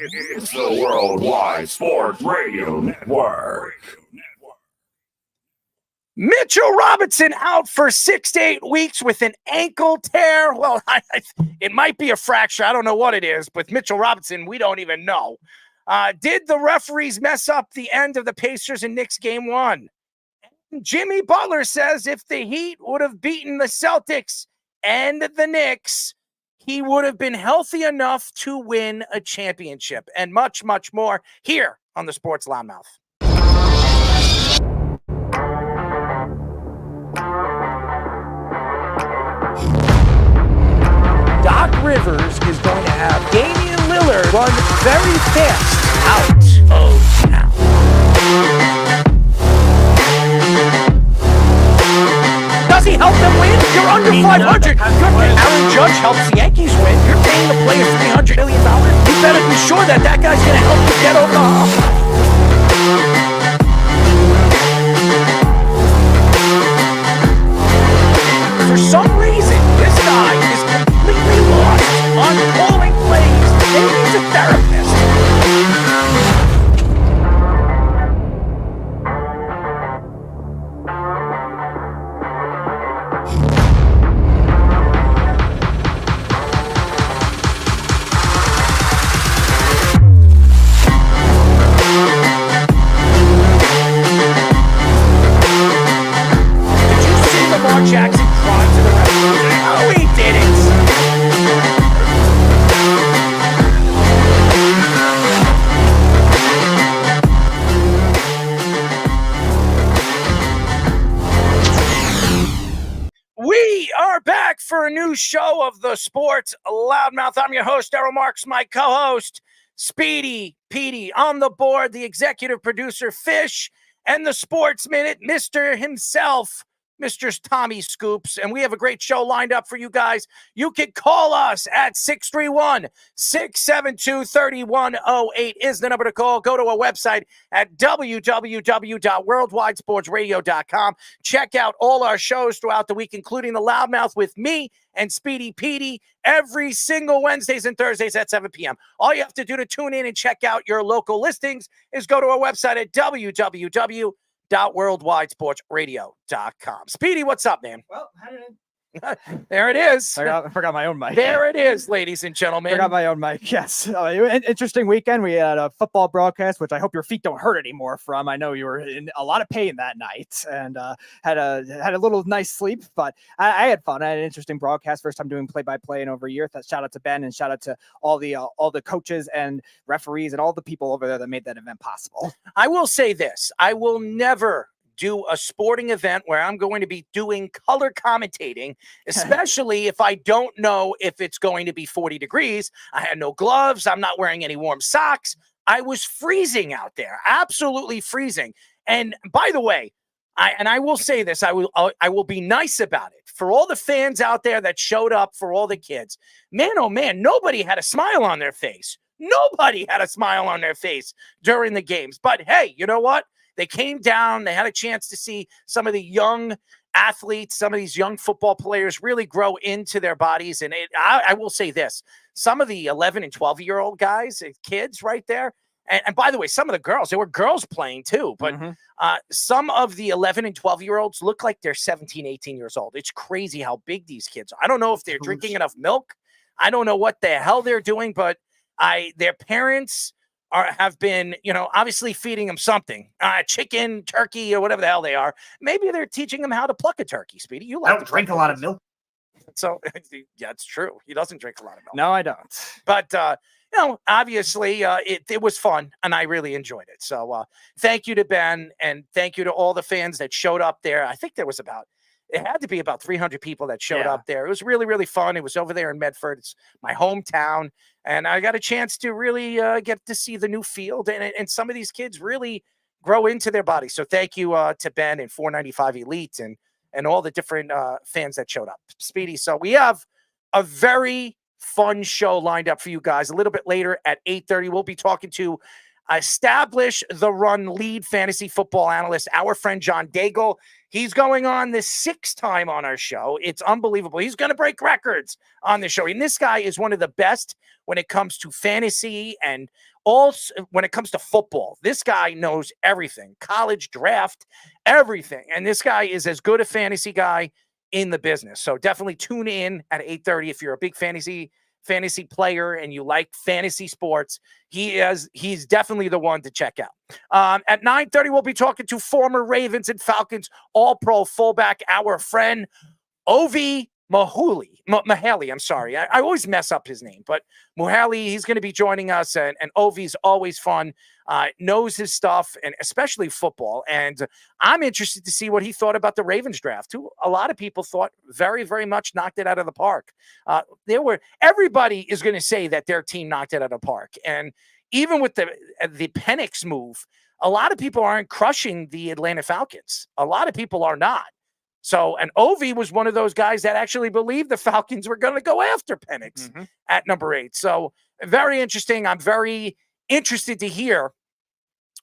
It's the Worldwide Sports Radio Network. Mitchell Robinson out for 6 to 8 weeks with an ankle tear. Well, it might be a fracture. I don't know what it is, but Mitchell Robinson, we don't even know. Did the referees mess up the end of the Pacers and Knicks game 1? Jimmy Butler says if the Heat would have beaten the Celtics and the Knicks, he would have been healthy enough to win a championship, and much, much more here on the Sports Loudmouth. Doc Rivers is going to have Damian Lillard run very fast out of town. Does he help them win? You're under 500. Aaron Judge helps the Yankees win. You're paying the player $300 million. You better be sure that guy's going to help you get over the hump. For some reason, this guy is completely lost on calling plays. Maybe he's a therapist. Jackson crying to the referee. No, he didn't. We are back for a new show of the Sports Loudmouth. I'm your host, Daryl Marks, my co-host, Speedy Petey on the board, the executive producer, Fish, and the Sports Minute, Mr. himself, Mr. Tommy Scoops, and we have a great show lined up for you guys. You can call us at 631-672-3108 is the number to call. Go to our website at www.worldwidesportsradio.com. Check out all our shows throughout the week, including the Loudmouth with me and Speedy Petey every single Wednesdays and Thursdays at 7 p.m. All you have to do to tune in and check out your local listings is go to our website at www.worldwidesportsradio.com. Speedy, what's up, man? Well, how did There it is. I forgot my own mic. There it is, ladies and gentlemen. Forgot my own mic, yes. Interesting weekend. We had a football broadcast, which I hope your feet don't hurt anymore from. I know you were in a lot of pain that night and had a little nice sleep, but I had fun. I had an interesting broadcast. First time doing play-by-play in over a year. Shout out to Ben and shout out to all the coaches and referees and all the people over there that made that event possible. I will say this. I will never do a sporting event where I'm going to be doing color commentating, especially if I don't know if it's going to be 40 degrees. I had no gloves. I'm not wearing any warm socks. I was freezing out there, absolutely freezing. And by the way, I will say this, I will be nice about it. For all the fans out there that showed up, for all the kids, man, oh man, nobody had a smile on their face. Nobody had a smile on their face during the games. But hey, you know what? They came down. They had a chance to see some of the young athletes, some of these young football players really grow into their bodies. And I will say this, some of the 11 and 12-year-old guys, kids right there, and by the way, some of the girls, there were girls playing too, but some of the 11 and 12-year-olds look like they're 17, 18 years old. It's crazy how big these kids are. I don't know if they're drinking enough milk. I don't know what the hell they're doing, but their parents have been, obviously feeding them something, chicken, turkey, or whatever the hell they are. Maybe they're teaching them how to pluck a turkey, Speedy. You like I don't drink a lot of milk. So, yeah, it's true. He doesn't drink a lot of milk. No, I don't. But, obviously it was fun, and I really enjoyed it. So thank you to Ben, and thank you to all the fans that showed up there. I think it had to be about 300 people that showed up there. It was really, really fun. It was over there in Medford. It's my hometown. And I got a chance to really get to see the new field and some of these kids really grow into their bodies. So thank you to Ben and 495 Elite and all the different fans that showed up. Speedy. So we have a very fun show lined up for you guys. A little bit later at 8:30, we'll be talking to establish the run lead fantasy football analyst, our friend John Daigle. He's going on the 6th time on our show. It's unbelievable. He's going to break records on the show. And this guy is one of the best when it comes to fantasy and also when it comes to football. This guy knows everything, college draft, everything. And this guy is as good a fantasy guy in the business. So definitely tune in at 8:30 if you're a big fantasy player and you like fantasy sports. He's definitely the one to check out. At 9:30, we'll be talking to former Ravens and Falcons all-pro fullback, our friend Ovie Mughelli. I'm sorry. I always mess up his name, but Mughelli, he's going to be joining us, and Ovie's always fun, knows his stuff, and especially football. And I'm interested to see what he thought about the Ravens draft, who a lot of people thought very, very much knocked it out of the park. Everybody is going to say that their team knocked it out of the park. And even with the Penix move, a lot of people aren't crushing the Atlanta Falcons. A lot of people are not. So, and Ovie was one of those guys that actually believed the Falcons were going to go after Penix at number 8. So, very interesting. I'm very interested to hear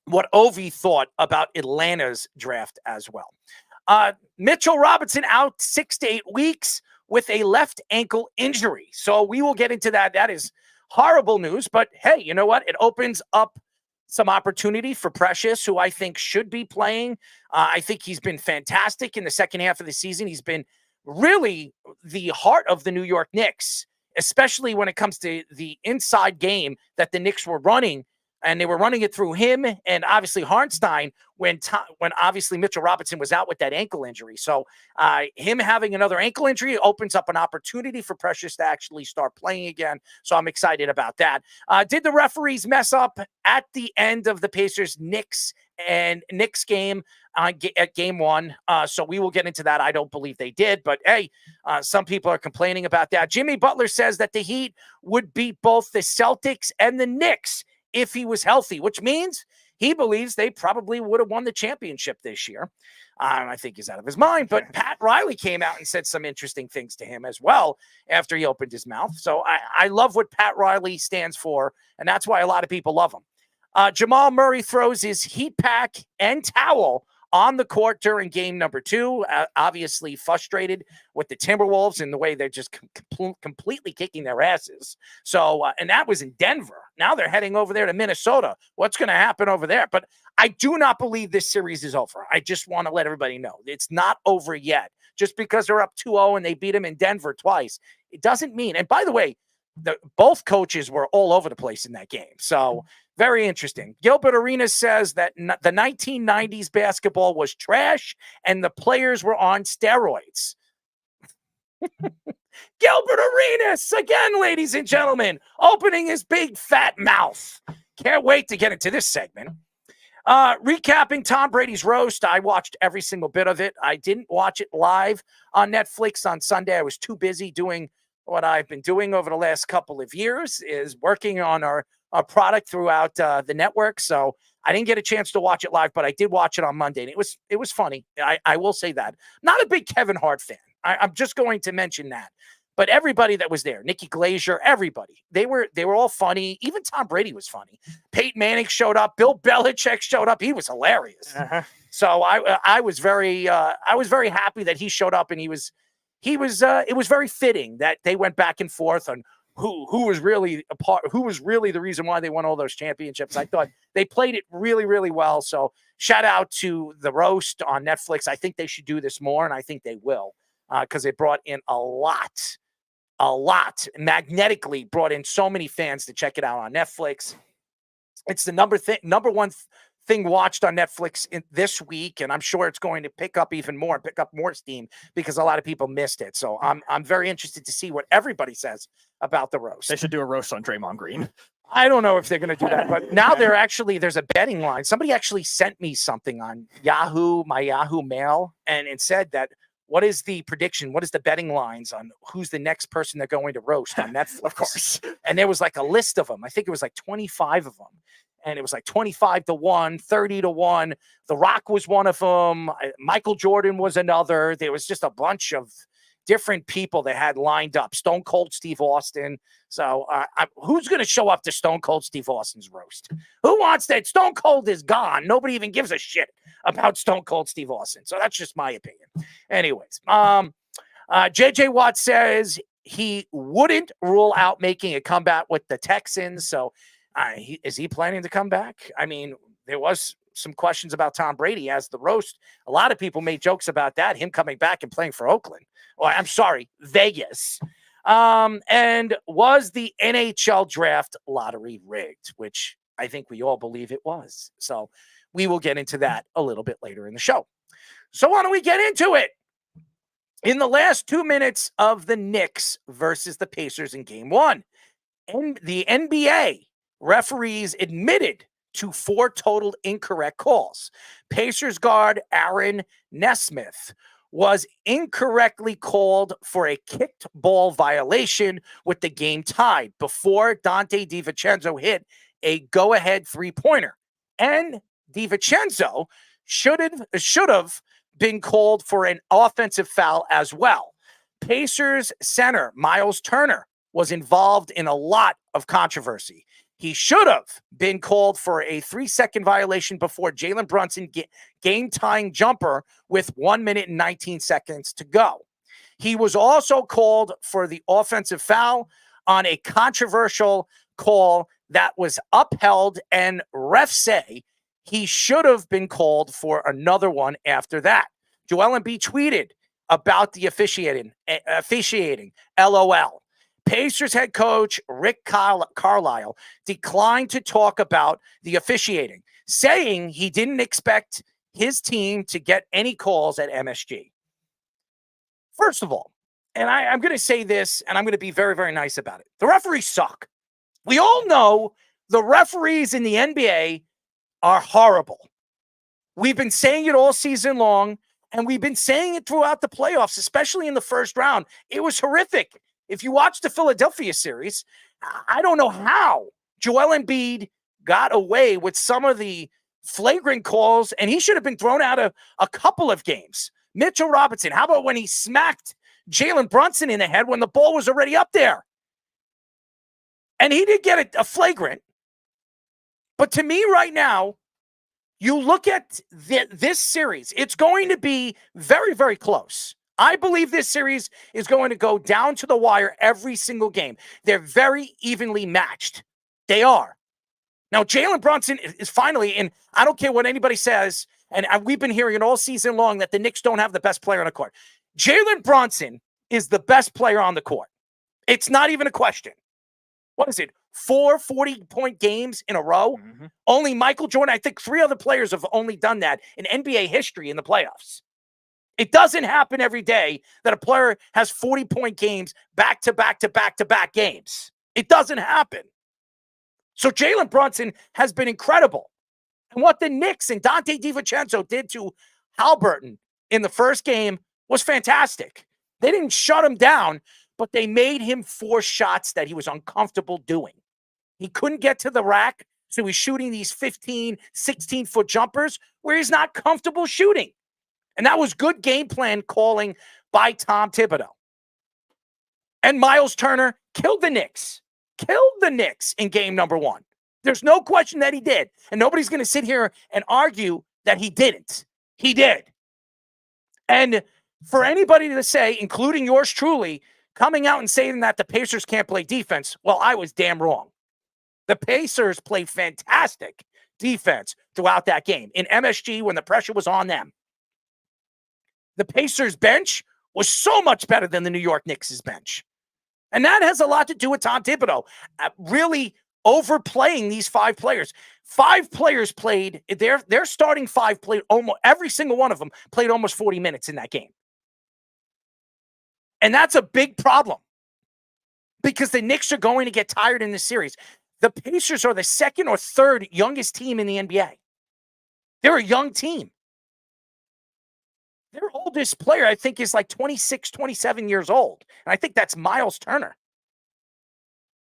what Ovie thought about Atlanta's draft as well. Mitchell Robinson out 6 to 8 weeks with a left ankle injury. So, we will get into that. That is horrible news. But, hey, you know what? It opens up some opportunity for Precious, who I think should be playing. I think he's been fantastic in the second half of the season. He's been really the heart of the New York Knicks, especially when it comes to the inside game that the Knicks were running. And they were running it through him and obviously Hartenstein when obviously Mitchell Robinson was out with that ankle injury. So him having another ankle injury opens up an opportunity for Precious to actually start playing again. So I'm excited about that. Did the referees mess up at the end of the Pacers-Knicks game at game 1? So we will get into that. I don't believe they did, but hey, some people are complaining about that. Jimmy Butler says that the Heat would beat both the Celtics and the Knicks if he was healthy, which means he believes they probably would have won the championship this year. I think he's out of his mind, but Pat Riley came out and said some interesting things to him as well after he opened his mouth. So I love what Pat Riley stands for, and that's why a lot of people love him. Jamal Murray throws his heat pack and towel on the court during game number 2, obviously frustrated with the Timberwolves and the way they're just completely kicking their asses. So, and that was in Denver. Now they're heading over there to Minnesota. What's going to happen over there? But I do not believe this series is over. I just want to let everybody know it's not over yet. Just because they're up 2-0 and they beat them in Denver twice, it doesn't mean. And by the way, both coaches were all over the place in that game. So very interesting. Gilbert Arenas says that the 1990s basketball was trash and the players were on steroids. Gilbert Arenas, again, ladies and gentlemen, opening his big fat mouth. Can't wait to get into this segment. Recapping Tom Brady's roast. I watched every single bit of it. I didn't watch it live on Netflix on Sunday. I was too busy doing what I've been doing over the last couple of years, is working on our product throughout the network. So I didn't get a chance to watch it live, but I did watch it on Monday, and it was funny. I will say that. Not a big Kevin Hart fan. I'm just going to mention that. But everybody that was there, Nikki Glazer, everybody, they were all funny. Even Tom Brady was funny. Peyton Manning showed up. Bill Belichick showed up. He was hilarious. So I was very happy that he showed up, and it was very fitting that they went back and forth on who was really the reason why they won all those championships. I thought they played it really, really well. So shout out to the roast on Netflix. I think they should do this more, and I think they will, because it brought in a lot, magnetically brought in so many fans to check it out on Netflix. It's the number one thing watched on Netflix this week, and I'm sure it's going to pick up more steam because a lot of people missed it. So I'm very interested to see what everybody says about the roast. They should do a roast on Draymond Green. I don't know if they're going to do that, but now there's a betting line. Somebody actually sent me something on my Yahoo Mail, and it said that, what is the prediction? What is the betting lines on who's the next person they're going to roast on Netflix? Of course. And there was like a list of them. I think it was like 25 of them. And it was like 25-1, 30-1. The Rock was one of them. Michael Jordan was another. There was just a bunch of different people that had lined up. Stone Cold Steve Austin. So who's going to show up to Stone Cold Steve Austin's roast? Who wants that? Stone Cold is gone. Nobody even gives a shit about Stone Cold Steve Austin. So that's just my opinion. Anyways, JJ Watt says he wouldn't rule out making a comeback with the Texans. So is he planning to come back? I mean, there was some questions about Tom Brady as the roast. A lot of people made jokes about that, him coming back and playing for Oakland. Or I'm sorry, Vegas. And was the NHL draft lottery rigged? Which I think we all believe it was. So we will get into that a little bit later in the show. So why don't we get into it? In the last 2 minutes of the Knicks versus the Pacers in Game 1, and the NBA referees admitted to 4 total incorrect calls. Pacers guard Aaron Nesmith was incorrectly called for a kicked ball violation with the game tied before Dante DiVincenzo hit a go-ahead three-pointer. And DiVincenzo should have been called for an offensive foul as well. Pacers center Miles Turner was involved in a lot of controversy. He should have been called for a 3-second violation before Jalen Brunson game-tying jumper with 1 minute and 19 seconds to go. He was also called for the offensive foul on a controversial call that was upheld, and refs say he should have been called for another one after that. Joel Embiid tweeted about the officiating, LOL. Pacers head coach Rick Carlisle declined to talk about the officiating, saying he didn't expect his team to get any calls at MSG. First of all, and I'm going to say this, and I'm going to be very, very nice about it. The referees suck. We all know the referees in the NBA are horrible. We've been saying it all season long, and we've been saying it throughout the playoffs, especially in the first round. It was horrific. If you watch the Philadelphia series, I don't know how Joel Embiid got away with some of the flagrant calls, and he should have been thrown out of a couple of games. Mitchell Robinson, how about when he smacked Jalen Brunson in the head when the ball was already up there? And he did get a flagrant. But to me right now, you look at this series, it's going to be very, very close. I believe this series is going to go down to the wire every single game. They're very evenly matched. They are. Now, Jalen Brunson is finally, and I don't care what anybody says, and we've been hearing it all season long that the Knicks don't have the best player on the court. Jalen Brunson is the best player on the court. It's not even a question. What is it? 4 40-point games in a row? Mm-hmm. Only Michael Jordan, I think 3 other players have only done that in NBA history in the playoffs. It doesn't happen every day that a player has 40-point games back-to-back-to-back-to-back games. It doesn't happen. So Jalen Brunson has been incredible. And what the Knicks and Dante DiVincenzo did to Haliburton in the first game was fantastic. They didn't shut him down, but they made him force shots that he was uncomfortable doing. He couldn't get to the rack, so he's shooting these 15, 16-foot jumpers where he's not comfortable shooting. And that was good game plan calling by Tom Thibodeau. And Miles Turner killed the Knicks. Killed the Knicks in game number 1. There's no question that he did. And nobody's going to sit here and argue that he didn't. He did. And for anybody to say, including yours truly, coming out and saying that the Pacers can't play defense, well, I was damn wrong. The Pacers played fantastic defense throughout that game in MSG when the pressure was on them. The Pacers bench was so much better than the New York Knicks' bench. And that has a lot to do with Tom Thibodeau really overplaying these 5 players. 5 players played, their starting 5 played almost, every single one of them played almost 40 minutes in that game. And that's a big problem because the Knicks are going to get tired in this series. The Pacers are the 2nd or 3rd youngest team in the NBA. They're a young team. Their oldest player, I think, is like 26, 27 years old. And I think that's Miles Turner.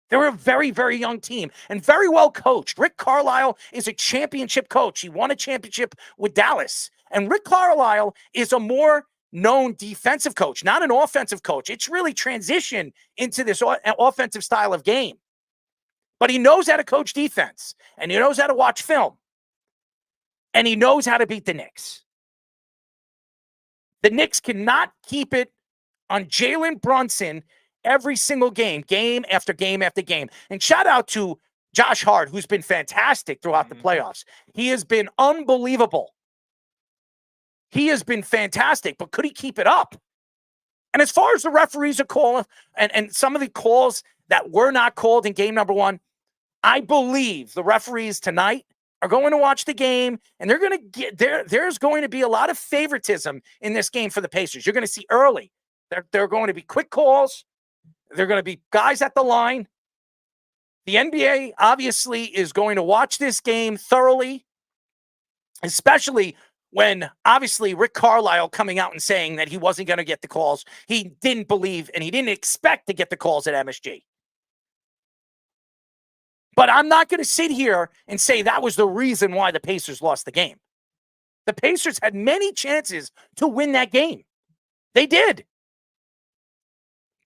They're a very, very young team and very well coached. Rick Carlisle is a championship coach. He won a championship with Dallas. And Rick Carlisle is a more known defensive coach, not an offensive coach. It's really transitioned into this offensive style of game. But he knows how to coach defense, and he knows how to watch film, and he knows how to beat the Knicks. The Knicks cannot keep it on Jalen Brunson every single game, game after game after game. And shout out to Josh Hart, who's been fantastic throughout the playoffs. He has been unbelievable. He has been fantastic, but could he keep it up? And as far as the referees are calling, and some of the calls that were not called in game number 1, I believe the referees tonight are going to watch the game, and they're going to get there's going to be a lot of favoritism in this game for the Pacers. You're going to see early. They're going to be quick calls. They're going to be guys at the line. The NBA obviously is going to watch this game thoroughly, especially when obviously Rick Carlisle coming out and saying that he wasn't going to get the calls. He didn't believe and he didn't expect to get the calls at MSG. But I'm not going to sit here and say that was the reason why the Pacers lost the game. The Pacers had many chances to win that game. They did.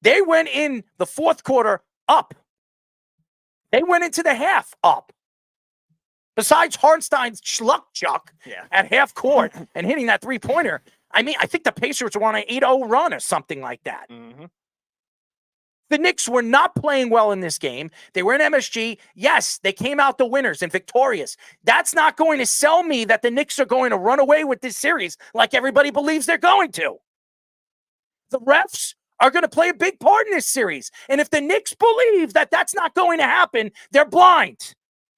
They went in the fourth quarter up. They went into the half up. Besides Hartenstein's schluck chuck at half court and hitting that three-pointer, I mean, I think the Pacers were on an 8-0 run or something like that. Mm-hmm. The Knicks were not playing well in this game. They were in MSG. Yes, they came out the winners and victorious. That's not going to sell me that the Knicks are going to run away with this series like everybody believes they're going to. The refs are going to play a big part in this series. And if the Knicks believe that that's not going to happen, they're blind.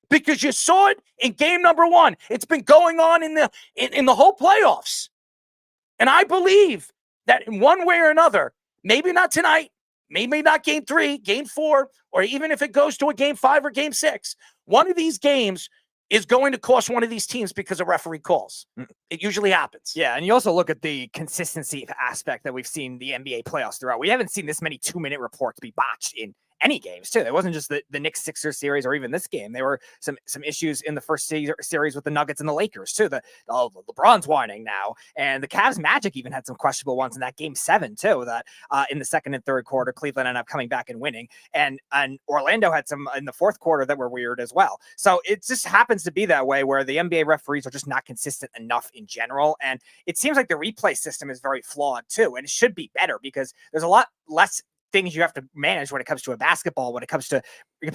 Because you saw it in game number 1. It's been going on in the whole playoffs. And I believe that in one way or another, maybe not tonight, maybe not game 3, game 4, or even if it goes to a game 5 or game 6, one of these games is going to cost one of these teams because of referee calls. It usually happens. Yeah, and you also look at the consistency aspect that we've seen the NBA playoffs throughout. We haven't seen this many 2-minute reports be botched in any games, too. It wasn't just the Knicks-Sixers series or even this game. There were some issues in the first series with the Nuggets and the Lakers, too. LeBron's whining now. And the Cavs Magic even had some questionable ones in that game 7, too, that in the second and third quarter, Cleveland ended up coming back and winning. And Orlando had some in the fourth quarter that were weird as well. So it just happens to be that way where the NBA referees are just not consistent enough in general. And it seems like the replay system is very flawed, too. And it should be better because there's a lot less things you have to manage when it comes to a basketball, when it comes to in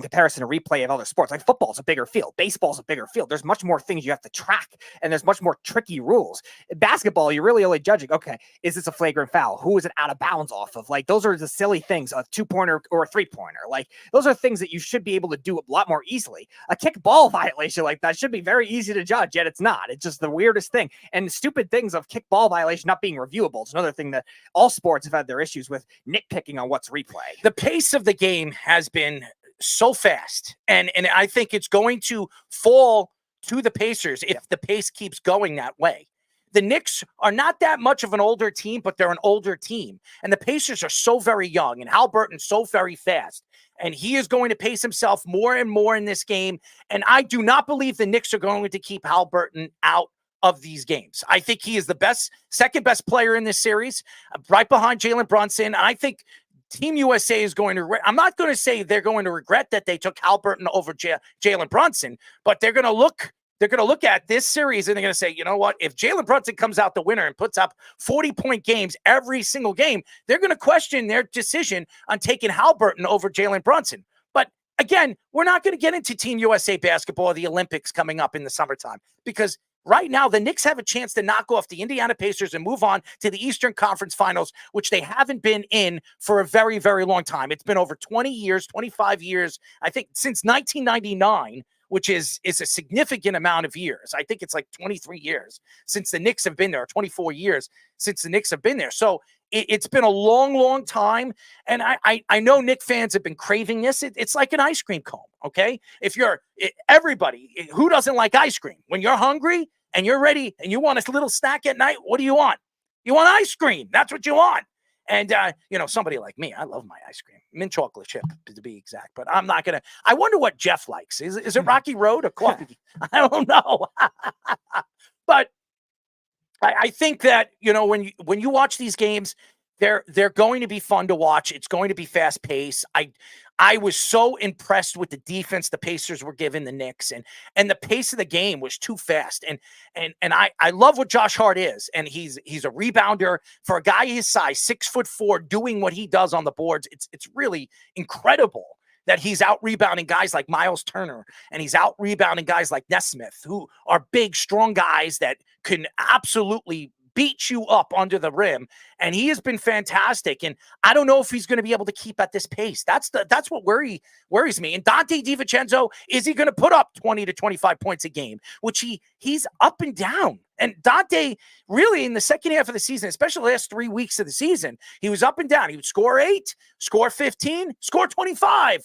comparison to replay of other sports. Like football's a bigger field, baseball's a bigger field. There's much more things you have to track, and there's much more tricky rules. In basketball, you're really only judging, okay, is this a flagrant foul? Who is it out of bounds off of? Like, those are the silly things, a 2-pointer or a 3-pointer. Like, those are things that you should be able to do a lot more easily. A kick ball violation like that should be very easy to judge, yet it's not. It's just the weirdest thing. And stupid things of kick ball violation not being reviewable. It's another thing that all sports have had their issues with nitpicking on what's replay. The pace of the game has been so fast, and I think it's going to fall to the Pacers if the pace keeps going that way. The Knicks are not that much of an older team, but they're an older team, and the Pacers are so very young, and Haliburton's so very fast, and he is going to pace himself more and more in this game, and I do not believe the Knicks are going to keep Haliburton out of these games. I think he is the second best player in this series, right behind Jalen Brunson. I think Team USA is going to, I'm not going to say they're going to regret that they took Haliburton over Jalen Brunson, but they're going to look at this series and they're going to say, you know what, if Jalen Brunson comes out the winner and puts up 40-point games every single game, they're going to question their decision on taking Haliburton over Jalen Brunson. But again, we're not going to get into Team USA basketball or the Olympics coming up in the summertime because right now, the Knicks have a chance to knock off the Indiana Pacers and move on to the Eastern Conference Finals, which they haven't been in for a very, very long time. It's been over 20 years, 25 years, I think since 1999, which is a significant amount of years. I think it's like 23 years since the Knicks have been there, or 24 years since the Knicks have been there. So it's been a long, long time. And I know Knicks fans have been craving this. It's like an ice cream cone, okay? Everybody, who doesn't like ice cream? When you're hungry and you're ready and you want a little snack at night, what do you want? You want ice cream. That's what you want. And, somebody like me, I love my ice cream. Mint chocolate chip, to be exact. But I'm not going to. I wonder what Jeff likes. Is it Rocky Road or coffee? I don't know. But I think that, when you watch these games, they're going to be fun to watch. It's going to be fast paced. I was so impressed with the defense the Pacers were giving the Knicks, and the pace of the game was too fast. And I love what Josh Hart is, and he's a rebounder for a guy his size, 6'4", doing what he does on the boards. It's really incredible that he's out rebounding guys like Miles Turner, and he's out rebounding guys like Nesmith, who are big, strong guys that can absolutely beat you up under the rim. And he has been fantastic. And I don't know if he's going to be able to keep at this pace. That's what worries me. And Dante DiVincenzo, is he going to put up 20 to 25 points a game, which he's up and down. And Dante, really, in the second half of the season, especially the last 3 weeks of the season, he was up and down. He would score 8, score 15, score 25,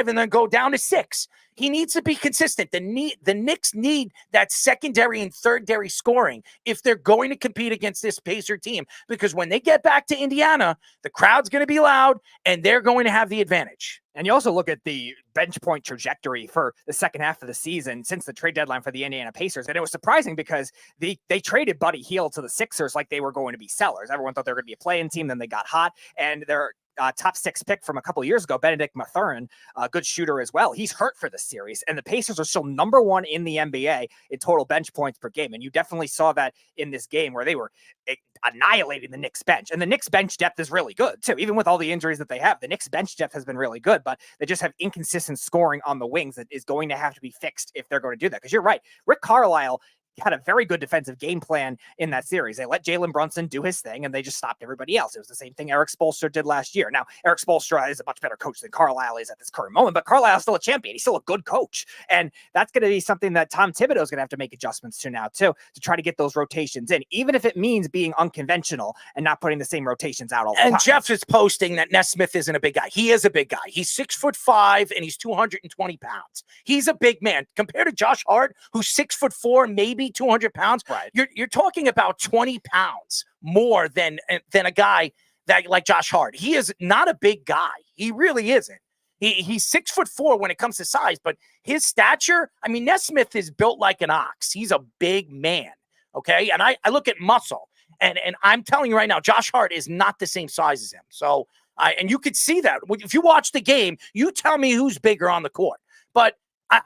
and then go down to 6. He needs to be consistent. The Knicks need that secondary and thirdary scoring if they're going to compete against this Pacer team, because when they get back to Indiana, the crowd's going to be loud and they're going to have the advantage. And you also look at the bench point trajectory for the second half of the season since the trade deadline for the Indiana Pacers. And it was surprising because they traded Buddy Hield to the Sixers like they were going to be sellers. Everyone thought they were going to be a play-in team. Then they got hot, and their top 6 pick from a couple of years ago, Benedict Mathurin, a good shooter as well, he's hurt for this series. And the Pacers are still number 1 in the NBA in total bench points per game. And you definitely saw that in this game where they were annihilating the Knicks bench. And the Knicks bench depth is really good too. Even with all the injuries that they have, the Knicks bench depth has been really good, but they just have inconsistent scoring on the wings that is going to have to be fixed if they're going to do that. Because you're right, Rick Carlisle had a very good defensive game plan in that series. They let Jalen Brunson do his thing, and they just stopped everybody else. It was the same thing Eric Spoelstra did last year. Now, Eric Spoelstra is a much better coach than Carlisle is at this current moment, but Carlisle's still a champion. He's still a good coach, and that's going to be something that Tom Thibodeau is going to have to make adjustments to now, too, to try to get those rotations in, even if it means being unconventional and not putting the same rotations out all the time. And Jeff is posting that Nesmith isn't a big guy. He is a big guy. He's 6'5", and he's 220 pounds. He's a big man. Compared to Josh Hart, who's 6'4", maybe 200 pounds, right? You're talking about 20 pounds more than a guy that like Josh Hart. He is not a big guy. He really isn't. He's 6'4" when it comes to size, but his stature, I mean, Nesmith is built like an ox. He's a big man. Okay. And I look at muscle, and I'm telling you right now, Josh Hart is not the same size as him. So and you could see that if you watch the game, you tell me who's bigger on the court. But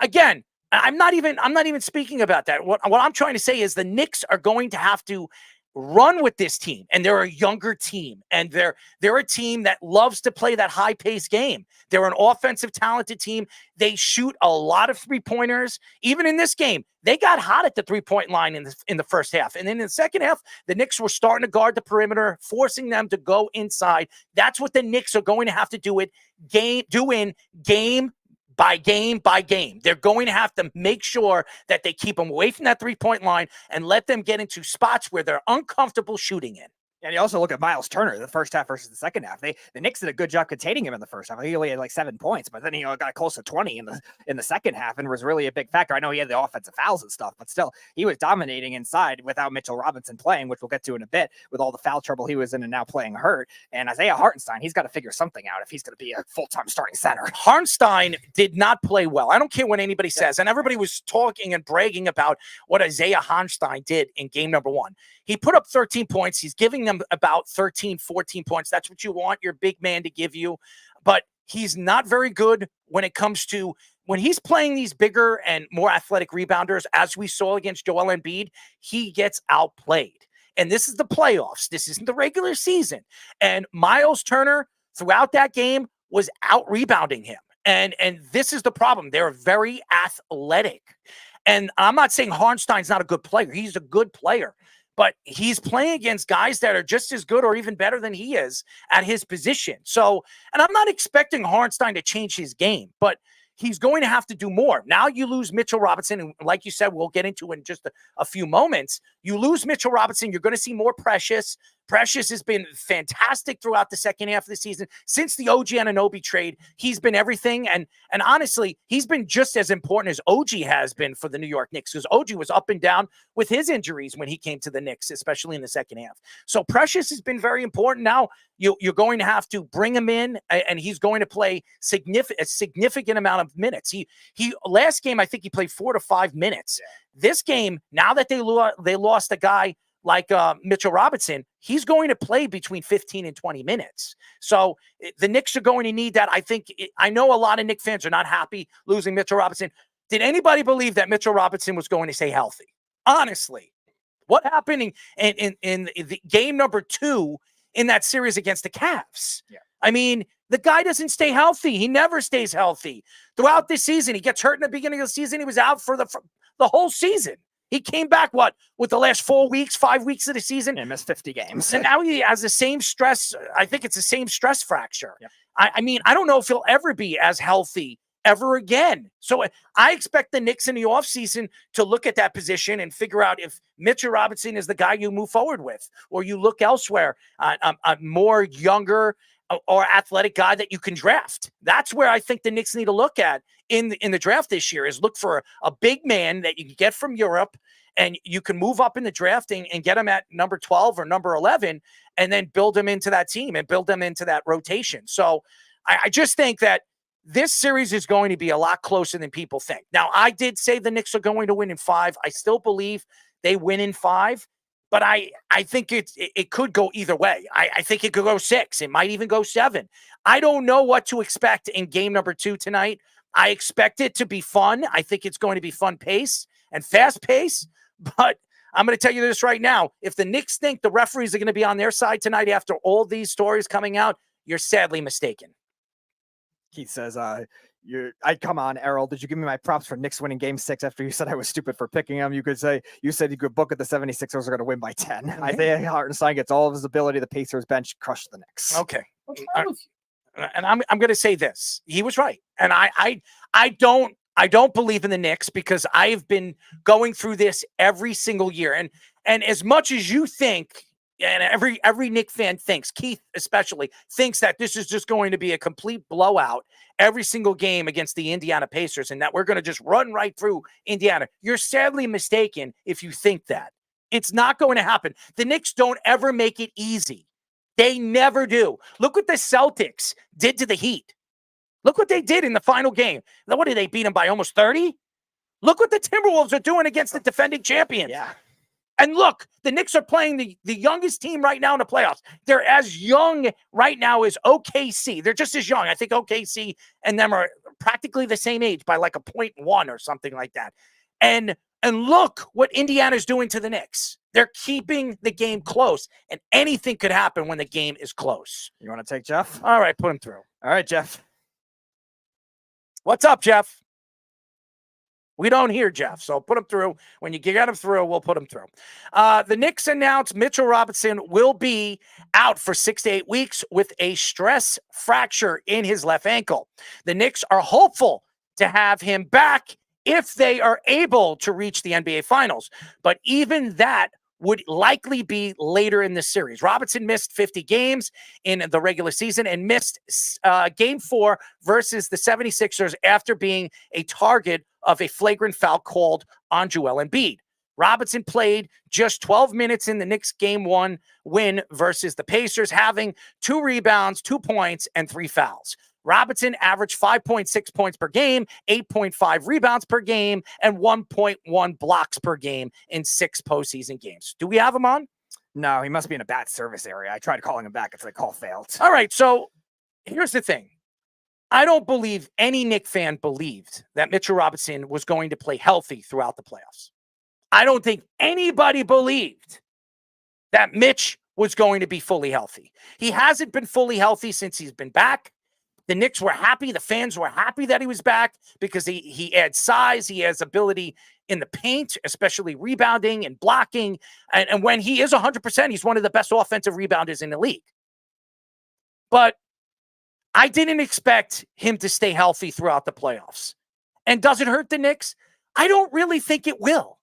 again, I'm not even speaking about that. What I'm trying to say is the Knicks are going to have to run with this team, and they're a younger team, and they're a team that loves to play that high-paced game. They're an offensive talented team. They shoot a lot of three-pointers. Even in this game, they got hot at the three-point line in the first half. And then in the second half, the Knicks were starting to guard the perimeter, forcing them to go inside. That's what the Knicks are going to have to do game by game. They're going to have to make sure that they keep them away from that three-point line and let them get into spots where they're uncomfortable shooting in. And you also look at Miles Turner, the first half versus the second half. The Knicks did a good job containing him in the first half. He only had like 7 points, but then he got close to 20 in the second half and was really a big factor. I know he had the offensive fouls and stuff, but still, he was dominating inside without Mitchell Robinson playing, which we'll get to in a bit, with all the foul trouble he was in and now playing hurt. And Isaiah Hartenstein, he's got to figure something out if he's going to be a full-time starting center. Hartenstein did not play well. I don't care what anybody says. And everybody was talking and bragging about what Isaiah Hartenstein did in game number 1. He put up 13 points. He's giving them about 13, 14 points. That's what you want your big man to give you. But he's not very good when it comes to when he's playing these bigger and more athletic rebounders, as we saw against Joel Embiid, he gets outplayed. And this is the playoffs. This isn't the regular season. And Miles Turner, throughout that game, was out-rebounding him. And this is the problem. They're very athletic. And I'm not saying Hartenstein's not a good player. He's a good player. But he's playing against guys that are just as good or even better than he is at his position. So, and I'm not expecting Hartenstein to change his game, but he's going to have to do more. Now you lose Mitchell Robinson, and like you said, we'll get into in just a few moments. You lose Mitchell Robinson, you're going to see more Precious, Precious has been fantastic throughout the second half of the season. Since the OG Anunoby trade, he's been everything. And honestly, he's been just as important as OG has been for the New York Knicks, because OG was up and down with his injuries when he came to the Knicks, especially in the second half. So Precious has been very important. Now you're going to have to bring him in, and he's going to play a significant amount of minutes. He last game, I think he played 4 to 5 minutes. Yeah. This game, now that they lost a guy like Mitchell Robinson, he's going to play between 15 and 20 minutes. So the Knicks are going to need that. I know a lot of Knicks fans are not happy losing Mitchell Robinson. Did anybody believe that Mitchell Robinson was going to stay healthy? Honestly, what happened in the game number 2 in that series against the Cavs? Yeah. I mean, the guy doesn't stay healthy. He never stays healthy. Throughout this season, he gets hurt in the beginning of the season. He was out for the whole season. He came back, with the last 5 weeks of the season? And missed 50 games. And now he has the same stress. I think it's the same stress fracture. Yep. I mean, I don't know if he'll ever be as healthy ever again. So I expect the Knicks in the offseason to look at that position and figure out if Mitchell Robinson is the guy you move forward with, or you look elsewhere, a more younger or athletic guy that you can draft. That's where I think the Knicks need to look at in the draft this year, is look for a big man that you can get from Europe, and you can move up in the drafting and get him at number 12 or number 11, and then build him into that team and build them into that rotation. So I just think that this series is going to be a lot closer than people think. Now, I did say the Knicks are going to win in 5. I still believe they win in 5. But I think it could go either way. I think it could go 6. It might even go 7. I don't know what to expect in game number 2 tonight. I expect it to be fun. I think it's going to be fun pace and fast pace. But I'm going to tell you this right now. If the Knicks think the referees are going to be on their side tonight after all these stories coming out, you're sadly mistaken. Keith says, come on, Errol. Did you give me my props for Knicks winning game 6 after you said I was stupid for picking them? You said you could book it. The 76ers are going to win by 10. Mm-hmm. I think Hartenstein gets all of his ability. The Pacers bench crushed the Knicks. Okay. And I'm going to say this. He was right. And I don't believe in the Knicks, because I've been going through this every single year. And as much as you think, and every Knicks fan thinks, Keith especially, thinks that this is just going to be a complete blowout every single game against the Indiana Pacers, and that we're going to just run right through Indiana. You're sadly mistaken if you think that. It's not going to happen. The Knicks don't ever make it easy. They never do. Look what the Celtics did to the Heat. Look what they did in the final game. What did they beat them by, almost 30? Look what the Timberwolves are doing against the defending champions. Yeah. And look, the Knicks are playing the youngest team right now in the playoffs. They're as young right now as OKC. They're just as young. I think OKC and them are practically the same age by like a 0.1 or something like that. And look what Indiana's doing to the Knicks. They're keeping the game close, and anything could happen when the game is close. You want to take Jeff? All right, put him through. All right, Jeff. What's up, Jeff? We don't hear Jeff, so put him through. When you get him through, we'll put him through. The Knicks announced Mitchell Robinson will be out for 6 to 8 weeks with a stress fracture in his left ankle. The Knicks are hopeful to have him back if they are able to reach the NBA Finals. But even that would likely be later in the series. Robinson missed 50 games in the regular season and missed game 4 versus the 76ers after being a target of a flagrant foul called on Joel Embiid. Robinson played just 12 minutes in the Knicks game 1 win versus the Pacers, having 2 rebounds, 2 points, and 3 fouls. Robinson averaged 5.6 points per game, 8.5 rebounds per game, and 1.1 blocks per game in 6 postseason games. Do we have him on? No, he must be in a bad service area. I tried calling him back. It's like call failed. All right, so here's the thing. I don't believe any Knicks fan believed that Mitchell Robinson was going to play healthy throughout the playoffs. I don't think anybody believed that Mitch was going to be fully healthy. He hasn't been fully healthy since he's been back. The Knicks were happy. The fans were happy that he was back because he adds size. He has ability in the paint, especially rebounding and blocking. And when he is 100%, he's one of the best offensive rebounders in the league. But I didn't expect him to stay healthy throughout the playoffs. And does it hurt the Knicks? I don't really think it will.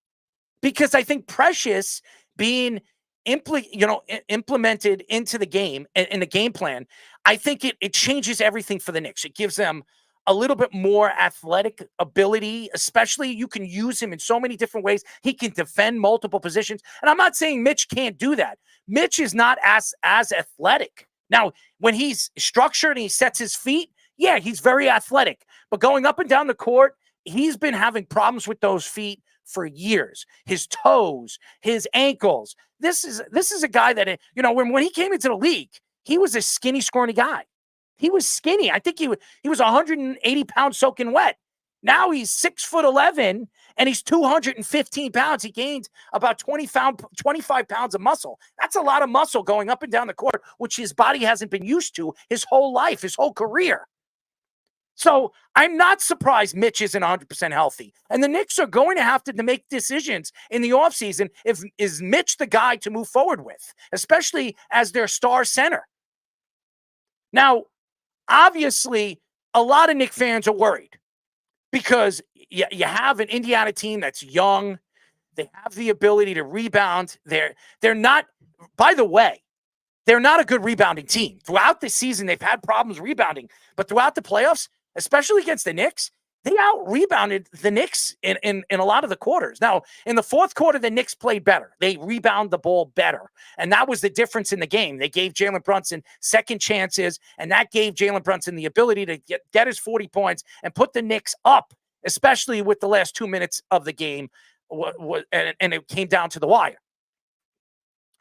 Because I think Precious being implemented into the game and in the game plan, I think it changes everything for the Knicks. It gives them a little bit more athletic ability, especially you can use him in so many different ways. He can defend multiple positions. And I'm not saying Mitch can't do that. Mitch is not as athletic. Now, when he's structured and he sets his feet, yeah, he's very athletic. But going up and down the court, he's been having problems with those feet for years. His toes, his ankles. This is a guy that, when he came into the league, he was a skinny, scrawny guy. He was skinny. I think he was 180 pounds soaking wet. Now he's 6'11" and he's 215 pounds. He gained about 25 pounds of muscle. That's a lot of muscle going up and down the court, which his body hasn't been used to his whole life, his whole career. So I'm not surprised Mitch isn't 100% healthy. And the Knicks are going to have to make decisions in the offseason. Is Mitch the guy to move forward with, especially as their star center? Now, obviously, a lot of Knicks fans are worried because you have an Indiana team that's young. They have the ability to rebound. They're not, by the way, they're not a good rebounding team. Throughout the season, they've had problems rebounding. But throughout the playoffs, especially against the Knicks, they out-rebounded the Knicks in a lot of the quarters. Now, in the fourth quarter, the Knicks played better. They rebound the ball better. And that was the difference in the game. They gave Jalen Brunson second chances, and that gave Jalen Brunson the ability to get his 40 points and put the Knicks up, especially with the last 2 minutes of the game, and it came down to the wire.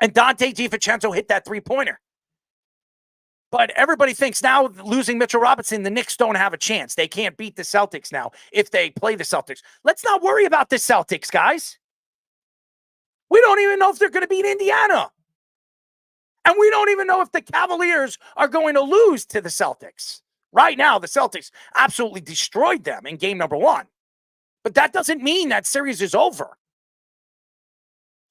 And Dante DiVincenzo hit that three-pointer. But everybody thinks now, losing Mitchell Robinson, the Knicks don't have a chance. They can't beat the Celtics now if they play the Celtics. Let's not worry about the Celtics, guys. We don't even know if they're going to beat Indiana. And we don't even know if the Cavaliers are going to lose to the Celtics. Right now, the Celtics absolutely destroyed them in game number 1. But that doesn't mean that series is over.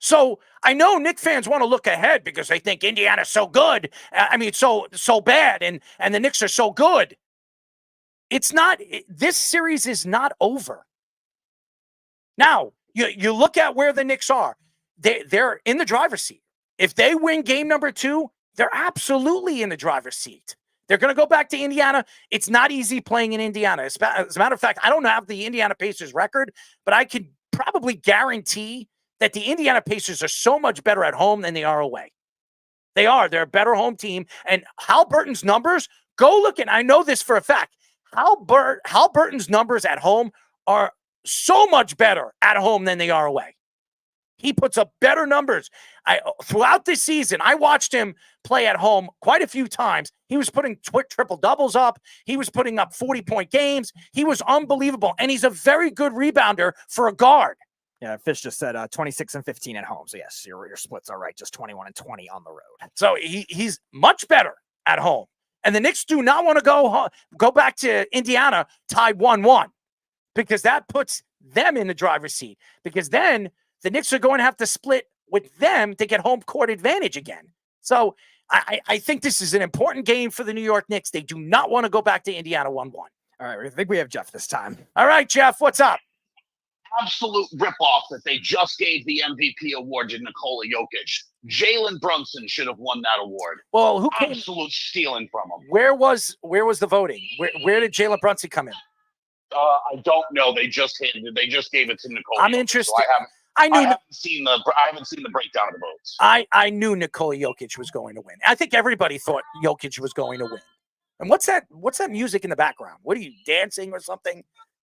So I know Knicks fans want to look ahead because they think Indiana's so good. So bad, and the Knicks are so good. It's not. This series is not over. Now, you look at where the Knicks are. They're in the driver's seat. If they win game number 2, they're absolutely in the driver's seat. They're going to go back to Indiana. It's not easy playing in Indiana. As a matter of fact, I don't have the Indiana Pacers record, but I can probably guarantee that the Indiana Pacers are so much better at home than they are away. They are. They're a better home team. And Halliburton's numbers, go look at, I know this for a fact, Halliburton's numbers at home are so much better at home than they are away. He puts up better numbers. Throughout this season, I watched him play at home quite a few times. He was putting triple doubles up. He was putting up 40-point games. He was unbelievable. And he's a very good rebounder for a guard. Yeah, Fish just said 26 and 15 at home. So yes, your splits are right. Just 21 and 20 on the road. So he's much better at home. And the Knicks do not want to go back to Indiana tied 1-1 because that puts them in the driver's seat. Because then the Knicks are going to have to split with them to get home court advantage again. So I think this is an important game for the New York Knicks. They do not want to go back to Indiana 1-1. All right, I think we have Jeff this time. All right, Jeff, what's up? Absolute ripoff that they just gave the MVP award to Nikola Jokic. Jalen Brunson should have won that award. Well, who came? Absolute stealing from him. Where was the voting? Where did Jalen Brunson come in? I don't know. They just gave it to Nikola. I'm Jokic, interested. So I haven't seen the breakdown of the votes. I knew Nikola Jokic was going to win. I think everybody thought Jokic was going to win. And what's that music in the background? What are you dancing or something?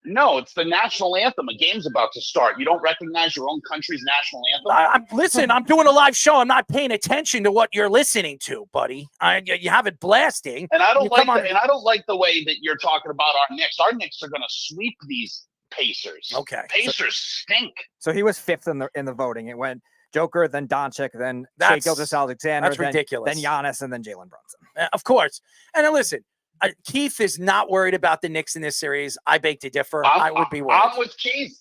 No, it's the national anthem. A game's about to start. You don't recognize your own country's national anthem? I'm doing a live show. I'm not paying attention to what you're listening to, buddy. You have it blasting. And I don't like the way that you're talking about our Knicks. Our Knicks are going to sweep these Pacers. Okay. Pacers stink. So he was 5th in the voting. It went Joker, then Doncic, then Shai Gilgeous-Alexander, that's ridiculous. Then Giannis, and then Jalen Brunson. Of course. And then listen, Keith is not worried about the Knicks in this series. I beg to differ. I would be worried. I'm with Keith.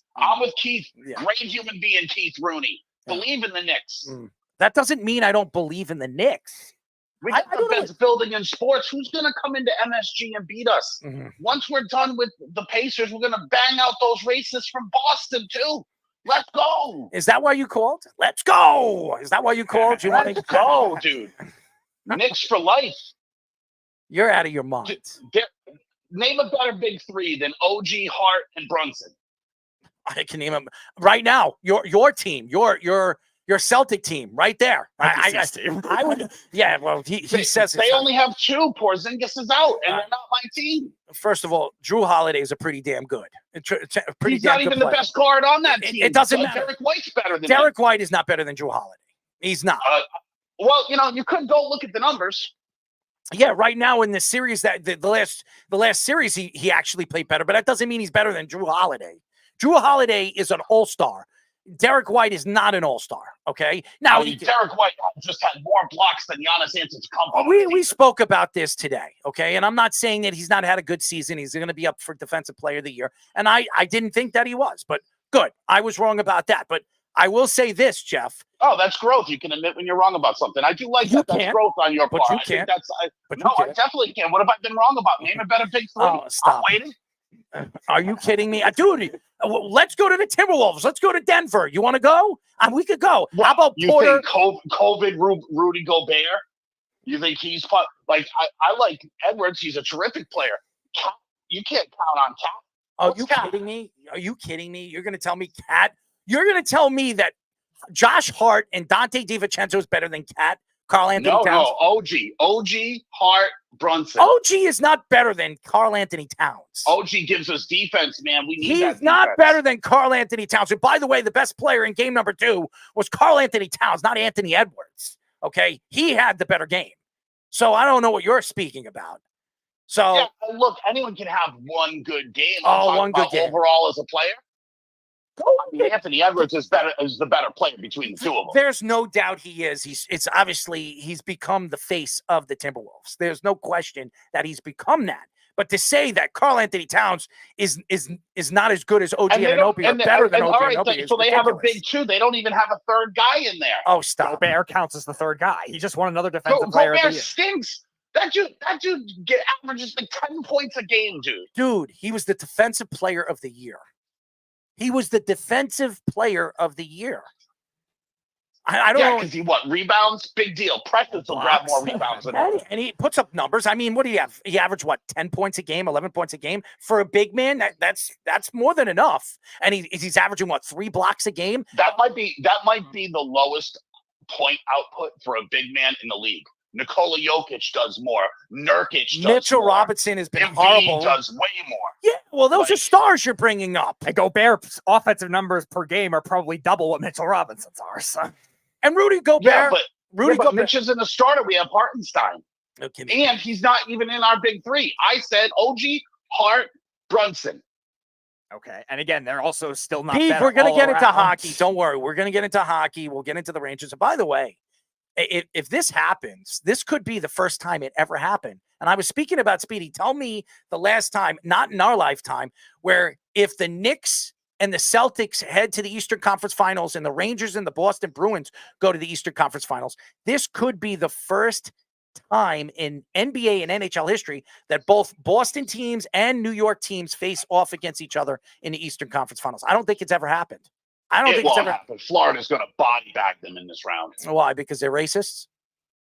Yeah. Great human being, Keith Rooney. Believe in the Knicks. That doesn't mean I don't believe in the Knicks. We got the best building in sports. Who's going to come into MSG and beat us? Mm-hmm. Once we're done with the Pacers, we're going to bang out those racists from Boston, too. Let's go. Is that why you called? Let's go. Is that why you called? You want Let's go, dude. Knicks for life. You're out of your mind. Name a better big three than OG, Hart, and Brunson. I can name them right now. Your team, your Celtic team, right there. I would. Yeah. Well, he says they only have two. Porzingis is out, and they're not my team. First of all, Drew Holiday is a pretty damn good. He's not even the best guard on that team. It doesn't matter. Derek White's better than Derek White is not better than Drew Holiday. He's not. Well, you could go look at the numbers. Yeah, right now in the series that the last series he actually played better, but that doesn't mean he's better than Drew Holiday. Drew Holiday is an all-star. Derek White is not an all-star. Okay, now Derek White just had more blocks than Giannis Antetokounmpo. We spoke about this today. Okay, and I'm not saying that he's not had a good season. He's going to be up for Defensive Player of the Year, and I didn't think that he was, but good. I was wrong about that, but I will say this, Jeff. Oh, that's growth. You can admit when you're wrong about something. I do like that. That's growth on your part. You can't. I definitely can. What have I been wrong about? Name a better big three. Oh, stop. I'm waiting. Are you kidding me? Dude, let's go to the Timberwolves. Let's go to Denver. You want to go? We could go. What, how about you Porter? Think COVID Rudy Gobert? You think he's like I like Edwards. He's a terrific player. Cat, you can't count on Cat. Are you kidding me? Are you kidding me? You're going to tell me Cat? You're going to tell me that Josh Hart and Dante DiVincenzo is better than Cat? Karl Anthony Towns? No, OG, Hart, Brunson. OG is not better than Karl Anthony Towns. OG gives us defense, man. We need He's not better than Karl Anthony Towns. And by the way, the best player in game number 2 was Karl Anthony Towns, not Anthony Edwards. Okay? He had the better game. So I don't know what you're speaking about. So yeah, look, anyone can have one good game. One good game. Overall as a player. Anthony Edwards is the better player between the two of them. There's no doubt he is. He's become the face of the Timberwolves. There's no question that he's become that. But to say that Karl Anthony Towns is not as good as OG Anunoby or better than OG Anunoby is so they ridiculous. have a big two. They don't even have a third guy in there. Oh, stop. Gobert counts as the third guy. He just won another defensive player of the year. Stinks. That dude averages like 10 points a game, dude. Dude, he was the defensive player of the year. He was the defensive player of the year. I don't know. Because he rebounds? Big deal. Precious will grab more rebounds than him. And he puts up numbers. I mean, what do you have? He averaged 10 points a game, 11 points a game for a big man. That's more than enough. And he's averaging 3 blocks a game. That might be the lowest point output for a big man in the league. Nikola Jokic does more. Nurkic does Mitchell more. Robinson has been Embiid horrible. Does way more. Yeah, well, those are stars you're bringing up. And Gobert's offensive numbers per game are probably double what Mitchell Robinson's are. So. And Rudy Gobert. Yeah, but Mitch is in the starter. We have Hartenstein. Okay, and he's not even in our big three. I said OG, Hart, Brunson. Okay. And again, they're also still not Pete, better we're going to get all into around. hockey. Don't worry. We're going to get into hockey. We'll get into the Rangers. And by the way, if this happens, this could be the first time it ever happened. And I was speaking about Speedy. Tell me the last time, not in our lifetime, where if the Knicks and the Celtics head to the Eastern Conference Finals and the Rangers and the Boston Bruins go to the Eastern Conference Finals, this could be the first time in NBA and NHL history that both Boston teams and New York teams face off against each other in the Eastern Conference Finals. I don't think it's ever happened. I don't think it's ever happened. Florida's going to body bag them in this round. Why? Because they're racists?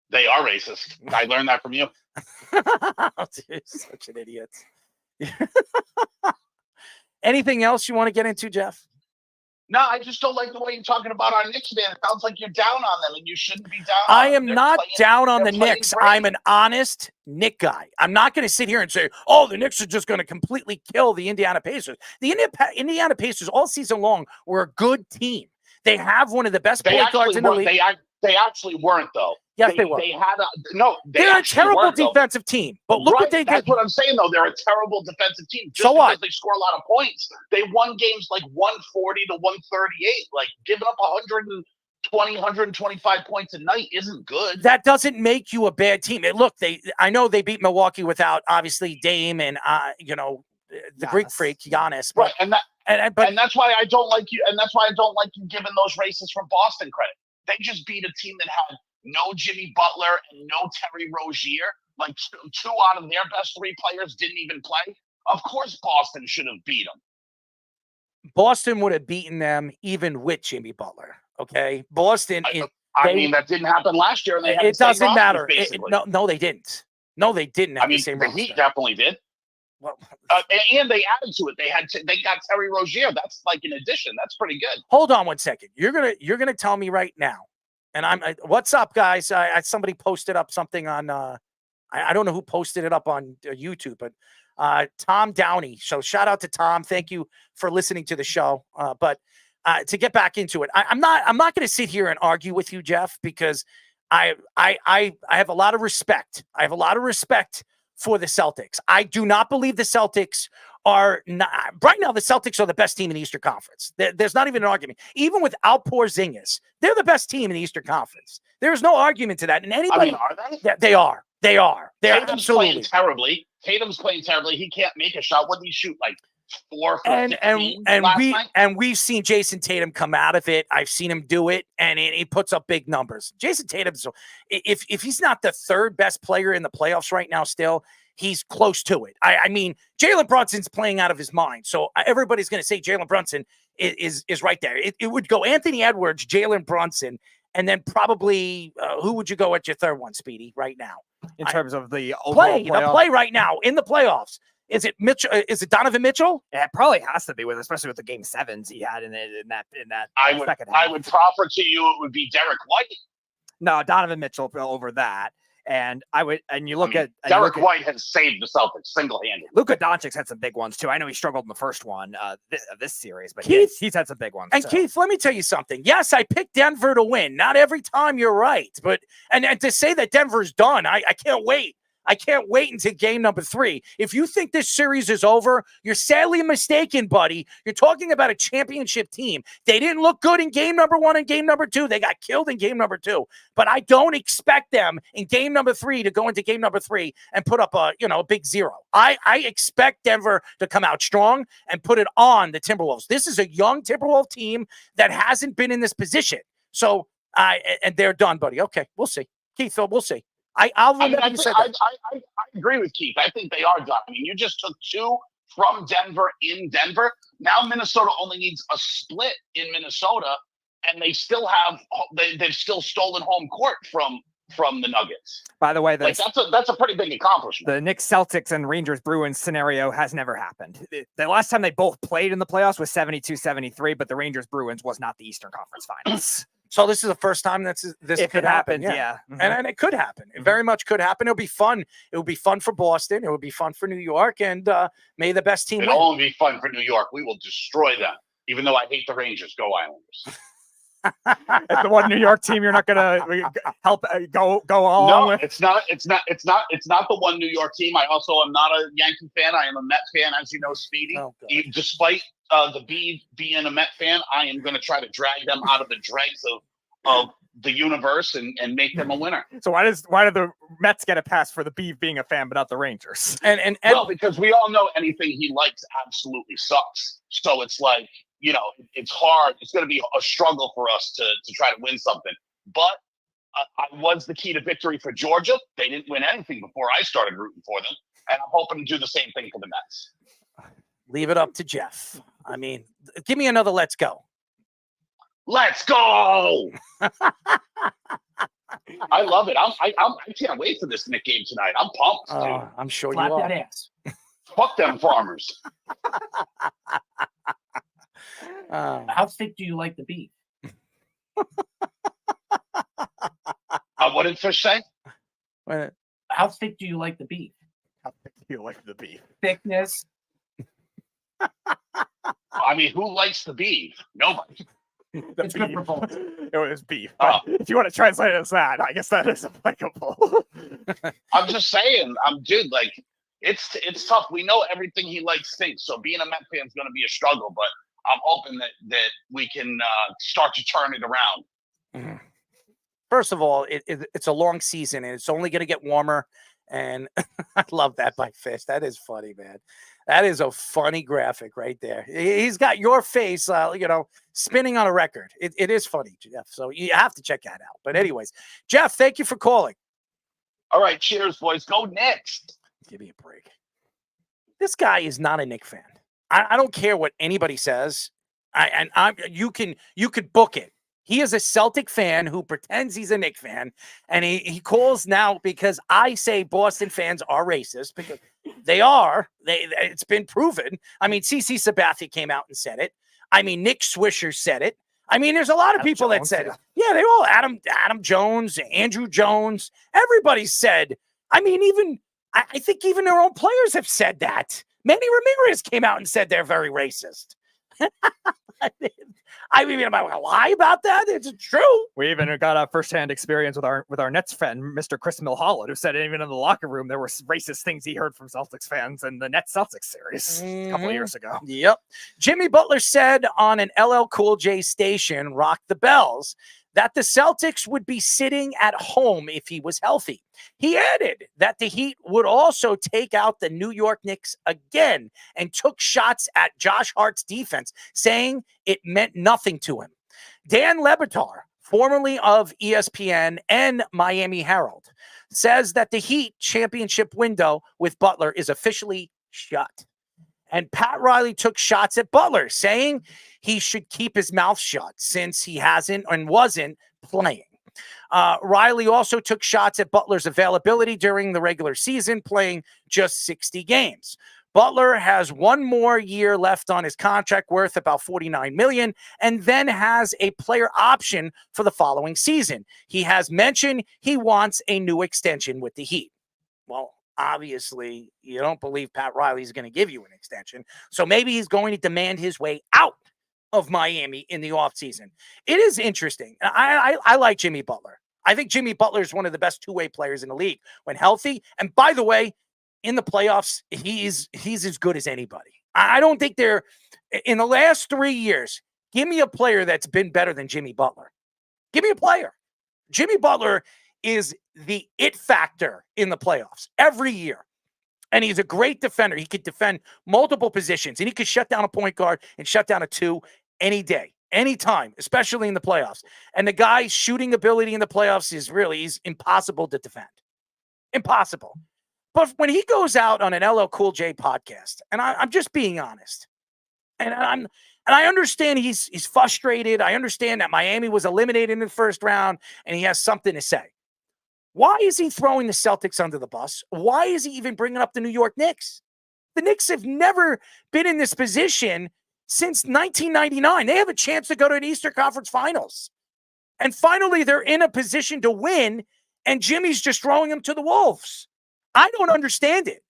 They are racist. I learned that from you. Dude, such an idiot. Anything else you want to get into, Jeff? No, I just don't like the way you're talking about our Knicks, man. It sounds like you're down on them, and you shouldn't be down I on am them. not down on the Knicks. Great. I'm an honest Knick guy. I'm not going to sit here and say, oh, the Knicks are just going to completely kill the Indiana Pacers. The Indiana Pacers all season long were a good team. They have one of the best point guards in the league. They actually weren't, though. Yes, they were. They're a terrible defensive team. But look what they did. That's what I'm saying, though. They're a terrible defensive team. Just so what? Because they score a lot of points. They won games like 140 to 138. Like, giving up 120, 125 points a night isn't good. That doesn't make you a bad team. Look, I know they beat Milwaukee without, obviously, Dame and, the Greek freak, Giannis. Right, and that's why I don't like you. And that's why I don't like you giving those racists from Boston credit. They just beat a team that had no Jimmy Butler and no Terry Rozier. Like two out of their best 3 players didn't even play. Of course, Boston should have beat them. Boston would have beaten them even with Jimmy Butler. Okay, Boston. I mean, that didn't happen last year. And they had It the same doesn't rosters, matter. basically. No, they didn't. No, they didn't have I mean, the same the roster. Heat definitely did. Well, And they added to it. They got Terry Rozier. That's like an addition. That's pretty good. hold on 1 second. You're gonna tell me right now, and what's up, guys? Somebody posted up something on. I don't know who posted it up on YouTube, but Tom Downey. So shout out to Tom. Thank you for listening to the show. But to get back into it, I'm not going to sit here and argue with you, Jeff, because I have a lot of respect. I have a lot of respect for the Celtics. I do not believe the Celtics are not right now. The Celtics are the best team in the Eastern Conference. There's not even an argument. Even without Porzingis, they're the best team in the Eastern Conference. There's no argument to that. And anybody, are they? They are. They are. They're Tatum's absolutely playing terribly. Tatum's playing terribly. He can't make a shot. What did he shoot? Like 4 for 15 last night? And we've seen Jason Tatum come out of it. I've seen him do it, and he puts up big numbers. Jason Tatum's if he's not the third best player in the playoffs right now, still he's close to it. I mean, Jalen Brunson's playing out of his mind, so everybody's going to say Jalen Brunson is right there. It would go Anthony Edwards, Jalen Brunson, and then probably who would you go at your third one, Speedy, right now? In terms of the play right now in the playoffs. Is it Mitchell? Is it Donovan Mitchell? Yeah, it probably has to be especially with the game sevens he had in that second half. I would proffer to you it would be Derek White. No, Donovan Mitchell over that. And you look at Derek White has saved the Celtics single-handedly. Luka Doncic had some big ones too. I know he struggled in the first one this series, but Keith, he's had some big ones. And so. Keith, let me tell you something. Yes, I picked Denver to win. Not every time you're right, but and to say that Denver's done, I can't wait. I can't wait until game number 3. If you think this series is over, you're sadly mistaken, buddy. You're talking about a championship team. They didn't look good in game number 1 and game number 2. They got killed in game number 2. But I don't expect them in game number 3 to go into game number 3 and put up a big 0. I expect Denver to come out strong and put it on the Timberwolves. This is a young Timberwolves team that hasn't been in this position. So and they're done, buddy. Okay, we'll see. Keith, we'll see. I'll remember you said that. I agree with Keith. I think they are done. I mean, you just took 2 from Denver in Denver. Now Minnesota only needs a split in Minnesota, and they still have they've still stolen home court from the Nuggets. By the way, that's a pretty big accomplishment. The Knicks, Celtics, and Rangers Bruins scenario has never happened. The last time they both played in the playoffs was 72-73, but the Rangers Bruins was not the Eastern Conference Finals. So this is the first time this could happen. Yeah. Mm-hmm. And it could happen. It very much could happen. It'll be fun. It will be fun for Boston. It will be fun for New York. And may the best team win. It'll only be fun for New York. We will destroy them. Even though I hate the Rangers. Go Islanders. It's the one New York team you're not gonna help go along with. It's not the one New York team. I also am not a Yankee fan. I am a Met fan, as you know, Speedy. Oh, despite the Bee being a Met fan, I am going to try to drag them out of the dregs of the universe and make them a winner. So why do the Mets get a pass for the Bee being a fan, but not the Rangers? And well, because we all know anything he likes absolutely sucks. So it's like, it's hard. It's going to be a struggle for us to try to win something. But I was the key to victory for Georgia. They didn't win anything before I started rooting for them. And I'm hoping to do the same thing for the Mets. Leave it up to Jeff. I mean, give me another let's go. Let's go! I love it. I can't wait for this Knick game tonight. I'm pumped, dude. I'm sure Slap you are. that ass. Fuck them farmers. How thick do you like the beef? What did Fish say? How thick do you like the beef? How thick do you like the beef? Thickness. I mean, who likes the beef? Nobody. It's good for both. It was beef. If you want to translate it as that, I guess that is applicable. I'm just saying, dude, like, it's tough. We know everything he likes stinks, so being a Met fan is going to be a struggle, but I'm hoping that we can start to turn it around. Mm-hmm. First of all, it's a long season, and it's only going to get warmer, and I love that by Fish. That is funny, man. That is a funny graphic right there. He's got your face, spinning on a record. It is funny, Jeff. So you have to check that out. But anyways, Jeff, thank you for calling. All right, cheers, boys. Go Knicks. Give me a break. This guy is not a Knicks fan. I don't care what anybody says. You could book it. He is a Celtic fan who pretends he's a Knicks fan, and he calls now because I say Boston fans are racist, because they are. It's been proven. I mean, CC Sabathia came out and said it. I mean, Nick Swisher said it. I mean, there's a lot of Adam people Jones, that said it. Yeah, they all Adam Jones, Andrew Jones. Everybody said. I mean, even I think even their own players have said that. Manny Ramirez came out and said they're very racist. I mean, am I going to lie about that? It's true. We even got a firsthand experience with our Nets fan, Mr. Chris Milholland, who said even in the locker room there were racist things he heard from Celtics fans in the Nets Celtics series a couple of years ago. Yep. Jimmy Butler said on an LL Cool J station, Rock the Bells, that the Celtics would be sitting at home if he was healthy. He added that the Heat would also take out the New York Knicks again and took shots at Josh Hart's defense, saying it meant nothing to him. Dan Lebatard, formerly of ESPN and Miami Herald, says that the Heat championship window with Butler is officially shut. And Pat Riley took shots at Butler, saying he should keep his mouth shut since he hasn't and wasn't playing. Riley also took shots at Butler's availability during the regular season, playing just 60 games. Butler has one more year left on his contract worth about $49 million, and then has a player option for the following season. He has mentioned he wants a new extension with the Heat. Well, obviously, you don't believe Pat Riley is going to give you an extension. So maybe he's going to demand his way out of Miami in the offseason. It is interesting. I like Jimmy Butler. I think Jimmy Butler is one of the best two-way players in the league when healthy. And by the way, in the playoffs, he's as good as anybody. I don't think they're in the last 3 years. Give me a player that's been better than Jimmy Butler. Give me a player. Jimmy Butler is the it factor in the playoffs every year. And he's a great defender. He could defend multiple positions, and he could shut down a point guard and shut down a two any day, anytime, especially in the playoffs. And the guy's shooting ability in the playoffs he's impossible to defend. Impossible. But when he goes out on an LL Cool J podcast, and I'm just being honest, and I understand he's frustrated. I understand that Miami was eliminated in the first round, and he has something to say. Why is he throwing the Celtics under the bus? Why is he even bringing up the New York Knicks? The Knicks have never been in this position since 1999. They have a chance to go to an Eastern Conference Finals. And finally, they're in a position to win, and Jimmy's just throwing them to the Wolves. I don't understand it.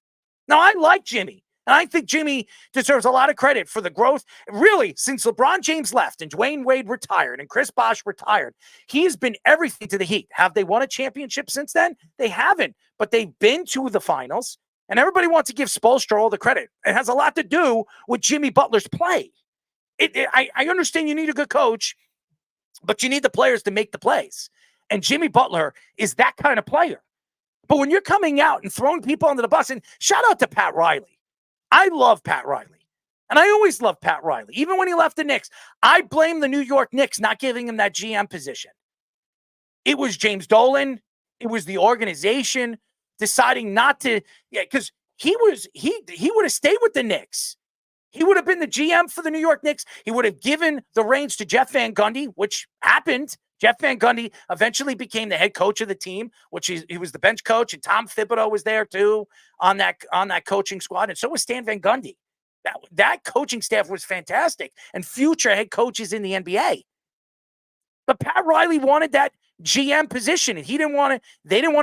Now, I like Jimmy, and I think Jimmy deserves a lot of credit for the growth. Really, since LeBron James left and Dwayne Wade retired and Chris Bosh retired, he's been everything to the Heat. Have they won a championship since then? They haven't, but they've been to the finals, and everybody wants to give Spoelstra all the credit. It has a lot to do with Jimmy Butler's play. I understand you need a good coach, but you need the players to make the plays. And Jimmy Butler is that kind of player. But when you're coming out and throwing people under the bus, and shout out to Pat Riley. I love Pat Riley. And I always loved Pat Riley. Even when he left the Knicks, I blame the New York Knicks not giving him that GM position. It was James Dolan. It was the organization deciding not to, because he would have stayed with the Knicks. He would have been the GM for the New York Knicks. He would have given the reins to Jeff Van Gundy, which happened. Jeff Van Gundy eventually became the head coach of the team, which he was the bench coach, and Tom Thibodeau was there too on that coaching squad, and so was Stan Van Gundy. That coaching staff was fantastic, and future head coaches in the NBA. But Pat Riley wanted that GM position, and they didn't want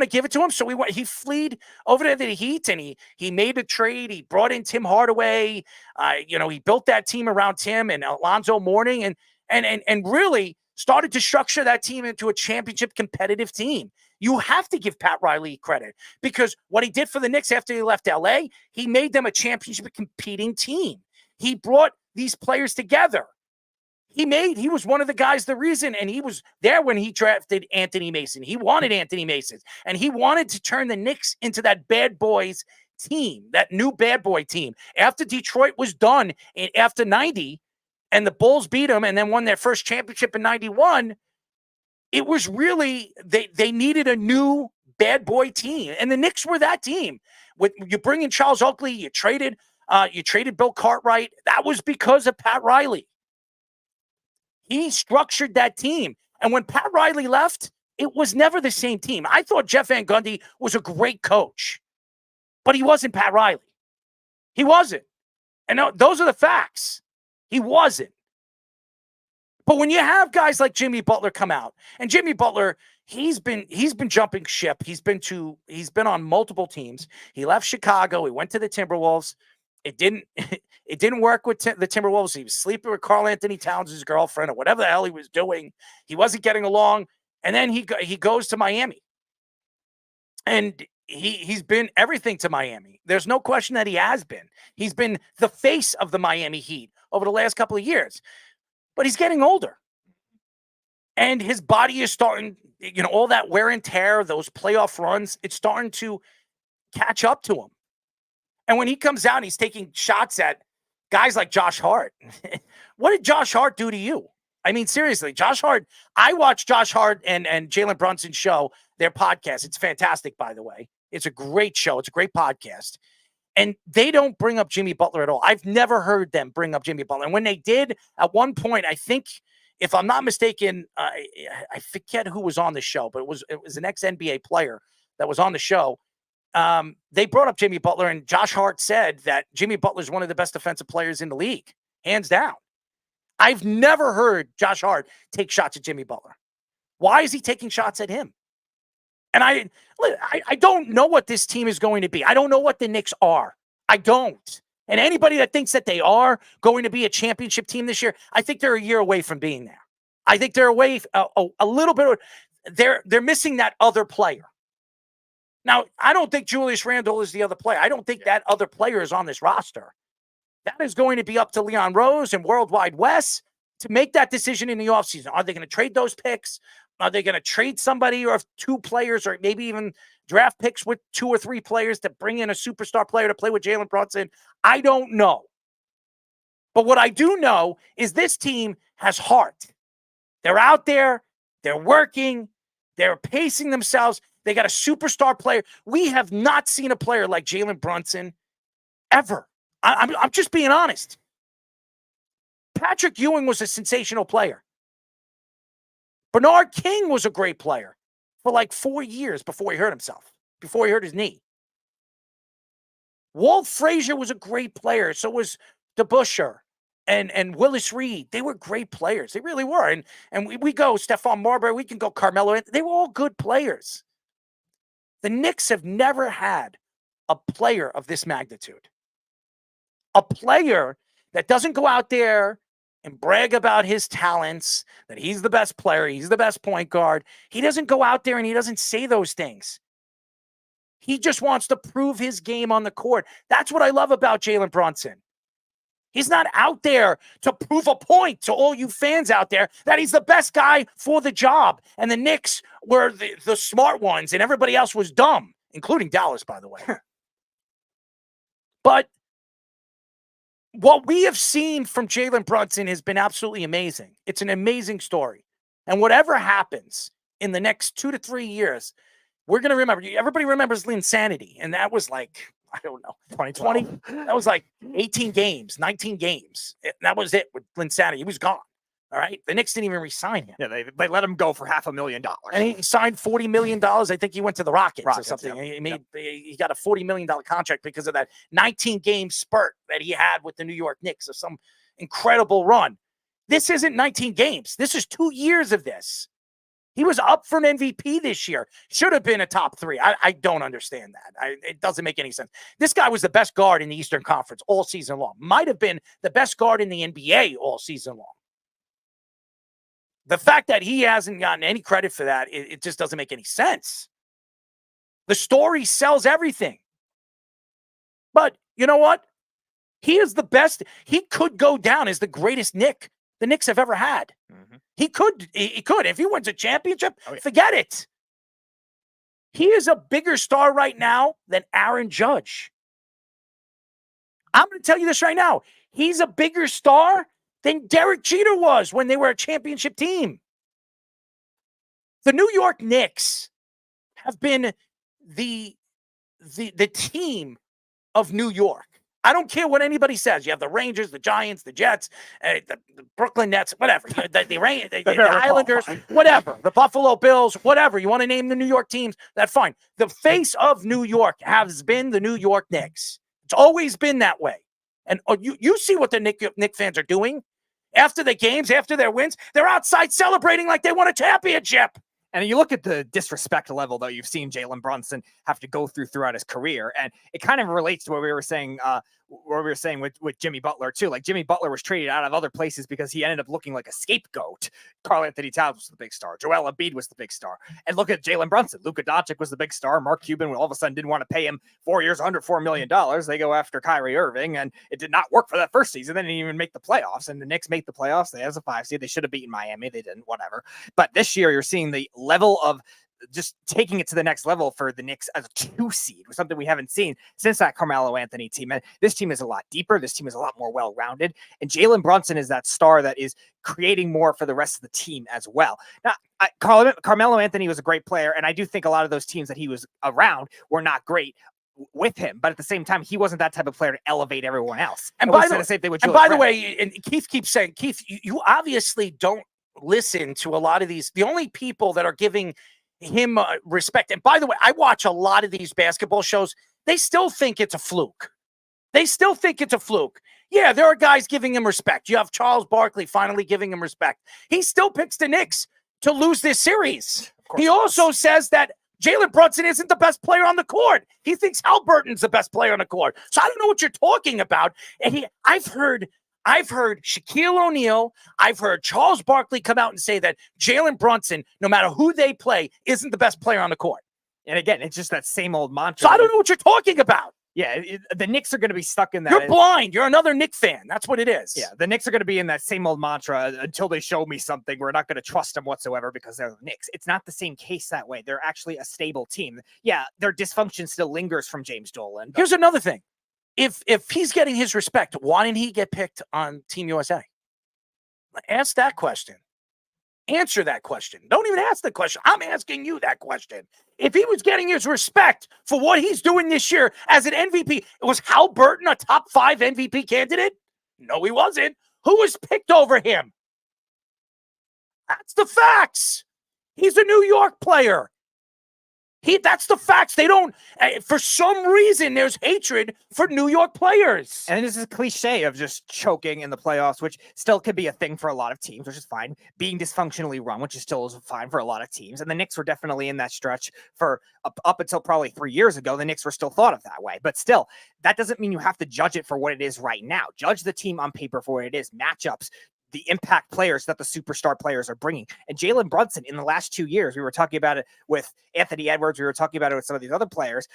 to give it to him, so he fled over to the Heat, and he made a trade. He brought in Tim Hardaway. He built that team around Tim and Alonzo Mourning, and really started to structure that team into a championship competitive team. You have to give Pat Riley credit, because what he did for the Knicks after he left LA, he made them a championship competing team. He brought these players together. He was one of the guys, the reason, and he was there when he drafted Anthony Mason. He wanted Anthony Mason, and he wanted to turn the Knicks into that bad boys team, that new bad boy team. After Detroit was done after 90, and the Bulls beat them and then won their first championship in 91, it was really, they needed a new bad boy team. And the Knicks were that team. You bring in Charles Oakley, you traded Bill Cartwright. That was because of Pat Riley. He structured that team. And when Pat Riley left, it was never the same team. I thought Jeff Van Gundy was a great coach, but he wasn't Pat Riley. He wasn't. And those are the facts. He wasn't. But when you have guys like Jimmy Butler come out, and Jimmy Butler, he's been jumping ship. He's been on multiple teams. He left Chicago. He went to the Timberwolves. It didn't work with the Timberwolves. He was sleeping with Karl Anthony Towns' girlfriend or whatever the hell he was doing. He wasn't getting along. And then he goes to Miami. And he's been everything to Miami. There's no question that he has been. He's been the face of the Miami Heat over the last couple of years. But he's getting older. And his body is starting, all that wear and tear, those playoff runs, it's starting to catch up to him. And when he comes out and he's taking shots at guys like Josh Hart, what did Josh Hart do to you? I mean, seriously, Josh Hart, I watched Josh Hart and Jalen Brunson's show, their podcast. It's fantastic, by the way. It's a great show. It's a great podcast. And they don't bring up Jimmy Butler at all. I've never heard them bring up Jimmy Butler. And when they did, at one point, I think, if I'm not mistaken, I forget who was on the show, but it was an ex-NBA player that was on the show. They brought up Jimmy Butler, and Josh Hart said that Jimmy Butler is one of the best defensive players in the league, hands down. I've never heard Josh Hart take shots at Jimmy Butler. Why is he taking shots at him? And I don't know what this team is going to be. I don't know what the Knicks are. I don't. And anybody that thinks that they are going to be a championship team this year, I think they're a year away from being there. I think they're away a little bit. They're missing that other player. Now, I don't think Julius Randle is the other player. I don't think that other player is on this roster. That is going to be up to Leon Rose and Worldwide Wes to make that decision in the offseason. Are they going to trade those picks? Are they going to trade somebody or two players or maybe even draft picks with 2 or 3 players to bring in a superstar player to play with Jalen Brunson? I don't know. But what I do know is this team has heart. They're out there. They're working. They're pacing themselves. They got a superstar player. We have not seen a player like Jalen Brunson ever. I'm just being honest. Patrick Ewing was a sensational player. Bernard King was a great player for like 4 years before he hurt himself, before he hurt his knee. Walt Frazier was a great player. So was DeBusschere and Willis Reed. They were great players. They really were. And we go Stephon Marbury. We can go Carmelo. They were all good players. The Knicks have never had a player of this magnitude. A player that doesn't go out there and brag about his talents, that he's the best player, he's the best point guard. He doesn't go out there and he doesn't say those things. He just wants to prove his game on the court. That's what I love about Jalen Brunson. He's not out there to prove a point to all you fans out there that he's the best guy for the job. And the Knicks were the smart ones and everybody else was dumb, including Dallas, by the way. But what we have seen from Jalen Brunson has been absolutely amazing. It's an amazing story. And whatever happens in the next 2 to 3 years, we're going to remember. Everybody remembers Linsanity. And that was like, I don't know, 2020. That was like 18 games, 19 games. That was it with Linsanity. He was gone. All right. The Knicks didn't even re-sign him. Yeah, they let him go for $500,000. And he signed $40 million. I think he went to the Rockets or something. Yeah. He got a $40 million contract because of that 19-game spurt that he had with the New York Knicks of some incredible run. This isn't 19 games. This is 2 years of this. He was up for an MVP this year. Should have been a top 3. I don't understand that. It doesn't make any sense. This guy was the best guard in the Eastern Conference all season long. Might have been the best guard in the NBA all season long. The fact that he hasn't gotten any credit for that, it just doesn't make any sense. The story sells everything. But you know what? He is the best. He could go down as the greatest Knick the Knicks have ever had. Mm-hmm. He could. If he wins a championship, forget it. He is a bigger star right now than Aaron Judge. I'm going to tell you this right now. He's a bigger star than Derek Jeter was when they were a championship team. The New York Knicks have been the team of New York. I don't care what anybody says. You have the Rangers, the Giants, the Jets, the Brooklyn Nets, whatever. The Islanders, whatever. The Buffalo Bills, whatever. You want to name the New York teams? That's fine. The face of New York has been the New York Knicks. It's always been that way. And you see what the Knicks fans are doing after the games, after their wins. They're outside celebrating like they won a championship. And you look at the disrespect level that you've seen Jalen Brunson have to go throughout his career, and it kind of relates to what we were saying with Jimmy Butler too. Like Jimmy Butler was traded out of other places because he ended up looking like a scapegoat. Karl-Anthony Towns was the big star. Joel Embiid was the big star. And look at Jalen Brunson. Luka Doncic was the big star. Mark Cuban all of a sudden didn't want to pay him 4 years, $104 million. They go after Kyrie Irving, and it did not work for that first season. They didn't even make the playoffs, and the Knicks make the playoffs. They as a 5 seed. They should have beaten Miami. They didn't, whatever. But this year you're seeing the level of just taking it to the next level for the Knicks as a 2 seed was something we haven't seen since that Carmelo Anthony team. And this team is a lot deeper. This team is a lot more well-rounded. And Jalen Brunson is that star that is creating more for the rest of the team as well. Now, Carmelo Anthony was a great player, and I do think a lot of those teams that he was around were not great with him, but at the same time, he wasn't that type of player to elevate everyone else. And by the way, and Keith keeps saying, Keith, you obviously don't listen to a lot of these. The only people that are giving him respect, and by the way, I watch a lot of these basketball shows. They still think it's a fluke. Yeah, there are guys giving him respect. You have Charles Barkley finally giving him respect. He still picks the Knicks to lose this series. He also says that Jalen Brunson isn't the best player on the court. He thinks Halliburton's the best player on the court. So I don't know what you're talking about. And I've heard Shaquille O'Neal, I've heard Charles Barkley come out and say that Jalen Brunson, no matter who they play, isn't the best player on the court. And again, it's just that same old mantra. So I don't know what you're talking about. Yeah, the Knicks are going to be stuck in that. You're blind. You're another Knicks fan. That's what it is. Yeah, the Knicks are going to be in that same old mantra until they show me something. We're not going to trust them whatsoever because they're the Knicks. It's not the same case that way. They're actually a stable team. Yeah, their dysfunction still lingers from James Dolan. Here's another thing. If he's getting his respect, why didn't he get picked on Team USA? Ask that question. Answer that question. Don't even ask the question. I'm asking you that question. If he was getting his respect for what he's doing this year as an MVP, was Halliburton a top 5 MVP candidate? No, he wasn't. Who was picked over him? That's the facts. He's a New York player. That's the facts. They don't, for some reason, there's hatred for New York players. And this is a cliche of just choking in the playoffs, which still could be a thing for a lot of teams, which is fine. Being dysfunctionally run, which is still fine for a lot of teams. And the Knicks were definitely in that stretch for up until probably 3 years ago. The Knicks were still thought of that way. But still, that doesn't mean you have to judge it for what it is right now. Judge the team on paper for what it is. Matchups, the impact players that the superstar players are bringing. And Jalen Brunson in the last 2 years, we were talking about it with Anthony Edwards. We were talking about it with some of these other players.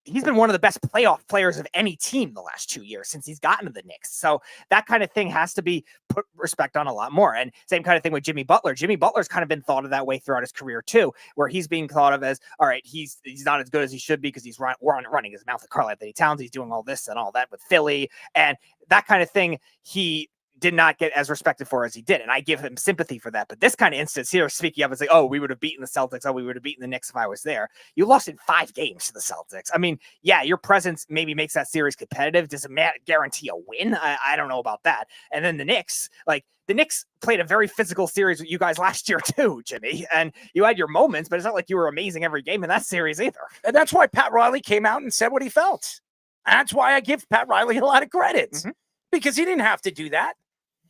He's been one of the best playoff players of any team the last 2 years since he's gotten to the Knicks. So that kind of thing has to be put respect on a lot more. And same kind of thing with Jimmy Butler. Jimmy Butler's kind of been thought of that way throughout his career too, where he's being thought of as, all right, he's not as good as he should be because he's running his mouth at Karl-Anthony Towns. He's doing all this and all that with Philly. And that kind of thing, he did not get as respected for as he did. And I give him sympathy for that. But this kind of instance here, speaking of, it's like, oh, we would have beaten the Celtics. Oh, we would have beaten the Knicks if I was there. You lost in 5 games to the Celtics. I mean, yeah, your presence maybe makes that series competitive. Does it guarantee a win? I don't know about that. And then the Knicks played a very physical series with you guys last year too, Jimmy. And you had your moments, but it's not like you were amazing every game in that series either. And that's why Pat Riley came out and said what he felt. That's why I give Pat Riley a lot of credit because he didn't have to do that.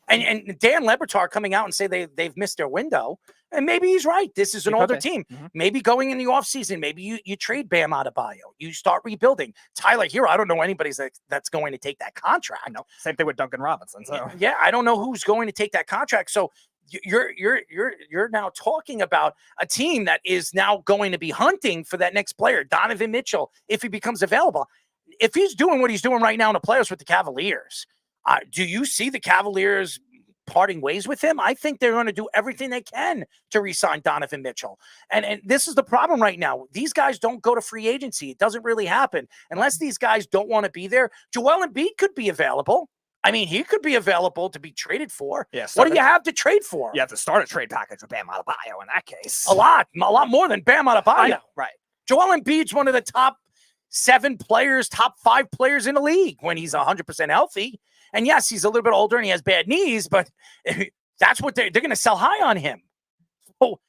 And Dan Lebertar coming out and say they've missed their window. And maybe he's right. This is an older team. Maybe going in the offseason, maybe you trade Bam Adebayo. You start rebuilding. Tyler Hero, I don't know anybody that's going to take that contract. No, same thing with Duncan Robinson. So yeah, I don't know who's going to take that contract. So you're now talking about a team that is now going to be hunting for that next player, Donovan Mitchell, if he becomes available. If he's doing what he's doing right now in the playoffs with the Cavaliers, do you see the Cavaliers parting ways with him? I think they're going to do everything they can to re-sign Donovan Mitchell. And this is the problem right now. These guys don't go to free agency. It doesn't really happen unless these guys don't want to be there. Joel Embiid could be available. I mean, he could be available to be traded for. Yeah, what do you have to trade for? You have to start a trade package with Bam Adebayo in that case. A lot more than Bam Adebayo. I know, right. Joel Embiid's one of the top 7 players, top 5 players in the league when he's 100% healthy. And yes, he's a little bit older and he has bad knees, but that's what they're going to sell high on him. So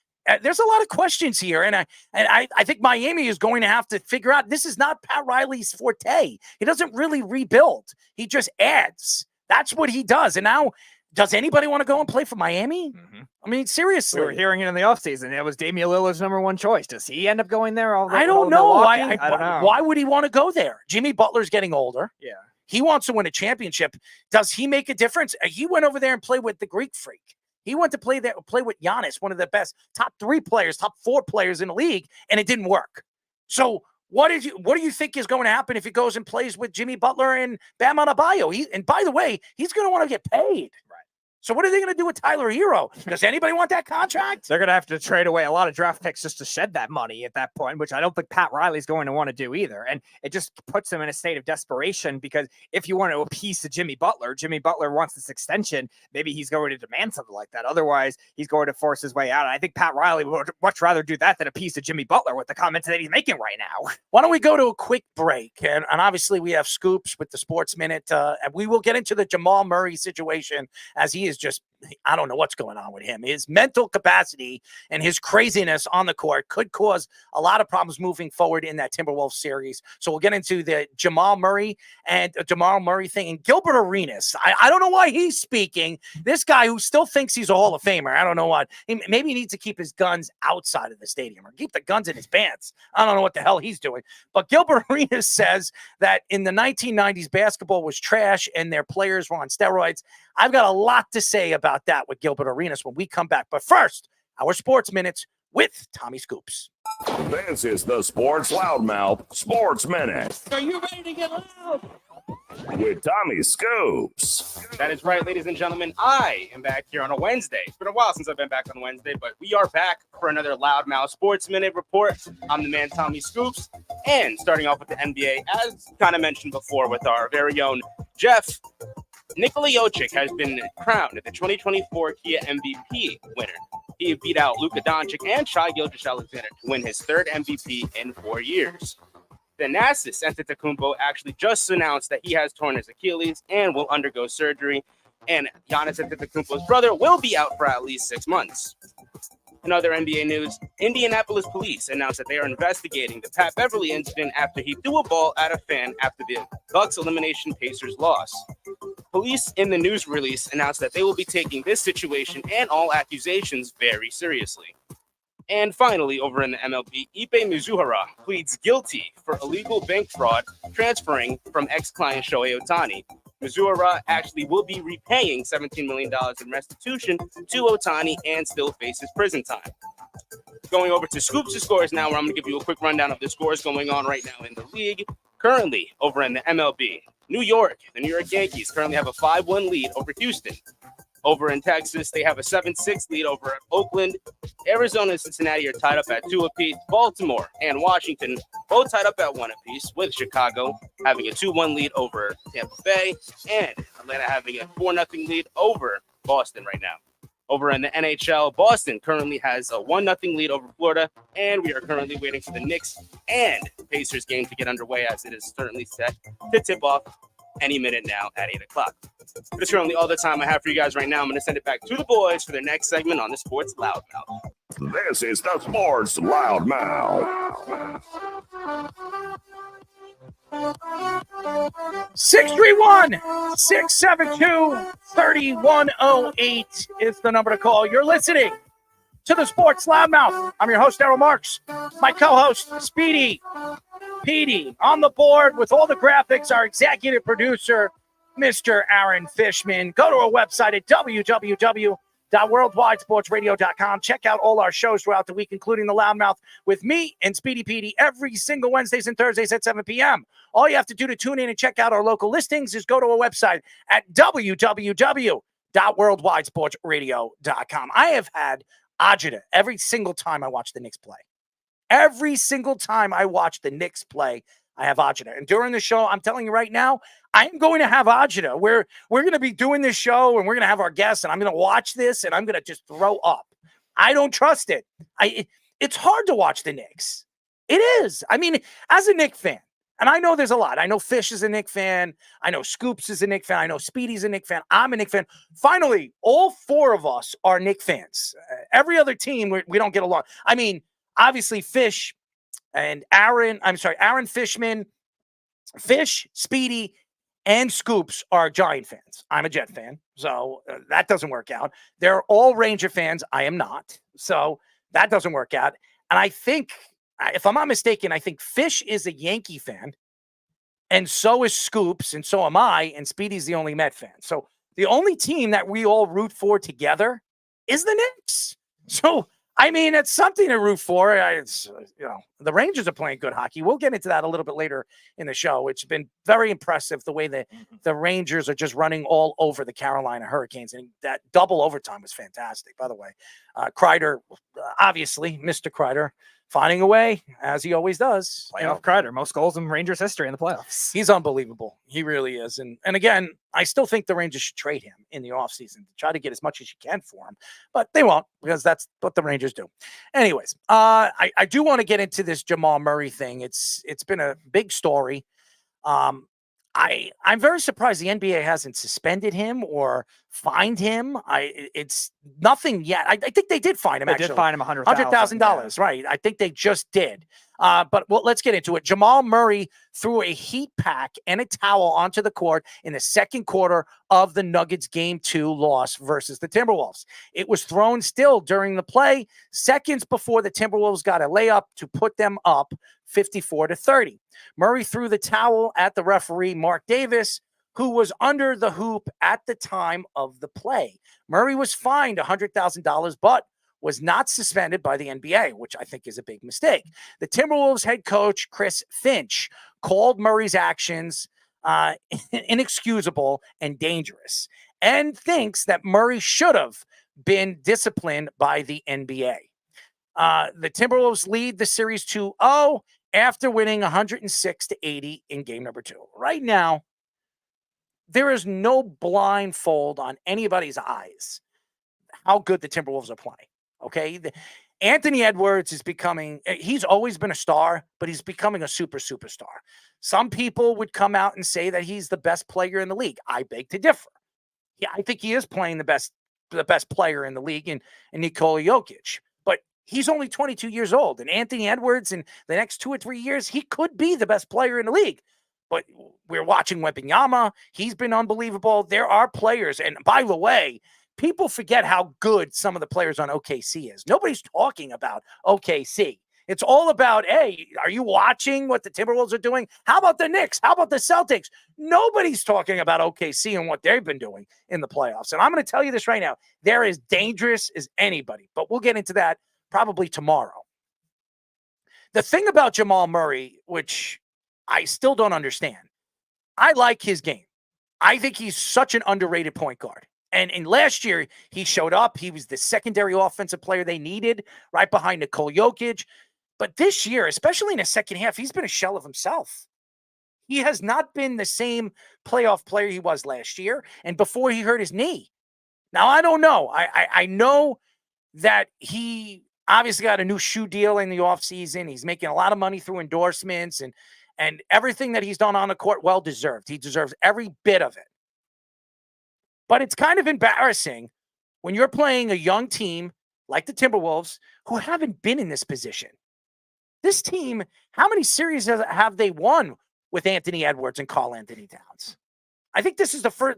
there's a lot of questions here. And I think Miami is going to have to figure out this is not Pat Riley's forte. He doesn't really rebuild. He just adds. That's what he does. And now, does anybody want to go and play for Miami? Mm-hmm. I mean, seriously. We were hearing it in the offseason. It was Damian Lillard's number 1 choice. Does he end up going there? I don't know. I don't know. Why would he want to go there? Jimmy Butler's getting older. Yeah. He wants to win a championship. Does he make a difference? He went over there and played with the Greek Freak. He went to play with Giannis, one of the best top 3 players, top 4 players in the league, and it didn't work. So what do you think is going to happen if he goes and plays with Jimmy Butler and Bam Adebayo? And by the way, he's going to want to get paid. Right. So what are they going to do with Tyler Hero? Does anybody want that contract? They're going to have to trade away a lot of draft picks just to shed that money at that point, which I don't think Pat Riley's going to want to do either. And it just puts him in a state of desperation because if you want to appease to Jimmy Butler wants this extension, maybe he's going to demand something like that. Otherwise, he's going to force his way out. And I think Pat Riley would much rather do that than appease to Jimmy Butler with the comments that he's making right now. Why don't we go to a quick break? And obviously we have scoops with the Sports Minute. And we will get into the Jamal Murray situation as he is just, I don't know what's going on with him. His mental capacity and his craziness on the court could cause a lot of problems moving forward in that Timberwolves series. So we'll get into the Jamal Murray thing. And Gilbert Arenas, I don't know why he's speaking. This guy who still thinks he's a Hall of Famer. I don't know what. Maybe he needs to keep his guns outside of the stadium or keep the guns in his pants. I don't know what the hell he's doing. But Gilbert Arenas says that in the 1990s, basketball was trash and their players were on steroids. I've got a lot to say about that with Gilbert Arenas when we come back. But first, our Sports Minutes with Tommy Scoops. This is the Sports Loudmouth Sports Minute. Are you ready to get loud? With Tommy Scoops. That is right, ladies and gentlemen. I am back here on a Wednesday. It's been a while since I've been back on Wednesday, but we are back for another Loudmouth Sports Minute report. I'm the man, Tommy Scoops. And starting off with the NBA, as kind of mentioned before with our very own Jeff, Nikola Jokic has been crowned the 2024 Kia MVP winner. He beat out Luka Doncic and Shai Gilgeous-Alexander to win his 3rd MVP in 4 years. Thanasis Antetokounmpo actually just announced that he has torn his Achilles and will undergo surgery, and Giannis Antetokounmpo's brother will be out for at least 6 months. In other NBA news, Indianapolis police announced that they are investigating the Pat Beverly incident after he threw a ball at a fan after the Bucks elimination Pacers loss. Police in the news release announced that they will be taking this situation and all accusations very seriously. And finally, over in the MLB, Ipe Mizuhara pleads guilty for illegal bank fraud transferring from ex-client Shohei Ohtani. Mizuhara actually will be repaying $17 million in restitution to Ohtani and still faces prison time. Going over to Scoops' scores now, where I'm going to give you a quick rundown of the scores going on right now in the league. Currently, over in the MLB, the New York Yankees currently have a 5-1 lead over Houston. Over in Texas, they have a 7-6 lead over Oakland. Arizona and Cincinnati are tied up at 2 apiece. Baltimore and Washington both tied up at 1 apiece, with Chicago having a 2-1 lead over Tampa Bay and Atlanta having a 4-0 lead over Boston right now. Over in the NHL, Boston currently has a 1-0 lead over Florida, and we are currently waiting for the Knicks and Pacers game to get underway, as it is certainly set to tip off any minute now at 8 o'clock. That's currently all the time I have for you guys right now. I'm going to send it back to the boys for their next segment on the Sports Loudmouth. This is the Sports Loudmouth. 631-672-3108 is the number to call. You're listening to the Sports Loudmouth. I'm your host, Daryl Marks. My co-host, Speedy Petey, on the board with all the graphics, our executive producer, Mr. Aaron Fishman. Go to our website at www.worldwidesportsradio.com. Check out all our shows throughout the week, including the Loudmouth with me and Speedy Petey every single Wednesdays and Thursdays at 7 p.m. All you have to do to tune in and check out our local listings is go to our website at www.worldwidesportsradio.com. I have had agita every single time I watch the Knicks play. Every single time I watch the Knicks play, I have agita. And during the show, I'm telling you right now, I'm going to have agita. We're going to be doing this show, and we're going to have our guests, and I'm going to watch this, and I'm going to just throw up. I don't trust it. It's hard to watch the Knicks. It is. I mean, as a Knicks fan, And I know there's a lot. I know Fish is a Knicks fan. I know Scoops is a Knicks fan. I know Speedy's a Knicks fan. I'm a Knicks fan. Finally, all four of us are Knicks fans. Every other team, we don't get along. I mean, obviously Fish and Aaron Fishman, Fish, Speedy, and Scoops are Giant fans. I'm a Jet fan. So that doesn't work out. They're all Ranger fans. I am not. So that doesn't work out. And I think, if I'm not mistaken, I think Fish is a Yankee fan, and so is Scoops, and so am I, and Speedy's the only Met fan. So the only team that we all root for together is the Knicks. So, I mean, it's something to root for. The Rangers are playing good hockey. We'll get into that a little bit later in the show. It's been very impressive the way that the Rangers are just running all over the Carolina Hurricanes, and that double overtime was fantastic, by the way. Kreider, obviously, Mr. Kreider, finding a way, as he always does. Playoff Kreider, most goals in Rangers history in the playoffs. He's unbelievable. He really is. And again, I still think the Rangers should trade him in the offseason to try to get as much as you can for him. But they won't, because that's what the Rangers do. Anyways, I do want to get into this Jamal Murray thing. It's been a big story. I'm very surprised the NBA hasn't suspended him or fined him. It's nothing yet. I think they did fine him. They actually did fine him $100,000, right? I think they just did. But let's get into it. Jamal Murray threw a heat pack and a towel onto the court in the second quarter of the Nuggets Game 2 loss versus the Timberwolves. It was thrown still during the play, seconds before the Timberwolves got a layup to put them up 54-30. Murray threw the towel at the referee, Mark Davis, who was under the hoop at the time of the play. Murray was fined $100,000, but was not suspended by the NBA, which I think is a big mistake. The Timberwolves head coach, Chris Finch, called Murray's actions inexcusable and dangerous, and thinks that Murray should have been disciplined by the NBA. The Timberwolves lead the series 2-0 after winning 106-80 in game number 2. Right now, there is no blindfold on anybody's eyes how good the Timberwolves are playing. Okay. Anthony Edwards is he's always been a star, but he's becoming a superstar. Some people would come out and say that he's the best player in the league. I beg to differ. Yeah, I think he is playing the best player in the league in Nikola Jokic, but he's only 22 years old, and Anthony Edwards in the next 2 or 3 years, he could be the best player in the league. But we're watching Wembanyama. He's been unbelievable. There are players, and by the way, people forget how good some of the players on OKC is. Nobody's talking about OKC. It's all about, hey, are you watching what the Timberwolves are doing? How about the Knicks? How about the Celtics? Nobody's talking about OKC and what they've been doing in the playoffs. And I'm going to tell you this right now. They're as dangerous as anybody. But we'll get into that probably tomorrow. The thing about Jamal Murray, which I still don't understand, I like his game. I think he's such an underrated point guard. And last year, he showed up. He was the secondary offensive player they needed, right behind Nikola Jokic. But this year, especially in the second half, he's been a shell of himself. He has not been the same playoff player he was last year and before he hurt his knee. Now, I don't know. I know that he obviously got a new shoe deal in the offseason. He's making a lot of money through endorsements and everything that he's done on the court, well-deserved. He deserves every bit of it. But it's kind of embarrassing when you're playing a young team like the Timberwolves who haven't been in this position. This team, how many series have they won with Anthony Edwards and Karl Anthony Towns? I think this is the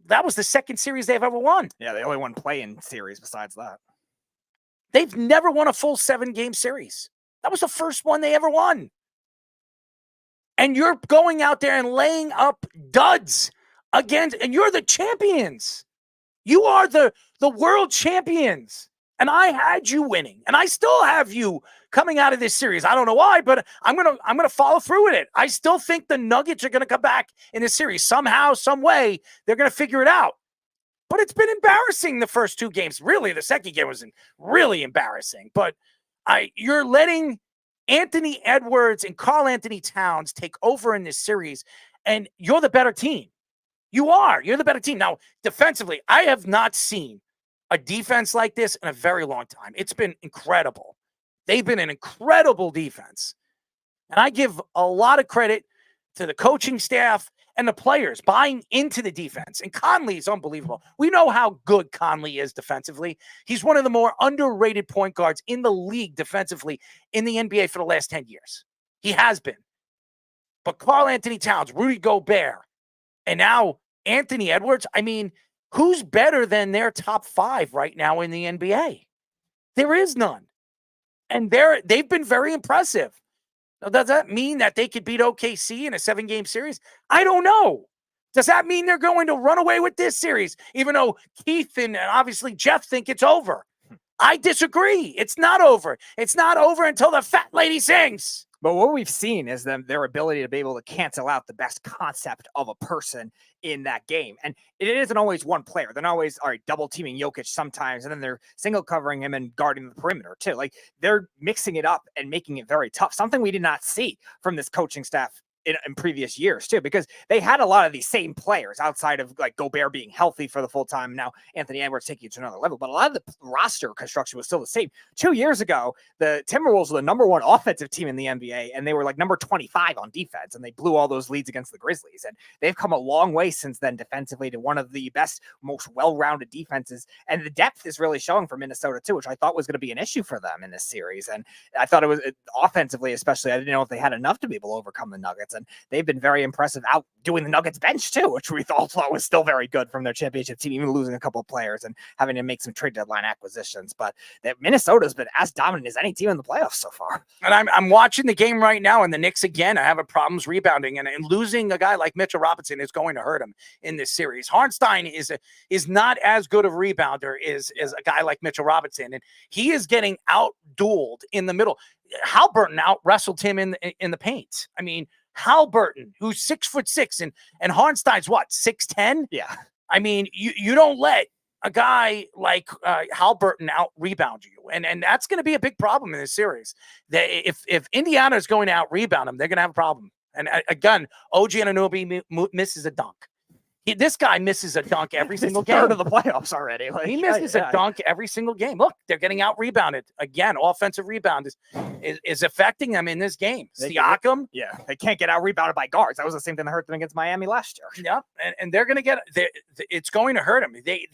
that was the second series they've ever won. Yeah, they only won play-in series besides that. They've never won a full 7-game series. That was the first one they ever won. And you're going out there and laying up duds against, and you're the champions. You are the world champions. And I had you winning. And I still have you coming out of this series. I don't know why, but I'm gonna follow through with it. I still think the Nuggets are gonna come back in this series. Somehow, some way, they're gonna figure it out. But it's been embarrassing the first 2 games. Really, the second game was really embarrassing. But you're letting Anthony Edwards and Karl Anthony Towns take over in this series, and you're the better team. You are. You're the better team. Now, defensively, I have not seen a defense like this in a very long time. It's been incredible. They've been an incredible defense. And I give a lot of credit to the coaching staff and the players buying into the defense. And Conley is unbelievable. We know how good Conley is defensively. He's one of the more underrated point guards in the league defensively in the NBA for the last 10 years. He has been. But Karl Anthony Towns, Rudy Gobert, and now Anthony Edwards, I mean, who's better than their top 5 right now in the NBA? There is none. And they've been very impressive. Now, does that mean that they could beat OKC in a 7-game series? I don't know. Does that mean they're going to run away with this series, even though Keith and obviously Jeff think it's over? I disagree. It's not over. It's not over until the fat lady sings. But what we've seen is their ability to be able to cancel out the best concept of a person in that game. And it isn't always one player. They're not always double teaming Jokic sometimes, and then they're single covering him and guarding the perimeter too. Like, they're mixing it up and making it very tough. Something we did not see from this coaching staff in previous years too, because they had a lot of these same players outside of like Gobert being healthy for the full time. Now Anthony Edwards taking it to another level, but a lot of the roster construction was still the same. 2 years ago, the Timberwolves were the #1 offensive team in the NBA, and they were like number 25 on defense, and they blew all those leads against the Grizzlies. And they've come a long way since then defensively to one of the best, most well-rounded defenses. And the depth is really showing for Minnesota too, which I thought was going to be an issue for them in this series. And I thought it was offensively, especially, I didn't know if they had enough to be able to overcome the Nuggets. And they've been very impressive out doing the Nuggets bench too, which we all thought was still very good from their championship team, even losing a couple of players and having to make some trade deadline acquisitions. But Minnesota's been as dominant as any team in the playoffs so far. And I'm watching the game right now, and the Knicks again are having problems rebounding, and losing a guy like Mitchell Robinson is going to hurt him in this series. Hartenstein is not as good of a rebounder as a guy like Mitchell Robinson, and he is getting out-dueled in the middle. Halliburton out-wrestled him in the paint. I mean, Halliburton, who's 6'6", and Hartenstein's what, 6'10"? Yeah. I mean, you don't let a guy like Halliburton out rebound you, and that's going to be a big problem in this series. If Indiana is going to out rebound them, they're going to have a problem. And again, OG Anunoby misses a dunk. This guy misses a dunk every single game. Third of the playoffs already. Like, He misses a dunk every single game. Look, they're getting out rebounded again. Offensive rebound is affecting them in this game. Siakam, yeah, they can't get out rebounded by guards. That was the same thing that hurt them against Miami last year. Yeah, and they're going to get. It's going to hurt them. They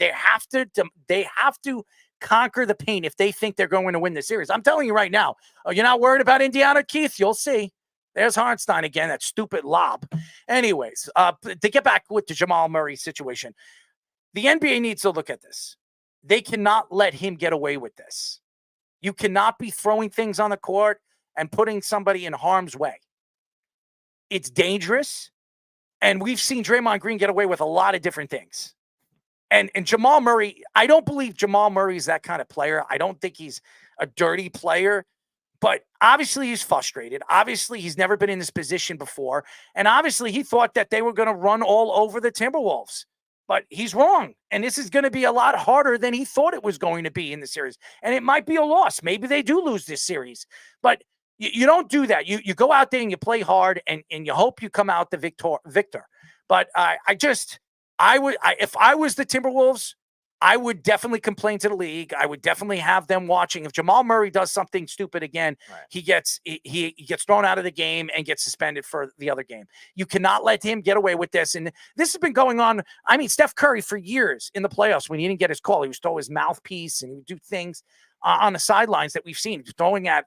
have to conquer the pain if they think they're going to win the series. I'm telling you right now. Oh, you're not worried about Indiana, Keith? You'll see. There's Hartenstein again, that stupid lob. Anyways, to get back with the Jamal Murray situation, the NBA needs to look at this. They cannot let him get away with this. You cannot be throwing things on the court and putting somebody in harm's way. It's dangerous, and we've seen Draymond Green get away with a lot of different things. And Jamal Murray, I don't believe Jamal Murray is that kind of player. I don't think he's a dirty player. But obviously he's frustrated. Obviously he's never been in this position before. And obviously he thought that they were going to run all over the Timberwolves. But he's wrong. And this is going to be a lot harder than he thought it was going to be in the series. And it might be a loss. Maybe they do lose this series. But you don't do that. You go out there and you play hard and you hope you come out the victor. But if I was the Timberwolves, I would definitely complain to the league. I would definitely have them watching. If Jamal Murray does something stupid again, right, he gets thrown out of the game and gets suspended for the other game. You cannot let him get away with this. And this has been going on. I mean, Steph Curry for years in the playoffs, when he didn't get his call, he would throw his mouthpiece and he would do things on the sidelines that we've seen, throwing at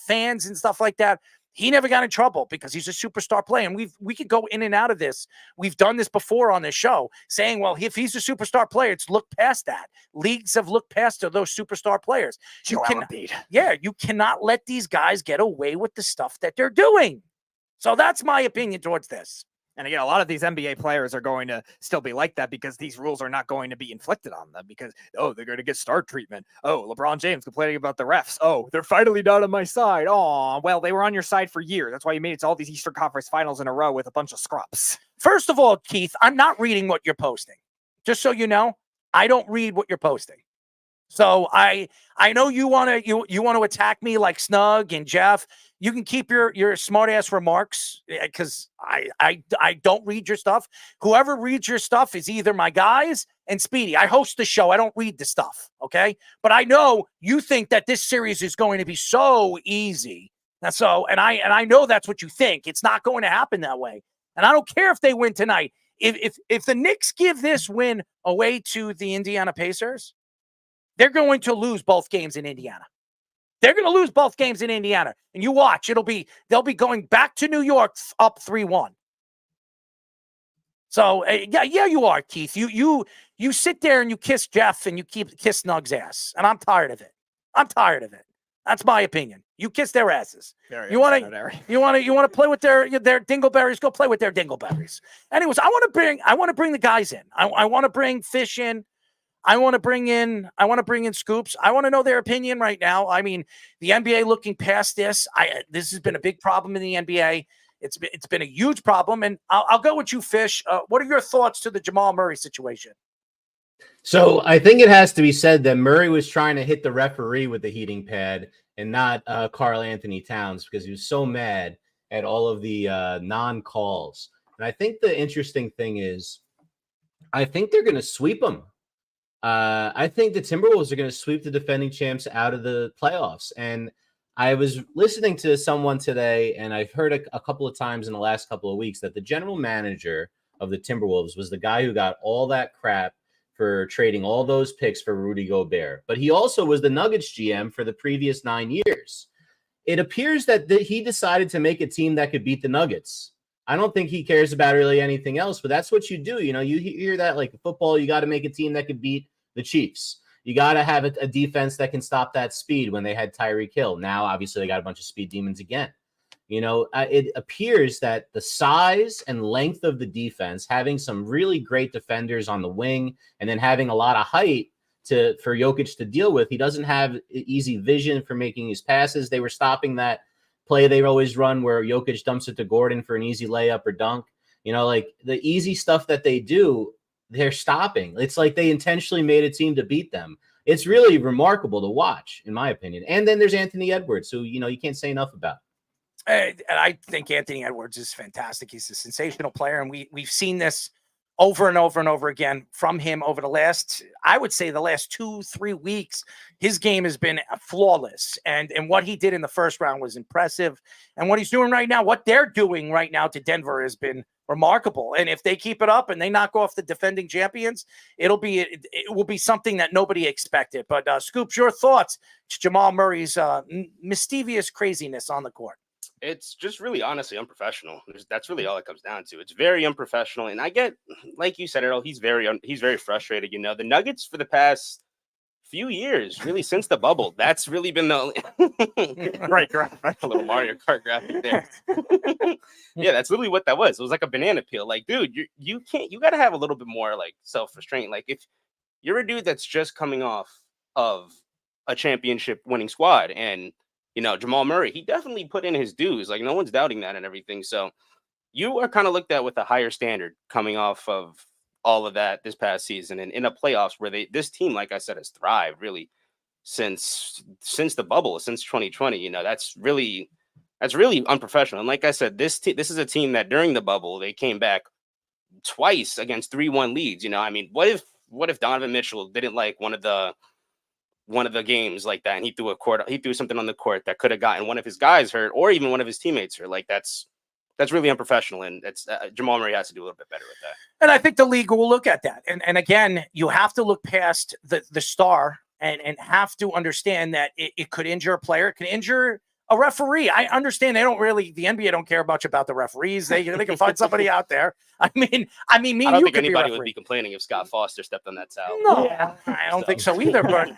fans and stuff like that. He never got in trouble because he's a superstar player. And we could go in and out of this. We've done this before on this show, saying, well, if he's a superstar player, it's looked past that. Leagues have looked past those superstar players. You cannot let these guys get away with the stuff that they're doing. So that's my opinion towards this. And again, a lot of these NBA players are going to still be like that because these rules are not going to be inflicted on them because, they're going to get star treatment. LeBron James complaining about the refs. They're finally not on my side. Well, they were on your side for years. That's why you made it to all these Eastern Conference finals in a row with a bunch of scrubs. First of all, Keith, I'm not reading what you're posting. Just so you know, I don't read what you're posting. So I know you want to attack me like Snug and Jeff. You can keep your smart ass remarks because I don't read your stuff. Whoever reads your stuff is either my guys and Speedy. I host the show. I don't read the stuff. Okay. But I know you think that this series is going to be so easy. And I know that's what you think. It's not going to happen that way. And I don't care if they win tonight. If the Knicks give this win away to the Indiana Pacers, they're going to lose both games in Indiana. They're going to lose both games in Indiana. And you watch, they'll be going back to New York up 3-1. So yeah, you are, Keith. You sit there and you kiss Jeff and you kiss Nug's ass. And I'm tired of it. That's my opinion. You kiss their asses. You want to play with their dingleberries? Go play with their dingleberries. Anyways, I want to bring the guys in. I want to bring Fish in. I want to bring in Scoops. I want to know their opinion right now. I mean, the NBA looking past this. This has been a big problem in the NBA. It's been a huge problem, and I'll go with you, Fish. What are your thoughts to the Jamal Murray situation? So I think it has to be said that Murray was trying to hit the referee with the heating pad and not Karl Anthony Towns, because he was so mad at all of the non-calls. And I think the interesting thing is, I think they're going to sweep them. I think the Timberwolves are going to sweep the defending champs out of the playoffs. And I was listening to someone today, and I've heard a couple of times in the last couple of weeks that the general manager of the Timberwolves was the guy who got all that crap for trading all those picks for Rudy Gobert. But he also was the Nuggets GM for the previous 9 years. It appears that he decided to make a team that could beat the Nuggets. I don't think he cares about really anything else, but that's what you do. You know, you hear that like football, you got to make a team that could beat the Chiefs. You got to have a defense that can stop that speed when they had Tyreek Hill. Now, obviously, they got a bunch of speed demons again. You know, it appears that the size and length of the defense, having some really great defenders on the wing, and then having a lot of height for Jokic to deal with. He doesn't have easy vision for making his passes. They were stopping that play they always run where Jokic dumps it to Gordon for an easy layup or dunk. You know, like the easy stuff that they do, they're stopping. It's like they intentionally made a team to beat them. It's really remarkable to watch, in my opinion. And then there's Anthony Edwards, who, you know, you can't say enough about. And I think Anthony Edwards is fantastic. He's a sensational player, and we've seen this over and over and over again from him over the last 2-3 weeks. His game has been flawless, and what he did in the first round was impressive. And what he's doing right now, what they're doing right now to Denver, has been remarkable. And if they keep it up and they knock off the defending champions, it will be something that nobody expected. But Scoops, your thoughts to Jamal Murray's mischievous craziness on the court? It's just really honestly unprofessional. That's really all it comes down to. It's very unprofessional. And I get, like you said, Earl, he's very frustrated. You know, the Nuggets for the past few years, really since the bubble, that's really been the right a little Mario Kart graphic there. Yeah, that's literally what that was. It was like a banana peel. Like, dude, you got to have a little bit more like self-restraint. Like, if you're a dude that's just coming off of a championship winning squad, and you know, Jamal Murray, he definitely put in his dues. Like, no one's doubting that and everything. So you are kind of looked at with a higher standard coming off of all of that this past season, and in a playoffs where this team, like I said, has thrived really since the bubble, since 2020. You know, that's really unprofessional. And like I said, this is a team that during the bubble, they came back twice against 3-1 leads. You know, I mean, what if Donovan Mitchell didn't like one of the games like that, and he threw something on the court that could have gotten one of his guys hurt, or even one of his teammates hurt? Like, that's really unprofessional, and that's Jamal Murray has to do a little bit better with that. And I think the league will look at that. And again, you have to look past the star and have to understand that it could injure a player, it could injure a referee. I understand the NBA don't care much about the referees. They can find somebody out there. I mean, I don't think anybody would be complaining if Scott Foster stepped on that towel. No, I don't think so either. But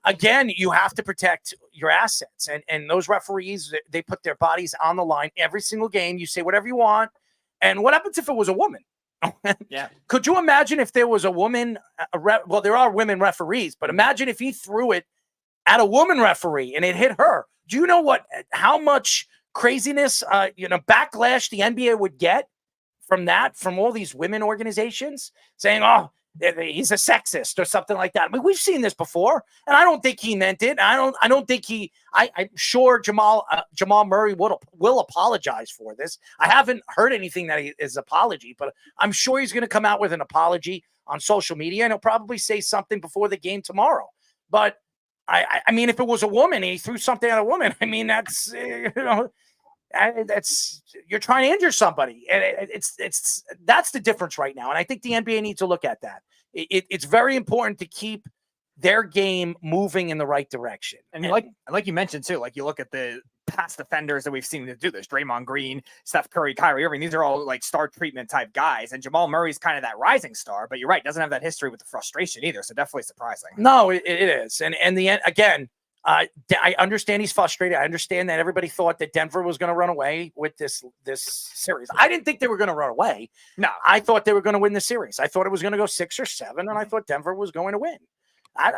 again, you have to protect your assets, and those referees, they put their bodies on the line every single game. You say whatever you want, and what happens if it was a woman? Yeah. Could you imagine if there was a woman? Well, there are women referees, but imagine if he threw it at a woman referee and it hit her. Do you know how much craziness, backlash the NBA would get from that, from all these women organizations saying, "Oh, he's a sexist" or something like that? I mean, we've seen this before, and I don't think he meant it. I don't think I'm sure Jamal Murray will apologize for this. I haven't heard anything that is apology, but I'm sure he's going to come out with an apology on social media, and he'll probably say something before the game tomorrow. But I mean, if it was a woman and he threw something at a woman, I mean, that's that's you're trying to injure somebody, and it's that's the difference right now. And I think the NBA needs to look at that. It's very important to keep their game moving in the right direction. And like you mentioned too, like you look at the past defenders that we've seen to do this: Draymond Green, Steph Curry, Kyrie Irving. These are all like star treatment type guys, and Jamal Murray's kind of that rising star. But you're right, doesn't have that history with the frustration either. So definitely surprising. No, it is, and the end again. I understand he's frustrated. I understand that everybody thought that Denver was going to run away with this series. I didn't think they were going to run away. No, I thought they were going to win the series. I thought it was going to go 6 or 7, and I thought Denver was going to win.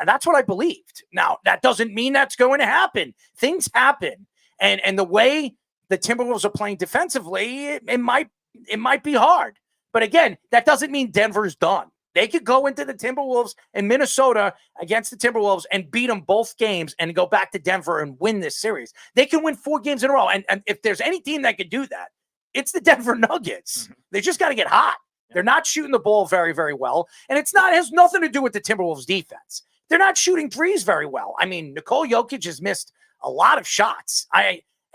That's what I believed. Now, that doesn't mean that's going to happen. Things happen, and the way the Timberwolves are playing defensively, it might be hard. But again, that doesn't mean Denver's done. They could go into the Timberwolves in Minnesota against the Timberwolves and beat them both games and go back to Denver and win this series. They can win 4 games in a row. And if there's any team that could do that, it's the Denver Nuggets. Mm-hmm. They just got to get hot. They're not shooting the ball very, very well. And it has nothing to do with the Timberwolves defense. They're not shooting threes very well. I mean, Nikola Jokic has missed a lot of shots.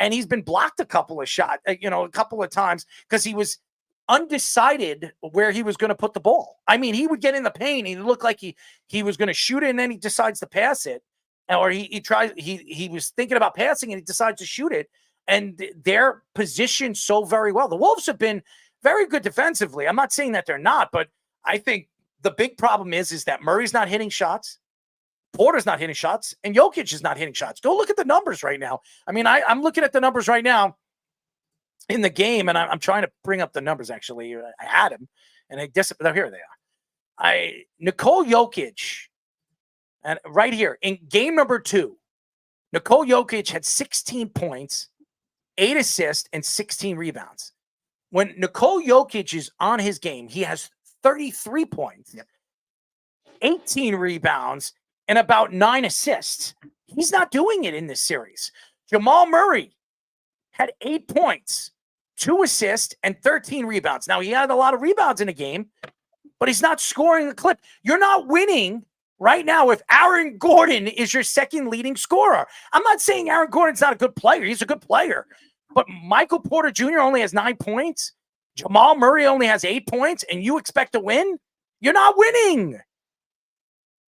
And he's been blocked a couple of shots, a couple of times because he was undecided where he was going to put the ball. I mean, he would get in the paint. He looked like he was going to shoot it, and then he decides to pass it. Or he was thinking about passing, and he decides to shoot it. And they're positioned so very well. The Wolves have been very good defensively. I'm not saying that they're not, but I think the big problem is that Murray's not hitting shots, Porter's not hitting shots, and Jokic is not hitting shots. Go look at the numbers right now. I mean, I'm looking at the numbers right now in the game, and I'm trying to bring up the numbers. Actually, I had them, and they disappeared. Here they are. Nikola Jokic, and right here in game number 2, Nikola Jokic had 16 points, 8 assists, and 16 rebounds. When Nikola Jokic is on his game, he has 33 points, 18 rebounds, and about 9 assists. He's not doing it in this series. Jamal Murray had 8 points, 2 assists, and 13 rebounds. Now, he had a lot of rebounds in the game, but he's not scoring a clip. You're not winning right now if Aaron Gordon is your second leading scorer. I'm not saying Aaron Gordon's not a good player. He's a good player. But Michael Porter Jr. only has 9 points. Jamal Murray only has 8 points, and you expect to win? You're not winning.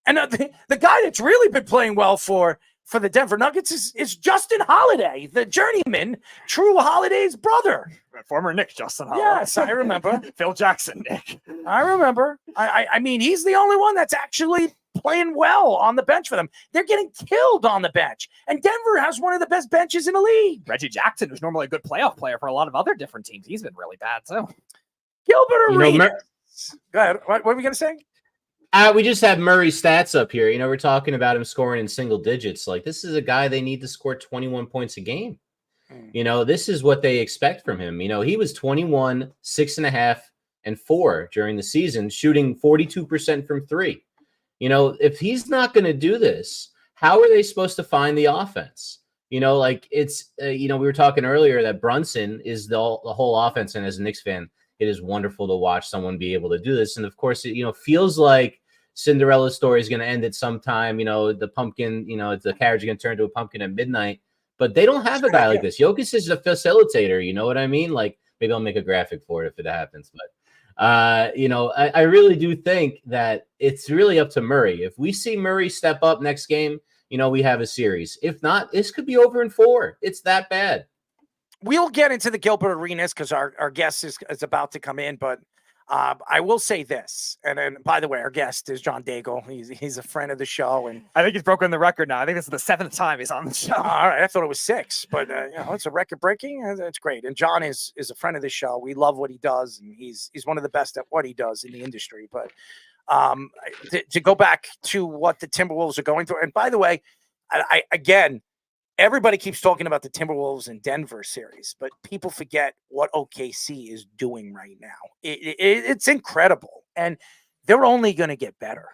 And the guy that's really been playing well for the Denver Nuggets is Justin Holiday, the journeyman, True Holiday's brother. Former Knicks Justin Holiday. Yes, I remember. Phil Jackson, Nick. I remember. I mean, he's the only one that's actually playing well on the bench for them. They're getting killed on the bench. And Denver has one of the best benches in the league. Reggie Jackson, who's normally a good playoff player for a lot of other different teams. He's been really bad, too. Gilbert Arenas. Go ahead. What were we going to say? We just have Murray's stats up here. We're talking about him scoring in single digits. Like, this is a guy they need to score 21 points a game. This is what they expect from him. He was 21, 6.5, and 4 during the season, shooting 42% from 3. If he's not going to do this, how are they supposed to find the offense? We were talking earlier that Brunson is the whole offense. And as a Knicks fan, it is wonderful to watch someone be able to do this. And of course, it feels like Cinderella's story is going to end at some time. The pumpkin, the carriage is going to turn into a pumpkin at midnight. But they don't have a guy like this. Jokic is a facilitator. You know what I mean? Like, maybe I'll make a graphic for it if it happens. But, I really do think that it's really up to Murray. If we see Murray step up next game, we have a series. If not, this could be over in 4. It's that bad. We'll get into the Gilbert Arenas because our guest is about to come in, but I will say this. And by the way, our guest is John Daigle. He's a friend of the show, and I think he's broken the record now. I think this is the 7th time he's on the show. All right, I thought it was 6, but it's a record breaking. That's great. And John is a friend of the show. We love what he does, and he's one of the best at what he does in the industry. But to go back to what the Timberwolves are going through, and by the way, I again. Everybody keeps talking about the Timberwolves and Denver series, but people forget what OKC is doing right now. It's incredible, and they're only going to get better.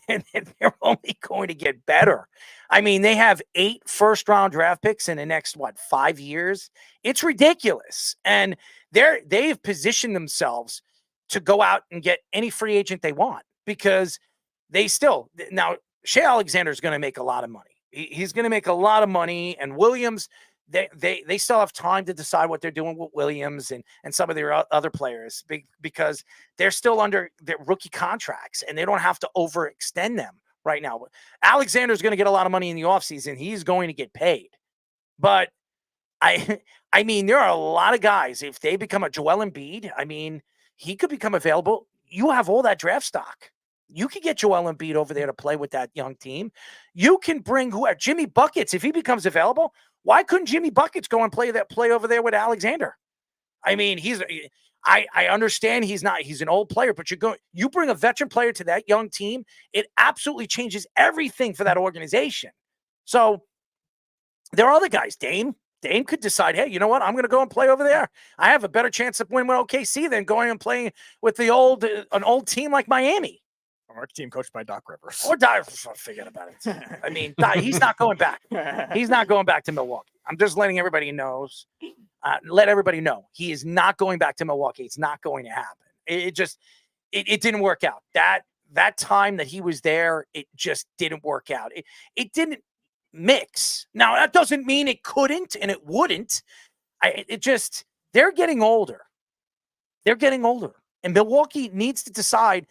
They're only going to get better. I mean, they have 8 first-round draft picks in the next, 5 years? It's ridiculous, and they've positioned themselves to go out and get any free agent they want because they still – now, Shea Alexander is going to make a lot of money. He's going to make a lot of money. And Williams, they still have time to decide what they're doing with Williams and some of their other players because they're still under their rookie contracts and they don't have to overextend them right now. Alexander's going to get a lot of money in the offseason. He's going to get paid. But I mean, there are a lot of guys, if they become a Joel Embiid, I mean, he could become available. You have all that draft stock. You can get Joel Embiid over there to play with that young team. You can bring Jimmy Buckets, if he becomes available. Why couldn't Jimmy Buckets go and play over there with Alexander? I mean, I understand he's an old player, but you bring a veteran player to that young team, it absolutely changes everything for that organization. So there are other guys. Dame could decide, hey, you know what? I'm going to go and play over there. I have a better chance of winning with OKC than going and playing with an old team like Miami. Or a team coached by Doc Rivers. Or forget about it. I mean, he's not going back. He's not going back to Milwaukee. I'm just letting everybody know. Let everybody know he is not going back to Milwaukee. It's not going to happen. It didn't work out. That time that he was there, it just didn't work out. It didn't mix. Now that doesn't mean it couldn't and it wouldn't. They're getting older. They're getting older, and Milwaukee needs to decide.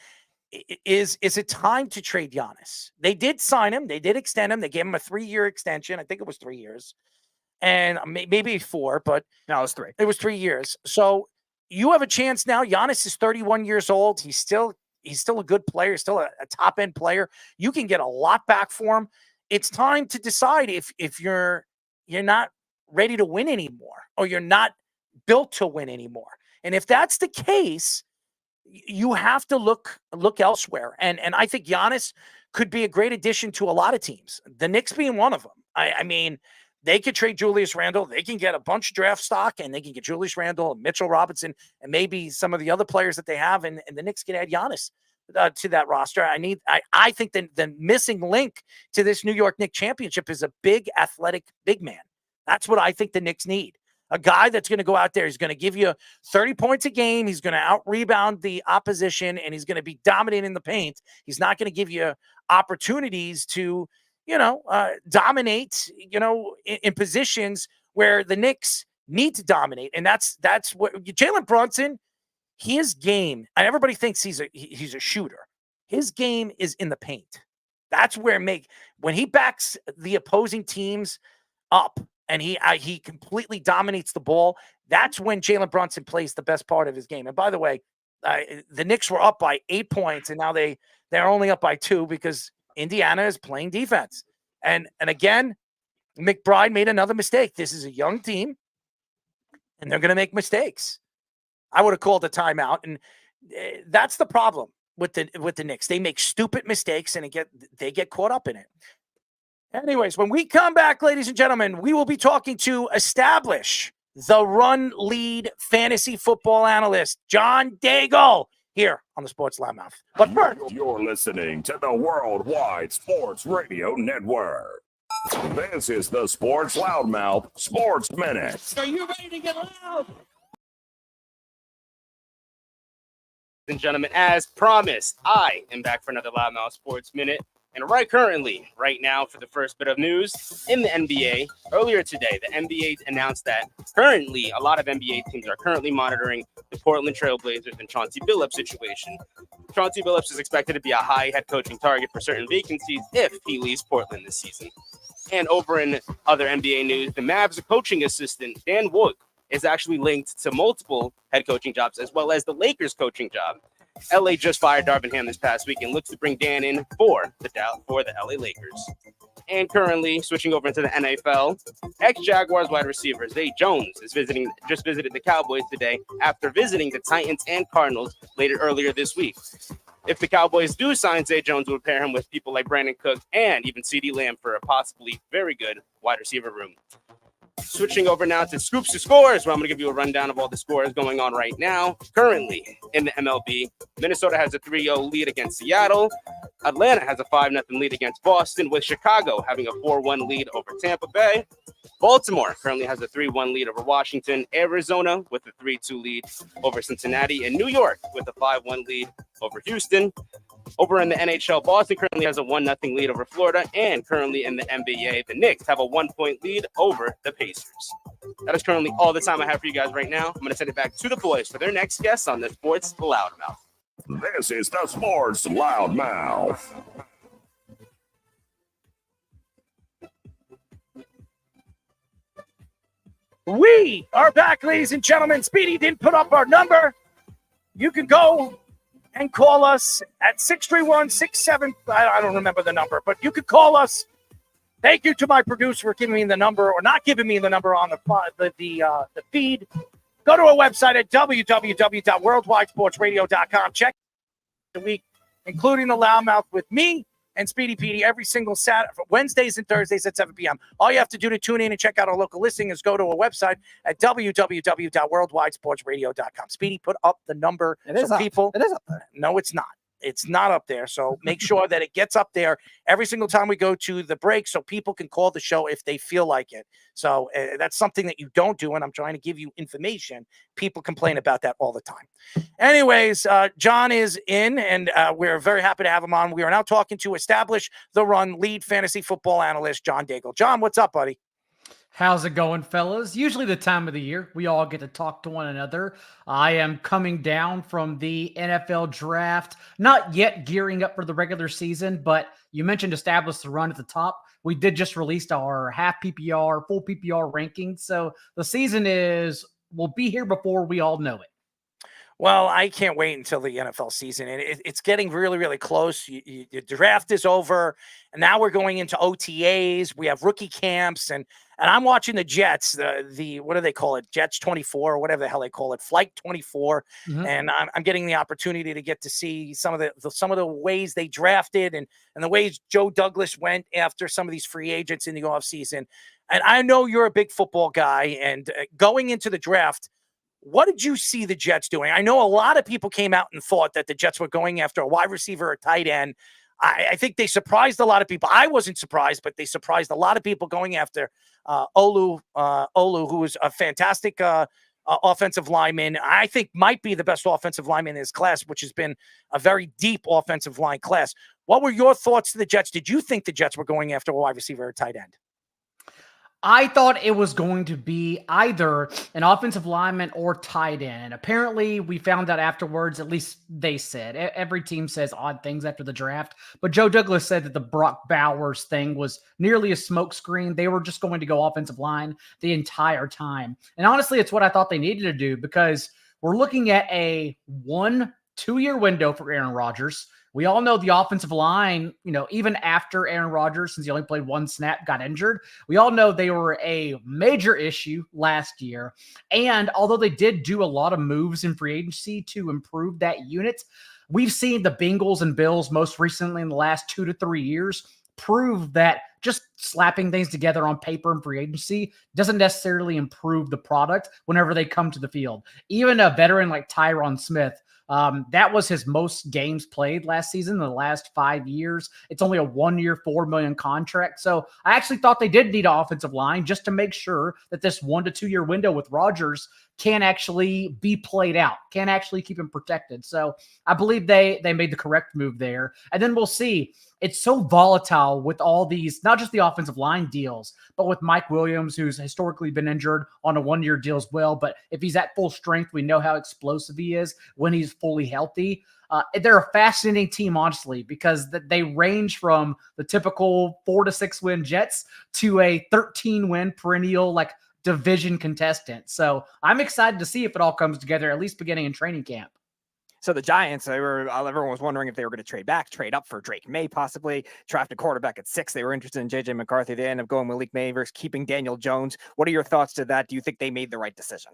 Is it time to trade Giannis? They did sign him. They did extend him. They gave him a 3-year extension. I think it was 3 years. And maybe 4, but no, it was 3. It was 3 years. So you have a chance now. Giannis is 31 years old. He's still a good player, still a top-end player. You can get a lot back for him. It's time to decide if you're not ready to win anymore or you're not built to win anymore. And if that's the case, you have to look elsewhere. And I think Giannis could be a great addition to a lot of teams, the Knicks being one of them. I mean, they could trade Julius Randle. They can get a bunch of draft stock, and they can get Julius Randle and Mitchell Robinson and maybe some of the other players that they have, and the Knicks can add Giannis to that roster. I think the missing link to this New York Knicks championship is a big athletic big man. That's what I think the Knicks need. A guy that's going to go out there, he's going to give you 30 points a game. He's going to out-rebound the opposition, and he's going to be dominating in the paint. He's not going to give you opportunities to, dominate, in positions where the Knicks need to dominate. And that's what Jalen Brunson, his game, and everybody thinks he's a shooter. His game is in the paint. That's where when he backs the opposing teams up, and he completely dominates the ball, that's when Jalen Brunson plays the best part of his game. And by the way, the Knicks were up by 8 points, and now they're only up by 2 because Indiana is playing defense. And again, McBride made another mistake. This is a young team, and they're going to make mistakes. I would have called a timeout, and that's the problem with the Knicks. They make stupid mistakes, and they get caught up in it. Anyways, when we come back, ladies and gentlemen, we will be talking to Establish, the Run Lead fantasy football analyst, John Daigle, here on the Sports Loudmouth. But first, You're listening to the Worldwide Sports Radio Network. This is the Sports Loudmouth Sports Minute. Are you ready to get loud? Ladies and gentlemen, as promised, I am back for another Loudmouth Sports Minute. And right now, for the first bit of news in the NBA, earlier today, the NBA announced that currently a lot of NBA teams are currently monitoring the Portland Trail Blazers and Chauncey Billups situation. Chauncey Billups is expected to be a high head coaching target for certain vacancies if he leaves Portland this season. And over in other NBA news, the Mavs coaching assistant, Dan Wood, is actually linked to multiple head coaching jobs as well as the Lakers coaching job. LA just fired Darvin Ham this past week and looks to bring Dan in for the LA Lakers. And currently, switching over into the NFL, ex-Jaguars wide receiver Zay Jones just visited the Cowboys today after visiting the Titans and Cardinals earlier this week. If the Cowboys do sign Zay Jones, we'll pair him with people like Brandon Cook and even CeeDee Lamb for a possibly very good wide receiver room. Switching over now to Scoops to Scores, where I'm going to give you a rundown of all the scores going on right now. Currently in the MLB, Minnesota has a 3-0 lead against Seattle. Atlanta has a 5-0 lead against Boston, with Chicago having a 4-1 lead over Tampa Bay. Baltimore currently has a 3-1 lead over Washington. Arizona with a 3-2 lead over Cincinnati. And New York with a 5-1 lead over Houston. Over in the NHL, Boston currently has a 1-0 lead over Florida, and currently in the NBA, the Knicks have a 1-point lead over the Pacers. That is currently all the time I have for you guys right now. I'm going to send it back to the boys for their next guest on the Sports Loudmouth. This is the Sports Loudmouth. We are back, ladies and gentlemen. Speedy didn't put up our number. You can go and call us at 631-67. I don't remember the number, but you could call us. Thank you to my producer for giving me the number or not giving me the number on the feed. Go to our website at www.worldwidesportsradio.com. Check the week, including the Loudmouth with me and Speedy Petey every single Saturday, Wednesdays and Thursdays at 7 p.m. All you have to do to tune in and check out our local listing is go to our website at www.worldwidesportsradio.com. Speedy, put up the number. It is up. People. It is up there. No, it's not. It's not up there. So make sure that it gets up there every single time we go to the break so people can call the show if they feel like it. So that's something that you don't do, and I'm trying to give you information. People complain about that all the time. Anyways, John is in, and we're very happy to have him on. We are now talking to Establish the Run lead fantasy football analyst, John Daigle. John, what's up, buddy? How's it going, fellas? Usually the time of the year we all get to talk to one another. I am coming down from the NFL draft, not yet gearing up for the regular season, but you mentioned Establish the Run at the top. We did just release our half PPR, full PPR rankings. So the season will be here before we all know it. Well, I can't wait until the NFL season. And it's getting really, really close. The draft is over, and now we're going into OTAs. We have rookie camps, and I'm watching the Jets, the what do they call it? Jets 24 or whatever the hell they call it, Flight 24. Mm-hmm. And I'm getting the opportunity to get to see some of the ways they drafted and the ways Joe Douglas went after some of these free agents in the offseason. And I know you're a big football guy, and going into the draft, what did you see the Jets doing? I know a lot of people came out and thought that the Jets were going after a wide receiver or tight end. I think they surprised a lot of people. I wasn't surprised, but they surprised a lot of people going after Olu, who is a fantastic offensive lineman. I think might be the best offensive lineman in his class, which has been a very deep offensive line class. What were your thoughts to the Jets? Did you think the Jets were going after a wide receiver or tight end? I thought it was going to be either an offensive lineman or tight end. Apparently, we found out afterwards, at least they said. Every team says odd things after the draft. But Joe Douglas said that the Brock Bowers thing was nearly a smokescreen. They were just going to go offensive line the entire time. And honestly, it's what I thought they needed to do because we're looking at a 1-2-year window for Aaron Rodgers. We all know the offensive line, even after Aaron Rodgers, since he only played one snap, got injured, we all know they were a major issue last year. And although they did do a lot of moves in free agency to improve that unit, we've seen the Bengals and Bills most recently in the last 2 to 3 years prove that just slapping things together on paper and free agency doesn't necessarily improve the product whenever they come to the field. Even a veteran like Tyron Smith, that was his most games played last season in the last 5 years. It's only a 1-year, $4 million contract. So I actually thought they did need an offensive line just to make sure that this 1 to 2 year window with Rodgers can actually be played out, can actually keep him protected. So I believe they made the correct move there. And then we'll see. It's so volatile with all these, not just the offensive line deals, but with Mike Williams, who's historically been injured on a 1-year deal as well. But if he's at full strength, we know how explosive he is when he's fully healthy. They're a fascinating team, honestly, because they range from the typical 4 to 6 win Jets to a 13-win perennial division contestant. So I'm excited to see if it all comes together, at least beginning in training camp. So the Giants, everyone was wondering if they were going to trade up for Drake May, possibly draft a quarterback at 6. They were interested in JJ McCarthy. They ended up going Malik May versus keeping Daniel Jones. What are your thoughts to that? Do you think they made the right decision?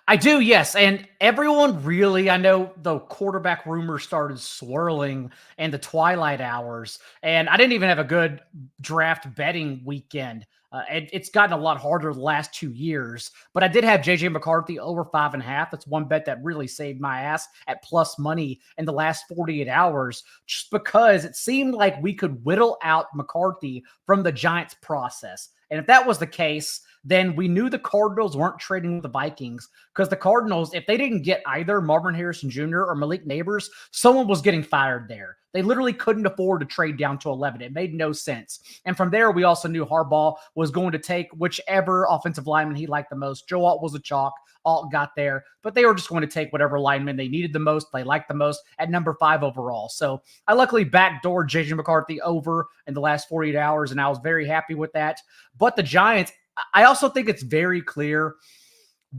I do, yes. And everyone really, I know the quarterback rumor started swirling in the twilight hours, and I didn't even have a good draft betting weekend. It's gotten a lot harder the last 2 years, but I did have JJ McCarthy over 5.5. That's one bet that really saved my ass at plus money in the last 48 hours, just because it seemed like we could whittle out McCarthy from the Giants process. And if that was the case, then we knew the Cardinals weren't trading with the Vikings, because the Cardinals, if they didn't get either Marvin Harrison Jr. or Malik Neighbors, someone was getting fired there. They literally couldn't afford to trade down to 11. It made no sense. And from there, we also knew Harbaugh was going to take whichever offensive lineman he liked the most. Joe Alt was a chalk. Alt got there, but they were just going to take whatever lineman they needed the most, they liked the most at number 5 overall. So I luckily backdoored JJ McCarthy over in the last 48 hours, and I was very happy with that. But the Giants, I also think it's very clear,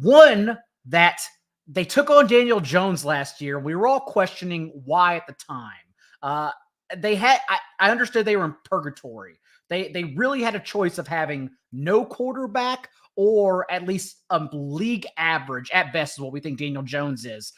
one, that they took on Daniel Jones last year. We were all questioning why at the time. I understood they were in purgatory. They really had a choice of having no quarterback or at least a league average, at best is what we think Daniel Jones is,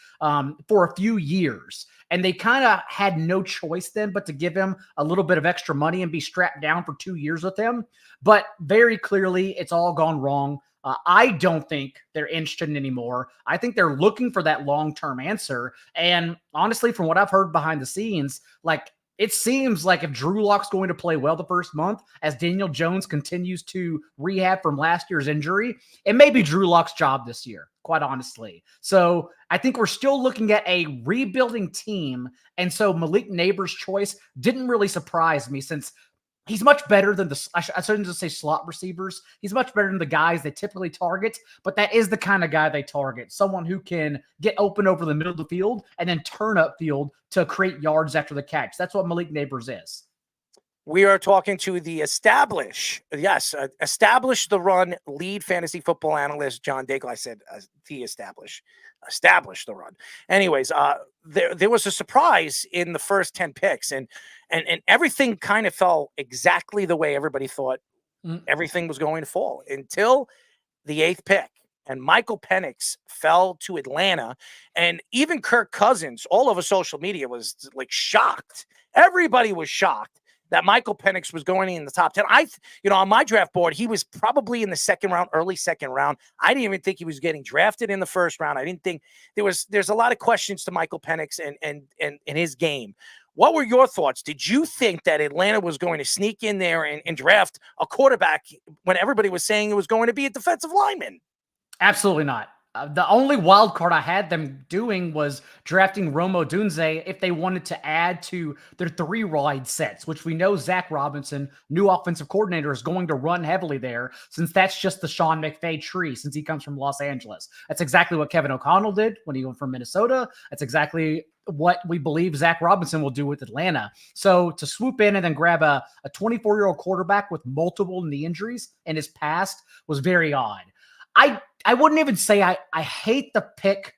for a few years. And they kind of had no choice then but to give him a little bit of extra money and be strapped down for 2 years with him. But very clearly, it's all gone wrong. I don't think they're interested in anymore. I think they're looking for that long-term answer. And honestly, from what I've heard behind the scenes, like, it seems like if Drew Lock's going to play well the first month, as Daniel Jones continues to rehab from last year's injury, it may be Drew Lock's job this year, quite honestly. So I think we're still looking at a rebuilding team. And so Malik Neighbors' choice didn't really surprise me, since he's much better than I shouldn't just say slot receivers. He's much better than the guys they typically target, but that is the kind of guy they target. Someone who can get open over the middle of the field and then turn up field to create yards after the catch. That's what Malik Neighbors is. We are talking to the establish the run lead fantasy football analyst, John Daigle. I said establish the run. Anyways, there was a surprise in the first 10 picks, and everything kind of fell exactly the way everybody thought everything was going to fall until the 8th pick. And Michael Penix fell to Atlanta, and even Kirk Cousins, all over social media, was like shocked. Everybody was shocked that Michael Penix was going in the top 10. On my draft board, he was probably in the second round, early second round. I didn't even think he was getting drafted in the first round. I didn't think there's a lot of questions to Michael Penix and his game. What were your thoughts? Did you think that Atlanta was going to sneak in there and draft a quarterback when everybody was saying it was going to be a defensive lineman? Absolutely not. The only wild card I had them doing was drafting Rome Odunze if they wanted to add to their 3 wide sets, which we know Zach Robinson, new offensive coordinator, is going to run heavily there, since that's just the Sean McVay tree, since he comes from Los Angeles. That's exactly what Kevin O'Connell did when he went from Minnesota. That's exactly what we believe Zach Robinson will do with Atlanta. So to swoop in and then grab a 24-year-old quarterback with multiple knee injuries in his past was very odd. I wouldn't even say I hate the pick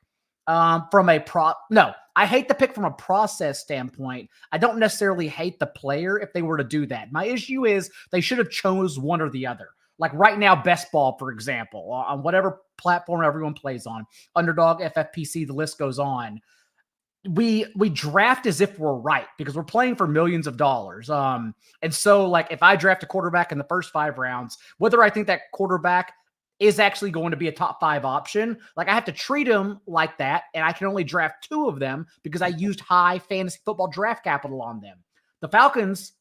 I hate the pick from a process standpoint. I don't necessarily hate the player if they were to do that. My issue is they should have chose one or the other. Like right now, Best Ball, for example, on whatever platform everyone plays on, Underdog, FFPC, the list goes on. We draft as if we're right because we're playing for millions of dollars. And so like if I draft a quarterback in the first 5 rounds, whether I think that quarterback is actually going to be a top 5 option, like I have to treat him like that. And I can only draft 2 of them because I used high fantasy football draft capital on them. The Falcons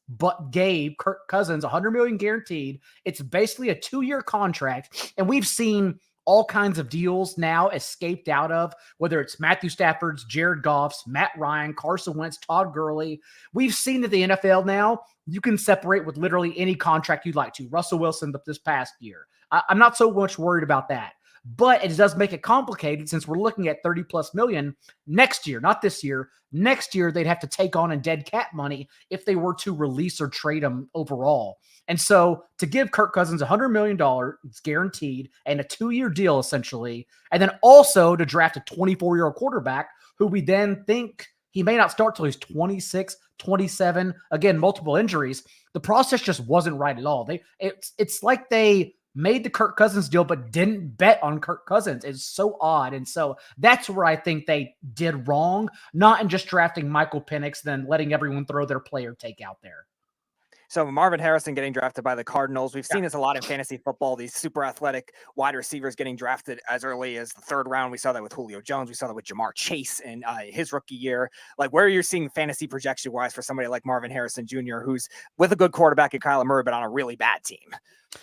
gave Kirk Cousins $100 million guaranteed. It's basically a 2-year contract. And we've seen all kinds of deals now escaped out of, whether it's Matthew Stafford's, Jared Goff's, Matt Ryan, Carson Wentz, Todd Gurley. We've seen that the NFL now, you can separate with literally any contract you'd like to. Russell Wilson this past year. I'm not so much worried about that. But it does make it complicated since we're looking at $30+ million next year, not this year. Next year, they'd have to take on in dead cap money if they were to release or trade him overall. And so to give Kirk Cousins $100 million, it's guaranteed, and a 2-year deal essentially, and then also to draft a 24-year-old quarterback who we then think he may not start till he's 26, 27, again, multiple injuries. The process just wasn't right at all. It's like they made the Kirk Cousins deal, but didn't bet on Kirk Cousins. It's so odd. And so that's where I think they did wrong, not in just drafting Michael Penix, then letting everyone throw their player take out there. So Marvin Harrison getting drafted by the Cardinals. We've seen this a lot in fantasy football. These super athletic wide receivers getting drafted as early as the 3rd round. We saw that with Julio Jones. We saw that with Jamar Chase in his rookie year. Like, where are you seeing fantasy projection wise for somebody like Marvin Harrison Jr., who's with a good quarterback in Kyler Murray, but on a really bad team?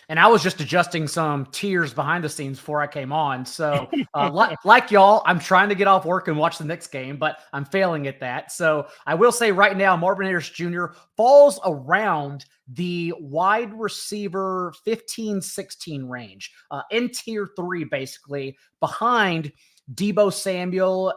And I was just adjusting some tears behind the scenes before I came on. So like y'all, I'm trying to get off work and watch the Knicks game, but I'm failing at that. So I will say right now, Marvin Harris Jr. falls around the wide receiver 15-16 range, in tier 3, basically behind Debo Samuel,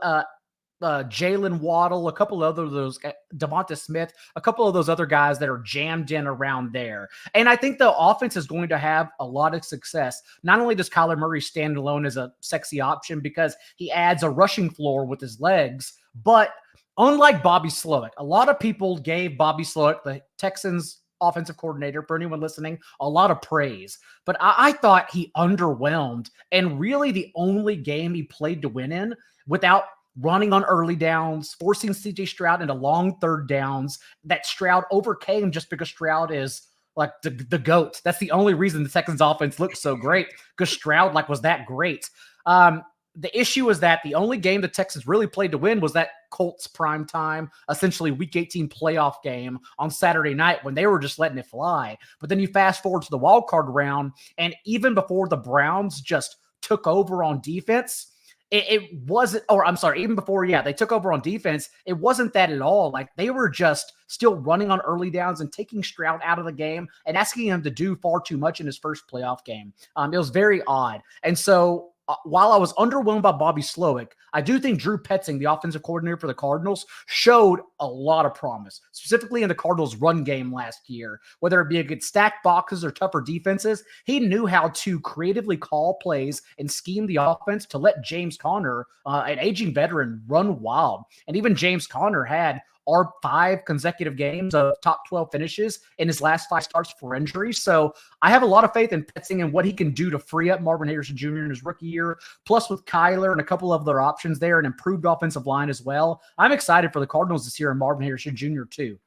Jalen Waddle, a couple of those, Devonta Smith, a couple of those other guys that are jammed in around there. And I think the offense is going to have a lot of success. Not only does Kyler Murray stand alone as a sexy option because he adds a rushing floor with his legs, but unlike Bobby Slowick, a lot of people gave Bobby Slowick, the Texans offensive coordinator, for anyone listening, a lot of praise. But I thought he underwhelmed, and really the only game he played to win in without running on early downs, forcing CJ Stroud into long 3rd downs that Stroud overcame just because Stroud is like the GOAT. That's the only reason the Texans offense looked so great, because Stroud was that great. The issue is that the only game the Texans really played to win was that Colts primetime, essentially week 18 playoff game on Saturday night when they were just letting it fly. But then you fast forward to the wild card round, and even before the Browns just took over on defense, it wasn't, or I'm sorry, even before, they took over on defense, it wasn't that at all. Like, they were just still running on early downs and taking Stroud out of the game and asking him to do far too much in his first playoff game. It was very odd. And so while I was underwhelmed by Bobby Slowick, I do think Drew Petzing, the offensive coordinator for the Cardinals, showed a lot of promise, specifically in the Cardinals' run game last year. Whether it be against stacked boxes or tougher defenses, he knew how to creatively call plays and scheme the offense to let James Conner, an aging veteran, run wild. And even James Conner had are 5 consecutive games of top 12 finishes in his last 5 starts for injury. So I have a lot of faith in Petzing and what he can do to free up Marvin Harrison Jr. in his rookie year, plus with Kyler and a couple of other options there, an improved offensive line as well. I'm excited for the Cardinals this year and Marvin Harrison Jr. too.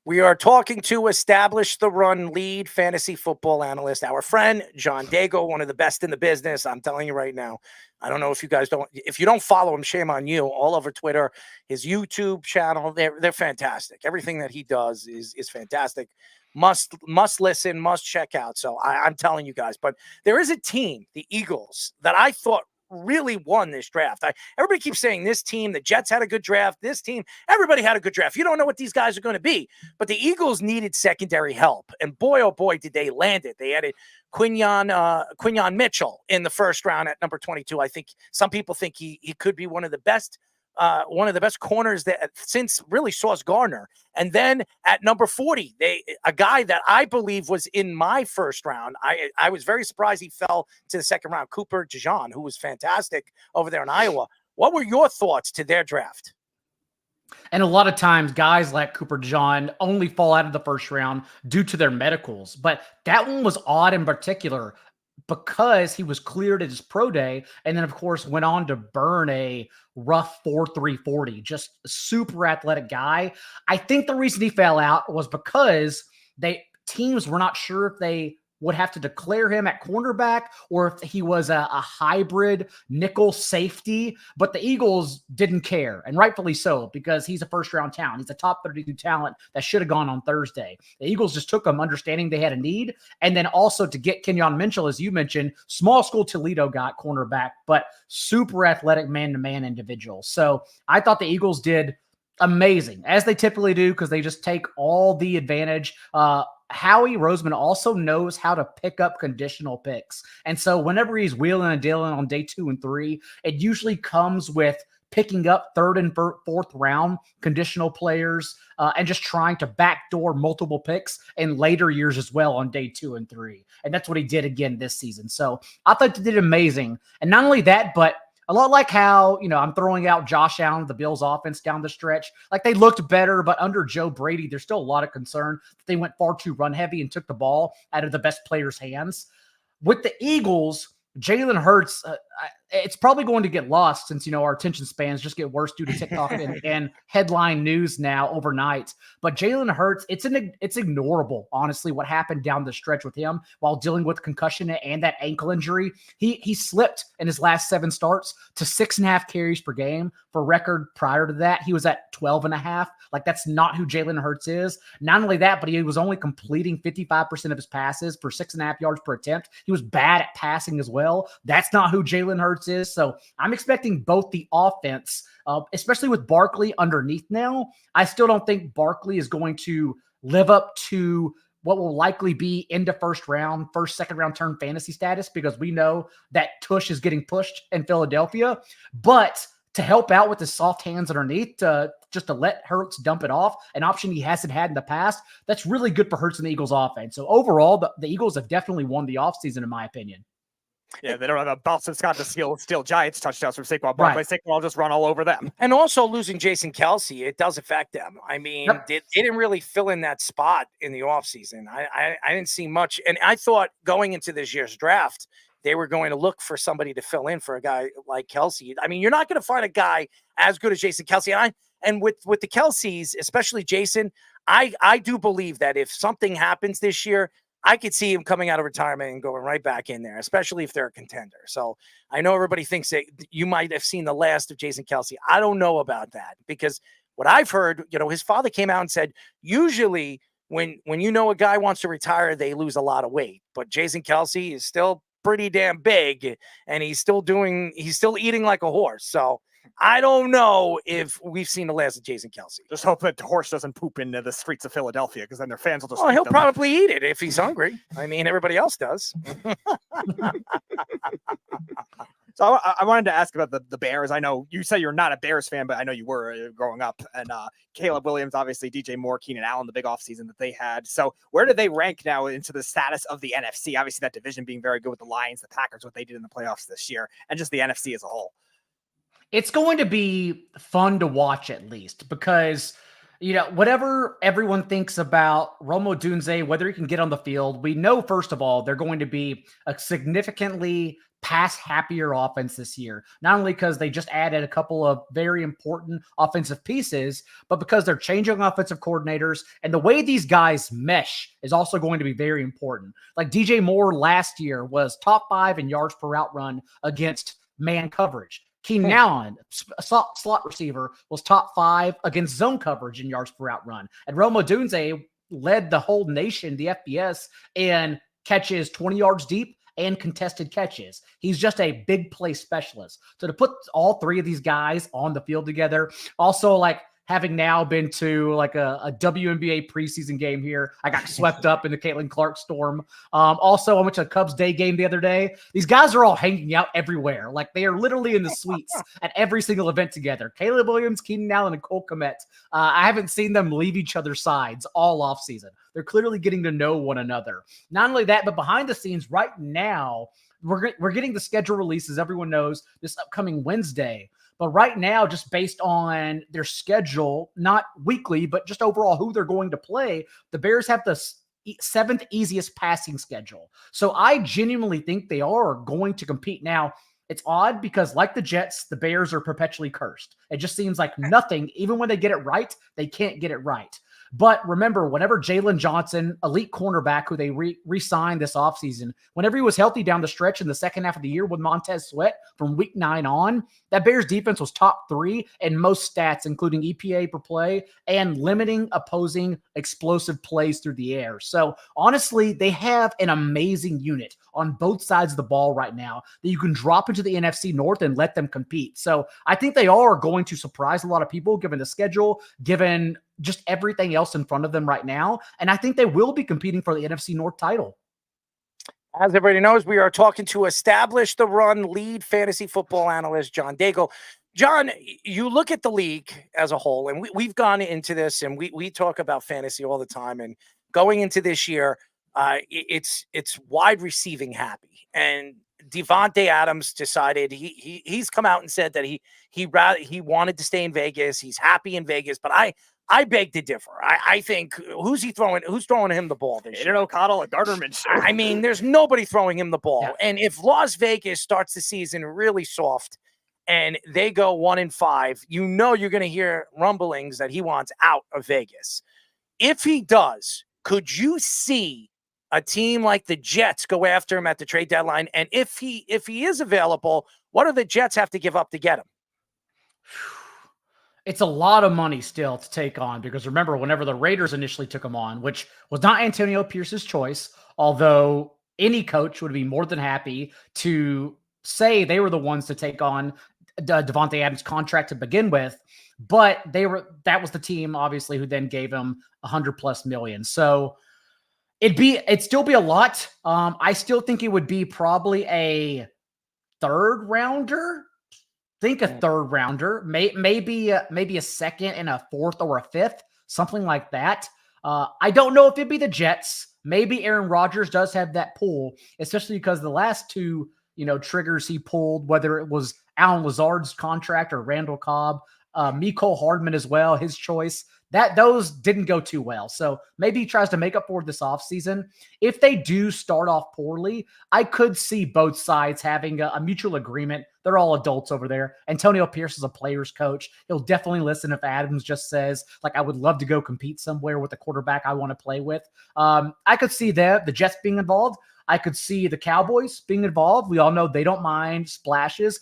We are talking to Establish the Run lead fantasy football analyst, our friend John Daigle, one of the best in the business. I'm telling you right now. I don't know if you guys if you don't follow him, shame on you. All over Twitter, his YouTube channel, they're fantastic. Everything that he does is fantastic. Must listen, must check out. So I'm telling you guys. But there is a team, the Eagles, that I thought really won this draft. Everybody keeps saying this team, the Jets had a good draft. This team, everybody had a good draft. You don't know what these guys are going to be. But the Eagles needed secondary help. And boy, oh boy, did they land it. They added Quinyon Mitchell in the first round at number 22. I think some people think he could be one of the best corners that since really Sauce Gardner. And then at number 40, a guy that I believe was in my first round. I was very surprised he fell to the second round, Cooper DeJean, who was fantastic over there in Iowa. What were your thoughts to their draft? And a lot of times guys like Cooper DeJean only fall out of the first round due to their medicals. But that one was odd in particular because he was cleared at his pro day and then, of course, went on to burn a rough 4.3 40, just a super athletic guy. I think the reason he fell out was because teams were not sure if they would have to declare him at cornerback or if he was a hybrid nickel safety, but the Eagles didn't care, and rightfully so, because he's a first-round talent. He's a top 32 talent that should have gone on Thursday. The Eagles just took him understanding they had a need, and then also to get Quinyon Mitchell, as you mentioned, small school Toledo got cornerback, but super athletic man-to-man individual. So I thought the Eagles did amazing, as they typically do, because they just take all the advantage. Howie Roseman also knows how to pick up conditional picks. And so whenever he's wheeling and dealing on day 2 and 3, it usually comes with picking up 3rd and 4th round conditional players and just trying to backdoor multiple picks in later years as well on day 2 and 3. And that's what he did again this season. So I thought he did amazing. And not only that, but a lot like how, I'm throwing out Josh Allen, the Bills offense down the stretch. Like, they looked better, but under Joe Brady, there's still a lot of concern that they went far too run heavy and took the ball out of the best players' hands. With the Eagles, Jalen Hurts, it's probably going to get lost since, our attention spans just get worse due to TikTok and headline news now overnight. But Jalen Hurts, it's ignorable, honestly, what happened down the stretch with him while dealing with concussion and that ankle injury. He slipped in his last 7 starts to 6.5 carries per game. For record, prior to that, he was at 12.5. Like, that's not who Jalen Hurts is. Not only that, but he was only completing 55% of his passes for 6.5 yards per attempt. He was bad at passing as well. That's not who Jalen Hurts is. So I'm expecting both the offense, especially with Barkley underneath now. I still don't think Barkley is going to live up to what will likely be into first, second round turn fantasy status, because we know that Tush is getting pushed in Philadelphia. But to help out with the soft hands underneath, just to let Hurts dump it off, an option he hasn't had in the past, that's really good for Hurts and the Eagles offense. So overall, the Eagles have definitely won the offseason, in my opinion. Yeah, they don't have a Boston Scott to steal Giants touchdowns from Saquon Barkley. Right. Saquon will just run all over them. And also losing Jason Kelsey, it does affect them. I mean, they didn't really fill in that spot in the offseason. I didn't see much. And I thought going into this year's draft, they were going to look for somebody to fill in for a guy like Kelsey. I mean, you're not going to find a guy as good as Jason Kelsey. And with the Kelseys, especially Jason, I do believe that if something happens this year, I could see him coming out of retirement and going right back in there, especially if they're a contender. So I know everybody thinks that you might have seen the last of Jason Kelsey. I don't know about that, because what I've heard, his father came out and said, usually when a guy wants to retire, they lose a lot of weight. But Jason Kelsey is still pretty damn big, and he's still eating like a horse. So I don't know if we've seen the last of Jason Kelsey. Just hope that the horse doesn't poop into the streets of Philadelphia, because then their fans will just. Oh, he'll probably eat it if he's hungry. I mean, everybody else does. So I wanted to ask about the Bears. I know you say you're not a Bears fan, but I know you were growing up. And Caleb Williams, obviously, DJ Moore, Keenan Allen, the big offseason that they had. So where do they rank now into the status of the NFC? Obviously, that division being very good with the Lions, the Packers, what they did in the playoffs this year, and just the NFC as a whole. It's going to be fun to watch, at least, because, whatever everyone thinks about Rome Odunze, whether he can get on the field, we know, first of all, they're going to be a significantly pass-happier offense this year. Not only because they just added a couple of very important offensive pieces, but because they're changing offensive coordinators, and the way these guys mesh is also going to be very important. Like DJ Moore last year was top 5 in yards per route run against man coverage. Keenan Allen, a slot receiver, was top 5 against zone coverage in yards per route run. And Rome Odunze led the whole nation, the FBS, in catches 20 yards deep and contested catches. He's just a big play specialist. So to put all 3 of these guys on the field together, also like having now been to like a WNBA preseason game here, I got swept up in the Caitlin Clark storm. Also, I went to a Cubs day game the other day. These guys are all hanging out everywhere. Like, they are literally in the suites at every single event together. Caleb Williams, Keenan Allen, and Cole Kmet. I haven't seen them leave each other's sides all offseason. They're clearly getting to know one another. Not only that, but behind the scenes right now, we're getting the schedule releases, everyone knows, this upcoming Wednesday. But right now, just based on their schedule, not weekly, but just overall who they're going to play, the Bears have the 7th easiest passing schedule. So I genuinely think they are going to compete. Now, it's odd because, like the Jets, the Bears are perpetually cursed. It just seems like nothing, even when they get it right, they can't get it right. But remember, whenever Jalen Johnson, elite cornerback who they re-signed this offseason, whenever he was healthy down the stretch in the second half of the year with Montez Sweat from week 9 on, that Bears defense was top 3 in most stats, including EPA per play and limiting opposing explosive plays through the air. So honestly, they have an amazing unit on both sides of the ball right now that you can drop into the NFC North and let them compete. So I think they are going to surprise a lot of people given the schedule, given just everything else in front of them right now. And I think they will be competing for the NFC North title. As everybody knows, we are talking to Establish the Run lead fantasy football analyst, John Daigle. John, you look at the league as a whole, and we've gone into this, and we talk about fantasy all the time. And going into this year, it's wide receiving happy. And Devontae Adams decided he's come out and said that he wanted to stay in Vegas. He's happy in Vegas, but I beg to differ. I think who's throwing him the ball this year? Aiden O'Connell, a Gardner Minshew. I mean, there's nobody throwing him the ball. Yeah. And if Las Vegas starts the season really soft and they go 1-5, you know you're going to hear rumblings that he wants out of Vegas. If he does, could you see a team like the Jets go after him at the trade deadline? And if he is available, what do the Jets have to give up to get him? It's a lot of money still to take on, because remember, whenever the Raiders initially took him on, which was not Antonio Pierce's choice, although any coach would be more than happy to say they were the ones to take on Devontae Adams' contract to begin with, but that was the team, obviously, who then gave him $100+ million. So it'd still be a lot. I still think it would be probably a third rounder. Think a third rounder, maybe a second and a fourth or a fifth, something like that. I don't know if it'd be the Jets. Maybe Aaron Rodgers does have that pull, especially because the last two, triggers he pulled, whether it was Alan Lazard's contract or Randall Cobb, Mecole Hardman as well, his choice, those didn't go too well. So maybe he tries to make up for it this offseason. If they do start off poorly, I could see both sides having a mutual agreement. They're all adults over there. Antonio Pierce is a player's coach. He'll definitely listen if Adams just says, like, I would love to go compete somewhere with the quarterback I want to play with. I could see the Jets being involved. I could see the Cowboys being involved. We all know they don't mind splashes,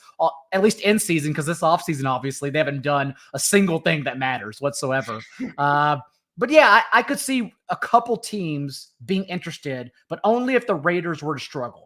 at least in season, because this offseason, obviously, they haven't done a single thing that matters whatsoever. But yeah, I could see a couple teams being interested, but only if the Raiders were to struggle.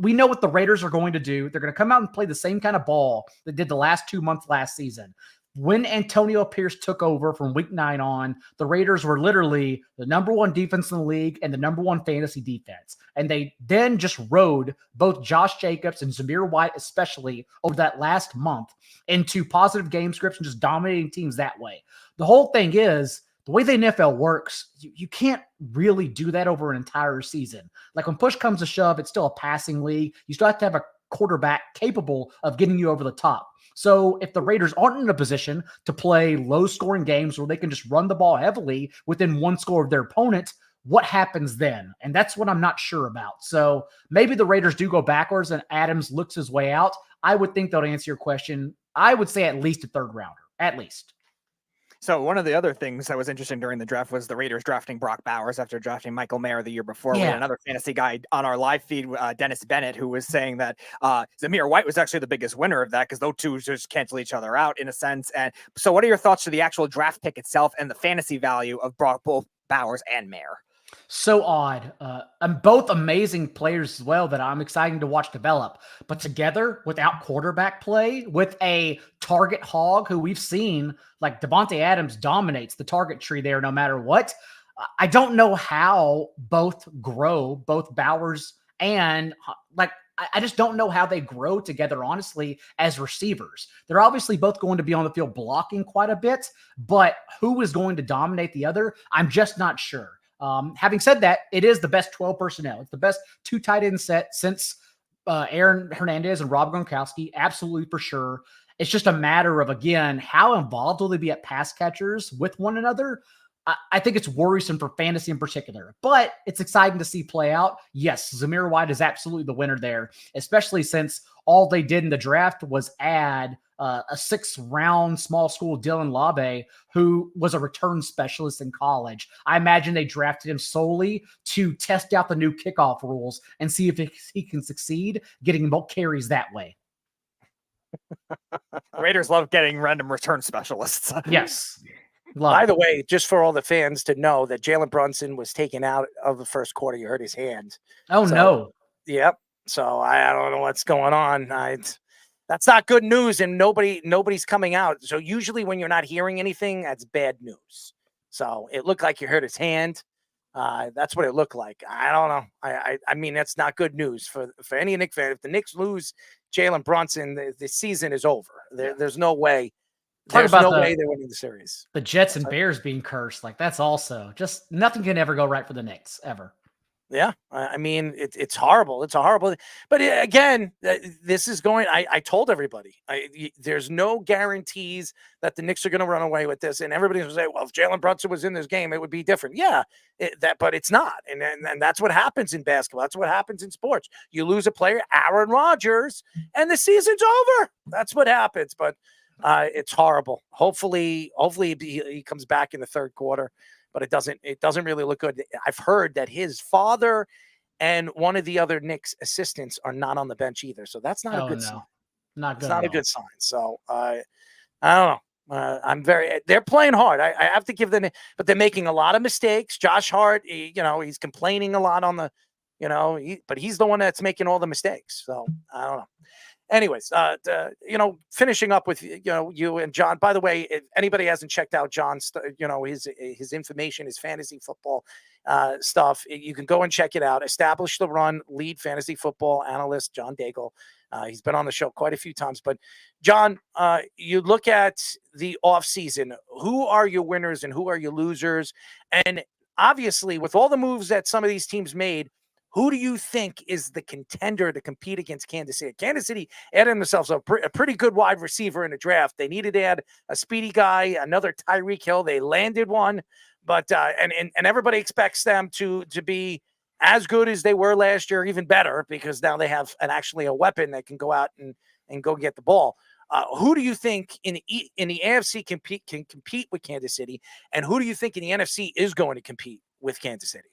We know what the Raiders are going to do. They're going to come out and play the same kind of ball that did the last 2 months last season. When Antonio Pierce took over from week 9 on, the Raiders were literally the number 1 defense in the league and the number 1 fantasy defense. And they then just rode both Josh Jacobs and Zamir White, especially over that last month, into positive game scripts and just dominating teams that way. The whole thing is, the way the NFL works, you can't really do that over an entire season. Like, when push comes to shove, it's still a passing league. You still have to have a quarterback capable of getting you over the top. So if the Raiders aren't in a position to play low-scoring games where they can just run the ball heavily within 1 score of their opponent, what happens then? And that's what I'm not sure about. So maybe the Raiders do go backwards and Adams looks his way out. I would think, though, to answer your question, I would say at least a third rounder, at least. So one of the other things that was interesting during the draft was the Raiders drafting Brock Bowers after drafting Michael Mayer the year before. Yeah. We had another fantasy guy on our live feed, Dennis Bennett, who was saying that Zamir White was actually the biggest winner of that because those two just cancel each other out in a sense. And so what are your thoughts to the actual draft pick itself and the fantasy value of both Bowers and Mayer? So odd. And both amazing players as well that I'm excited to watch develop. But together, without quarterback play, with a target hog who we've seen, like Devontae Adams dominates the target tree there no matter what. I don't know how both grow, both Bowers and I just don't know how they grow together, honestly, as receivers. They're obviously both going to be on the field blocking quite a bit, but who is going to dominate the other? I'm just not sure. Having said that, it is the best 12 personnel. It's the best 2 tight end set since Aaron Hernandez and Rob Gronkowski, absolutely for sure. It's just a matter of, again, how involved will they be at pass catchers with one another? I think it's worrisome for fantasy in particular, but it's exciting to see play out. Yes, Zamir White is absolutely the winner there, especially since all they did in the draft was add a 6th-round small school Dylan Labe, who was a return specialist in college. I imagine they drafted him solely to test out the new kickoff rules and see if he can succeed getting more carries that way. Raiders love getting random return specialists. Yes. By the way, just for all the fans to know that Jalen Brunson was taken out of the first quarter. You hurt his hand. Oh, so, no. Yep. So I don't know what's going on. That's not good news, and nobody's coming out. So usually when you're not hearing anything, that's bad news. So it looked like you hurt his hand. That's what it looked like. I don't know. I mean, that's not good news for any Knicks fan. If the Knicks lose Jalen Brunson, the season is over. There's no way. There's no way they're winning the series. The Jets and Bears being cursed. Like, that's also just nothing can ever go right for the Knicks ever. Yeah, I mean, it's horrible. It's a horrible, but again, this is going. I told everybody, there's no guarantees that the Knicks are going to run away with this, and everybody's going to say, well, if Jalen Brunson was in this game, it would be different. Yeah, but it's not, and that's what happens in basketball. That's what happens in sports. You lose a player, Aaron Rodgers, and the season's over. That's what happens. But it's horrible. Hopefully, he comes back in the third quarter. But it doesn't really look good. I've heard that his father and one of the other Knicks assistants are not on the bench either. So that's not a good sign. Not good. It's not a good sign. So I don't know. They're playing hard. I have to give them, but they're making a lot of mistakes. Josh Hart, he's complaining a lot on the, but he's the one that's making all the mistakes. So I don't know. Anyways, finishing up with, you and John, by the way, if anybody hasn't checked out John's, his information, his fantasy football stuff, you can go and check it out. Establish the Run, lead fantasy football analyst, John Daigle. He's been on the show quite a few times, but John, you look at the off season, who are your winners and who are your losers? And obviously with all the moves that some of these teams made, who do you think is the contender to compete against Kansas City? Kansas City added themselves a pretty good wide receiver in the draft. They needed to add a speedy guy, another Tyreek Hill. They landed one, but and everybody expects them to be as good as they were last year, even better, because now they have actually a weapon that can go out and go get the ball. Who do you think in the AFC can compete with Kansas City, and who do you think in the NFC is going to compete with Kansas City?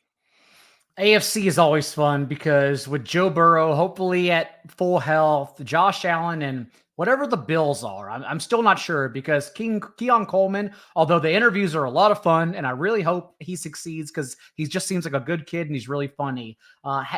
AFC is always fun because with Joe Burrow, hopefully at full health, Josh Allen, and whatever the Bills are, I'm still not sure because Keon Coleman, although the interviews are a lot of fun, and I really hope he succeeds because he just seems like a good kid and he's really funny.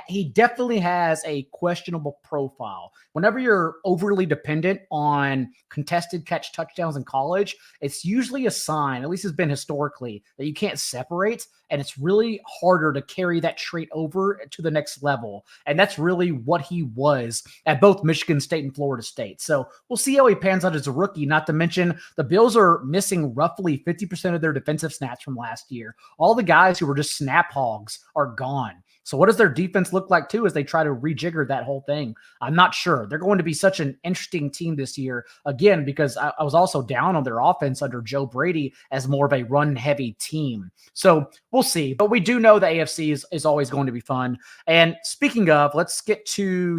He definitely has a questionable profile. Whenever you're overly dependent on contested catch touchdowns in college, it's usually a sign, at least it's been historically, that you can't separate. And it's really harder to carry that trait over to the next level. And that's really what he was at both Michigan State and Florida State. So we'll see how he pans out as a rookie, not to mention the Bills are missing roughly 50% of their defensive snaps from last year. All the guys who were just snap hogs are gone. So what does their defense look like too as they try to rejigger that whole thing? I'm not sure. They're going to be such an interesting team this year, again, because I was also down on their offense under Joe Brady as more of a run-heavy team. So we'll see. But we do know the AFC is always going to be fun. And speaking of, let's get to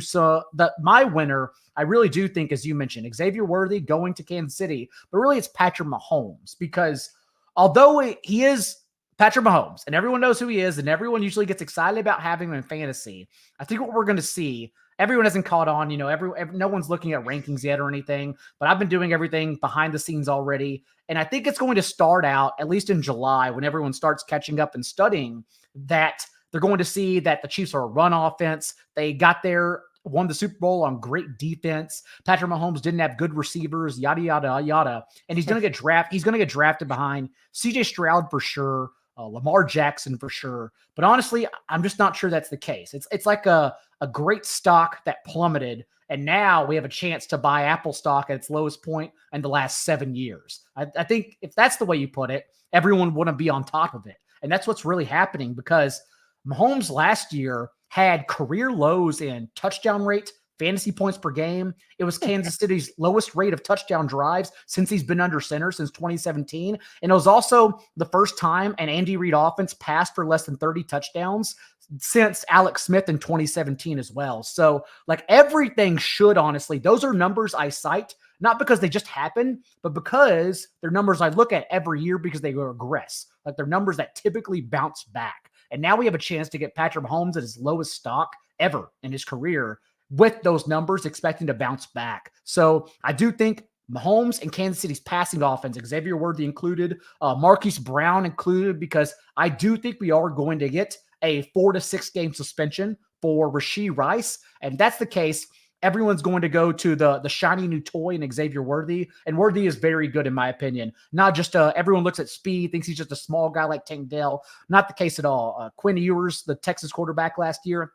my winner. I really do think, as you mentioned, Xavier Worthy going to Kansas City, but really it's Patrick Mahomes, because although he is Patrick Mahomes, and everyone knows who he is, and everyone usually gets excited about having him in fantasy, I think what we're going to see, everyone hasn't caught on, no one's looking at rankings yet or anything, but I've been doing everything behind the scenes already, and I think it's going to start out, at least in July, when everyone starts catching up and studying, that they're going to see that the Chiefs are a run offense. They got there, won the Super Bowl on great defense. Patrick Mahomes didn't have good receivers, yada, yada, yada, and he's going to get drafted. He's going to get drafted behind CJ Stroud for sure, Lamar Jackson for sure. But honestly, I'm just not sure that's the case. It's like a great stock that plummeted, and now we have a chance to buy Apple stock at its lowest point in the last 7 years. I think if that's the way you put it, everyone wouldn't be on top of it. And that's what's really happening, because Mahomes last year had career lows in touchdown rate, fantasy points per game. It was Kansas City's lowest rate of touchdown drives since he's been under center since 2017. And it was also the first time an Andy Reid offense passed for less than 30 touchdowns since Alex Smith in 2017 as well. So like everything should, honestly, those are numbers I cite, not because they just happen, but because they're numbers I look at every year because they regress. Like they're numbers that typically bounce back. And now we have a chance to get Patrick Mahomes at his lowest stock ever in his career with those numbers expecting to bounce back. So I do think Mahomes and Kansas City's passing offense, Xavier Worthy included, Marquise Brown included, because I do think we are going to get a 4 to 6 game suspension for Rashee Rice. And that's the case, everyone's going to go to the shiny new toy in Xavier Worthy. And Worthy is very good, in my opinion. Not just everyone looks at speed, thinks he's just a small guy like Tank Dell. Not the case at all. Quinn Ewers, the Texas quarterback last year,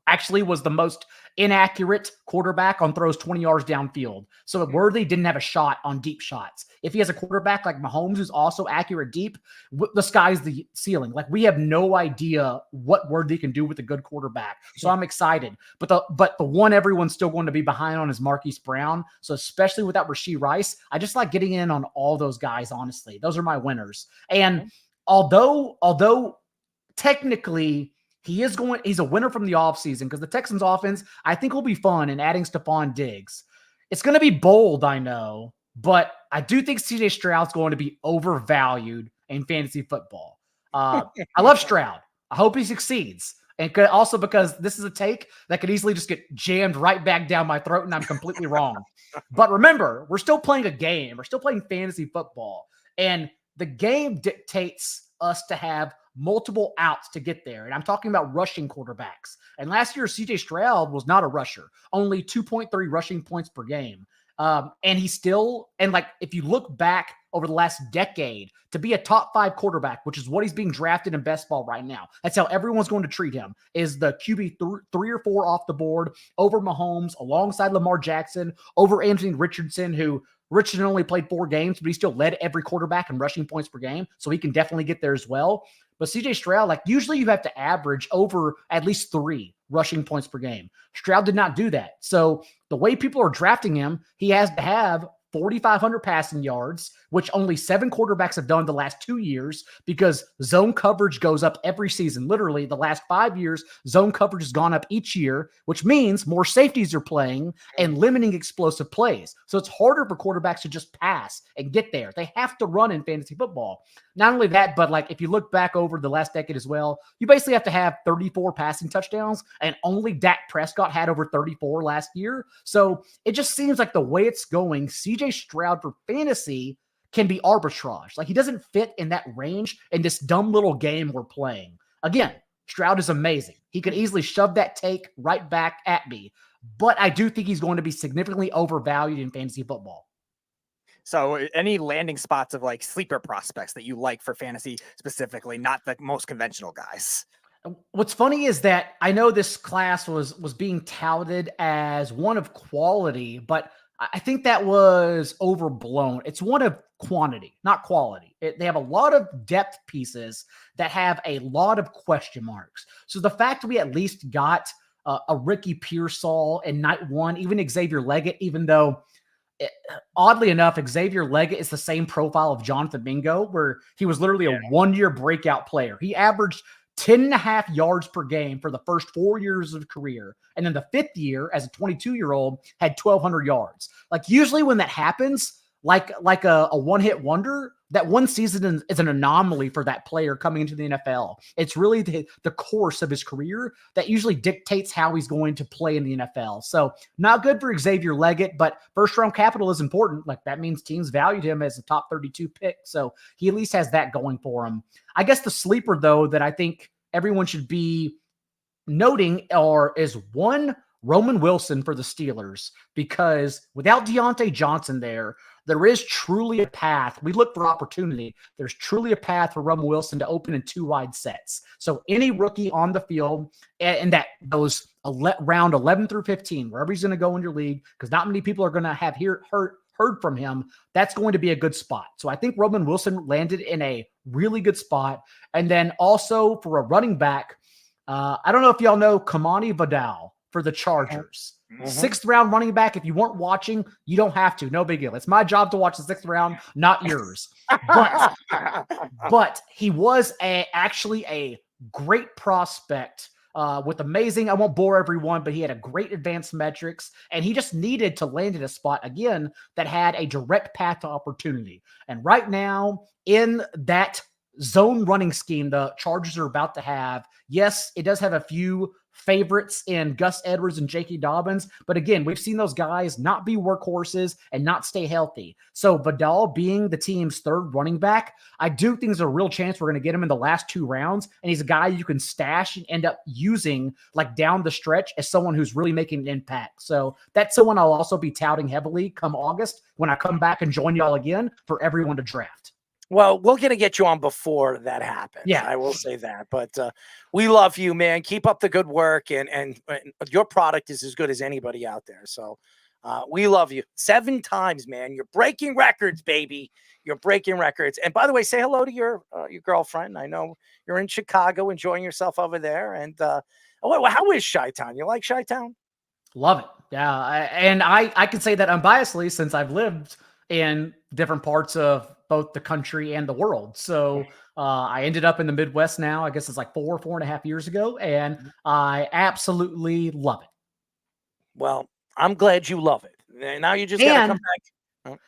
actually was the most inaccurate quarterback on throws 20 yards downfield. So Worthy didn't have a shot on deep shots. If he has a quarterback like Mahomes, who's also accurate deep, the sky's the ceiling. Like, we have no idea what Worthy can do with a good quarterback. So I'm excited. But the one everyone's still going to be behind on is Marquise Brown. So especially without Rashee Rice, I just like getting in on all those guys, honestly. Those are my winners. And although technically he's a winner from the offseason, because the Texans offense, I think, will be fun, and adding Stephon Diggs. It's going to be bold, I know, but I do think CJ Stroud's going to be overvalued in fantasy football. I love Stroud. I hope he succeeds. And also because this is a take that could easily just get jammed right back down my throat and I'm completely wrong. But remember, we're still playing a game. We're still playing fantasy football. And the game dictates us to have multiple outs to get there. And I'm talking about rushing quarterbacks. And last year, CJ Stroud was not a rusher, only 2.3 rushing points per game. And he still, and like, if you look back over the last decade, to be a top 5 quarterback, which is what he's being drafted in best ball right now, that's how everyone's going to treat him, is the QB 3 or 4 off the board over Mahomes, alongside Lamar Jackson, over Anthony Richardson, who Richardson only played 4 games, but he still led every quarterback in rushing points per game. So he can definitely get there as well. But CJ Stroud, like, usually you have to average over at least 3 rushing points per game. Stroud did not do that. So the way people are drafting him, he has to have 4,500 passing yards, which only 7 quarterbacks have done the last 2 years, because zone coverage goes up every season. Literally, the last 5 years, zone coverage has gone up each year, which means more safeties are playing and limiting explosive plays. So it's harder for quarterbacks to just pass and get there. They have to run in fantasy football. Not only that, but like, if you look back over the last decade as well, you basically have to have 34 passing touchdowns, and only Dak Prescott had over 34 last year. So it just seems like the way it's going, CJ Stroud for fantasy can be arbitrage. Like, he doesn't fit in that range in this dumb little game we're playing. Again, Stroud is amazing. He could easily shove that take right back at me, but I do think he's going to be significantly overvalued in fantasy football. So any landing spots of like sleeper prospects that you like for fantasy specifically, not the most conventional guys? What's funny is that I know this class was being touted as one of quality, but I think that was overblown. It's one of quantity, not quality. They have a lot of depth pieces that have a lot of question marks. So the fact we at least got a Ricky Pearsall in night 1, even Xavier Leggett, even though oddly enough, Xavier Leggett is the same profile of Jonathan Mingo, where he was literally a 1-year breakout player. He averaged 10.5 yards per game for the first 4 years of his career. And then the 5th year, as a 22-year-old, had 1,200 yards. Like, usually when that happens, like a one-hit wonder, that one season is an anomaly for that player coming into the NFL. It's really the course of his career that usually dictates how he's going to play in the NFL. So not good for Xavier Leggett, but first-round capital is important. Like, that means teams valued him as a top 32 pick. So he at least has that going for him. I guess the sleeper, though, that I think everyone should be noting is one, Roman Wilson for the Steelers, because without Deontay Johnson there is truly a path. We look for opportunity. There's truly a path for Roman Wilson to open in 2 wide sets. So any rookie on the field, and that goes round 11 through 15, wherever he's going to go in your league, because not many people are going to have heard from him, that's going to be a good spot. So I think Roman Wilson landed in a really good spot. And then also for a running back, I don't know if y'all know Kamani Vidal for the Chargers. 6th round running back. If you weren't watching, you don't have to. No big deal. It's my job to watch the 6th round, not yours. But he was actually a great prospect with amazing, I won't bore everyone, but he had a great advanced metrics, and he just needed to land in a spot, again, that had a direct path to opportunity. And right now, in that zone running scheme the Chargers are about to have, yes, it does have a few favorites in Gus Edwards and J.K. Dobbins. But again, we've seen those guys not be workhorses and not stay healthy. So Vidal being the team's 3rd running back, I do think there's a real chance we're going to get him in the last 2 rounds. And he's a guy you can stash and end up using like down the stretch as someone who's really making an impact. So that's someone I'll also be touting heavily come August when I come back and join y'all again for everyone to draft. Well, we're going to get you on before that happens. Yeah. I will say that. But we love you, man. Keep up the good work. And your product is as good as anybody out there. So we love you. 7 times, man. You're breaking records, baby. You're breaking records. And by the way, say hello to your girlfriend. I know you're in Chicago enjoying yourself over there. And how is Chi-Town? You like Chi-Town? Love it. Yeah. I can say that unbiasedly since I've lived in different parts of both the country and the world. So I ended up in the Midwest now. I guess it's like 4.5 years ago. And I absolutely love it. Well, I'm glad you love it. And now you just got to come back.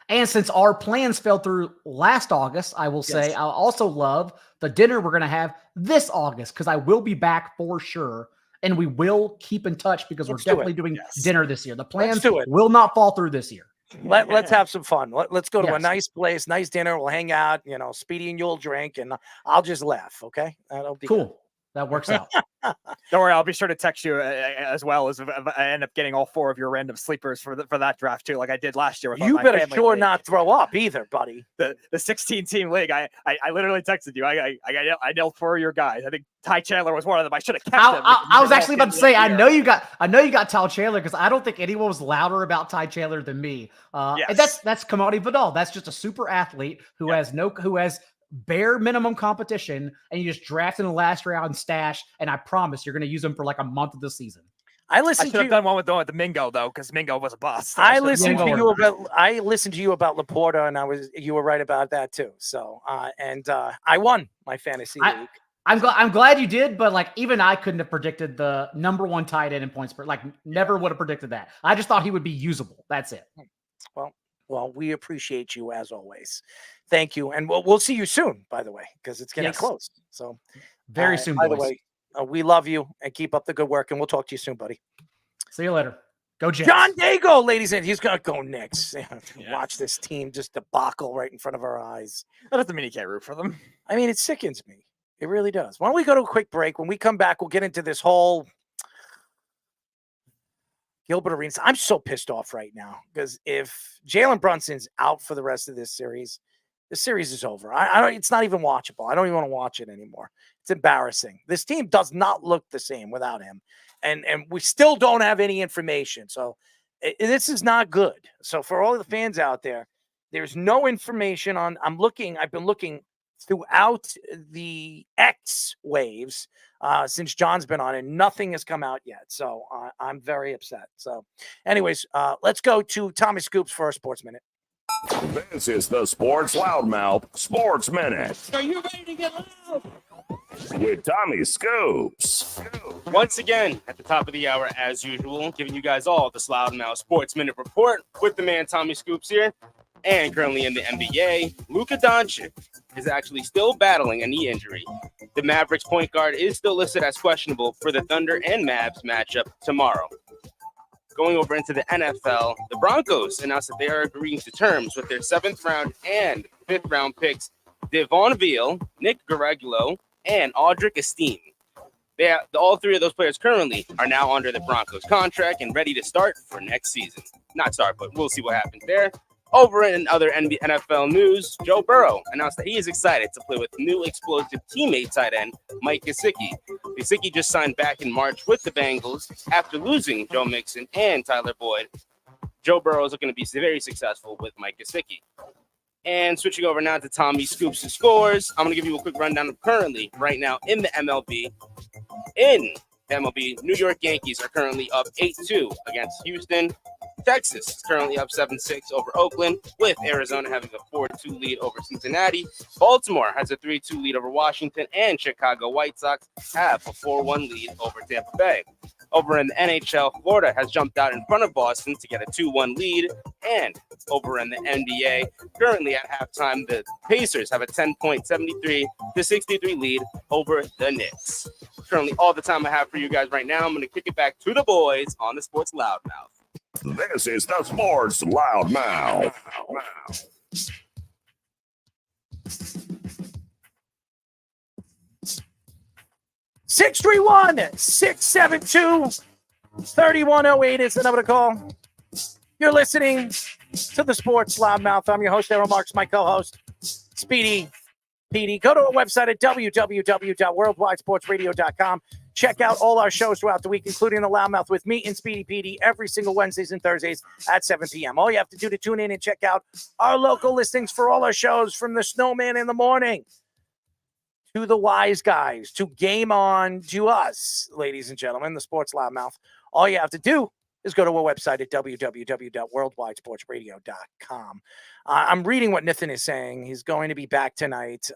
And since our plans fell through last August, I will say I'll also love the dinner we're going to have this August because I will be back for sure. And we will keep in touch because we're definitely doing dinner this year. The plans will not fall through this year. Let's have some fun. Let's go to a nice place, nice dinner. We'll hang out, Speedy and you'll drink and I'll just laugh. Okay. That'll be cool. Good. That works out. Don't worry, I'll be sure to text you as well as if I end up getting all 4 of your random sleepers for that draft too, like I did last year. You better sure league. Not throw up either, buddy. The 16-team league. I literally texted you. I nailed 4 of your guys. I think Ty Chandler was one of them. I should have kept him. I was actually about to say I know you got Ty Chandler because I don't think anyone was louder about Ty Chandler than me. And that's Kamani Vidal. That's just a super athlete who has bare minimum competition, and you just draft in the last round stash, and I promise you're going to use him for like a month of the season. I should have done one with the Mingo though, because Mingo was a bust. I listened to you about Laporta, and you were right about that too. So I won my fantasy league. I'm glad you did, but like even I couldn't have predicted the number 1 tight end in points per. Like never would have predicted that. I just thought he would be usable. That's it. Well, we appreciate you as always. Thank you. And we'll see you soon, by the way, because it's getting close. So very soon, by boys. the way, we love you and keep up the good work. And we'll talk to you soon, buddy. See you later. Go Jets. John Daigle, ladies and he's going to go Knicks. Watch this team just debacle right in front of our eyes. That doesn't mean you can't root for them. I mean, it sickens me. It really does. Why don't we go to a quick break? When we come back, we'll get into this whole Gilbert Arenas. I'm so pissed off right now because if Jalen Brunson's out for the rest of this series is over. It's not even watchable. I don't even want to watch it anymore. It's embarrassing. This team does not look the same without him. And we still don't have any information. So this is not good. So for all the fans out there, there's no information on. I've been looking throughout the X waves since John's been on, and nothing has come out yet. So I'm very upset. So anyways, let's go to Tommy Scoops for a Sports Minute. This is the Sports Loudmouth Sports Minute. Are you ready to get loud? With Tommy Scoops. Once again, at the top of the hour, as usual, giving you guys all the Loudmouth Sports Minute report with the man Tommy Scoops here. And currently in the NBA, Luka Doncic is actually still battling a knee injury. The Mavericks point guard is still listed as questionable for the Thunder and Mavs matchup tomorrow. Going over into the NFL, the Broncos announced that they are agreeing to terms with their 7th round and 5th round picks, Devon Veal, Nick Gargiulo, and Audric Esteen. All 3 of those players currently are now under the Broncos contract and ready to start for next season. Not start, but we'll see what happens there. Over in other NFL news, Joe Burrow announced that he is excited to play with new explosive teammate tight end Mike Gesicki. Gesicki just signed back in March with the Bengals after losing Joe Mixon and Tyler Boyd. Joe Burrow is looking to be very successful with Mike Gesicki. And switching over now to Tommy Scoops and Scores, I'm going to give you a quick rundown of currently right now in the MLB. In the MLB, New York Yankees are currently up 8-2 against Houston. Texas is currently up 7-6 over Oakland, with Arizona having a 4-2 lead over Cincinnati. Baltimore has a 3-2 lead over Washington, and Chicago White Sox have a 4-1 lead over Tampa Bay. Over in the NHL, Florida has jumped out in front of Boston to get a 2-1 lead. And over in the NBA, currently at halftime, the Pacers have a 10.73-63 lead over the Knicks. Currently all the time I have for you guys right now. I'm going to kick it back to the boys on the Sports Loudmouth. This is the Sports Loudmouth. 631-672-3108 is the number to call. You're listening to the Sports Loudmouth. I'm your host, Errol Marks, my co-host. Speedy PD. Go to our website at www.worldwidesportsradio.com. Check out all our shows throughout the week, including the Loudmouth with me and Speedy PD every single Wednesdays and Thursdays at 7 p.m. All you have to do to tune in and check out our local listings for all our shows, from the Snowman in the Morning to the Wise Guys to Game On to us, ladies and gentlemen, the Sports Loudmouth. All you have to do is go to our website at www.worldwidesportsradio.com. I'm reading what Nathan is saying. He's going to be back tonight.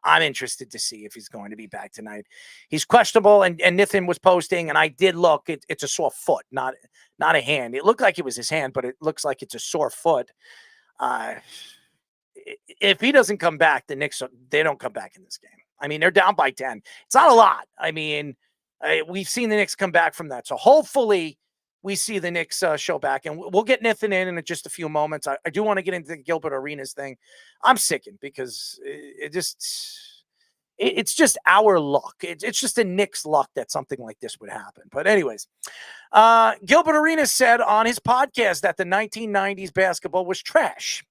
I'm interested to see if he's going to be back tonight. He's questionable, and Nathan was posting, and I did look. It's a sore foot, not a hand. It looked like it was his hand, but it looks like it's a sore foot. If he doesn't come back, the Knicks, they don't come back in this game. I mean, they're down by 10. It's not a lot. I mean, we've seen the Knicks come back from that. So hopefully we see the Knicks show back, and we'll get Nathan in just a few moments. I do want to get into the Gilbert Arenas thing. I'm sickened because it's just our luck. It's just a Knicks luck that something like this would happen. But anyways, Gilbert Arenas said on his podcast that the 1990s basketball was trash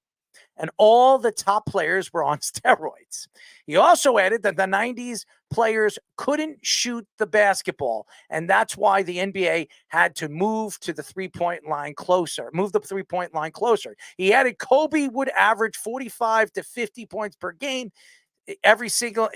and all the top players were on steroids. He also added that the 90s players couldn't shoot the basketball, and that's why the NBA had to move the three-point line closer. He added Kobe would average 45 to 50 points per game every single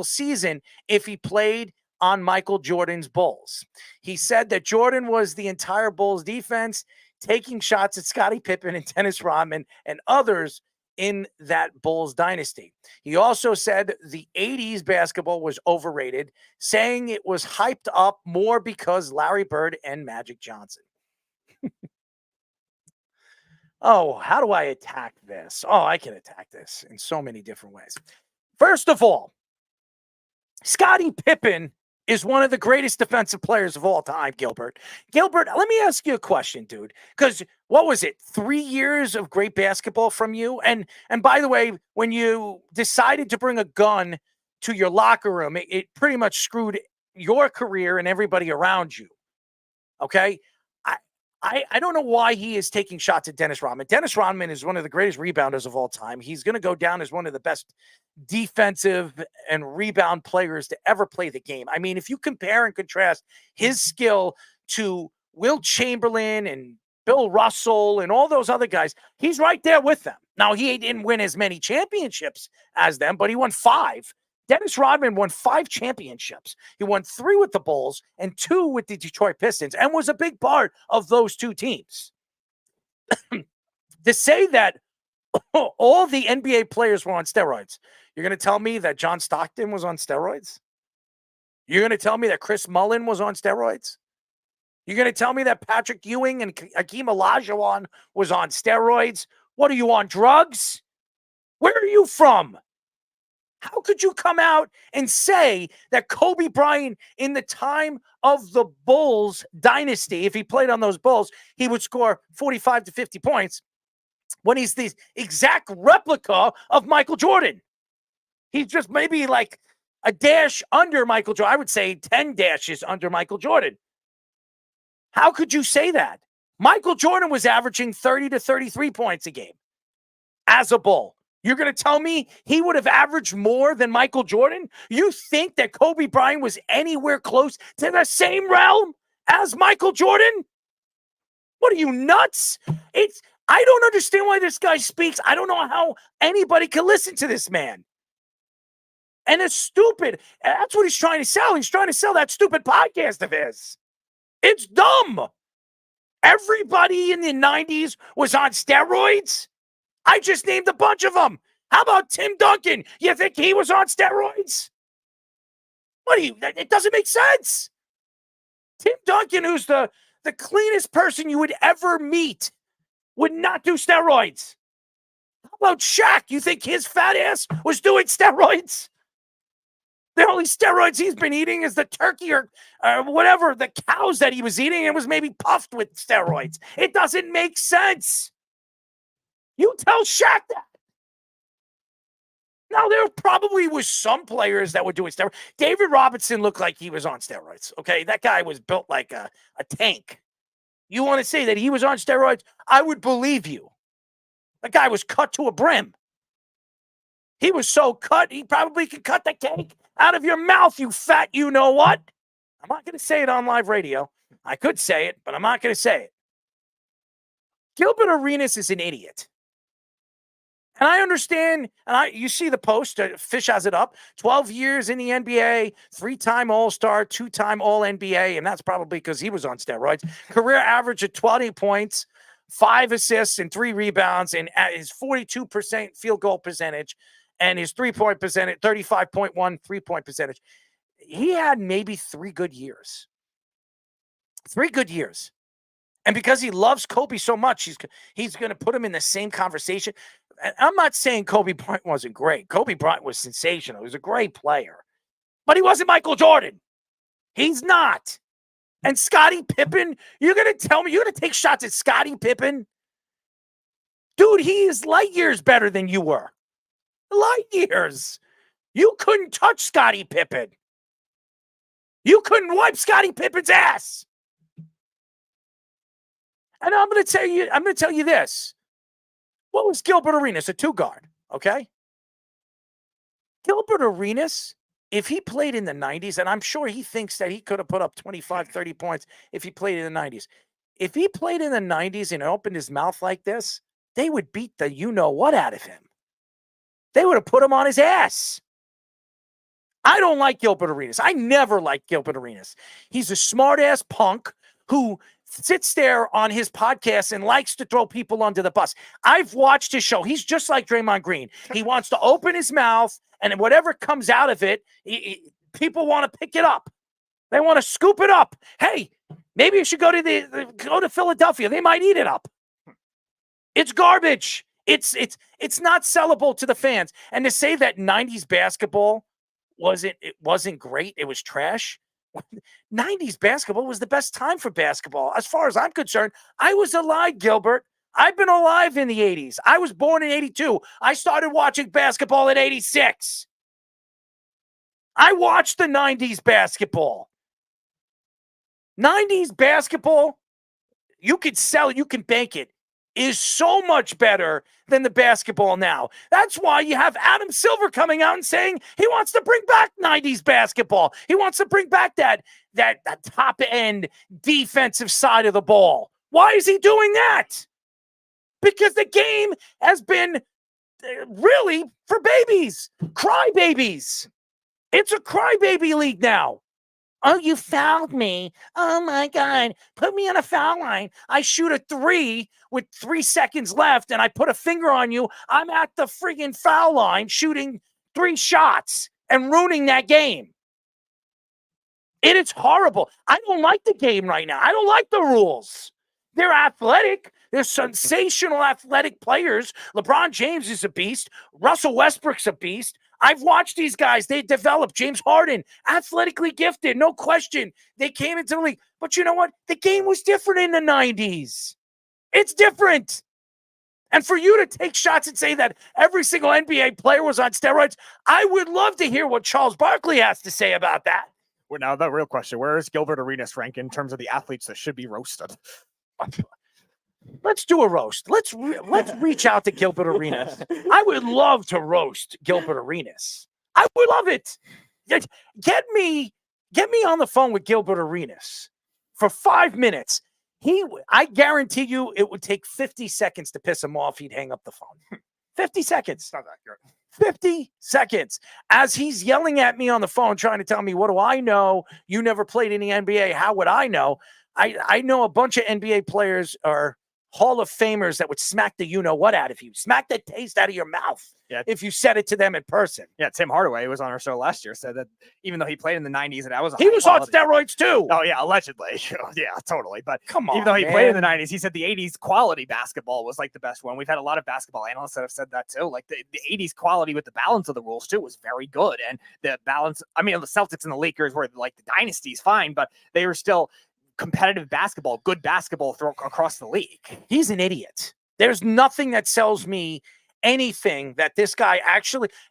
season if he played on Michael Jordan's Bulls. He said that Jordan was the entire Bulls defense, taking shots at Scottie Pippen and Dennis Rodman and others in that Bulls dynasty. He also said the 80s basketball was overrated, saying it was hyped up more because Larry Bird and Magic Johnson. Oh, how do I attack this? Oh, I can attack this in so many different ways. First of all, Scottie Pippen is one of the greatest defensive players of all time, Gilbert. Gilbert, let me ask you a question, dude. Because what was it? 3 years of great basketball from you? And by the way, when you decided to bring a gun to your locker room, it pretty much screwed your career and everybody around you. Okay? I don't know why he is taking shots at Dennis Rodman. Dennis Rodman is one of the greatest rebounders of all time. He's going to go down as one of the best defensive and rebound players to ever play the game. I mean, if you compare and contrast his skill to Will Chamberlain and Bill Russell and all those other guys, he's right there with them. Now, he didn't win as many championships as them, but he won 5. Dennis Rodman won 5 championships. He won 3 with the Bulls and 2 with the Detroit Pistons and was a big part of those 2 teams. To say that all the NBA players were on steroids, you're going to tell me that John Stockton was on steroids? You're going to tell me that Chris Mullin was on steroids? You're going to tell me that Patrick Ewing and Hakeem Olajuwon was on steroids? What are you, on drugs? Where are you from? How could you come out and say that Kobe Bryant, in the time of the Bulls dynasty, if he played on those Bulls, he would score 45 to 50 points when he's the exact replica of Michael Jordan? He's just maybe like a dash under Michael Jordan. I would say 10 dashes under Michael Jordan. How could you say that? Michael Jordan was averaging 30 to 33 points a game as a Bull. You're going to tell me he would have averaged more than Michael Jordan? You think that Kobe Bryant was anywhere close to the same realm as Michael Jordan? What are you, nuts? I don't understand why this guy speaks. I don't know how anybody can listen to this man. And it's stupid. That's what he's trying to sell. He's trying to sell that stupid podcast of his. It's dumb. Everybody in the 90s was on steroids. I just named a bunch of them. How about Tim Duncan? You think he was on steroids? It doesn't make sense. Tim Duncan, who's the cleanest person you would ever meet, would not do steroids. How about Shaq? You think his fat ass was doing steroids? The only steroids he's been eating is the turkey or whatever, the cows that he was eating, and was maybe puffed with steroids. It doesn't make sense. You tell Shaq that. Now, there probably was some players that were doing steroids. David Robinson looked like he was on steroids, okay? That guy was built like a tank. You want to say that he was on steroids? I would believe you. That guy was cut to a brim. He was so cut, he probably could cut the cake out of your mouth, you fat you know what. I'm not going to say it on live radio. I could say it, but I'm not going to say it. Gilbert Arenas is an idiot. And I understand, and you see the post, Fish has it up, 12 years in the NBA, 3-time All-Star, 2-time All-NBA, and that's probably because he was on steroids. Career average of 20 points, 5 assists, and 3 rebounds, and his 42% field goal percentage, and his three-point percentage, 35.1 three-point percentage. He had maybe 3 good years. 3 good years. And because he loves Kobe so much, he's going to put him in the same conversation. And I'm not saying Kobe Bryant wasn't great. Kobe Bryant was sensational. He was a great player. But he wasn't Michael Jordan. He's not. And Scottie Pippen, you're going to tell me, you're going to take shots at Scottie Pippen? Dude, he is light years better than you were. Light years. You couldn't touch Scottie Pippen. You couldn't wipe Scottie Pippen's ass. And I'm going to tell you this. What was Gilbert Arenas? A 2-guard, okay? Gilbert Arenas, if he played in the 90s, and I'm sure he thinks that he could have put up 25, 30 points if he played in the 90s. If he played in the 90s and opened his mouth like this, they would beat the you-know-what out of him. They would have put him on his ass. I don't like Gilbert Arenas. I never liked Gilbert Arenas. He's a smart-ass punk who sits there on his podcast and likes to throw people under the bus. I've watched his show. He's just like Draymond Green. He wants to open his mouth, and whatever comes out of it, people want to pick it up. They want to scoop it up. Hey, maybe you should go to Philadelphia. They might eat it up. It's garbage. It's not sellable to the fans. And to say that 90s basketball wasn't great, it was trash. 90s basketball was the best time for basketball. As far as I'm concerned, I was alive, Gilbert. I've been alive in the 80s. I was born in 82. I started watching basketball in 86. I watched the 90s basketball. 90s basketball, you could sell it, you can bank it, is so much better than the basketball now. That's why you have Adam Silver coming out and saying he wants to bring back 90s basketball. He wants to bring back that top-end defensive side of the ball. Why is he doing that? Because the game has been really for babies, crybabies. It's a crybaby league now. Oh, you fouled me. Oh, my God. Put me on a foul line. I shoot a 3 with 3 seconds left, and I put a finger on you. I'm at the friggin' foul line shooting 3 shots and ruining that game. It's horrible. I don't like the game right now. I don't like the rules. They're athletic. They're sensational athletic players. LeBron James is a beast. Russell Westbrook's a beast. I've watched these guys. They developed. James Harden, athletically gifted, no question. They came into the league. But you know what? The game was different in the 90s. It's different. And for you to take shots and say that every single NBA player was on steroids, I would love to hear what Charles Barkley has to say about that. Well, now the real question, where is Gilbert Arenas rank in terms of the athletes that should be roasted? Let's do a roast. Let's reach out to Gilbert Arenas. I would love to roast Gilbert Arenas. I would love it. Get me on the phone with Gilbert Arenas for 5 minutes. I guarantee you it would take 50 seconds to piss him off. He'd hang up the phone. 50 seconds. Not accurate. 50 seconds. As he's yelling at me on the phone, trying to tell me, what do I know? You never played in the NBA. How would I know? I know a bunch of NBA players are Hall of Famers that would smack the you-know-what out of you. Smack the taste out of your mouth if you said it to them in person. Yeah, Tim Hardaway was on our show last year, said that even though he played in the 90s, and that was he was on steroids too. Oh, yeah, allegedly. Yeah, totally. But come on, even though he played in the 90s, he said the 80s quality basketball was like the best one. We've had a lot of basketball analysts that have said that too. Like the 80s quality with the balance of the rules too was very good. And the balance, I mean, the Celtics and the Lakers were like the dynasties, fine, but they were still competitive basketball, good basketball across the league. He's an idiot. There's nothing that sells me anything that this guy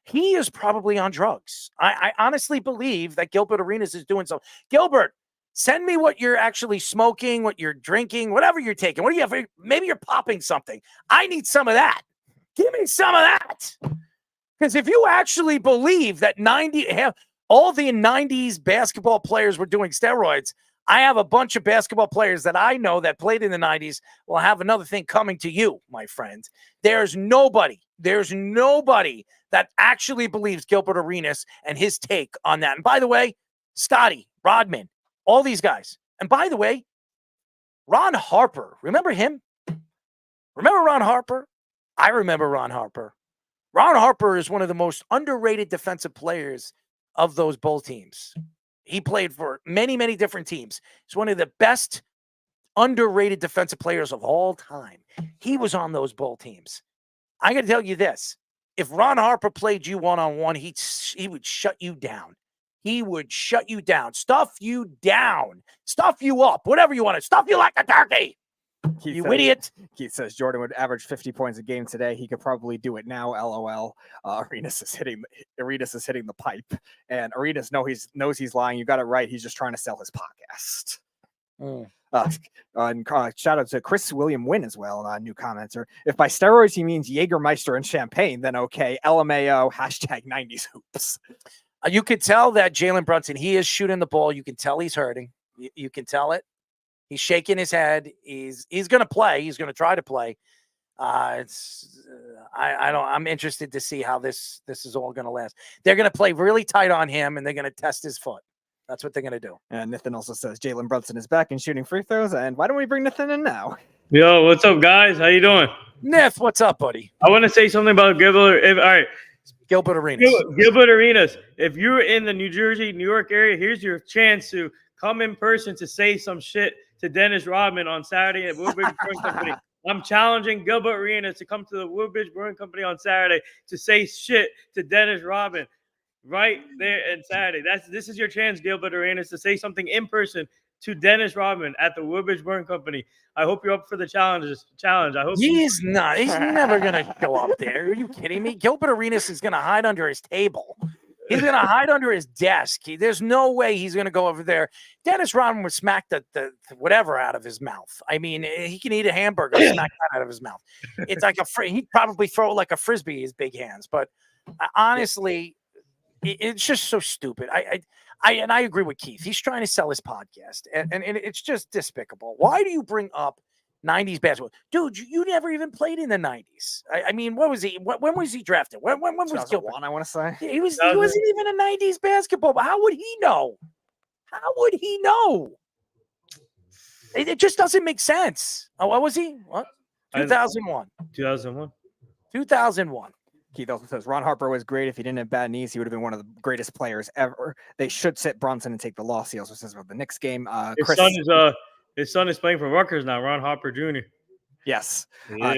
he is probably on drugs. I honestly believe that Gilbert Arenas is doing something. Gilbert, send me what you're actually smoking, what you're drinking, whatever you're taking. What do you have? Maybe you're popping something. I need some of that. Give me some of that. Because if you actually believe that all the 90s basketball players were doing steroids, I have a bunch of basketball players that I know that played in the 90s will have another thing coming to you, my friend. There's nobody that actually believes Gilbert Arenas and his take on that. And by the way, Scotty, Rodman, all these guys. And by the way, Ron Harper, remember him? Remember Ron Harper? I remember Ron Harper. Ron Harper is one of the most underrated defensive players of those Bull teams. He played for many, many different teams. He's one of the best underrated defensive players of all time. He was on those Bull teams. I got to tell you this. If Ron Harper played you one-on-one, he would shut you down. He would shut you down, stuff you down, stuff you up, whatever you want to, stuff you like a turkey. Idiot. Keith says Jordan would average 50 points a game today. He could probably do it now. LOL. Arenas is hitting the pipe, and Arenas knows he's lying. You got it right. He's just trying to sell his podcast. And shout out to Chris William Wynn as well. New commenter. If by steroids he means Jägermeister and champagne, then okay. LMAO #90s hoops. You could tell that Jalen Brunson, he is shooting the ball. You can tell he's hurting. You can tell it. He's shaking his head. He's going to play. He's going to try to play. I'm interested to see how this is all going to last. They're going to play really tight on him, and they're going to test his foot. That's what they're going to do. And Nathan also says Jalen Brunson is back and shooting free throws. And why don't we bring Nathan in now? Yo, what's up, guys? How you doing? Nith, what's up, buddy? I want to say something about Gilbert. All right. Gilbert Arenas. Gilbert Arenas. If you're in the New Jersey, New York area, here's your chance to come in person to say some shit to Dennis Rodman on Saturday at Woodbridge Brewing Company. I'm challenging Gilbert Arenas to come to the Woodbridge Brewing Company on Saturday to say shit to Dennis Rodman right there on Saturday. This is your chance, Gilbert Arenas, to say something in person to Dennis Rodman at the Woodbridge Brewing Company. I hope you're up for the challenge. I hope he's not. He's never going to go up there. Are you kidding me? Gilbert Arenas is going to hide under his table. He's going to hide under his desk. There's no way he's going to go over there. Dennis Rodman would smack the whatever out of his mouth. I mean, he can eat a hamburger, smack that out of his mouth. It's like he'd probably throw it like a Frisbee, his big hands. But honestly, it's just so stupid. I agree with Keith. He's trying to sell his podcast, and it's just despicable. Why do you bring up 90s basketball? Dude, you never even played in the 90s. I mean, what was he? When was he drafted? When was Gilbert? I want to say he wasn't even a 90s basketball. But how would he know? How would he know? It just doesn't make sense. Oh, what was he? What? 2001. 2001. Keith also says Ron Harper was great. If he didn't have bad knees, he would have been one of the greatest players ever. They should sit Brunson and take the loss. He also says about the Knicks game. His son is playing for Rutgers now, Ron Harper Jr. Yes. Yeah.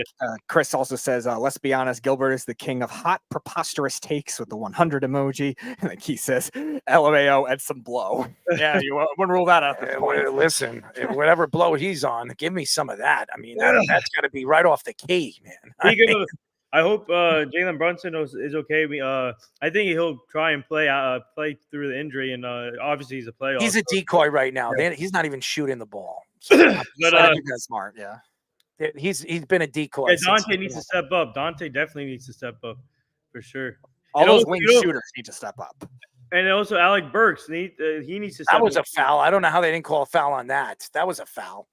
Chris also says, let's be honest, Gilbert is the king of hot, preposterous takes with the 100 emoji. And then Keith says, LMAO and some blow. Yeah, you wouldn't rule that out. Listen, whatever blow he's on, give me some of that. I mean, that's got to be right off the key, man. I hope Jalen Brunson is okay. I think he'll try and play through the injury, and obviously he's a player. He's a decoy right now. Yeah. He's not even shooting the ball. So that's smart. Yeah, he's been a decoy. Yeah, Dante needs to step up. Dante definitely needs to step up for sure. All those wing shooters need to step up. And also Alec Burks, he needs to step up. That was a foul. I don't know how they didn't call a foul on that. That was a foul.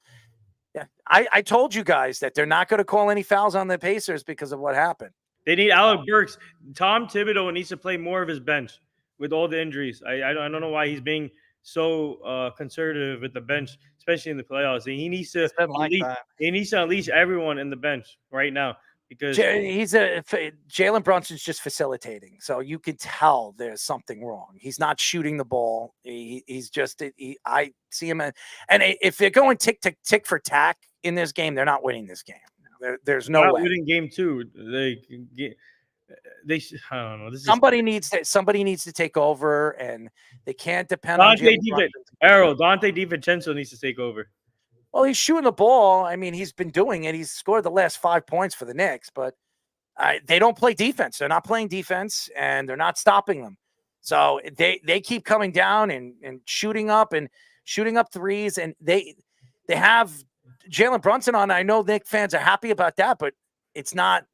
Yeah, I told you guys that they're not going to call any fouls on the Pacers because of what happened. They need Alec Burks. Tom Thibodeau needs to play more of his bench with all the injuries. I don't know why he's being so conservative with the bench, especially in the playoffs. He needs to unleash everyone in the bench right now because Jalen Brunson's just facilitating. So you could tell there's something wrong. He's not shooting the ball. I see him. And if they're going tick for tack in this game, they're not winning this game. There's no way. Winning game 2. They I don't know. Somebody needs to take over, and they can't depend on Dante DiVincenzo needs to take over. Well, he's shooting the ball. I mean, he's been doing it. He's scored the last 5 points for the Knicks, but they don't play defense. They're not playing defense, and they're not stopping them. So they keep coming down and shooting up threes, and they have Jalen Brunson on. I know Knicks fans are happy about that, but it's not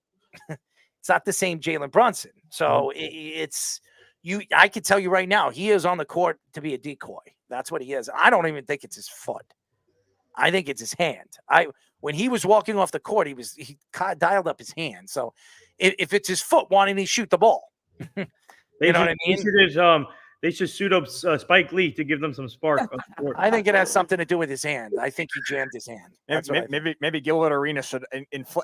the same Jalen Brunson. So it's you. I can tell you right now, he is on the court to be a decoy. That's what he is. I don't even think it's his foot. I think it's his hand. When he was walking off the court, he dialed up his hand. So if it's his foot, why didn't he shoot the ball? You know what I mean? They should suit up Spike Lee to give them some spark. On the court. I think it has something to do with his hand. I think he jammed his hand. That's maybe Gilbert Arenas should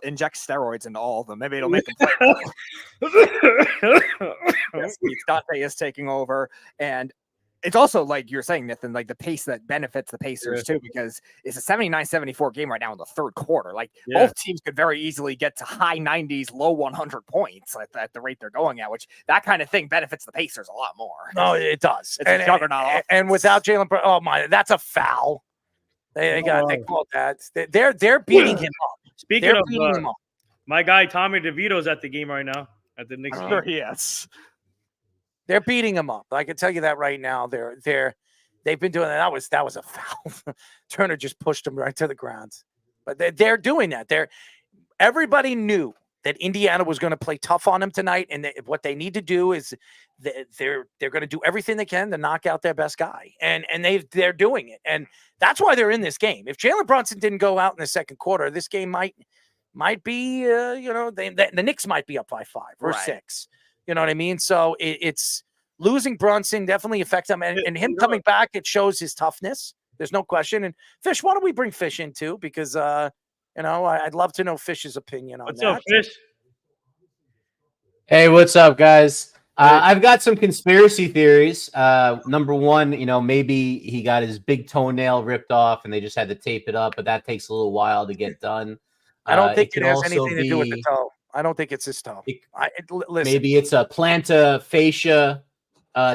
inject steroids into all of them. Maybe it'll make them play. Yes, Dante is taking over, and it's also like you're saying, Nathan, like the pace that benefits the Pacers too, because it's a 79-74 game right now in the third quarter. Like both teams could very easily get to high 90s, low 100 points at the rate they're going at, which that kind of thing benefits the Pacers a lot more. No, it does. It's a juggernaut. And without Jalen, oh my, that's a foul. They called that. They're beating him up. Speaking of my guy Tommy DeVito's at the game right now at the Knicks. Sure, yes. They're beating him up. I can tell you that right now. They've been doing that. That was a foul. Turner just pushed him right to the ground. But they're doing that. Everybody knew that Indiana was going to play tough on them tonight, and what they need to do is they're going to do everything they can to knock out their best guy, and they're doing it, and that's why they're in this game. If Jalen Brunson didn't go out in the second quarter, this game might be the Knicks might be up by 5 or 6. You know what I mean? So it's losing Brunson definitely affects him, and him coming back, it shows his toughness. There's no question. And Fish, why don't we bring Fish in too? Because I'd love to know Fish's opinion on what's that. Up, Fish? Hey, what's up, guys? I've got some conspiracy theories. Number one, maybe he got his big toenail ripped off and they just had to tape it up, but that takes a little while to get done. I don't think it has anything to do with the toe. I don't think it's his toe. Listen. Maybe it's a plantar fascia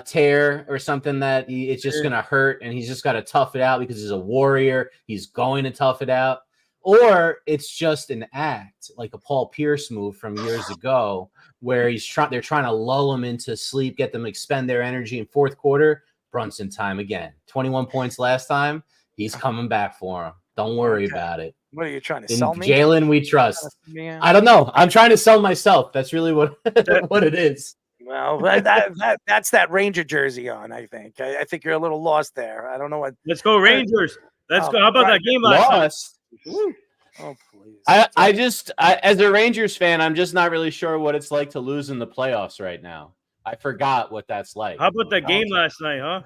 tear or something that it's just going to hurt, and he's just got to tough it out because he's a warrior. He's going to tough it out. Or it's just an act, like a Paul Pierce move from years ago, where they're trying to lull him into sleep, get them to expend their energy in fourth quarter. Brunson time again. 21 points last time. He's coming back for him. Don't worry about it. What are you trying to sell me? Jalen, we trust. I don't know. I'm trying to sell myself. That's really what it is. Well, that's that Ranger jersey on, I think. I think you're a little lost there. I don't know what. Let's go Rangers. Let's go. How about that game last night? Oh, please. I just, as a Rangers fan, I'm just not really sure what it's like to lose in the playoffs right now. I forgot what that's like. How about that game last night, huh?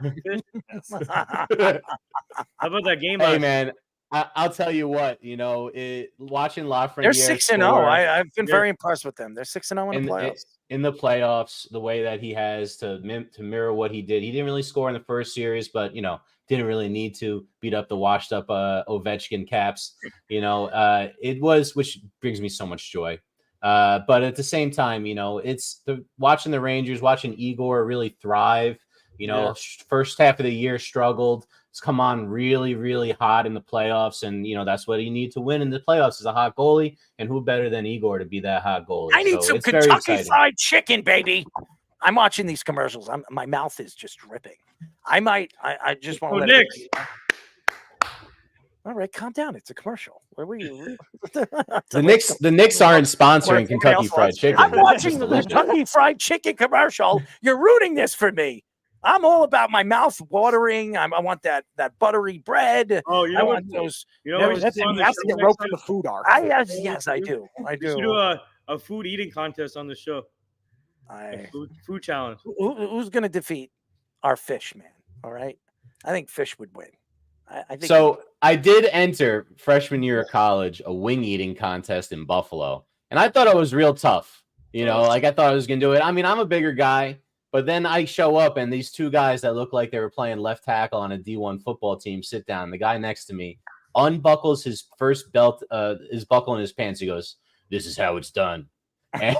How about that game last night? Hey, man. I'll tell you what, watching Lafreniere. They're 6-0. I've been very impressed with them. They're 6-0 in the playoffs. In the playoffs, the way that he has to mirror what he did. He didn't really score in the first series, but didn't really need to beat up the washed up Ovechkin Caps. It was, which brings me so much joy. But at the same time, it's watching the Rangers, watching Igor really thrive. First half of the year struggled. It's come on really, really hot in the playoffs, and that's what you need to win in the playoffs is a hot goalie, and who better than Igor to be that hot goalie? I need some Kentucky Fried Chicken, baby. I'm watching these commercials. My mouth is just dripping. I just want to let Knicks. All right, calm down. It's a commercial. Where were you? The Knicks aren't sponsoring Kentucky Fried Chicken. I'm watching the Kentucky Fried Chicken commercial. You're ruining this for me. I'm all about my mouth watering. I want that buttery bread. Oh, I want those. You have to get roped in the food art. Yes, I do. I do. We should do a food eating contest on the show. Food challenge. Who's going to defeat our Fish, man? All right. I think Fish would win. I think so. I did enter freshman year of college a wing eating contest in Buffalo, and I thought it was real tough. I thought I was going to do it. I mean, I'm a bigger guy. But then I show up, and these two guys that look like they were playing left tackle on a D1 football team sit down. The guy next to me unbuckles his first belt, his buckle in his pants. He goes, "This is how it's done." And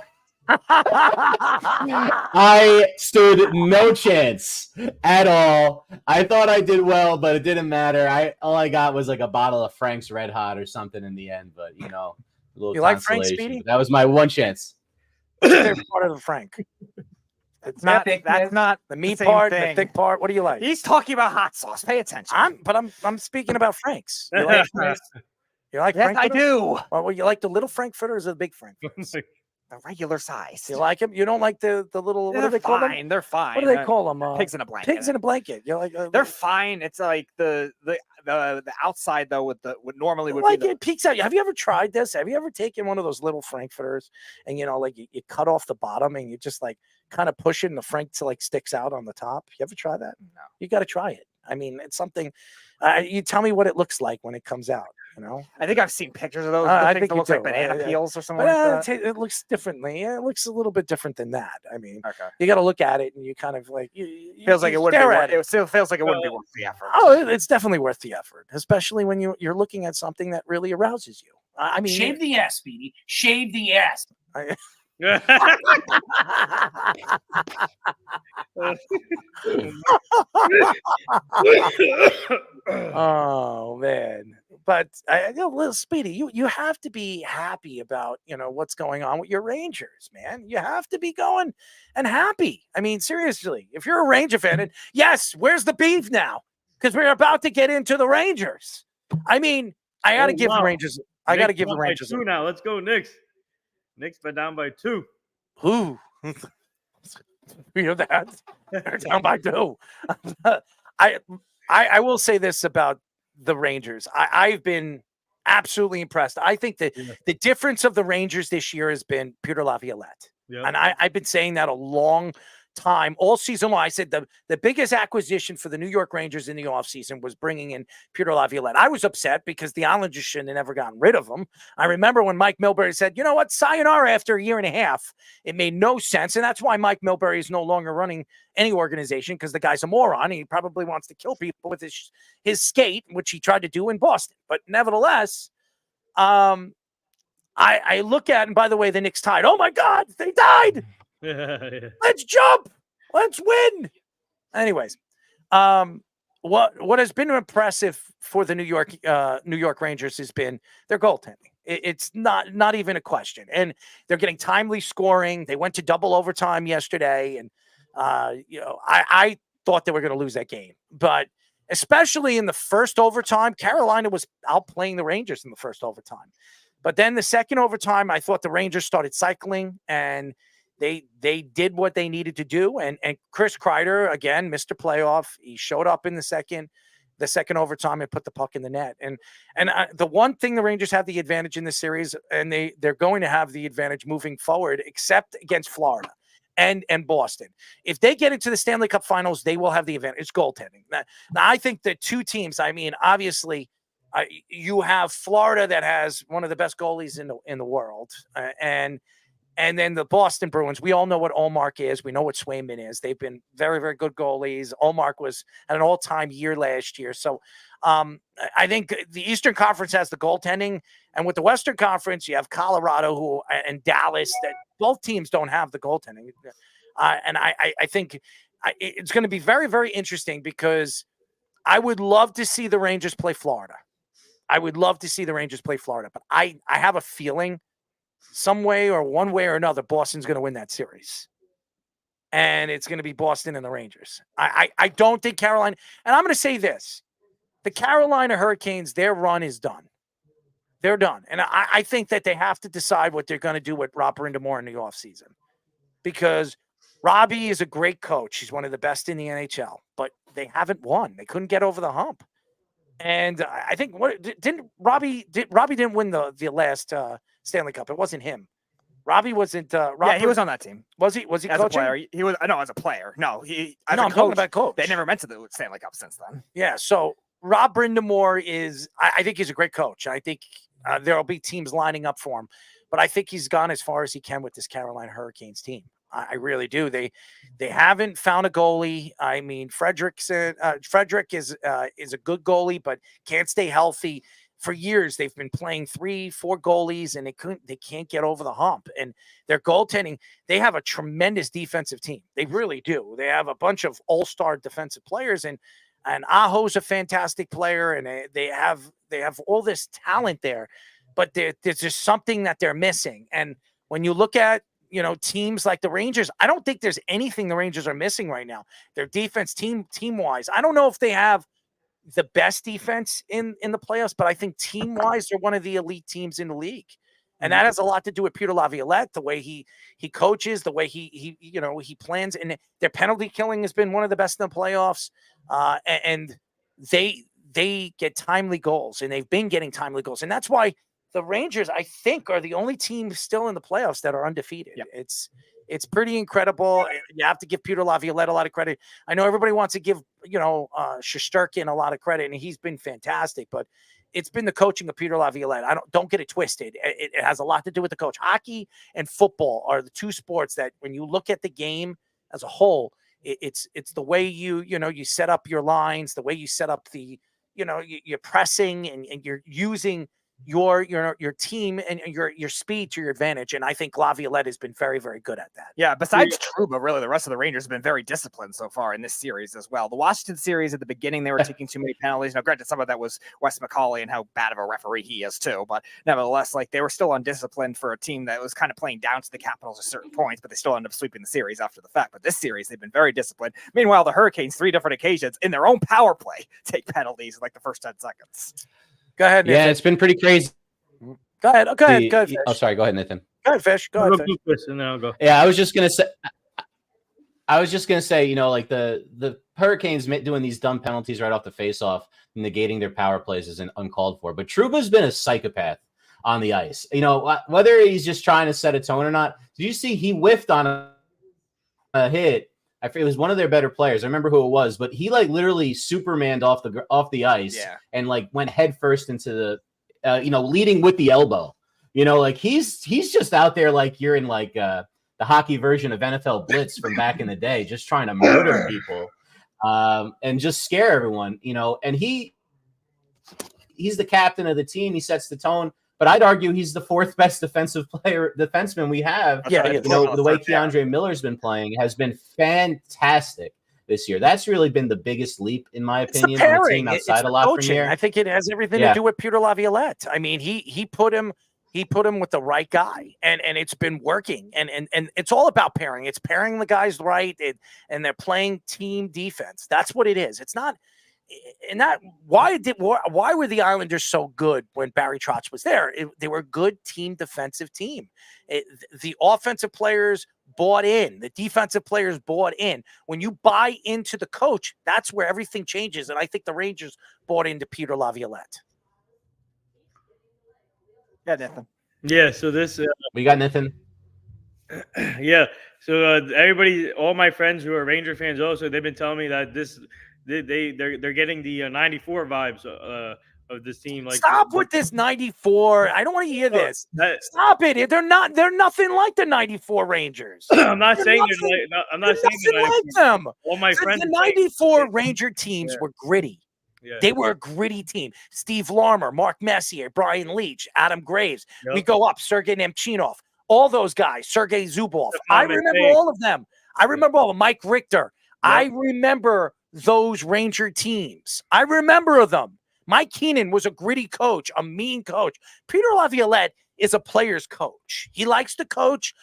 I stood no chance at all. I thought I did well, but it didn't matter. All I got was like a bottle of Frank's Red Hot or something in the end. But a little you like Frank consolation. Speedy? That was my one chance. What's your favorite part of the Frank? It's not. That's not the meat part, the thick part. What do you like? He's talking about hot sauce. Pay attention. I'm speaking about Franks. You like Franks? You like yes, Frankfurter? I do. Well, you like the little Frankfurter or the big Frankfurter? The regular size. You like them? You don't like the little, what do they call them? They're fine. What do they call them? Pigs in a blanket. Pigs in a blanket. You're like, they're fine. It's like the outside though with what normally would like be it peeks out. Have you ever tried this? Have you ever taken one of those little frankfurters and like you cut off the bottom and you just like kind of push it and the frank to like sticks out on the top? You ever try that? No. You got to try it. I mean, it's something. You tell me what it looks like when it comes out. I think I've seen pictures of those. I think it looks like banana peels or something but, like that. It looks differently. Yeah, it looks a little bit different than that. I mean, Okay. You got to look at it and you kind of like Feels like it wouldn't stare be. at It still feels like it wouldn't be worth the effort. Oh, it's definitely worth the effort, especially when you're looking at something that really arouses you. I mean, Shave the ass, Speedy. Shave the ass. Oh man, but little Speedy, you have to be happy about what's going on with your Rangers, man. You have to be going and happy. I mean, seriously, if you're a Ranger fan, and yes, where's the beef now? Because we're about to get into the Rangers. I mean, I got to give the Rangers. I got to give the Rangers two now. Let's go, Knicks. Knicks by down by 2. Who? You know that they're down by 2. I will say this about the Rangers. I've been absolutely impressed. I think that the difference of the Rangers this year has been Peter Laviolette. Yep. And I've been saying that a long time, all season long. I said the biggest acquisition for the New York Rangers in the offseason was bringing in Peter Laviolette. I was upset because the Islanders shouldn't have never gotten rid of him. I remember when Mike Milbury said, you know what, sayonara after a year and a half. It made no sense. And that's why Mike Milbury is no longer running any organization, because the guy's a moron. He probably wants to kill people with his skate, which he tried to do in Boston. But nevertheless, I look at, and by the way, the Knicks tied. Oh my God, they died. Let's jump. Let's win. Anyways, what has been impressive for the New York Rangers has been their goaltending. It's not even a question, and they're getting timely scoring. They went to double overtime yesterday, and I thought they were going to lose that game, but especially in the first overtime, Carolina was outplaying the Rangers in the first overtime. But then the second overtime, I thought the Rangers started cycling, and they did what they needed to do. And Chris Kreider, again, Mr. Playoff, he showed up in the second overtime and put the puck in the net. And the one thing the Rangers have the advantage in this series, and they're going to have the advantage moving forward, except against Florida and Boston. If they get into the Stanley Cup Finals, they will have the advantage. It's goaltending. Now I think the two teams, I mean, obviously, you have Florida that has one of the best goalies in the world, and then the Boston Bruins. We all know what Ullmark is. We know what Swayman is. They've been very, very good goalies. Ullmark was at an all-time year last year. So I think the Eastern Conference has the goaltending, and with the Western Conference, you have Colorado and Dallas. That both teams don't have the goaltending, and I think it's going to be very, very interesting, because I would love to see the Rangers play Florida. But I have a feeling some way or one way or another, Boston's going to win that series. And it's going to be Boston and the Rangers. I don't think Carolina, and I'm going to say this, the Carolina Hurricanes, their run is done. They're done. And I think that they have to decide what they're going to do with Rob Brindamore in the offseason, because Robbie is a great coach. He's one of the best in the NHL, but they haven't won. They couldn't get over the hump. And I think Robbie didn't win the last Stanley Cup. It wasn't him. Robbie wasn't. Yeah, he was on that team. Was he? Was he as coaching? A player? He was. No, as a player. No, I'm talking about coach. They never meant to the Stanley Cup since then. Yeah. So Rob Brindamore is. I think he's a great coach. I think there will be teams lining up for him, but I think he's gone as far as he can with this Carolina Hurricanes team. I really do. They haven't found a goalie. I mean, Frederick is a good goalie, but can't stay healthy. For years, they've been playing 3-4 goalies, and they can't get over the hump. And their goaltending, they have a tremendous defensive team. They really do. They have a bunch of all-star defensive players, and Aho's a fantastic player, and they have all this talent there. But there's just something that they're missing. And when you look at teams like the Rangers, I don't think there's anything the Rangers are missing right now. Their defense, team-wise, I don't know if they have the best defense in the playoffs, but I think team-wise, they're one of the elite teams in the league. And that has a lot to do with Peter Laviolette, the way he coaches, the way he plans, and their penalty killing has been one of the best in the playoffs. And they get timely goals, and they've been getting timely goals, and that's why the Rangers, I think, are the only team still in the playoffs that are undefeated. Yep. It's pretty incredible. You have to give Peter Laviolette a lot of credit. I know everybody wants to give Shesterkin a lot of credit, and he's been fantastic, but it's been the coaching of Peter Laviolette. Don't get it twisted. It has a lot to do with the coach. Hockey and football are the two sports that, when you look at the game as a whole, it's the way you set up your lines, the way you set up you're pressing and you're using your team and your speed to your advantage. And I think Laviolette has been very, very good at that. Yeah, besides Trouba, really, the rest of the Rangers have been very disciplined so far in this series as well. The Washington series at the beginning, they were taking too many penalties. Now, granted, some of that was Wes McCauley and how bad of a referee he is too, but nevertheless, they were still undisciplined for a team that was kind of playing down to the Capitals at certain points, but they still ended up sweeping the series after the fact. But this series, they've been very disciplined. Meanwhile, the Hurricanes, 3 different occasions in their own power play, take penalties in the first 10 seconds. Go ahead, Nathan. Yeah, it's been pretty crazy. Go ahead. Go ahead, Fish. Oh, sorry. Go ahead, Nathan. Go ahead, Fish. Go ahead, Fish. And then I'll go. Yeah, I was just gonna say, the Hurricanes doing these dumb penalties right off the face-off, negating their power plays isn't uncalled for. But Trouba's been a psychopath on the ice. Whether he's just trying to set a tone or not. Did you see he whiffed on a hit? I forget, it was one of their better players. I remember who it was, but he literally Supermaned off the ice and went head first into the leading with the elbow. He's just out there you're in the hockey version of NFL Blitz from back in the day, just trying to murder people and just scare everyone. And he's the captain of the team. He sets the tone. But I'd argue he's the 4th best defenseman we have. Yeah, the way Keandre Miller's been playing has been fantastic this year. That's really been the biggest leap, in my opinion, on the team outside of Lafreniere. I think it has everything to do with Peter Laviolette. I mean, he put him with the right guy, and it's been working. And it's all about pairing. It's pairing the guys right, and they're playing team defense. That's what it is. It's not. And that why were the Islanders so good when Barry Trotz was there? They were a good team defensive team. The offensive players bought in. The defensive players bought in. When you buy into the coach, that's where everything changes. And I think the Rangers bought into Peter Laviolette. Yeah, Nathan. Yeah, so this we got Nathan. Yeah, so everybody, all my friends who are Ranger fans, also they've been telling me that they're getting the 94 vibes of this team. Stop with this 94. I don't want to hear this. Stop it. They're nothing like the 94 Rangers. I'm not saying I'm not saying like them. All my friends. The 94 Ranger teams were gritty. Yeah. They were a gritty team. Steve Larmer, Mark Messier, Brian Leach, Adam Graves. Yep. We go up, Sergei Nemchinov, all those guys, Sergei Zubov. I remember all of them. I remember all of them. Mike Richter. Yep. I remember those Ranger teams. I remember them. Mike Keenan was a gritty coach, a mean coach. Peter Laviolette is a player's coach. He likes to coach.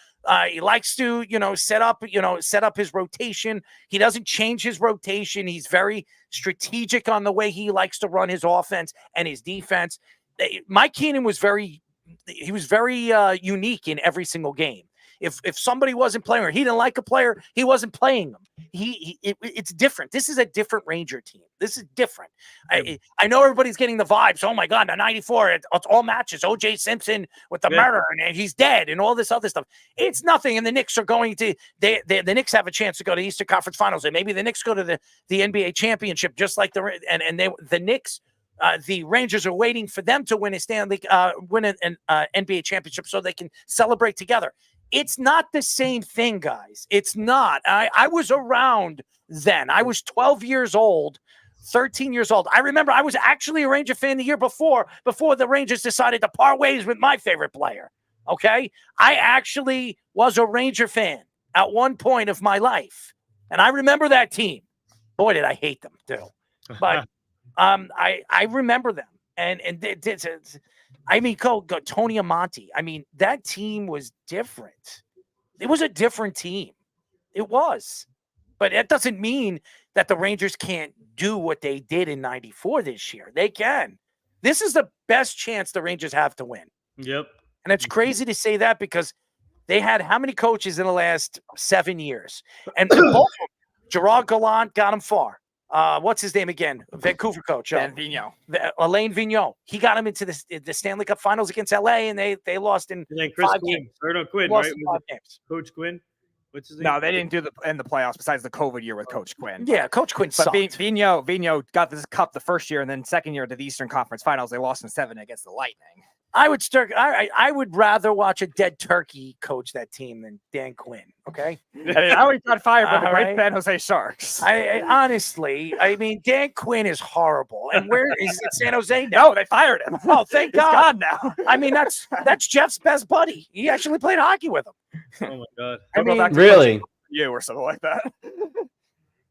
He likes to, set up his rotation. He doesn't change his rotation. He's very strategic on the way he likes to run his offense and his defense. Mike Keenan was very unique in every single game. If somebody wasn't playing or he didn't like a player, he wasn't playing them. It's different. This is a different Ranger team. This is different. I know everybody's getting the vibes. Oh my God, the 94, it's all matches. O.J. Simpson with the murder and he's dead and all this other stuff. It's nothing. And the Knicks are going to the Knicks have a chance to go to the Eastern Conference Finals, and maybe the Knicks go to the NBA championship, just like the Knicks. The Rangers are waiting for them to win an NBA championship so they can celebrate together. It's not the same thing, guys. It's not. I was around then. I was 12 years old, 13 years old. I remember I was actually a Ranger fan the year before the Rangers decided to part ways with my favorite player. Okay? I actually was a Ranger fan at one point of my life. And I remember that team. Boy, did I hate them too. But I remember them. And go Tony Amonte. I mean, that team was different. It was a different team. It was. But that doesn't mean that the Rangers can't do what they did in 94 this year. They can. This is the best chance the Rangers have to win. Yep. And it's crazy to say that because they had how many coaches in the last 7 years? And both of them, Gerard Gallant got him far. What's his name again? Vancouver coach. Vigneault. Alain Vigneault. He got him into the Stanley Cup Finals against LA, and they lost in And then Chris 5 Quinn. games. Or no, Quinn, Lost right? in 5 games. Coach Quinn? What's his name? No, they didn't do in the playoffs besides the COVID year with Coach Quinn. Yeah, Coach Quinn But sucked. Vigneault got this cup the first year, and then second year to the Eastern Conference Finals, they lost in 7 against the Lightning. I would rather watch a dead turkey coach that team than Dan Quinn. Okay, I mean, I always got fired by the All great right. San Jose Sharks. I honestly, Dan Quinn is horrible. And where is it? San Jose now? No, they fired him. Oh, thank He's God. gone now. I mean, that's Jeff's best buddy. He actually played hockey with him. Oh my God. I mean, Really? You or something like that.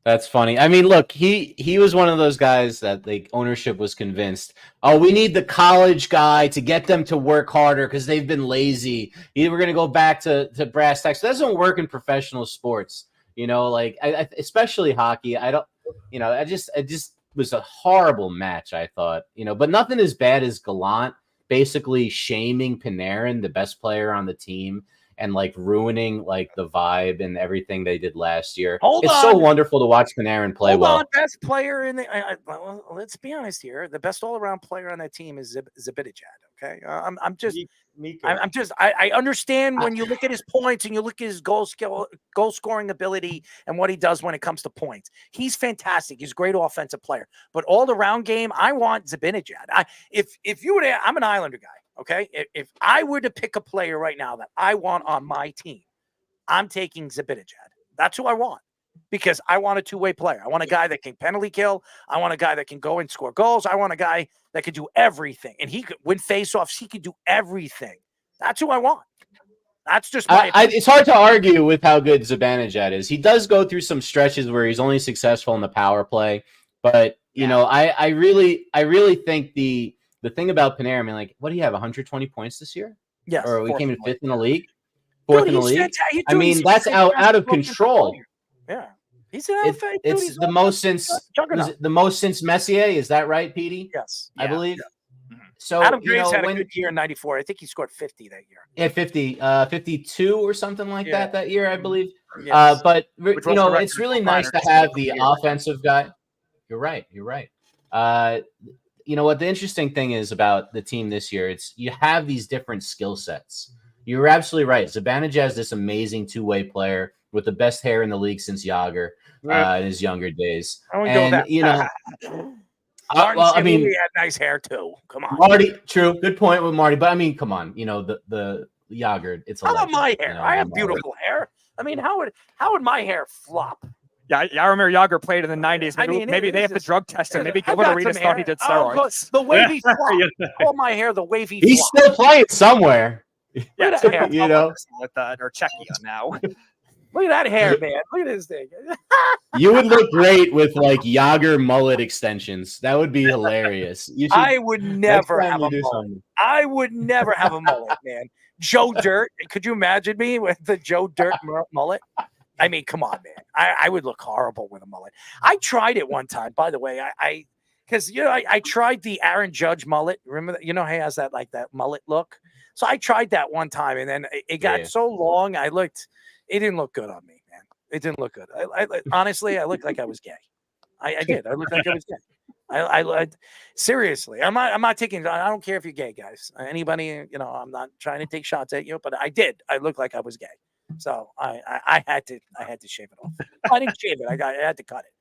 That's funny. I mean, look, he was one of those guys that the ownership was convinced, oh, we need the college guy to get them to work harder because they've been lazy. We're going to go back to brass tacks. That doesn't work in professional sports, like especially hockey. It just was a horrible match, I thought, but nothing as bad as Gallant basically shaming Panarin, the best player on the team, and ruining the vibe and everything they did last year. It's so wonderful to watch Panarin play well. Best player in the. Well, let's be honest here. The best all-around player on that team is Zibanejad. Okay, I understand when you look at his points and you look at his goal scoring ability and what he does when it comes to points. He's fantastic. He's a great offensive player. But all-around game, I want Zibanejad. If you were to, I'm an Islander guy. Okay, if I were to pick a player right now that I want on my team, I'm taking Zibanejad. That's who I want because I want a two-way player. I want a guy that can penalty kill. I want a guy that can go and score goals. I want a guy that can do everything. And he could win faceoffs. He could do everything. That's who I want. That's just my it's hard to argue with how good Zibanejad is. He does go through some stretches where he's only successful in the power play, but I really think the thing about Panarin, I mean, what do you have? 120 points this year? Yes. Or we came in 5th in the league? Dude, 4th in the he's league? fantastic. I mean, that's out of control. Yeah. He's an It's the most since Messier. Is that right, Petey? Yes. I believe. Yeah. So Adam Graves had a good year in 94. I think he scored 50 that year. Yeah, 52 or something like that year, I believe. Yes. But it's really nice to have the offensive guy. You're right. What the interesting thing is about the team this year, it's you have these different skill sets. You're absolutely right. Zibanejad is this amazing two-way player with the best hair in the league since Yager in his younger days. Martin he had nice hair too. Come on, Marty. True, good point with Marty. But I mean, come on, the Yager. It's a how about legend, my hair? I have beautiful hair. I mean, how would my hair flop? Yeah, I remember Yager played in the 90s. Maybe they have to drug test him. Maybe Gilbert Arenas thought he did steroids. The wavy flop. Call my hair the wavy He's flop. still playing somewhere. Yeah, Look at that hair. with that or Czechia now. Look at that hair, man. Look at this thing. You would look great with Yager mullet extensions. That would be hilarious. I would never have a mullet. I would never have a mullet, man. Joe Dirt. Could you imagine me with the Joe Dirt mullet? I mean, come on, man. I would look horrible with a mullet. I tried it one time, by the way. I tried the Aaron Judge mullet. Remember that? He has that mullet look. So I tried that one time, and then it got so long. It didn't look good on me, man. It didn't look good. Honestly, I looked like I was gay. I did. I looked like I was gay. I seriously, I'm not taking. I don't care if you're gay, guys. Anybody, I'm not trying to take shots at you, but I did. I looked like I was gay. So I had to shave it off. I didn't shave it. I had to cut it.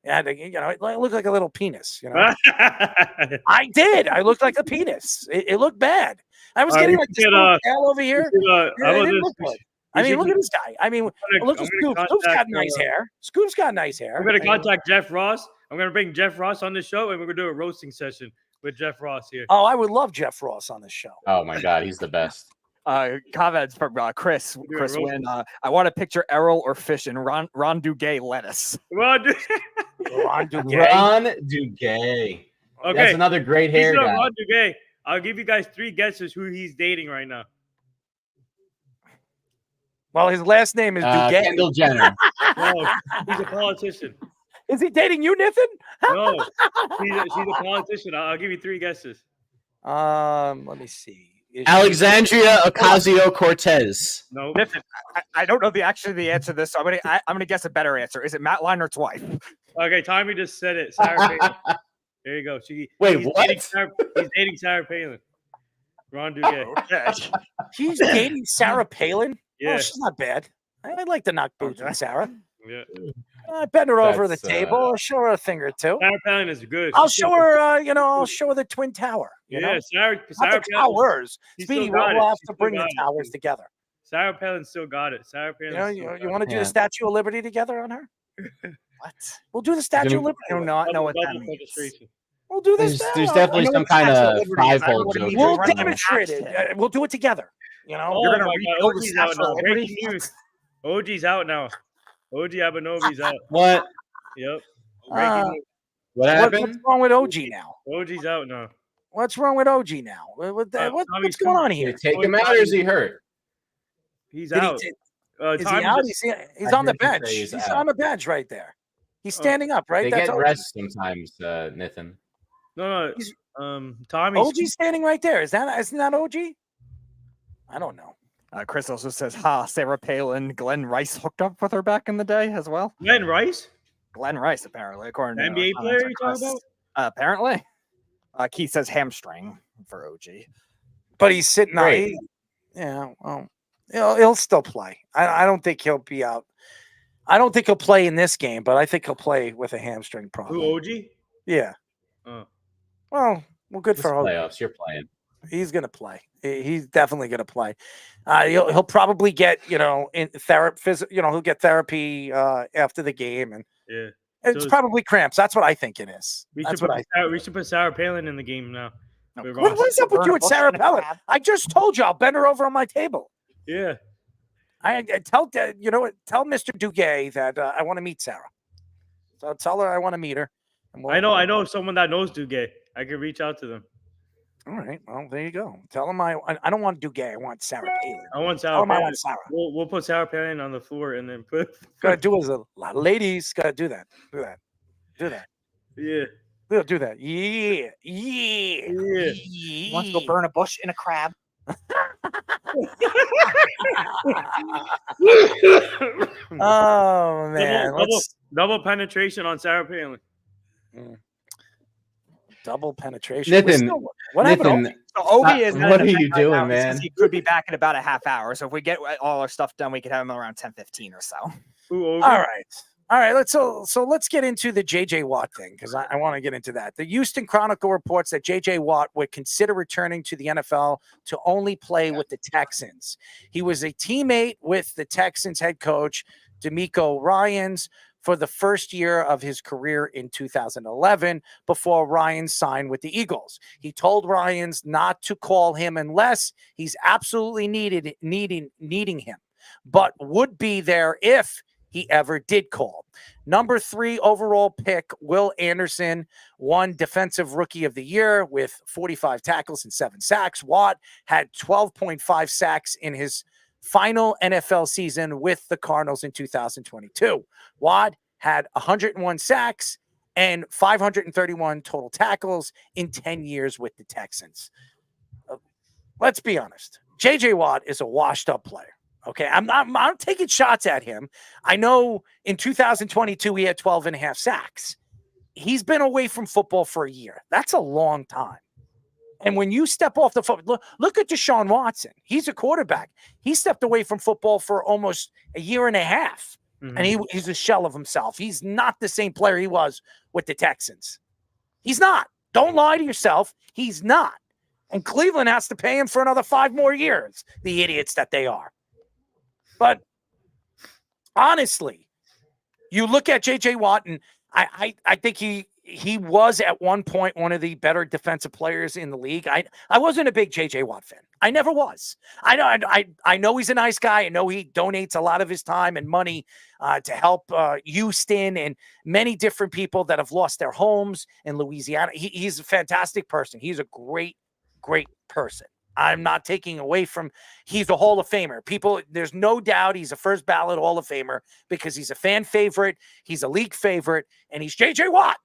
I had to, it looked like a little penis. I did. I looked like a penis. It looked bad. I was getting this little tail over here. It didn't look good. I mean, look at this guy. I mean, look at Scoop. Scoop's got nice hair. Scoop's got nice hair. I'm going to contact Jeff Ross. I'm going to bring Jeff Ross on the show, and we're going to do a roasting session with Jeff Ross here. Oh, I would love Jeff Ross on the show. Oh, my God. He's the best. Comments from Chris Wynn. I want to picture Errol or Fish in Ron Duguay lettuce. Ron Duguay. Ron Duguay. Okay. That's another great hair guy. Ron Duguay. I'll give you guys 3 guesses who he's dating right now. Well, his last name is Duguay. Kendall Jenner. No, he's a politician. Is he dating you, Nathan? No, she's a politician. I'll give you 3 guesses. Let me see. Alexandria Ocasio-Cortez. No. Listen, I don't know the answer to this, so I'm gonna guess a better answer. Is it Matt Leinert's wife? Okay, Tommy just said it. Sarah Palin. There you go. Wait, he's what? He's dating Sarah Palin. Ron Duguay. Okay. He's dating Sarah Palin. Yeah. Oh, she's not bad. I'd like to knock boots on Sarah. Yeah. I bend her over the That's, table. I'll show her a thing or two. Sarah Palin is good. I'll show her. I'll show her the Twin Tower. You know? Sarah Not the Palin. towers. She Speedy, still got we'll it. have She to still bring got the it. towers together. Sarah Palin still got it. Sarah Palin. You want to do the Statue of Liberty together on her? What? We'll do the Statue of Liberty. I do not know what that means. We'll do this. There's now. definitely I know some what Statue kind of of Liberty is. I don't know five-hole what it joke. means. We'll Running demonstrate an it. action. We'll do it together. You know. Oh You're gonna my God, rebuild the OG's out Statue of now. Liberty? Breaking news. OG's out now. OG Abanovi's out. What? Yep. Uh, Breaking news. What what's happened? wrong with OG now? OG's out now. What's wrong with OG now? What's Tommy's going on Did here? you take him out or is he hurt? He's Did he out. t- Is Is he out? He's I on the heard you say bench. he's He's out. on the bench right there. He's standing up, right? They That's get OG. rest sometimes, Nathan. No. He's- Tommy's OG's standing right there. Isn't that OG? I don't know. Chris also says, Sarah Palin, Glenn Rice hooked up with her back in the day as well. Glenn Rice. Glenn Rice, apparently, according to NBA player you talking Chris. Apparently. Keith says hamstring for OG. But he's sitting out. Great. Yeah, well, he'll still play. I don't think he'll be out. I don't think he'll play in this game, but I think he'll play with a hamstring problem. Who? OG? Yeah. Oh. Well, good It's for OG. playoffs. You're playing. He's gonna play. He's definitely gonna play. He'll probably get in therapy. He'll get therapy after the game, and Yeah. it's So- probably cramps. That's what I think it is. We That's should, what we should put Sarah Palin in the game now. With What Ross. is up with you and Sarah Palin? I just told you I'll bend her over on my table. Yeah. I tell Mr. Duguay that I want to meet Sarah. So tell her I want to meet her. And I know someone that knows Duguay. I can reach out to them. All right. Well, there you go. Tell him I don't want Duguay. I want Sarah Palin. I want Tell Sarah him I Palin. want Sarah. We'll put Sarah Palin on the floor and then put. Gotta do as a lot of ladies. Gotta do that. Do that. Yeah. We'll do that. Yeah. Wants to go burn a bush in a crab. Oh man. Double penetration on Sarah Palin. Double penetration. Nathan, What happened? Nathan, So Ovie is what in are the you back right now. doing, He says man? He could be back in about a half hour. So if we get all our stuff done, we could have him around 10:15 or so. Who? Ovie? All right. Let's get into the JJ Watt thing because I want to get into that. The Houston Chronicle reports that JJ Watt would consider returning to the NFL to only play with the Texans. He was a teammate with the Texans head coach DeMeco Ryans for the first year of his career in 2011 before Ryans signed with the Eagles. He told Ryans not to call him unless he's absolutely needing him, but would be there if he ever did call. Number 3 overall pick, Will Anderson, won Defensive Rookie of the Year with 45 tackles and 7 sacks. Watt had 12.5 sacks in his final NFL season with the Cardinals in 2022. Watt had 101 sacks and 531 total tackles in 10 years with the Texans. Let's be honest. JJ Watt is a washed up player. Okay, I'm taking shots at him. I know in 2022 he had 12 and a half sacks. He's been away from football for a year. That's a long time. And when you step off the football, look at Deshaun Watson. He's a quarterback. He stepped away from football for almost a year and a half, and he's a shell of himself. He's not the same player he was with the Texans. He's not. Don't lie to yourself. He's not. And Cleveland has to pay him for another 5 more years, the idiots that they are. But honestly, you look at J.J. Watt, and I think he was at one point one of the better defensive players in the league. I wasn't a big J.J. Watt fan. I never was. I know he's a nice guy. I know he donates a lot of his time and money to help Houston and many different people that have lost their homes in Louisiana. He's a fantastic person. He's a great person. I'm not taking away from he's a Hall of Famer. There's no doubt he's a first ballot Hall of Famer because he's a fan favorite, he's a league favorite, and he's JJ Watt.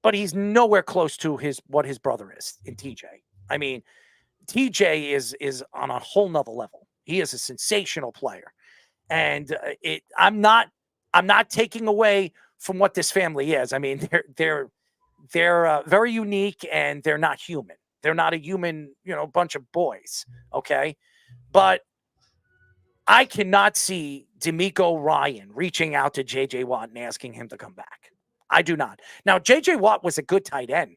But he's nowhere close to what his brother is in TJ. I mean, TJ is on a whole nother level. He is a sensational player, and I'm not taking away from what this family is. I mean, they're very unique, and they're not human. They're not a human, bunch of boys. Okay, but I cannot see D'Amico Ryan reaching out to J.J. Watt and asking him to come back. I do not. Now, J.J. Watt was a good tight end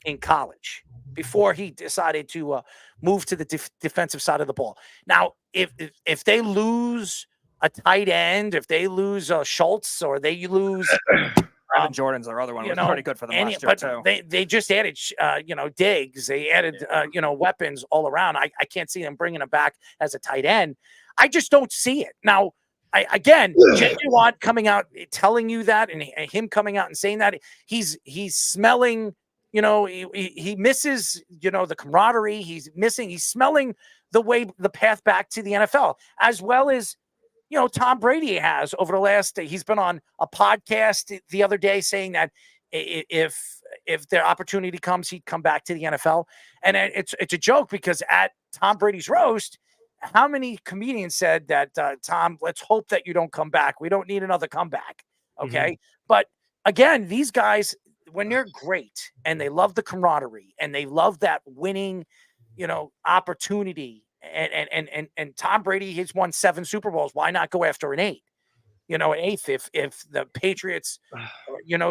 in college before he decided to move to the defensive side of the ball. Now, if they lose a tight end, if they lose Schultz, or they lose Evan Jordan's their other one, was pretty good for them last year too. They just added Diggs. They added weapons all around. I can't see them bringing him back as a tight end. I just don't see it. Now, J.J. Watt coming out telling you that, and him coming out and saying that, he's smelling. He misses, the camaraderie. He's smelling the path back to the NFL, as well as, Tom Brady has over the last, he's been on a podcast the other day saying that if the opportunity comes, he'd come back to the NFL. And it's a joke, because at Tom Brady's roast, how many comedians said that, Tom, let's hope that you don't come back. We don't need another comeback. Okay. Mm-hmm. But again, these guys, when they're great and they love the camaraderie and they love that winning, opportunity, and Tom Brady has won 7 Super Bowls. Why not go after an 8? An 8th if the Patriots,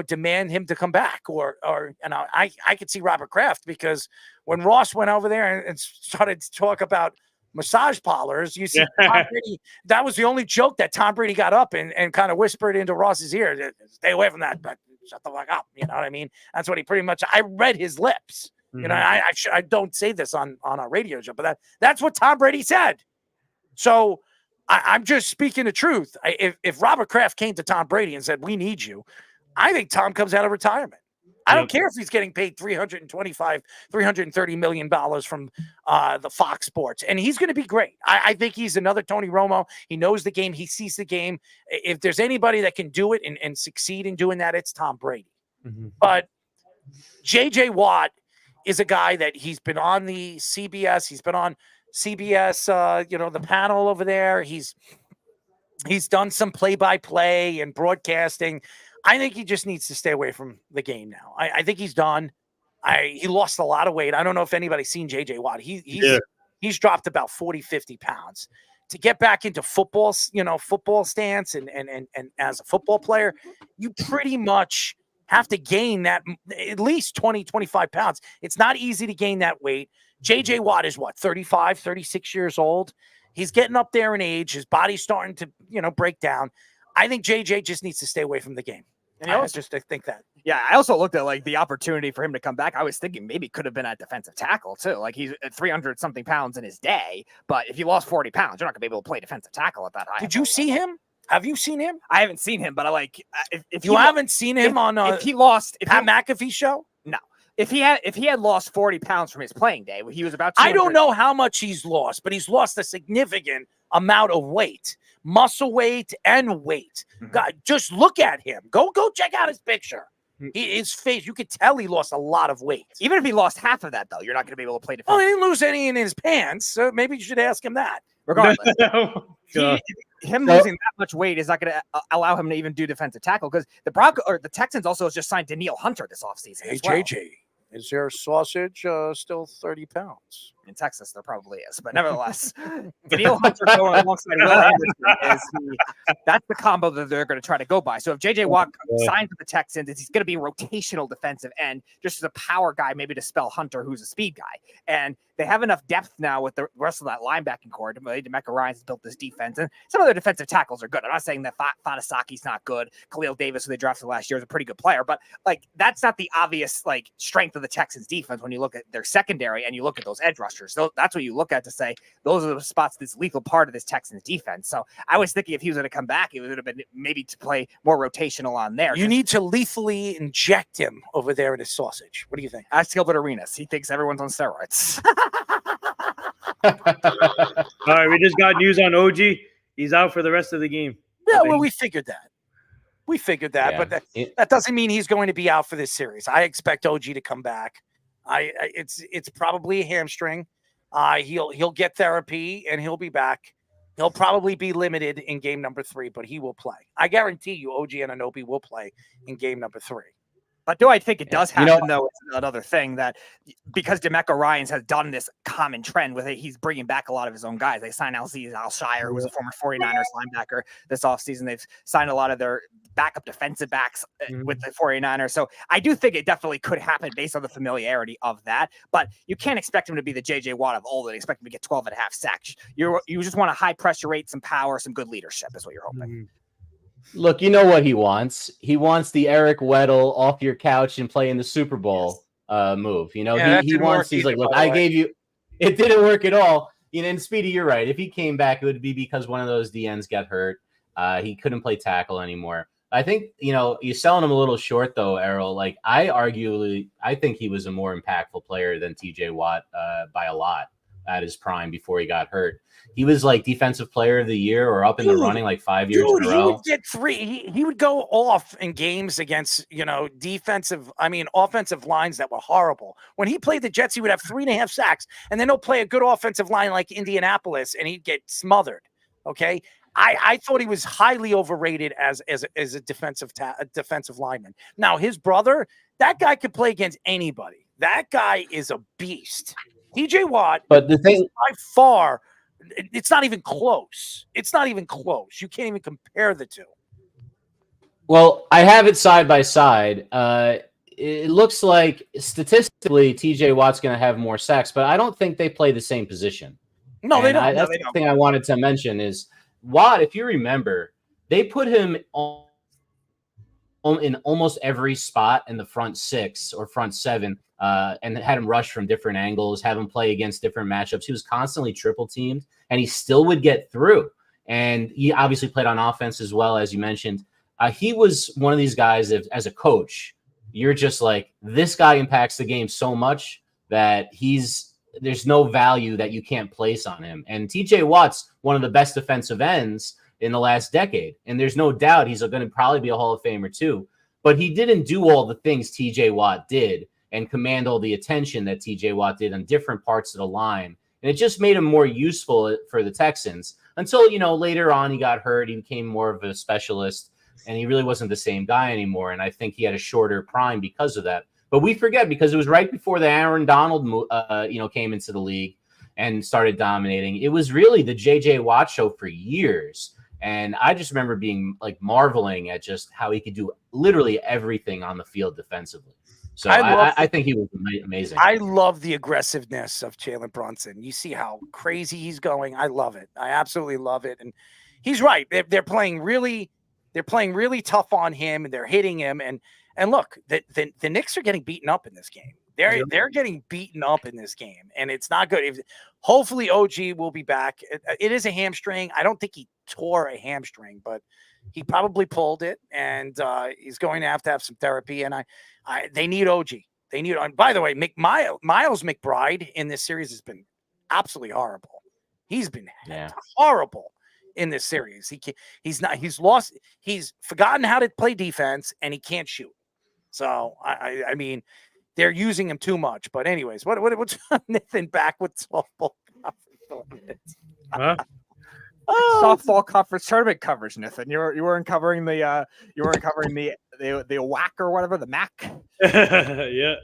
demand him to come back, or I could see Robert Kraft, because when Ross went over there and started to talk about massage parlors, you see Tom Brady, that was the only joke that Tom Brady got up and kind of whispered into Ross's ear, stay away from that, but shut the fuck up. You know what I mean? That's what he pretty much, I read his lips. Mm-hmm. I don't say this on a radio show, but that's what Tom Brady said. So I'm just speaking the truth. If Robert Kraft came to Tom Brady and said, we need you, I think Tom comes out of retirement. I don't care if he's getting paid $330 million from the Fox Sports, and he's going to be great. I think he's another Tony Romo. He knows the game. He sees the game. If there's anybody that can do it and succeed in doing that, it's Tom Brady. Mm-hmm. But J.J. Watt is a guy that he's been on the CBS. He's been on CBS, the panel over there. He's done some play-by-play and broadcasting. I think he just needs to stay away from the game now. I think he's done. He lost a lot of weight. I don't know if anybody's seen J.J. Watt. He's dropped about 40, 50 pounds. To get back into football, football stance and as a football player, you pretty much have to gain that at least 20, 25 pounds. It's not easy to gain that weight. J.J. Watt is 35, 36 years old. He's getting up there in age. His body's starting to, break down. I think JJ just needs to stay away from the game. And I just think that. Yeah, I also looked at the opportunity for him to come back. I was thinking maybe could have been at defensive tackle too. He's at 300 something pounds in his day, but if you lost 40 pounds, you're not gonna be able to play defensive tackle at that high. Did you see him? Have you seen him? I haven't seen him, but if you haven't seen him if he lost Pat McAfee show? No. If he had lost 40 pounds from his playing day, he was about. I don't know how much he's lost, but he's lost a significant amount of weight, muscle weight and weight. Mm-hmm. God, just look at him. Go check out his picture. His face, you could tell he lost a lot of weight. Even if he lost half of that, though, you're not going to be able to play defense. Well, he didn't lose any in his pants, so maybe you should ask him that. Regardless, him losing that much weight is not going to allow him to even do defensive tackle, because the Texans also just signed Danielle Hunter this offseason. Hey, JJ, is your sausage still 30 pounds? In Texas, there probably is, but nevertheless, Danielle Hunter going alongside Will Anderson that's the combo that they're going to try to go by. So if J.J. Watt signs with the Texans, he's going to be a rotational defensive end, just as a power guy, maybe to spell Hunter, who's a speed guy. And they have enough depth now with the rest of that linebacking core. DeMeco Ryans built this defense, and some of their defensive tackles are good. I'm not saying that Fadasaki's not good. Khalil Davis, who they drafted last year, is a pretty good player, but that's not the obvious strength of the Texans defense when you look at their secondary and you look at those edge rushers. So that's what you look at to say those are the spots that's lethal part of this Texans defense. So I was thinking if he was going to come back, it would have been maybe to play more rotational on there. You need to lethally inject him over there in his sausage. What do you think? Ask Gilbert Arenas. He thinks everyone's on steroids. All right, we just got news on OG. He's out for the rest of the game. Yeah, well, we figured that. But that doesn't mean he's going to be out for this series. I expect OG to come back. It's probably a hamstring. He'll get therapy and he'll be back. He'll probably be limited in game number 3, but he will play. I guarantee you, OG Anunoby will play in game number 3. But do I think it does happen, though? It's another thing that because DeMeco Ryans has done this common trend with it, he's bringing back a lot of his own guys. They signed Aziz Al-Shire, who was a former 49ers linebacker this offseason. They've signed a lot of their backup defensive backs with the 49ers. So I do think it definitely could happen based on the familiarity of that. But you can't expect him to be the J.J. Watt of old and expect him to get 12 and a half sacks. You just want a high pressure rate, some power, some good leadership is what you're hoping. Look, you know what he wants. He wants the Eric Weddle off your couch and play in the Super Bowl move. You know, he wants. He's like, look, I gave you. It didn't work at all. You know, and Speedy, you're right. If he came back, it would be because one of those DNs got hurt. He couldn't play tackle anymore. I think, you know, you're selling him a little short though, Errol. Like I think he was a more impactful player than TJ Watt by a lot at his prime before he got hurt. He was like defensive player of the year or up in the running like 5 years in a row. He would get 3. He would go off in games against, offensive lines that were horrible. When he played the Jets, he would have 3.5 sacks, and then he'll play a good offensive line like Indianapolis, and he'd get smothered. Okay. I thought he was highly overrated as a defensive lineman. Now, his brother, that guy could play against anybody. That guy is a beast. TJ Watt, but the thing by far, it's not even close. It's not even close. You can't even compare the two. Well, I have it side by side. It looks like statistically TJ Watt's going to have more sacks, but I don't think they play the same position. No, they don't. That's the thing I wanted to mention is Watt, if you remember, they put him in almost every spot in the front 6 or front 7 and had him rush from different angles, have him play against different matchups. He was constantly triple teamed, and he still would get through. And he obviously played on offense as well, as you mentioned. He was one of these guys, as a coach, you're just like, this guy impacts the game so much that there's no value that you can't place on him. And TJ Watt's one of the best defensive ends in the last decade. And there's no doubt he's going to probably be a Hall of Famer too. But he didn't do all the things TJ Watt did and command all the attention that TJ Watt did on different parts of the line. And it just made him more useful for the Texans until, later on he got hurt. He became more of a specialist and he really wasn't the same guy anymore. And I think he had a shorter prime because of that. But we forget because it was right before the Aaron Donald, came into the league and started dominating. It was really the JJ Watt show for years. And I just remember being like marveling at just how he could do literally everything on the field defensively. So I think he was amazing. I love the aggressiveness of Jalen Brunson. You see how crazy he's going. I love it. I absolutely love it. And he's right. They're playing really tough on him, and they're hitting him. And look, the Knicks are getting beaten up in this game. They're getting beaten up in this game, and it's not good. Hopefully OG will be back. It is a hamstring. I don't think he tore a hamstring, but he probably pulled it, and he's going to have some therapy. And they need OG. They need. And by the way, Miles McBride in this series has been absolutely horrible. He's been horrible in this series. He's forgotten how to play defense, and he can't shoot. So I mean, they're using him too much. But anyways, what's Nathan back with softball? Huh? Softball conference tournament coverage, Nathan. You weren't covering the whack or whatever, the MAC. Yeah.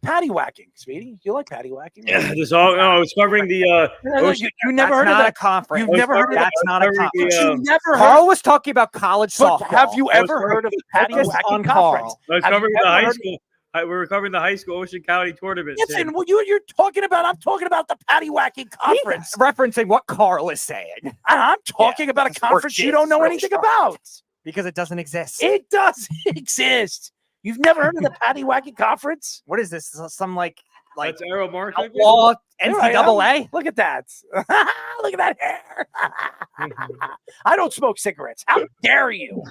Patty whacking, Speedy. You like patty whacking? Yeah, I was covering the. You never heard of that conference. You've never heard of that. That's not a conference. You never heard. Carl was talking about college softball. Have you ever heard of the patty whacking conference? I was covering the high school. We were covering the high school Ocean County tournament. Listen, what you're talking about, I'm talking about the patty whacking conference. He's referencing what Carl is saying. I'm talking about a conference you don't know anything about. Because it doesn't exist. It does exist. You've never heard of the patty whacking conference? What is this? Some like That's Arrow Mark. Outlaw NCAA? Look at that. Look at that hair. I don't smoke cigarettes. How dare you?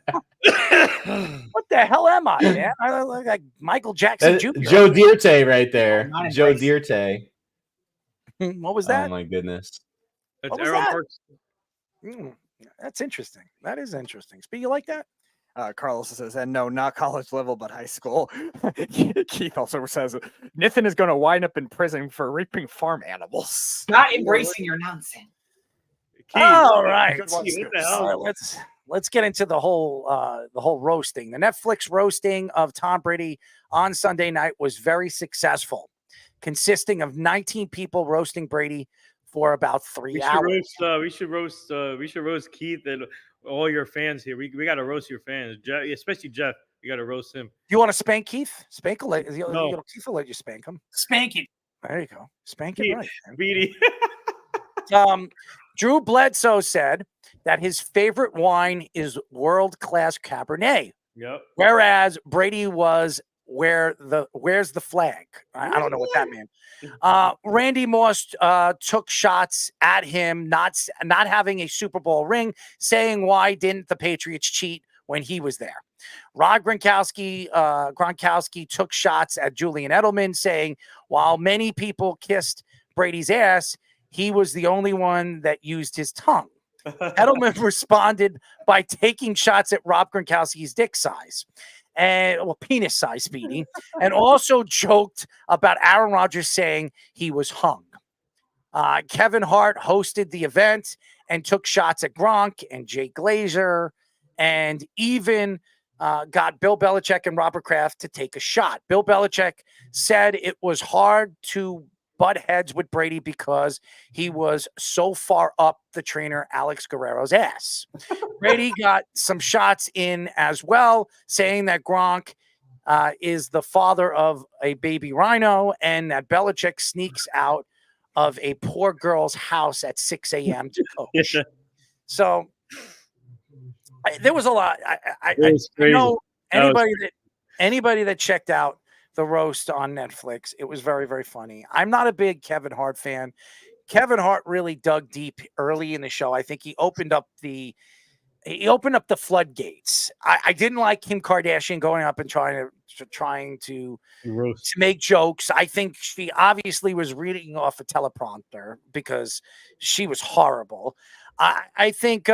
What the hell am I, man? I look like Michael Jackson Jr. Joe Dierte right there. Joe Dierte. What was that? Oh my goodness. That's Arrow Mark. That's interesting. That is interesting. Speedy, you like that? Carlos says, and no, not college level, but high school. Keith also says, Nathan is going to wind up in prison for raping farm animals. Not embracing your nonsense. Keith, All right. Good one. What the hell? All right, let's get into the whole roasting. The Netflix roasting of Tom Brady on Sunday night was very successful, consisting of 19 people roasting Brady for about 3 hours. We should roast Keith and all your fans here. We got to roast your fans, Jeff, especially Jeff. We got to roast him. You want to spank Keith? Keith will let you spank him. Spank him. There you go. Spank Keith, it right. Beady. Drew Bledsoe said that his favorite wine is world-class Cabernet. Yep. Whereas Brady was where's the flag? I don't know what that meant. Randy Moss took shots at him, not having a Super Bowl ring, saying why didn't the Patriots cheat when he was there. Rob Gronkowski took shots at Julian Edelman, saying while many people kissed Brady's ass, he was the only one that used his tongue. Edelman responded by taking shots at Rob Gronkowski's dick size. Penis size, Speedy, and also joked about Aaron Rodgers saying he was hung. Kevin Hart hosted the event and took shots at Gronk and Jay Glazer, and even got Bill Belichick and Robert Kraft to take a shot. Bill Belichick said it was hard to butt heads with Brady because he was so far up the trainer Alex Guerrero's ass. Brady got some shots in as well, saying that Gronk is the father of a baby rhino and that Belichick sneaks out of a poor girl's house at 6 a.m. to coach. So there was a lot. I know anybody that checked out the roast on Netflix, it was very, very funny. I'm not a big Kevin Hart fan. Kevin Hart really dug deep early in the show. I think he opened up the floodgates. I didn't like Kim Kardashian going up and trying to make jokes. I think she obviously was reading off a teleprompter because she was horrible. I think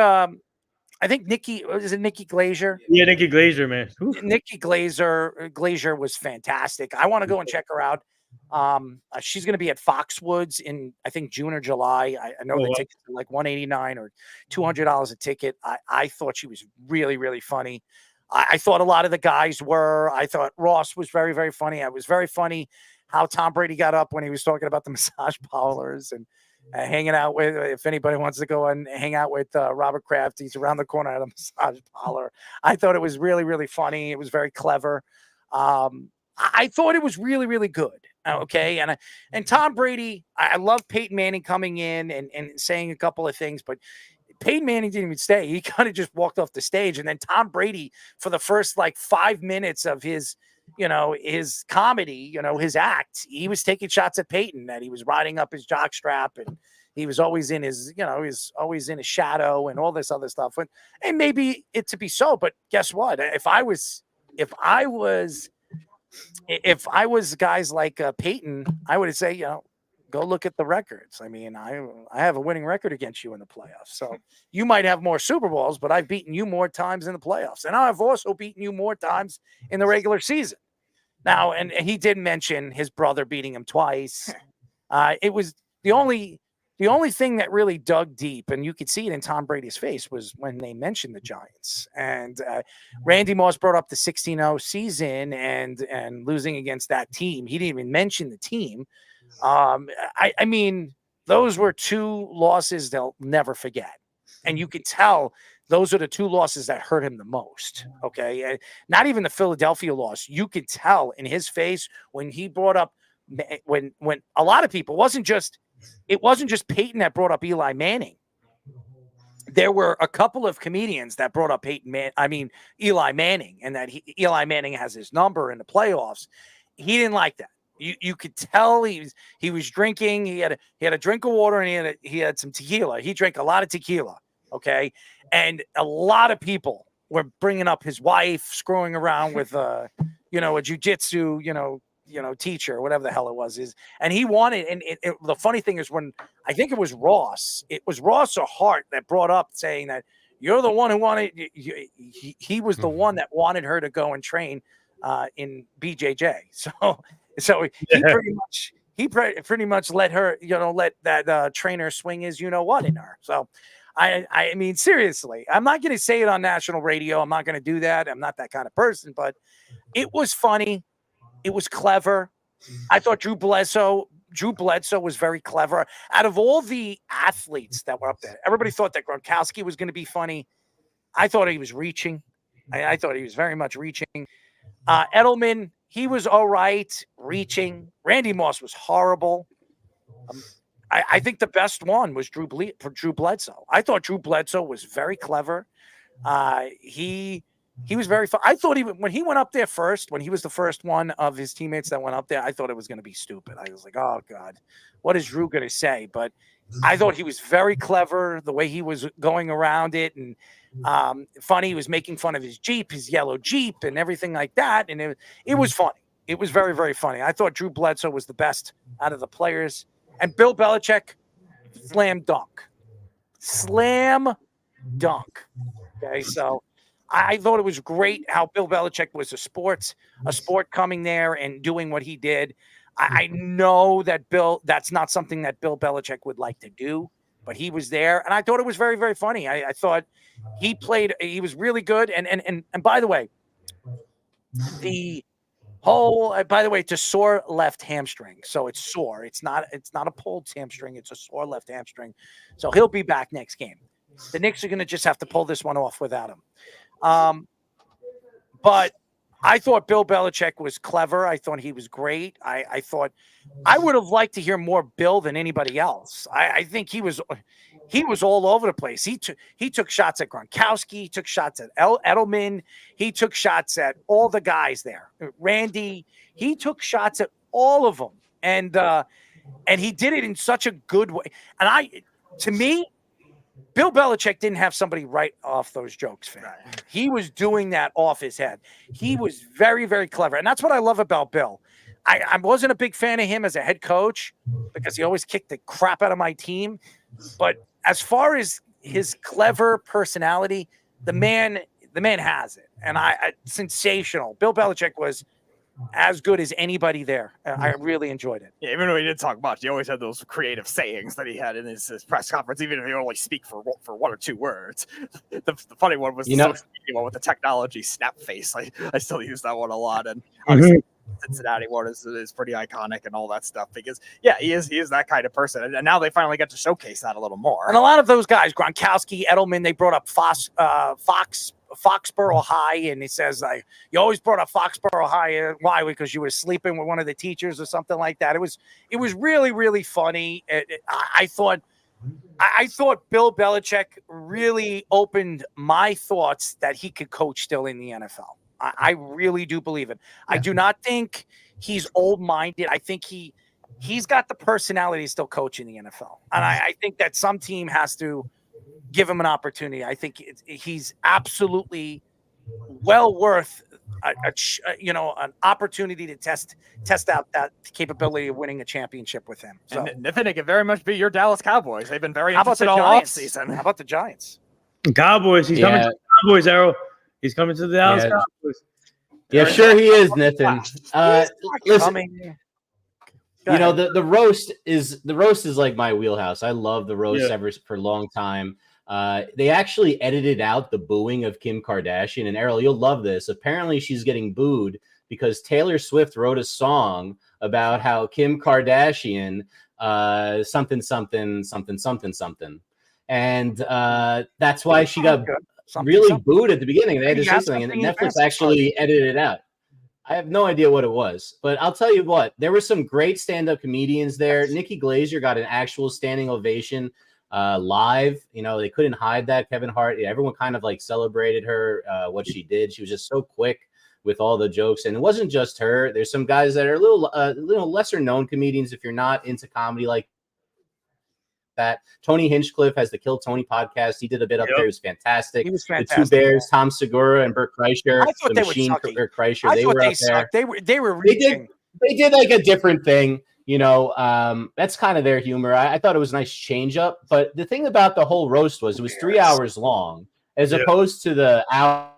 Nikki Glazer? Yeah, Nikki Glazer, man. Oof. Nikki Glazer was fantastic. I want to go and check her out. She's going to be at Foxwoods in, I think, June or July. I know the tickets are like $189 or $200 a ticket. I thought she was really, really funny. I thought a lot of the guys were. I thought Ross was very, very funny. It was very funny how Tom Brady got up when he was talking about the massage parlors and hanging out with, if anybody wants to go and hang out with Robert Kraft, he's around the corner at a massage parlor. I thought it was really, really funny. It was very clever. I thought it was really, really good. Okay. And Tom Brady, I love Peyton Manning coming in and saying a couple of things, but Peyton Manning didn't even stay. He kind of just walked off the stage. And then Tom Brady, for the first like 5 minutes of his comedy, his act, he was taking shots at Peyton, that he was riding up his jockstrap and he was always in his, he was always in his shadow and all this other stuff. And maybe it to be so, but guess what? If I was guys like Peyton, I would say, go look at the records. I mean, I have a winning record against you in the playoffs. So you might have more Super Bowls, but I've beaten you more times in the playoffs. And I've also beaten you more times in the regular season. Now, and he did mention his brother beating him twice. It was the only thing that really dug deep, and you could see it in Tom Brady's face, was when they mentioned the Giants. And Randy Moss brought up the 16-0 season and losing against that team. He didn't even mention the team. I mean, those were 2 losses they'll never forget. And you could tell those are the 2 losses that hurt him the most. Okay. Not even the Philadelphia loss. You could tell in his face when he brought up, when a lot of people, it wasn't just Peyton that brought up Eli Manning. There were a couple of comedians that brought up Eli Manning, and that Eli Manning has his number in the playoffs. He didn't like that. You could tell he was drinking. He had a drink of water and he had some tequila. He drank a lot of tequila. Okay. And a lot of people were bringing up his wife screwing around with, a jujitsu, teacher, whatever the hell it was, and he wanted, and the funny thing is when I think it was Ross or Hart that brought up saying that, you're the one who wanted. He was the one that wanted her to go and train in BJJ. So he pretty much let her, let that trainer swing his in her. So I mean, seriously, I'm not going to say it on national radio. I'm not going to do that. I'm not that kind of person, but it was funny. It was clever. I thought Drew Bledsoe was very clever. Out of all the athletes that were up there, everybody thought that Gronkowski was going to be funny. I thought he was reaching. I thought he was very much reaching. Edelman, he was all right, reaching. Randy Moss was horrible. I think the best one was Drew Bledsoe. I thought Drew Bledsoe was very clever. He was very fun. I thought when he went up there first, when he was the first one of his teammates that went up there, I thought it was going to be stupid. I was like, oh, God, what is Drew going to say? But I thought he was very clever, the way he was going around it. And funny, he was making fun of his Jeep, his yellow Jeep and everything like that. And it was funny. It was very, very funny. I thought Drew Bledsoe was the best out of the players. And Bill Belichick, slam dunk. Slam dunk. Okay, so I thought it was great how Bill Belichick was a sport coming there and doing what he did. I know that that's not something that Bill Belichick would like to do, but he was there. And I thought it was very, very funny. I thought he was really good. And by the way, it's a sore left hamstring. So it's sore. It's not a pulled hamstring. It's a sore left hamstring. So he'll be back next game. The Knicks are going to just have to pull this one off without him. But I thought Bill Belichick was clever. I thought he was great. I thought I would have liked to hear more Bill than anybody else. I think he was all over the place. He took shots at Gronkowski. He took shots at Edelman. He took shots at all the guys there. Randy. He took shots at all of them, and he did it in such a good way. And to me, Bill Belichick didn't have somebody write off those jokes for him. He was doing that off his head. He was very, very clever. And that's what I love about Bill. I wasn't a big fan of him as a head coach because he always kicked the crap out of my team. But as far as his clever personality, the man has it. And sensational. Bill Belichick was as good as anybody there. I really enjoyed it. Yeah, even though he didn't talk much, he always had those creative sayings that he had in his press conference, even if he only speak for one or two words. The funny one was the with the technology snap face. I still use that one a lot, and obviously Cincinnati one is pretty iconic and all that stuff because he is that kind of person, and now they finally get to showcase that a little more. And a lot of those guys, Gronkowski, Edelman, they brought up Foxborough High, and he says you always brought up Foxborough High. Why? Because you were sleeping with one of the teachers or something like that. It was really, really funny. I thought Bill Belichick really opened my thoughts that he could coach still in the NFL. I really do believe it. I do not think he's old-minded. I think he's got the personality to still coach in the NFL. And I think that some team has to give him an opportunity. I think he's absolutely well worth an opportunity to test out that capability of winning a championship with him. So, and if it could very much be your Dallas Cowboys. They've been very interested all offseason. How about the Giants? Cowboys. He's coming to the Cowboys, Arrow. He's coming to the Dallas Cowboys. Yeah, sure he is, Nathan. Listen, the roast is like my wheelhouse. I love the roast ever for a long time. They actually edited out the booing of Kim Kardashian, and Errol, you'll love this. Apparently, she's getting booed because Taylor Swift wrote a song about how Kim Kardashian something, and that's why she got really booed at the beginning. They had to say something, and Netflix actually edited it out. I have no idea what it was, but I'll tell you what, there were some great stand-up comedians there. Nikki Glaser got an actual standing ovation live. They couldn't hide that. Kevin Hart, everyone kind of celebrated her, what she did. She was just so quick with all the jokes. And it wasn't just her. There's some guys that are a little lesser known comedians if you're not into comedy like that. Tony Hinchcliffe has the Kill Tony podcast. He did a bit up there. It was fantastic. He was fantastic. The Two Bears, Tom Segura and Bert Kreischer. I thought the machine Bert Kreischer. They were up there. They were reaching. They did like a different thing. That's kind of their humor. I thought it was a nice change up. But the thing about the whole roast was it was 3 hours long. as opposed to the hour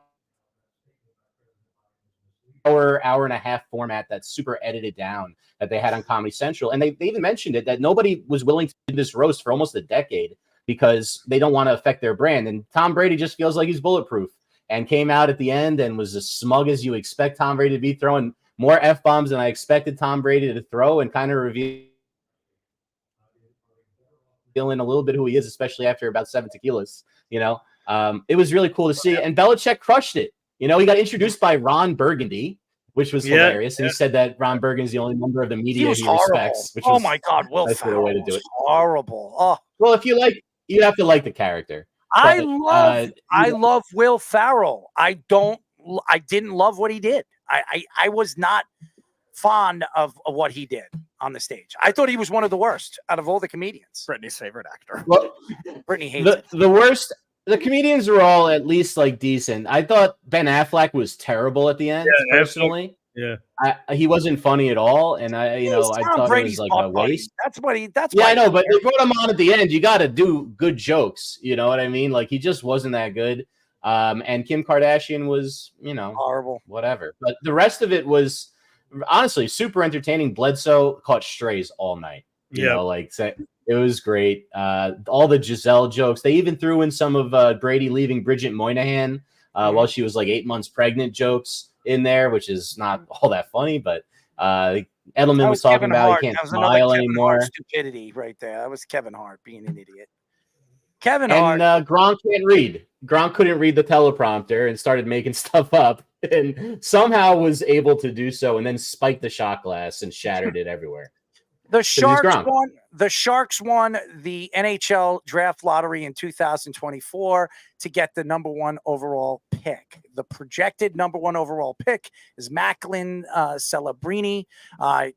and a half format that's super edited down that they had on Comedy Central. And they even mentioned it that nobody was willing to do this roast for almost a decade because they don't want to affect their brand. And Tom Brady just feels like he's bulletproof and came out at the end and was as smug as you expect Tom Brady to be, throwing more F-bombs than I expected Tom Brady to throw, and kind of revealing a little bit who he is, especially after about 7 tequilas. It was really cool to see. And Belichick crushed it. He got introduced by Ron Burgundy, which was hilarious. And he said that Ron Burgundy is the only member of the media he respects. Which was my God, Will Ferrell way to do it. Horrible. Oh. Well, if you like, you have to like the character. I love Will Ferrell. I didn't love what he did. I was not fond of what he did on the stage. I thought he was one of the worst out of all the comedians. Brittany's favorite actor. Well, Brittany hates it. The worst. The comedians are all at least like decent. I thought Ben Affleck was terrible at the end. Personally, he wasn't funny at all, and I thought Brady's it was like a waste. That's what he. That's I know, but they brought him on at the end. You got to do good jokes. You know what I mean? Like he just wasn't that good. And Kim Kardashian was, horrible. Whatever. But the rest of it was honestly super entertaining. Bledsoe caught strays all night. It was great. All the Giselle jokes. They even threw in some of Brady leaving Bridget Moynihan while she was like 8 months pregnant jokes in there, which is not all that funny. But Edelman was talking about he can't smile anymore. Stupidity right there. That was Kevin Hart being an idiot. Kevin Hart. And Gronk can't read. Gronk couldn't read the teleprompter and started making stuff up and somehow was able to do so and then spiked the shot glass and shattered it everywhere. The Sharks won the NHL draft lottery in 2024 to get the number 1 overall pick. The projected number 1 overall pick is Macklin Celebrini,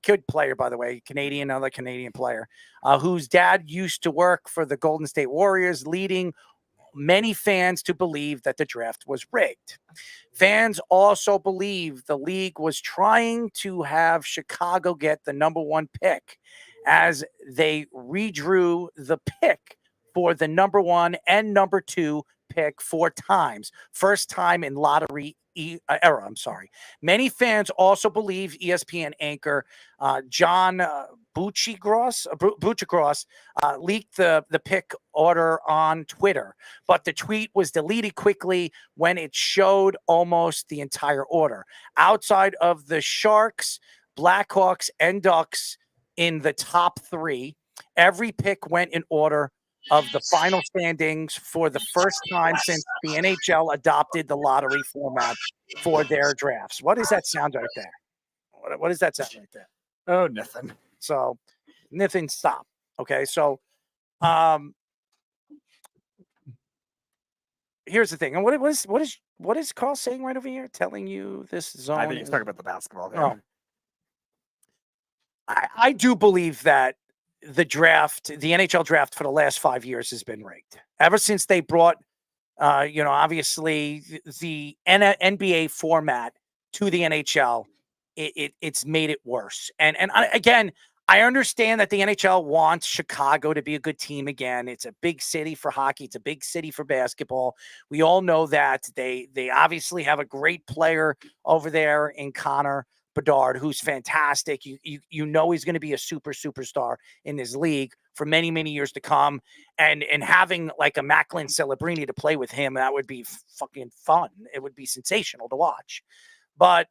good player, by the way, another Canadian player, whose dad used to work for the Golden State Warriors, leading many fans to believe that the draft was rigged. Fans also believe the league was trying to have Chicago get the number 1 pick as they redrew the pick for the number 1 and number 2 pick 4 times. First time in lottery era. Many fans also believe ESPN anchor John Buccigross leaked the pick order on Twitter, but the tweet was deleted quickly when it showed almost the entire order. Outside of the Sharks, Blackhawks, and Ducks in the top 3, every pick went in order of the final standings for the first time since the NHL adopted the lottery format for their drafts. What does that sound right there? What does that sound right there? Oh, nothing. So, nothing. Stop. Okay, so here's the thing. And what is Carl saying right over here? Telling you this zone? I think he's talking about the basketball game. Oh. I do believe that the NHL draft for the last 5 years has been rigged. Ever since they brought, obviously the NBA format to the NHL, it's made it worse. And again, I understand that the NHL wants Chicago to be a good team again. It's a big city for hockey. It's a big city for basketball. We all know that. They obviously have a great player over there in Connor Bedard, who's fantastic. You know he's going to be a superstar in this league for many, many years to come. And having like a Macklin Celebrini to play with him, that would be fucking fun. It would be sensational to watch. But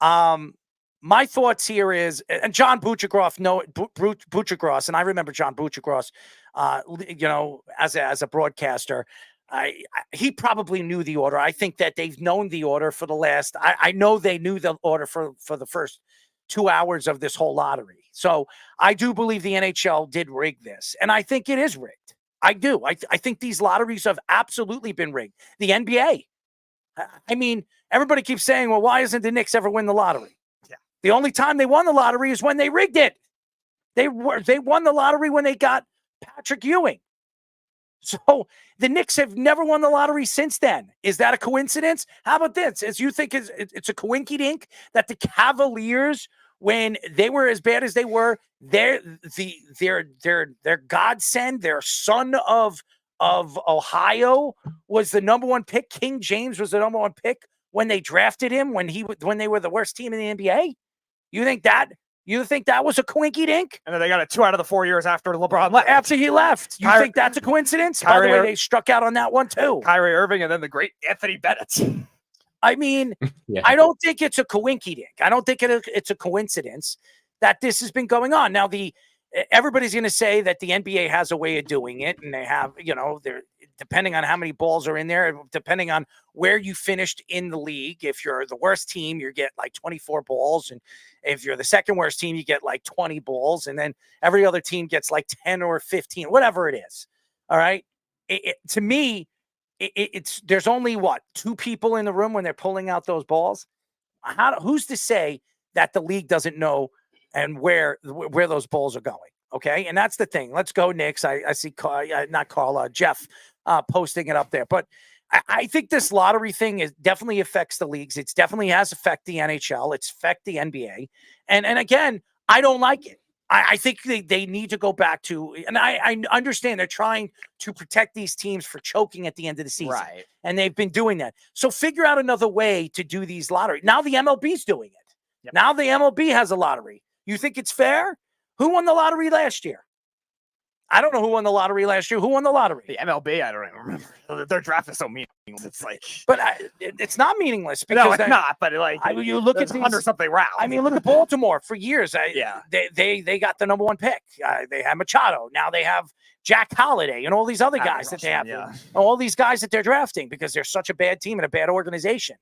my thoughts here is, and John Buccigross, Buccigross, and I remember John Buccigross, as a broadcaster, he probably knew the order. I think that they've known the order for the last. I know they knew the order for the first 2 hours of this whole lottery. So I do believe the NHL did rig this, and I think it is rigged. I do. I think these lotteries have absolutely been rigged. The NBA. I mean, everybody keeps saying, "Well, why isn't the Knicks ever win the lottery?" Yeah. The only time they won the lottery is when they rigged it. They won the lottery when they got Patrick Ewing. So the Knicks have never won the lottery since then. Is that a coincidence? How about this? As you think it's a coinkydink that the Cavaliers, when they were as bad as they were, their godsend, their son of of Ohio was the number one pick. King James was the number one pick when they drafted him, when they were the worst team in the NBA? You think that was a coinky dink? And then they got it 2 out of the 4 years after LeBron left. After he left. You think that's a coincidence? By the way, they struck out on that one too. Kyrie Irving and then the great Anthony Bennett. I mean, I don't think it's a coinky dink. I don't think it's a coincidence that this has been going on. Now, everybody's going to say that the NBA has a way of doing it, and they have, they're depending on how many balls are in there, depending on where you finished in the league. If you're the worst team, you get like 24 balls, and if you're the second worst team, you get like 20 balls, and then every other team gets like 10 or 15, whatever it is. All right. To me, there's only two people in the room when they're pulling out those balls. Who's to say that the league doesn't know and where those balls are going? Okay, and that's the thing. Let's go, Knicks. I see Jeff posting it up there. But I think this lottery thing definitely affects the leagues. It definitely has affected the NHL. It's affected the NBA. And again, I don't like it. I think they need to go back to, and I understand they're trying to protect these teams for choking at the end of the season. Right. And they've been doing that. So figure out another way to do these lottery. Now the MLB's doing it. Yep. Now the MLB has a lottery. You think it's fair? Who won the lottery last year? I don't know who won the lottery last year. Who won the lottery? The MLB, I don't even remember. Their draft is so meaningless. It's like, but it's not meaningless because no, it's not. But you look at 100-something rounds. I mean, look at Baltimore for years. They got the number one pick. They had Machado. Now they have Jack Holliday and all these other guys that they have. Yeah. All these guys that they're drafting because they're such a bad team and a bad organization.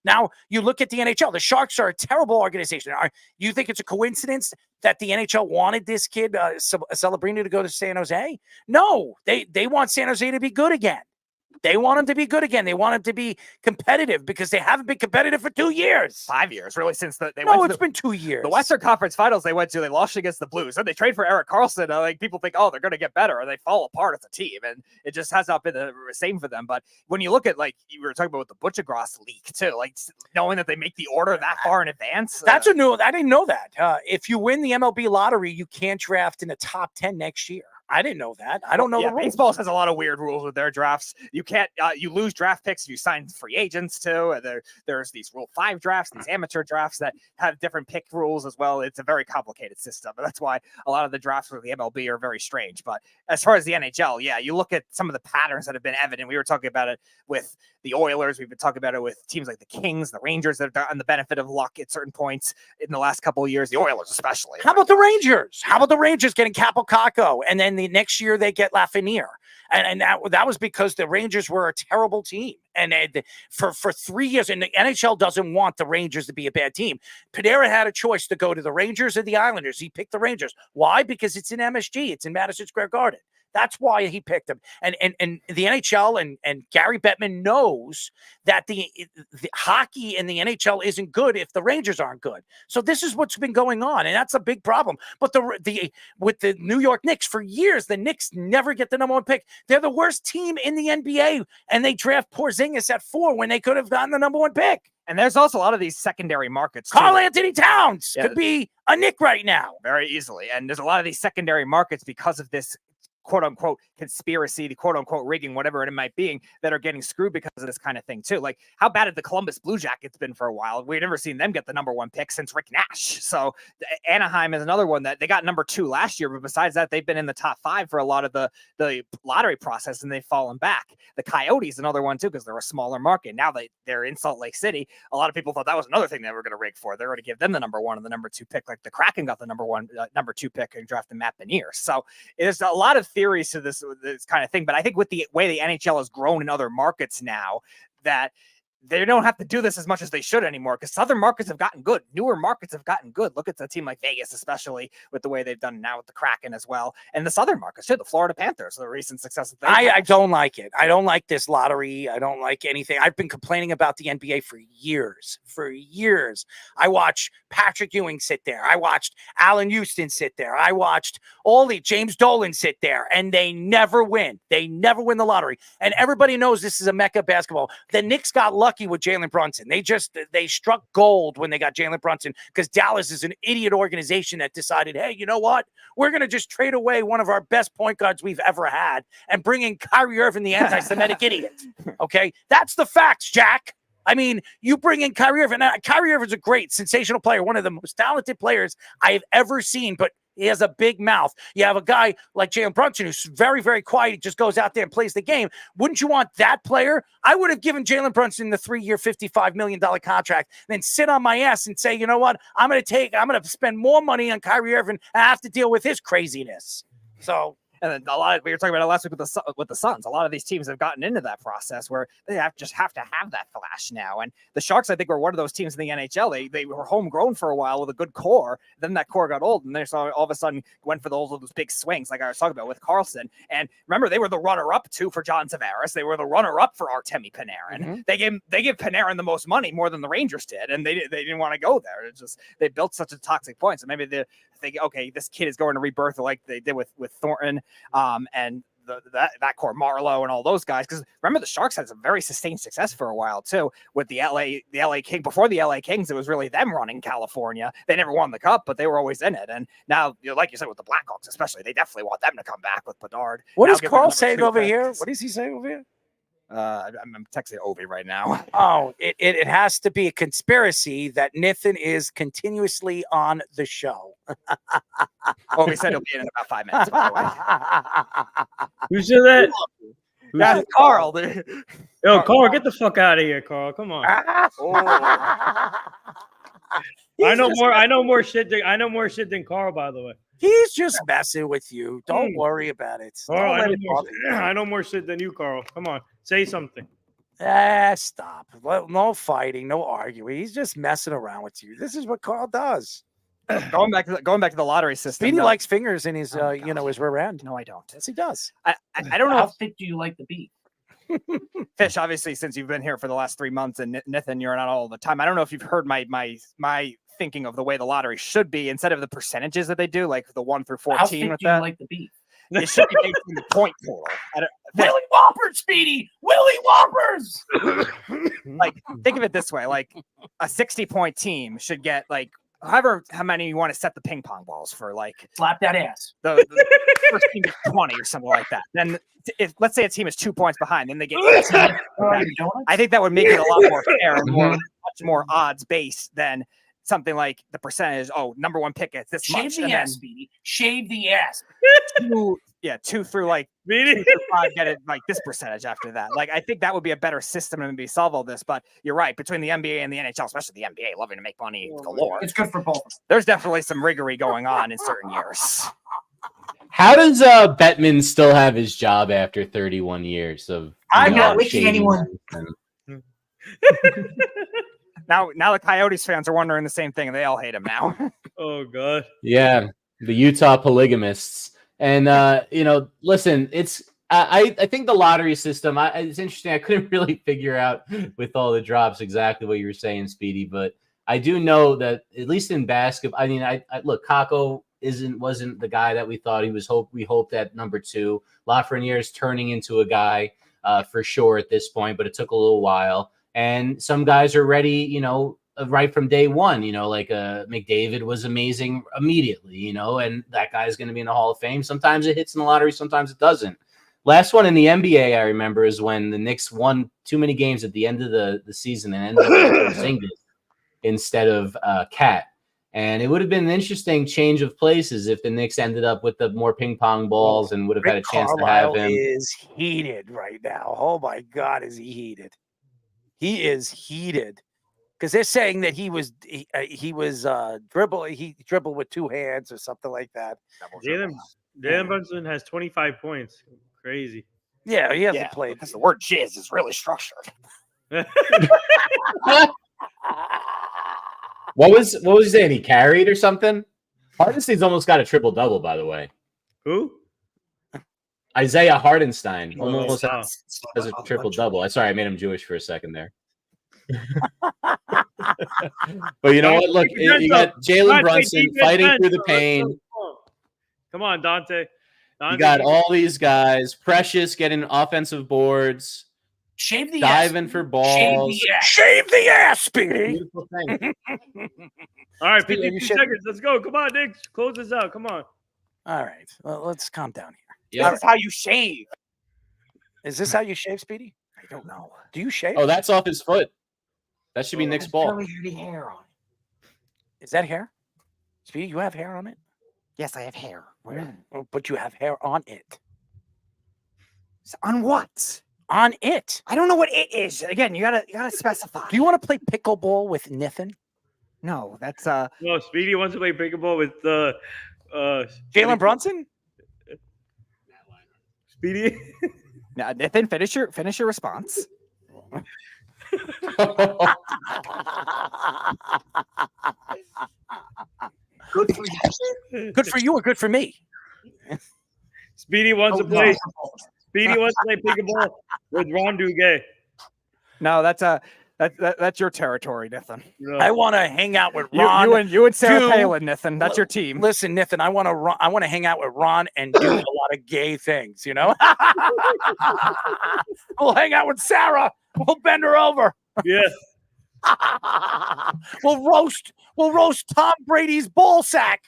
Now, you look at the NHL. The Sharks are a terrible organization. You think it's a coincidence that the NHL wanted this kid, Celebrini, to go to San Jose? No, they want San Jose to be good again. They want him to be good again. They want him to be competitive because they haven't been competitive for 2 years. 5 years, really, since it's been 2 years. The Western Conference Finals they lost against the Blues. And they trade for Erik Karlsson. People think, they're going to get better, and they fall apart as a team. And it just has not been the same for them. But when you look at, you were talking about with the Butchergrass leak, too, knowing that they make the order that far in advance. I didn't know that. If you win the MLB lottery, you can't draft in the top 10 next year. I didn't know that. I don't know the rules. Baseball has a lot of weird rules with their drafts. You can't, you lose draft picks if you sign free agents too. There's these Rule 5 drafts, these amateur drafts that have different pick rules as well. It's a very complicated system. And that's why a lot of the drafts for the MLB are very strange. But as far as the NHL, you look at some of the patterns that have been evident. We were talking about it with the Oilers. We've been talking about it with teams like the Kings, the Rangers that have gotten the benefit of luck at certain points in the last couple of years, the Oilers especially. How about the Rangers? How about the Rangers getting Capo Caco and then the next year they get Lafreniere? And that was because the Rangers were a terrible team. And for 3 years, and the NHL doesn't want the Rangers to be a bad team. Panarin had a choice to go to the Rangers or the Islanders. He picked the Rangers. Why? Because it's in MSG. It's in Madison Square Garden. That's why he picked him. And the NHL and Gary Bettman knows that the hockey in the NHL isn't good if the Rangers aren't good. So this is what's been going on, and that's a big problem. But with the New York Knicks, for years, the Knicks never get the number one pick. They're the worst team in the NBA, and they draft Porzingis at 4 when they could have gotten the number one pick. And there's also a lot of these secondary markets. Karl Anthony Towns could be a Knick right now. Very easily. And there's a lot of these secondary markets because of this quote unquote conspiracy, the quote unquote rigging, whatever it might be, that are getting screwed because of this kind of thing too. How bad had the Columbus Blue Jackets been for a while? We've never seen them get the number one pick since Rick Nash. So Anaheim is another one that they got number 2 last year, but besides that, they've been in the top 5 for a lot of the lottery process, and they've fallen back. The Coyotes, another one too, because they're a smaller market. Now they're in Salt Lake City. A lot of people thought that was another thing they were going to rig for. They're going to give them the number 1 and the number 2 pick, like the Kraken got the number 2 pick and drafted Matt Beniers. So there's a lot of theories to this kind of thing, but I think with the way the NHL has grown in other markets now, that they don't have to do this as much as they should anymore, because southern markets have gotten good. Newer markets have gotten good. Look at a team like Vegas, especially with the way they've done now with the Kraken as well. And the southern markets too, the Florida Panthers, the recent success. I don't like it. I don't like this lottery. I don't like anything. I've been complaining about the NBA for years. I watched Patrick Ewing sit there. I watched Allen Houston sit there. I watched James Dolan sit there, and they never win. They never win the lottery. And everybody knows this is a mecca basketball. The Knicks got lucky lucky with Jalen Brunson. They struck gold when they got Jalen Brunson because Dallas is an idiot organization that decided, hey, you know what? We're going to just trade away one of our best point guards we've ever had and bring in Kyrie Irving, the anti-Semitic idiot. Okay? That's the facts, Jack. I mean, you bring in Kyrie Irving. Now, Kyrie Irving's a great, sensational player, one of the most talented players I have ever seen, but he has a big mouth. You have a guy like Jalen Brunson who's very, very quiet. He just goes out there and plays the game. Wouldn't you want that player? I would have given Jalen Brunson the 3-year, $55 million contract, then sit on my ass and say, you know what? I'm going to spend more money on Kyrie Irving and I have to deal with his craziness. So... And then we were talking about it last week with the Suns. A lot of these teams have gotten into that process where they have to have that flash now. And the Sharks, I think, were one of those teams in the NHL. They were homegrown for a while with a good core. Then that core got old, and they saw all of a sudden went for those big swings, like I was talking about with Carlson. And remember, they were the runner-up too for John Tavares. They were the runner-up for Artemi Panarin. Mm-hmm. They gave Panarin the most money, more than the Rangers did, and they didn't want to go there. It's just they built such a toxic point. So maybe they think, okay, this kid is going to rebirth like they did with Thornton. And that core, Marlowe and all those guys, because remember the Sharks had some very sustained success for a while too with the LA King. Before the LA Kings, it was really them running California. They never won the cup, but they were always in it. And now, like you said, with the Blackhawks especially, they definitely want them to come back with Bedard. What now is Carl saying over here? What is he saying over here? I'm texting Ovie right now. Oh, it has to be a conspiracy that Nathan is continuously on the show. Ovie said he'll be in about 5 minutes, by the way. Who said that? That's Carl. Yo, Carl, get the fuck out of here, Carl. Come on. I know more shit than Carl, by the way. He's just messing with you. Don't worry about it. Carl, I know more shit than you, Carl. Come on, say something. Stop. No fighting, no arguing. He's just messing around with you. This is what Carl does. Going back to the lottery system. Speedy likes fingers in his his rear end. No, I don't. Yes, he does. I don't know. How thick do you like the beef? Fish, obviously, since you've been here for the last 3 months, and Nathan, you're not all the time. I don't know if you've heard my thinking of the way the lottery should be instead of the percentages that they do, like the 1 through 14. How thick with do that, you like the beef? it should be based on the point total. Willy Whoppers, Speedy! Willy Whoppers! Like, think of it this way: like a 60-point team should get like how many you want to set the ping pong balls for, like Slap that ass. the first team gets 20 or something like that. Then if let's say a team is 2 points behind, then they get 18. I think that would make it a lot more fair and much more odds based than something like the percentage. Oh, number one pick gets this much. Shave the ass, Speedy. Shave the ass. 2 through like 2 through 5 get it like this percentage after that. Like, I think that would be a better system to maybe solve all this. But you're right, between the NBA and the NHL, especially the NBA, loving to make money galore. It's good for both. There's definitely some riggery going on in certain years. How does Bettman still have his job after 31 years of? I'm not wishing anyone. Now the Coyotes fans are wondering the same thing, and they all hate him now. Oh God. Yeah, the Utah polygamists. And listen, it's I think the lottery system. It's interesting. I couldn't really figure out with all the drops exactly what you were saying, Speedy. But I do know that at least in basketball, I mean, I look, Kako wasn't the guy that we thought he was. We hoped at number 2. Lafreniere is turning into a guy for sure at this point, but it took a little while. And some guys are ready, right from day one, like McDavid was amazing immediately, and that guy's going to be in the Hall of Fame. Sometimes it hits in the lottery, sometimes it doesn't. Last one in the NBA, I remember, is when the Knicks won too many games at the end of the season and ended up with Porzingis instead of Cat. And it would have been an interesting change of places if the Knicks ended up with the more ping pong balls and would have had a chance to have him. He is heated right now. Oh my God, is he heated? He is heated because they're saying that he dribbled with 2 hands or something like that. Jalen Brunson has 25 points. Crazy. Yeah, he hasn't played. Because the word jizz is really structured. What was he saying? He carried or something? Hardenstein's almost got a triple double, by the way. Who? Isaiah Hardenstein almost has a triple double. Sorry, I made him Jewish for a second there. But you know what? Look, you got Jalen Brunson fighting through the pain. Come on, Dante. You got all these guys. Precious getting offensive boards. Shave the ass. Diving for Shave balls. the ass. Shave the ass, Speedy. Beautiful thing. All right, Speedy, 52 you should- seconds. Let's go. Come on, Nick. Close this out. Come on. All right. Well, let's calm down here. Yep. This is how you shave. Is this how you shave, Speedy? I don't know. Do you shave? Oh, that's off his foot. That should be Nick's ball. Really heavy hair on it. Is that hair? Speedy, you have hair on it? Yes, I have hair. Where? Oh, but you have hair on it. On what? On it. I don't know what it is. Again, you gotta specify. Do you want to play pickleball with Nathan? No, that's No, Speedy wants to play pickleball with Jalen Brunson? Speedy. now, Nathan, finish your response. Good for you. Good for you or good for me? Speedy wants to Oh, play. no. Speedy wants to play pickleball with Ron Duguay. No, that's your territory, Nathan. No. I want to hang out with Ron. You and Sarah do- Palin, Nathan. That's your team. Listen, Nathan, I want to hang out with Ron and do a lot of gay things, you know? We'll hang out with Sarah. We'll bend her over. Yeah. We'll roast Tom Brady's ball sack.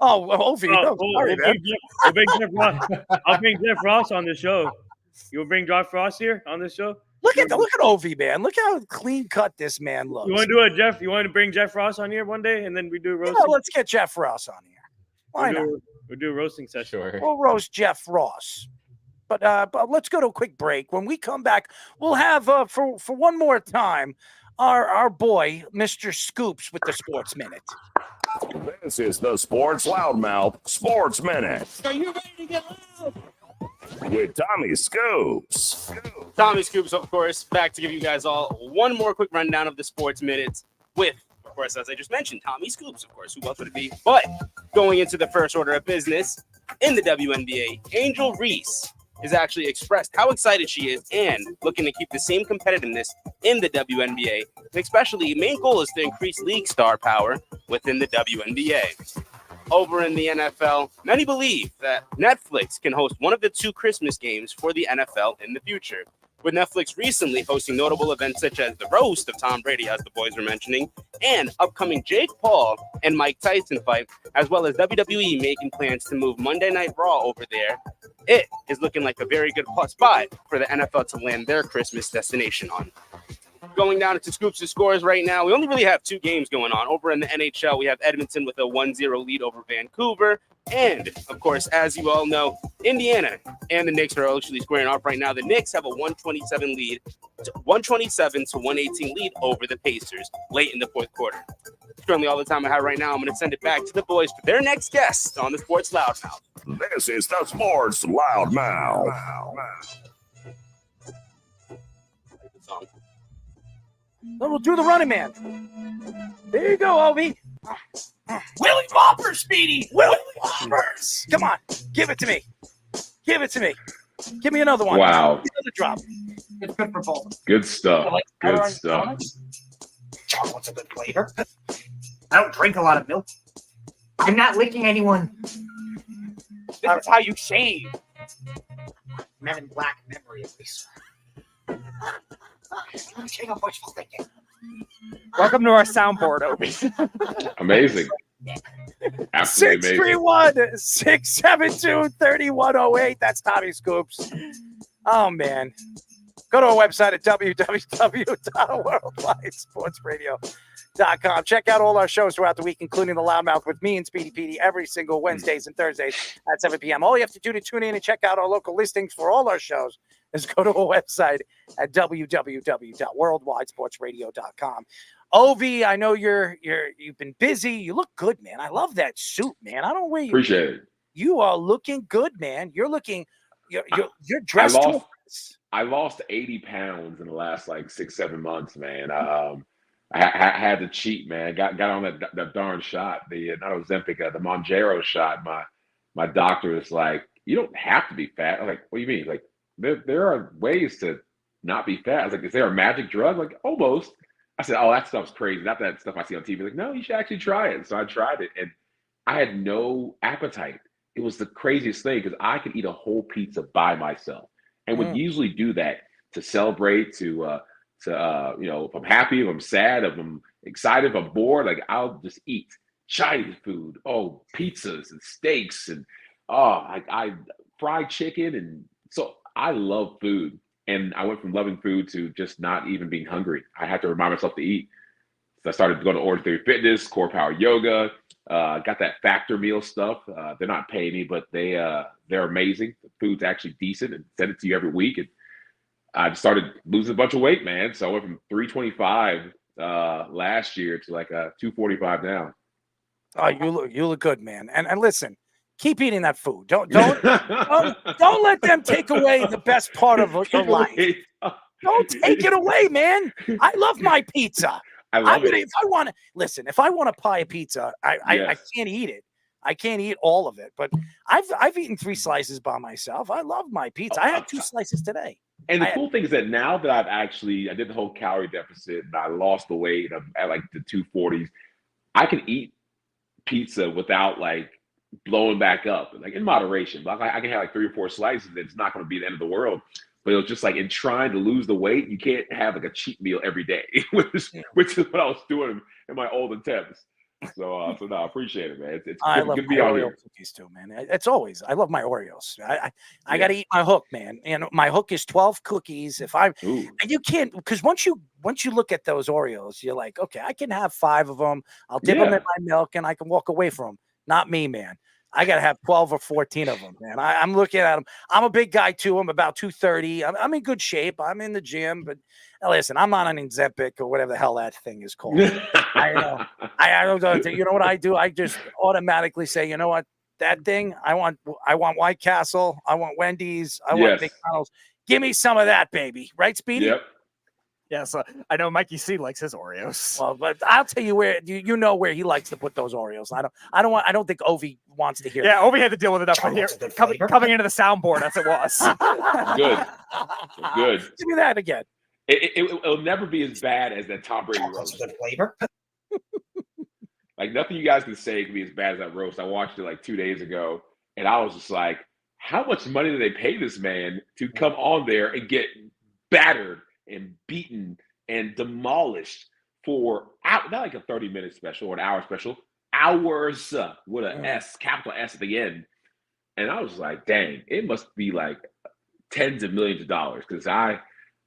Oh, Ovie. Oh, Sorry, man. I'll bring Jeff Ross on the show. You'll bring Jeff Ross here on this show? Look at Ovie, man. Look how clean cut this man looks. You want to do it, Jeff? You want to bring Jeff Ross on here one day, and then we do a roasting? Yeah, let's get Jeff Ross on here. Why not? We'll do a roasting session. Sure. We'll roast Jeff Ross. But let's go to a quick break. When we come back, we'll have for one more time our boy Mr. Scoops with the Sports Minute. This is the Sports Loudmouth Sports Minute Are you ready to get loud? with Tommy Scoops. Tommy Scoops, of course, back to give you guys all one more quick rundown of the sports minutes with, of course, as I just mentioned, Tommy Scoops, of course, who else would it be? But going into the first order of business in the WNBA, Angel Reese has actually expressed how excited she is and looking to keep the same competitiveness in the WNBA. And especially, main goal is to increase league star power within the WNBA. Over in the NFL, many believe that Netflix can host one of the 2 Christmas games for the NFL in the future, with Netflix recently hosting notable events such as the roast of Tom Brady, as the boys were mentioning, and upcoming Jake Paul and Mike Tyson fight, as well as WWE making plans to move Monday Night Raw over there. It is looking like a very good spot for the NFL to land their Christmas destination on. Going down into Scoops' scores right now, we only really have 2 games going on. Over in the NHL, we have Edmonton with a 1-0 lead over Vancouver. And, of course, as you all know, Indiana and the Knicks are actually squaring off right now. The Knicks have a 127 lead, 127 to 118 lead over the Pacers late in the fourth quarter. That's currently all the time I have right now. I'm going to send it back to the boys for their next guest on the Sports Loudmouth. This is the Sports Loudmouth. We'll do the running man. There you go, Ovie. Willie Whopper, Speedy. Willie Whoppers. Come on, give it to me. Give it to me. Give me another one. Wow. Give me another drop. It's good for both. Good stuff. I like Good orange stuff. donuts. Chocolate's a good flavor. I don't drink a lot of milk. I'm not licking anyone. This is how you shave. Men in Black memory, at least. King of wishful thinking. Welcome to our soundboard, Ovie. Amazing. Absolutely amazing. 631-672-3108. That's Tommy Scoops. Oh, man. Go to our website at www.worldwidesportsradio.com. Check out all our shows throughout the week, including the Loudmouth with me and Speedy Petey every single Wednesdays and Thursdays at 7 p.m. All you have to do to tune in and check out our local listings for all our shows is go to our website at www.worldwidesportsradio.com. Ovie, I know you've been busy. You look good, man. I love that suit, man. I don't know where you Appreciate it. You are looking good, man. You're dressed. I lost 80 pounds in the last like 6-7 months, man. I had to cheat, man. Got on that darn shot, the not Ozempic, the Mounjaro shot. My doctor was like, "You don't have to be fat." I'm like, "What do you mean?" Like, there are ways to not be fat. I was like, "Is there a magic drug?" Like, almost. I said, "Oh, that stuff's crazy. Not that stuff I see on TV." Like, no, you should actually try it. So I tried it, and I had no appetite. It was the craziest thing because I could eat a whole pizza by myself. and would usually do that to celebrate, if I'm happy, if I'm sad, if I'm excited, if I'm bored, like I'll just eat Chinese food, pizzas and steaks and I fried chicken, and so I love food. And I went from loving food to just not even being hungry. I had to remind myself to eat. So I started going to Orange Theory Fitness, Core Power Yoga, got that Factor meal stuff. They're not paying me, but they're amazing. The food's actually decent, and send it to you every week. And I started losing a bunch of weight, man. So I went from 325 last year to like 245 now. Oh, you look good, man. And listen, keep eating that food. Don't let them take away the best part of your life. Don't take it away, man. I love my pizza. I love it. If I want a pie of pizza, I can't eat it. I can't eat all of it, but I've eaten 3 slices by myself. I love my pizza. I had 2 slices today. And the cool thing is that now that I did the whole calorie deficit and I lost the weight, I'm at like the 240s, I can eat pizza without like blowing back up, like in moderation. Like I can have like 3 or 4 slices, and it's not going to be the end of the world. But it was just like in trying to lose the weight, you can't have like a cheat meal every day, which is what I was doing in my old attempts. So I appreciate it, man. It's I good, love good to be my on Oreo here. cookies too, man. It's always I love my Oreos. I got to eat my hook, man. And my hook is 12 cookies. And you can't, because once you look at those Oreos, you're like, okay, I can have 5 of them. I'll dip them in my milk, and I can walk away from them. Not me, man. I got to have 12 or 14 of them, man. I'm looking at them. I'm a big guy, too. I'm about 230. I'm in good shape. I'm in the gym. But listen, I'm not on Ozempic or whatever the hell that thing is called. I know. I don't. You know what I do? I just automatically say, you know what? That thing, I want White Castle. I want Wendy's. I want McDonald's. Give me some of that, baby. Right, Speedy? Yep. Yeah, so I know Mikey C likes his Oreos. Well, but I'll tell you where you know where he likes to put those Oreos. I don't think Ovie wants to hear. Yeah, Ovie had to deal with it up here coming into the soundboard as it was. Good. Give me that again. It'll never be as bad as that Tom Brady roast. Good flavor. Like nothing you guys can say can be as bad as that roast. I watched it like 2 days ago, and I was just like, how much money do they pay this man to come on there and get battered and beaten and demolished for not like a 30-minute special or an hour special, hours with an S, capital S at the end. And I was like, dang, it must be like tens of millions of dollars, because I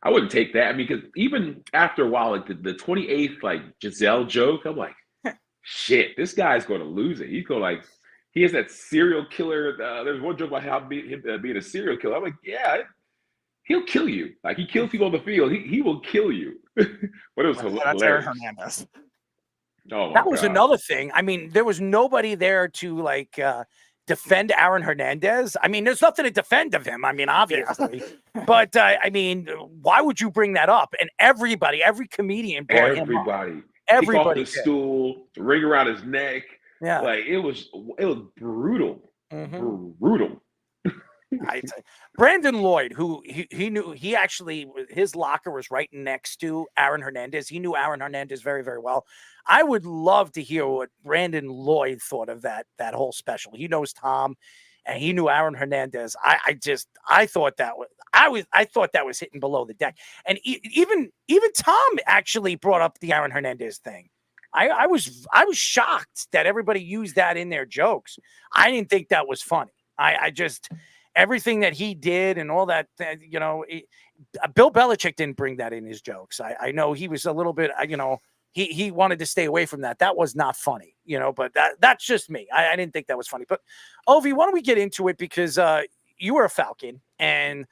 wouldn't take that. I mean, because even after a while, like the 28th like Giselle joke, I'm like, shit, this guy's going to lose it. He's going he has that serial killer. There's one joke about him being a serial killer. I'm like, yeah, he'll kill you. Like he kills people on the field. He will kill you. But it was hilarious. That's Aaron Hernandez. Oh, that was another thing. I mean, there was nobody there to defend Aaron Hernandez. I mean, there's nothing to defend of him. I mean, obviously, but I mean, why would you bring that up? And every comedian brought him up. Everybody, kick off the stool, ring around his neck. Yeah, like it was brutal. Brutal. Brandon Lloyd, who he knew, his locker was right next to Aaron Hernandez. He knew Aaron Hernandez very, very well. I would love to hear what Brandon Lloyd thought of that whole special. He knows Tom, and he knew Aaron Hernandez. I thought that was hitting below the deck. And even Tom actually brought up the Aaron Hernandez thing. I was shocked that everybody used that in their jokes. I didn't think that was funny. I just everything that he did and all that, Bill Belichick didn't bring that in his jokes. I know he was a little bit, he wanted to stay away from that. That was not funny, but that's just me. I didn't think that was funny. But Ovie, why don't we get into it? Because you were a Falcon, and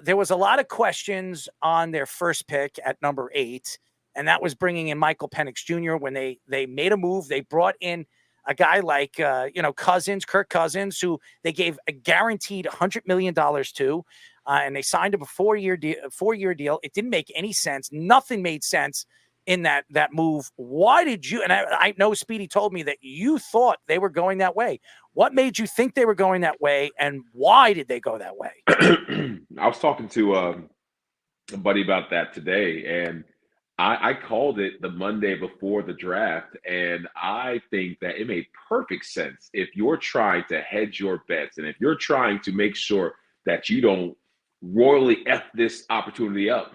there was a lot of questions on their first pick at number 8, and that was bringing in Michael Penix Jr. When they made a move, they brought in a guy like, Kirk Cousins, who they gave a guaranteed $100 million to, and they signed him a 4-year deal. It didn't make any sense. Nothing made sense in that move. Why did you, and I know Speedy told me that you thought they were going that way. What made you think they were going that way, and why did they go that way? I was talking to a buddy about that today, and I called it the Monday before the draft, and I think that it made perfect sense if you're trying to hedge your bets and if you're trying to make sure that you don't royally F this opportunity up.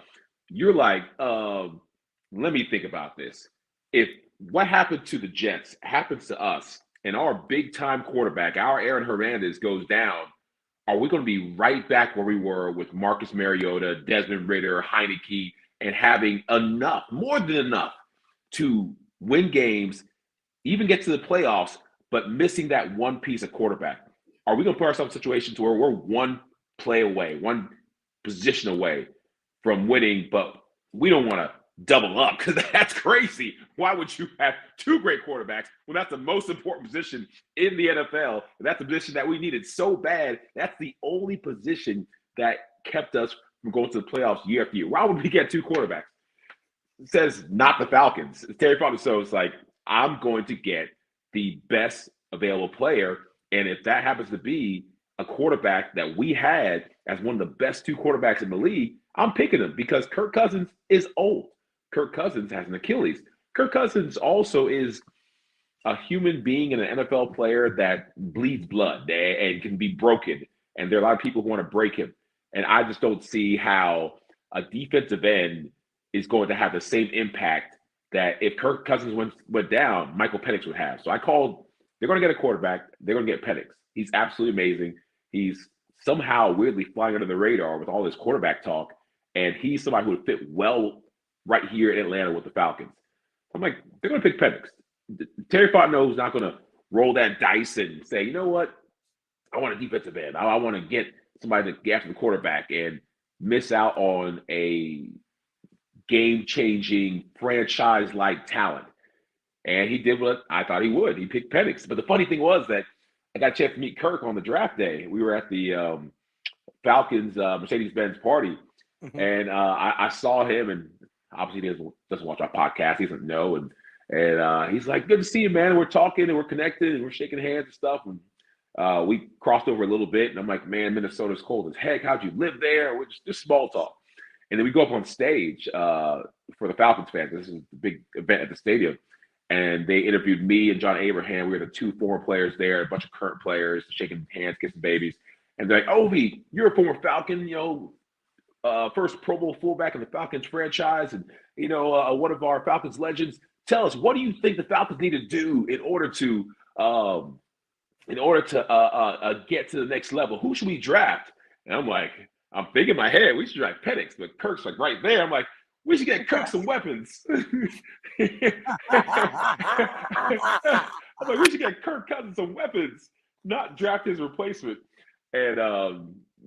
You're like, let me think about this. If what happened to the Jets happens to us and our big time quarterback, our Aaron Hernandez, goes down, are we going to be right back where we were with Marcus Mariota, Desmond Ridder, Heineke, and having enough, more than enough, to win games, even get to the playoffs, but missing that one piece of quarterback? Are we going to put ourselves in a situation to where we're one play away, one position away from winning, but we don't want to double up because that's crazy. Why would you have two great quarterbacks when that's the most important position in the NFL? That's the position that we needed so bad. That's the only position that kept us from going to the playoffs year after year. Why would we get two quarterbacks? It says not the Falcons. Terry Fontenot, so it's like, I'm going to get the best available player. And if that happens to be a quarterback that we had as one of the best two quarterbacks in the league, I'm picking him because Kirk Cousins is old. Kirk Cousins has an Achilles. Kirk Cousins also is a human being and an NFL player that bleeds blood and can be broken. And there are a lot of people who want to break him. And I just don't see how a defensive end is going to have the same impact that if Kirk Cousins went down, Michael Penix would have. So I called, they're going to get a quarterback. They're going to get Penix. He's absolutely amazing. He's somehow weirdly flying under the radar with all this quarterback talk. And he's somebody who would fit well right here in Atlanta with the Falcons. I'm like, they're going to pick Penix. Terry Fontenot is not going to roll that dice and say, you know what? I want a defensive end. I want to get somebody to get after the quarterback and miss out on a game-changing franchise-like talent. And he did what I thought he would. He picked Penix. But the funny thing was that I got a chance to meet Kirk on the draft day. We were at the Falcons Mercedes-Benz party. Mm-hmm. And I saw him, and obviously he doesn't watch our podcast. He doesn't know. And he's like, good to see you, man. We're talking and we're connected and we're shaking hands and stuff. And we crossed over a little bit. And I'm like, man, Minnesota's cold as heck. How'd you live there? We're just small talk. And then we go up on stage for the Falcons fans. This is the big event at the stadium. And they interviewed me and John Abraham. We were the two former players there, a bunch of current players, shaking hands, kissing babies. And they're like, Ovie, you're a former Falcon, first Pro Bowl fullback in the Falcons franchise. And, one of our Falcons legends. Tell us, what do you think the Falcons need to do in order to get to the next level? Who should we draft? And I'm thinking in my head, we should draft Penix, but Kirk's like right there. I'm like, we should get Kirk some weapons. I'm like, we should get Kirk Cousins some weapons, not draft his replacement. And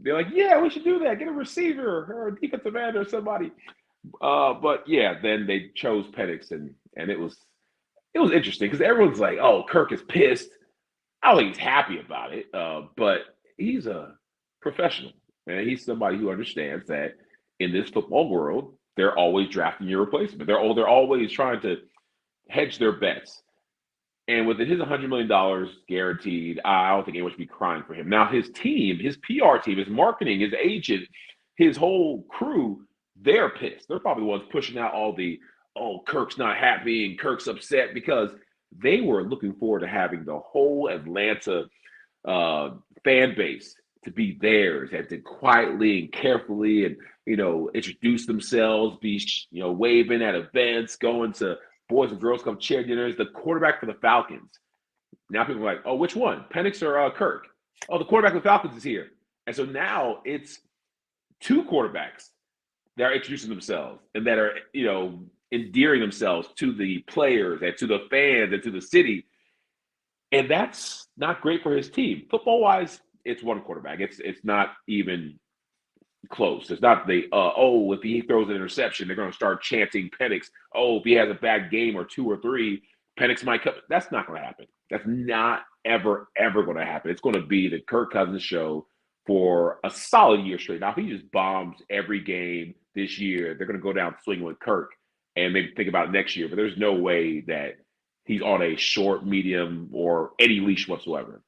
they're like, yeah, we should do that. Get a receiver or a defensive end or somebody. But yeah, then they chose Penix, and it was interesting because everyone's like, oh, Kirk is pissed. I don't think he's happy about it, but he's a professional, and he's somebody who understands that in this football world, they're always drafting your replacement. They're always trying to hedge their bets. And with his $100 million guaranteed, I don't think anyone should be crying for him. Now, his team, his PR team, his marketing, his agent, his whole crew, they're pissed. They're probably the ones pushing out all the, oh, Kirk's not happy and Kirk's upset, because they were looking forward to having the whole Atlanta fan base to be theirs and to quietly and carefully and, introduce themselves, be, waving at events, going to Boys and Girls Club cheer dinners, the quarterback for the Falcons. Now people are like, oh, which one? Penix or Kirk? Oh, the quarterback of the Falcons is here. And so now it's two quarterbacks that are introducing themselves and that are, endearing themselves to the players and to the fans and to the city. And that's not great for his team. Football-wise, it's one quarterback. It's not even close. It's not if he throws an interception, they're going to start chanting Penix. Oh, if he has a bad game or two or three, Penix might come. That's not going to happen. That's not ever going to happen. It's going to be the Kirk Cousins show for a solid year straight. Now, if he just bombs every game this year, they're going to go down swinging with Kirk and maybe think about it next year. But there's no way that he's on a short, medium, or any leash whatsoever.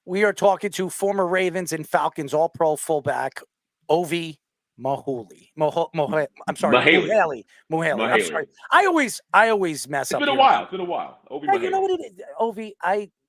We are talking to former Ravens and Falcons All-Pro fullback Ovie Mughelli. I'm sorry, Mughelli. I'm sorry. I always mess up. It's been a while. Ovie, you know what it is, Ovie?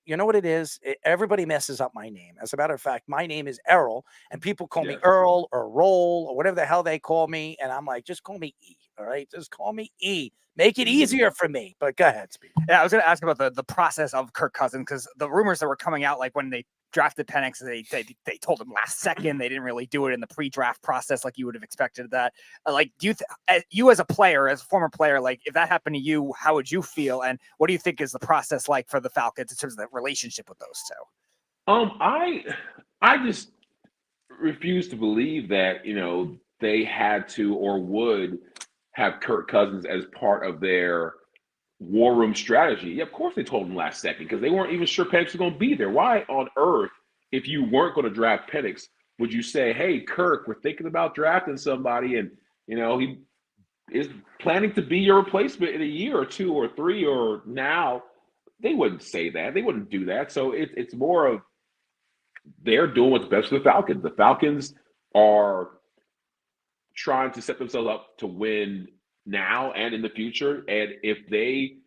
You know what it is? Everybody messes up my name. As a matter of fact, my name is Errol, and people call me Yeah. Earl or Roll or whatever the hell they call me. And I'm like, just call me E. All right. Just call me E. Make it easier for me. But go ahead, Speed. Yeah, I was going to ask about the process of Kirk Cousins, because the rumors that were coming out, like when they drafted Penix, they told him last second. They didn't really do it in the pre-draft process like you would have expected that. Like, do you as a player, as a former player, like if that happened to you, how would you feel? And what do you think is the process like for the Falcons in terms of the relationship with those two? I just refuse to believe that, they had to or would have Kirk Cousins as part of their war room strategy. Yeah, of course they told him last second because they weren't even sure Penix was going to be there. Why on earth, if you weren't going to draft Penix, would you say, hey, Kirk, we're thinking about drafting somebody and, he is planning to be your replacement in a year or 2 or 3 or now? They wouldn't say that. They wouldn't do that. So it's more of they're doing what's best for the Falcons. The Falcons are trying to set themselves up to win now and in the future. And if they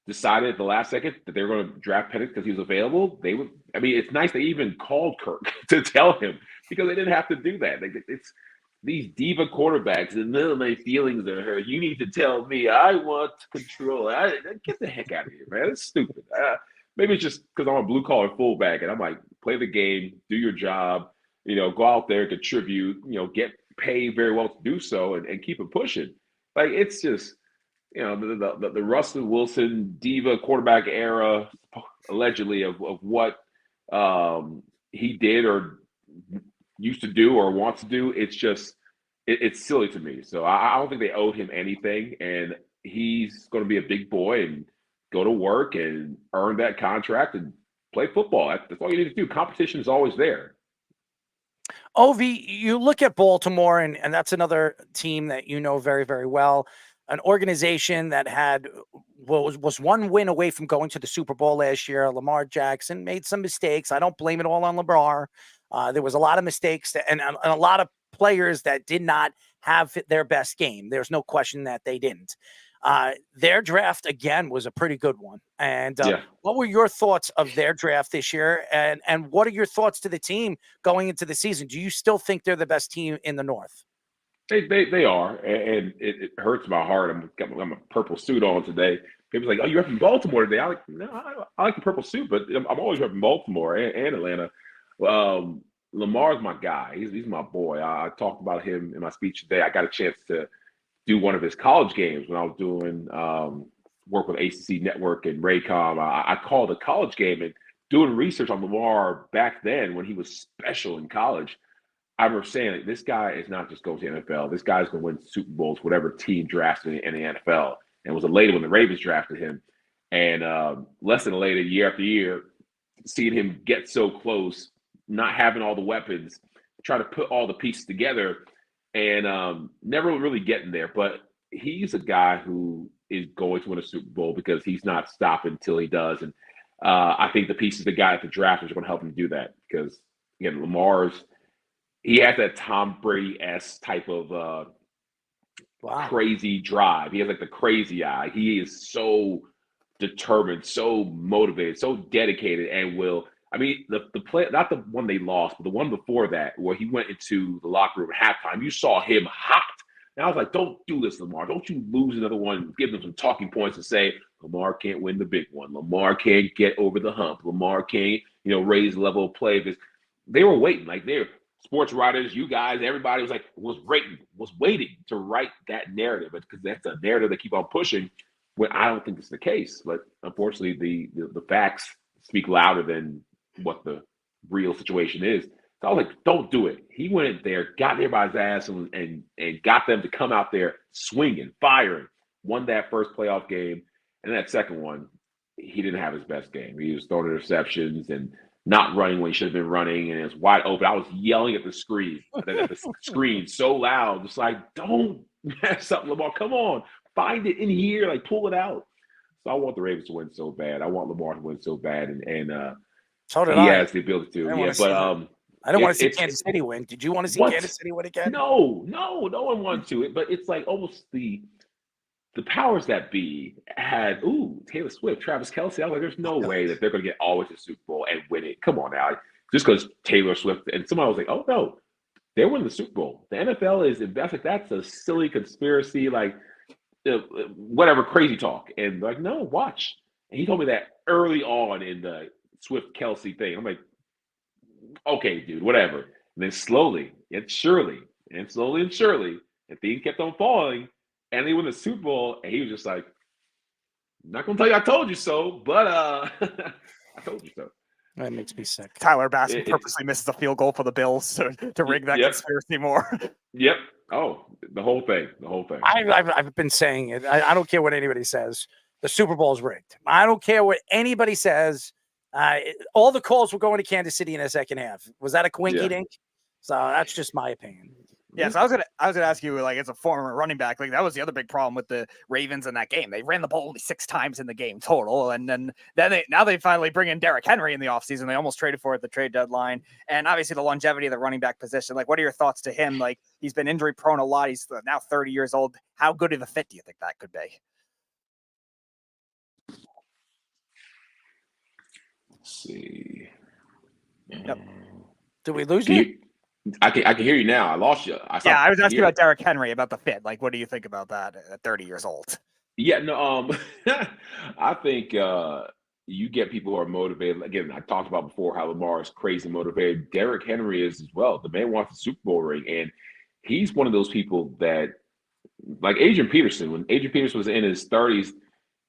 decided at the last second that they were going to draft Penix because he was available, they would. I mean, it's nice they even called Kirk to tell him because they didn't have to do that. It's these diva quarterbacks, and none of my feelings are hurt. You need to tell me. I want control. Get the heck out of here, man. It's stupid. Maybe it's just because I'm a blue collar fullback, and I'm like, play the game, do your job, go out there, contribute, get paid very well to do so, and keep it pushing. Like it's just, the Russell Wilson diva quarterback era, allegedly of what he did or used to do or wants to do. It's just, it's silly to me. So I don't think they owed him anything, and he's going to be a big boy and go to work and earn that contract and play football. That's all you need to do. Competition is always there. Ovie, you look at Baltimore, and that's another team that you know very, very well. An organization that was one win away from going to the Super Bowl last year. Lamar Jackson made some mistakes. I don't blame it all on Lamar. There was a lot of mistakes and a lot of players that did not have their best game. There's no question that they didn't. Their draft, again, was a pretty good one. And what were your thoughts of their draft this year? And what are your thoughts to the team going into the season? Do you still think they're the best team in the North? They are, and it hurts my heart. I'm a purple suit on today. People's like, oh, you're repping Baltimore today. I like the purple suit, but I'm always repping Baltimore and Atlanta. Lamar's my guy. He's my boy. I talked about him in my speech today. I got a chance to do one of his college games when I was doing work with ACC Network and Raycom. I called a college game, and doing research on Lamar back then when he was special in college, I remember saying, like, this guy is not just going to the NFL. This guy's going to win Super Bowls, whatever team drafted in the NFL. And it was later when the Ravens drafted him. And less than later, year after year, seeing him get so close, not having all the weapons, try to put all the pieces together, and never really getting there. But he's a guy who is going to win a Super Bowl because he's not stopping until he does. And I think the pieces the guy at the draft is going to help him do that because, again, he has that Tom Brady-esque type of crazy drive. He has like the crazy eye. He is so determined, so motivated, so dedicated, and the play, not the one they lost, but the one before that, where he went into the locker room at halftime, you saw him hot. And I was like, don't do this, Lamar. Don't you lose another one. Give them some talking points and say, Lamar can't win the big one. Lamar can't get over the hump. Lamar can't, raise the level of play. Because they were waiting. Like, they're sports writers, you guys, everybody was waiting to write that narrative. Because that's a narrative they keep on pushing when I don't think it's the case. But unfortunately, the facts speak louder than what the real situation is. So I was like, don't do it. He went there, got there by his ass, and got them to come out there swinging, firing, won that first playoff game. And that second one, he didn't have his best game. He was throwing interceptions and not running when he should have been running, and it was wide open. I was yelling at the screen so loud, just like, don't mess up, Lamar. Come on, find it in here, like pull it out. So I want the Ravens to win so bad. I want Lamar to win so bad, and so did he I. has the ability to. I don't want to see Kansas City win. Did you want to see Kansas City win again? No one wanted to. But it's like almost the the powers that be had Taylor Swift, Travis Kelce. I was like, there's no way that they're going to get all the way to the Super Bowl and win it. Come on now, just because Taylor Swift and somebody was like, oh no, they're winning the Super Bowl. The NFL is that's a silly conspiracy, like whatever crazy talk. And like, no, watch. And he told me that early on in the Swift Kelce thing. I'm like, okay, dude, whatever. And then slowly and surely, and things kept on falling. And they won the Super Bowl, and he was just like, I'm not gonna tell you I told you so, but I told you so. That makes me sick. Tyler Bass purposely misses a field goal for the Bills to rig that conspiracy more. Yep. Oh, the whole thing. I've been saying it. I don't care what anybody says. The Super Bowl is rigged. I don't care what anybody says. All the calls were going to Kansas City in the second half. Was that a quinky dink? So that's just my opinion. Yeah, so I was gonna ask you, like, as a former running back, like that was the other big problem with the Ravens in that game. They ran the ball only 6 times in the game total, and then they finally bring in Derrick Henry in the offseason. They almost traded for it at the trade deadline, and obviously the longevity of the running back position. Like, what are your thoughts to him? Like, he's been injury prone a lot. He's now 30 years old. How good of a fit do you think that could be? Let's see. Yep. Did we lose you? I can hear you now. I lost you. I was asking about Derrick Henry, about the fit. Like, what do you think about that at 30 years old? Yeah, no, I think you get people who are motivated. Again, I talked about before how Lamar is crazy motivated. Derrick Henry is as well. The man wants a Super Bowl ring, and he's one of those people that, like Adrian Peterson, when Adrian Peterson was in his 30s,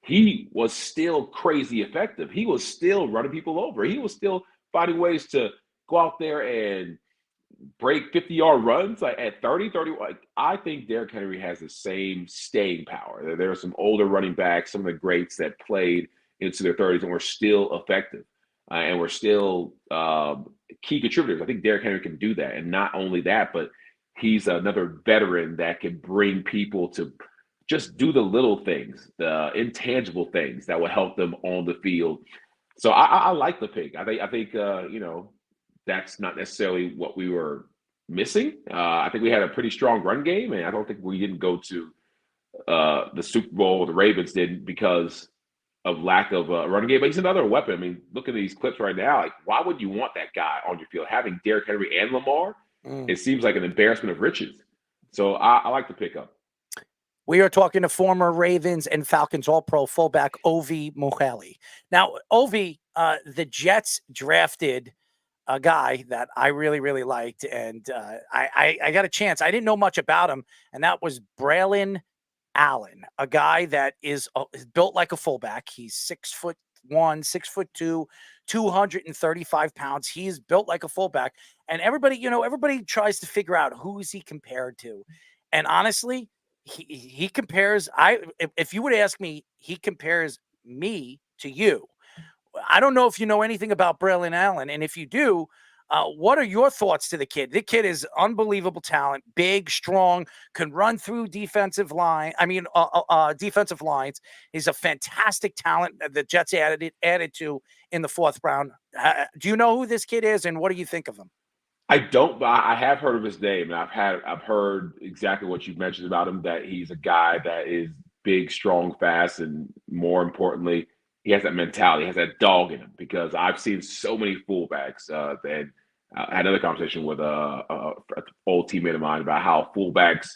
he was still crazy effective. He was still running people over. He was still finding ways to go out there and break 50-yard runs like at 30. Like, I think Derrick Henry has the same staying power. There are some older running backs, some of the greats that played into their 30s and were still effective and were still key contributors. I think Derrick Henry can do that. And not only that, but he's another veteran that can bring people to just do the little things, the intangible things that will help them on the field. So I like the pick. I think that's not necessarily what we were missing. I think we had a pretty strong run game, and I don't think we didn't go to the Super Bowl. The Ravens didn't because of lack of a running game. But he's another weapon. I mean, look at these clips right now. Like, why would you want that guy on your field? Having Derrick Henry and Lamar, it seems like an embarrassment of riches. So I like the pickup. We are talking to former Ravens and Falcons All-Pro fullback Ovie Mughelli. Now, Ovie, the Jets drafted a guy that I really, really liked, and I got a chance. I didn't know much about him, and that was Braylon Allen, a guy that is built like a fullback. He's 6'1", 6'2", 235 pounds. He's built like a fullback, and everybody tries to figure out who is he compared to, and honestly, he compares. If you would ask me, he compares me to you. I don't know if you know anything about Braylon Allen, and if you do, what are your thoughts to the kid? The kid is unbelievable talent, big, strong, can run through defensive lines. He's a fantastic talent. The Jets added to in the 4th round. Do you know who this kid is, and what do you think of him? I don't, but I have heard of his name, and I've heard exactly what you've mentioned about him. That he's a guy that is big, strong, fast, and more importantly, he has that mentality, he has that dog in him, because I've seen so many fullbacks that I had another conversation with an old teammate of mine about how fullbacks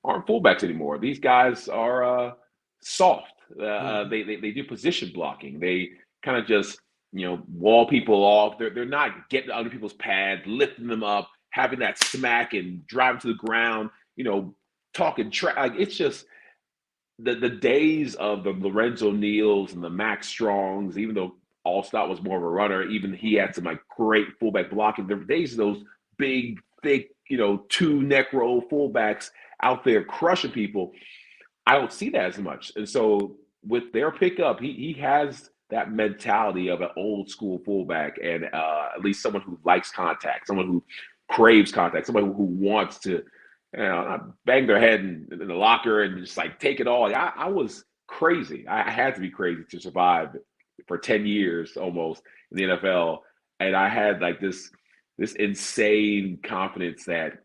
aren't fullbacks anymore. These guys are soft. They do position blocking. They kind of just, wall people off. They're not getting under people's pads, lifting them up, having that smack and driving to the ground, talking trash. Like, it's just, the days of the Lorenzo Neals and the Max Strongs, even though Allstott was more of a runner, even he had some great fullback blocking. The days of those big, thick, 2 neck roll fullbacks out there crushing people, I don't see that as much. And so with their pickup, he has that mentality of an old school fullback, and at least someone who likes contact, someone who craves contact, someone who wants to bang their head in the locker and just take it all. I was crazy. I had to be crazy to survive for 10 years almost in the NFL. And I had this insane confidence that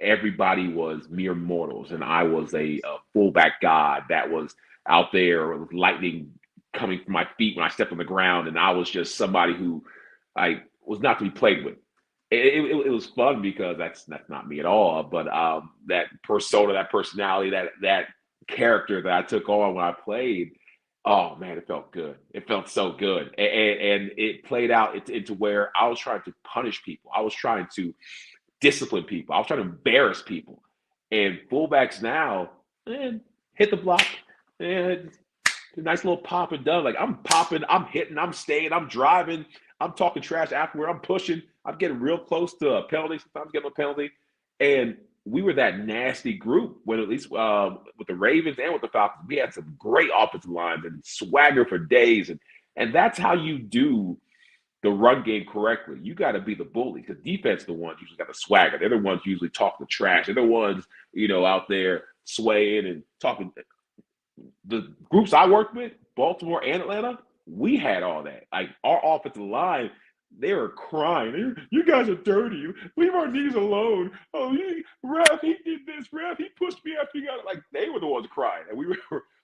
everybody was mere mortals, and I was a fullback god that was out there with lightning coming from my feet when I stepped on the ground, and I was just somebody who I was not to be played with. It was fun because that's not me at all. But that persona, that personality, that character that I took on when I played, oh man, it felt good. It felt so good, and it played out into where I was trying to punish people. I was trying to discipline people. I was trying to embarrass people. And fullbacks now, man, hit the block, and a nice little pop and done. Like I'm popping, I'm hitting, I'm staying, I'm driving, I'm talking trash afterward, I'm pushing, I'm getting real close to a penalty, sometimes getting a penalty. And we were that nasty group when at least with the Ravens and with the Falcons, we had some great offensive lines and swagger for days. And that's how you do the run game correctly. You got to be the bully because defense, the ones usually got the swagger. They're the ones usually talk the trash. They're the ones, out there swaying and talking. The groups I worked with, Baltimore and Atlanta, we had all that. Like our offensive line, they were crying. You guys are dirty. Leave our knees alone. Oh, ref, he did this. Ref, he pushed me after he got it. Like they were the ones crying, and we were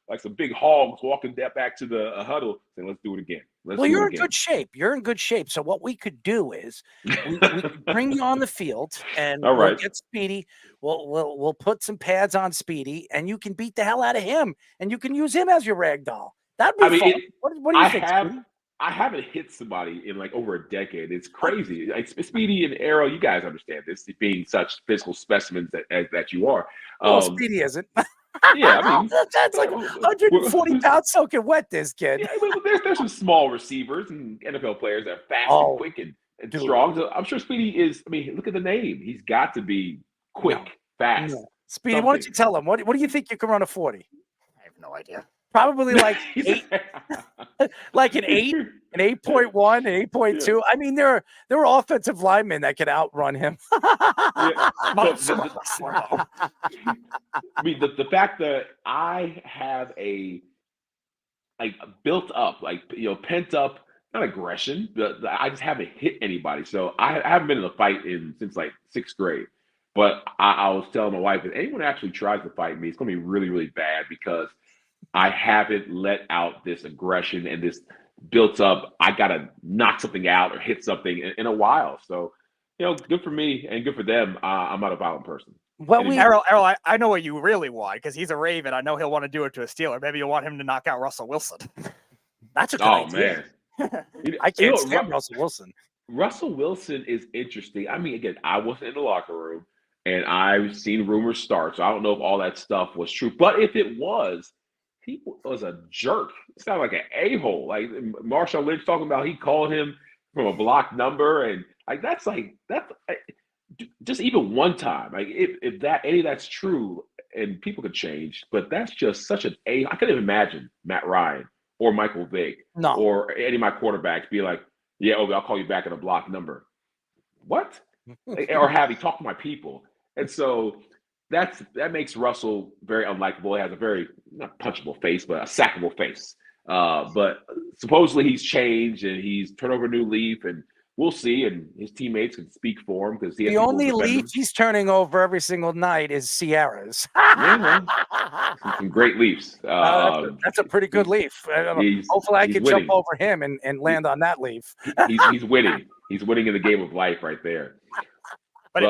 like some big hogs walking back to the huddle saying, "Let's do it again." You're in good shape. You're in good shape. So what we could do is we could bring you on the field, and All right. we'll get Speedy. We'll put some pads on Speedy, and you can beat the hell out of him, and you can use him as your rag doll. That'd be fun. What do you think, Speedy? I haven't hit somebody in like over a decade. It's crazy. Like Speedy and Arrow, you guys understand this, being such physical specimens that you are. Well, Speedy isn't. Yeah, I mean, that's like 140 pounds soaking wet. This kid. Yeah, there's some small receivers and NFL players that are fast and quick and strong. So I'm sure Speedy is. I mean, look at the name. He's got to be quick, fast. No. Speedy, why don't you tell him? What do you think you can run a 40? I have no idea. Probably like 8, like an 8, an 8.1, an 8.2. Yeah. I mean, there are offensive linemen that could outrun him. I mean, the fact that I have a built up, pent up, not aggression, but I just haven't hit anybody. So I haven't been in a fight since like 6th grade. But I was telling my wife, if anyone actually tries to fight me, it's going to be really, really bad because I haven't let out this aggression and this built up, I got to knock something out or hit something in a while. So, good for me and good for them. I'm not a violent person. Well, Errol, I know what you really want because he's a Raven. I know he'll want to do it to a Steeler. Maybe you want him to knock out Russell Wilson. That's a good idea. Man. I can't stand Russell Wilson. Russell Wilson is interesting. I mean, again, I wasn't in the locker room and I've seen rumors start. So I don't know if all that stuff was true. But if it was, he was a jerk. He sounded like an a-hole. Like Marshawn Lynch talking about, he called him from a blocked number, and that's just even one time. Like if that any of that's true, and people could change, but that's just such an a. I couldn't even imagine Matt Ryan or Michael Vick or any of my quarterbacks be like, "Yeah, Ovie, I'll call you back at a blocked number." What? Or have he talk to my people? And so. That makes Russell very unlikable. He has a very not punchable face, but a sackable face. But supposedly he's changed and he's turned over a new leaf, and we'll see. And his teammates can speak for him because the only leaf he's turning over every single night is Sierra's. Some great leaves. That's a pretty good leaf. Hopefully, I can jump over him and land on that leaf. He's winning. He's winning in the game of life right there. But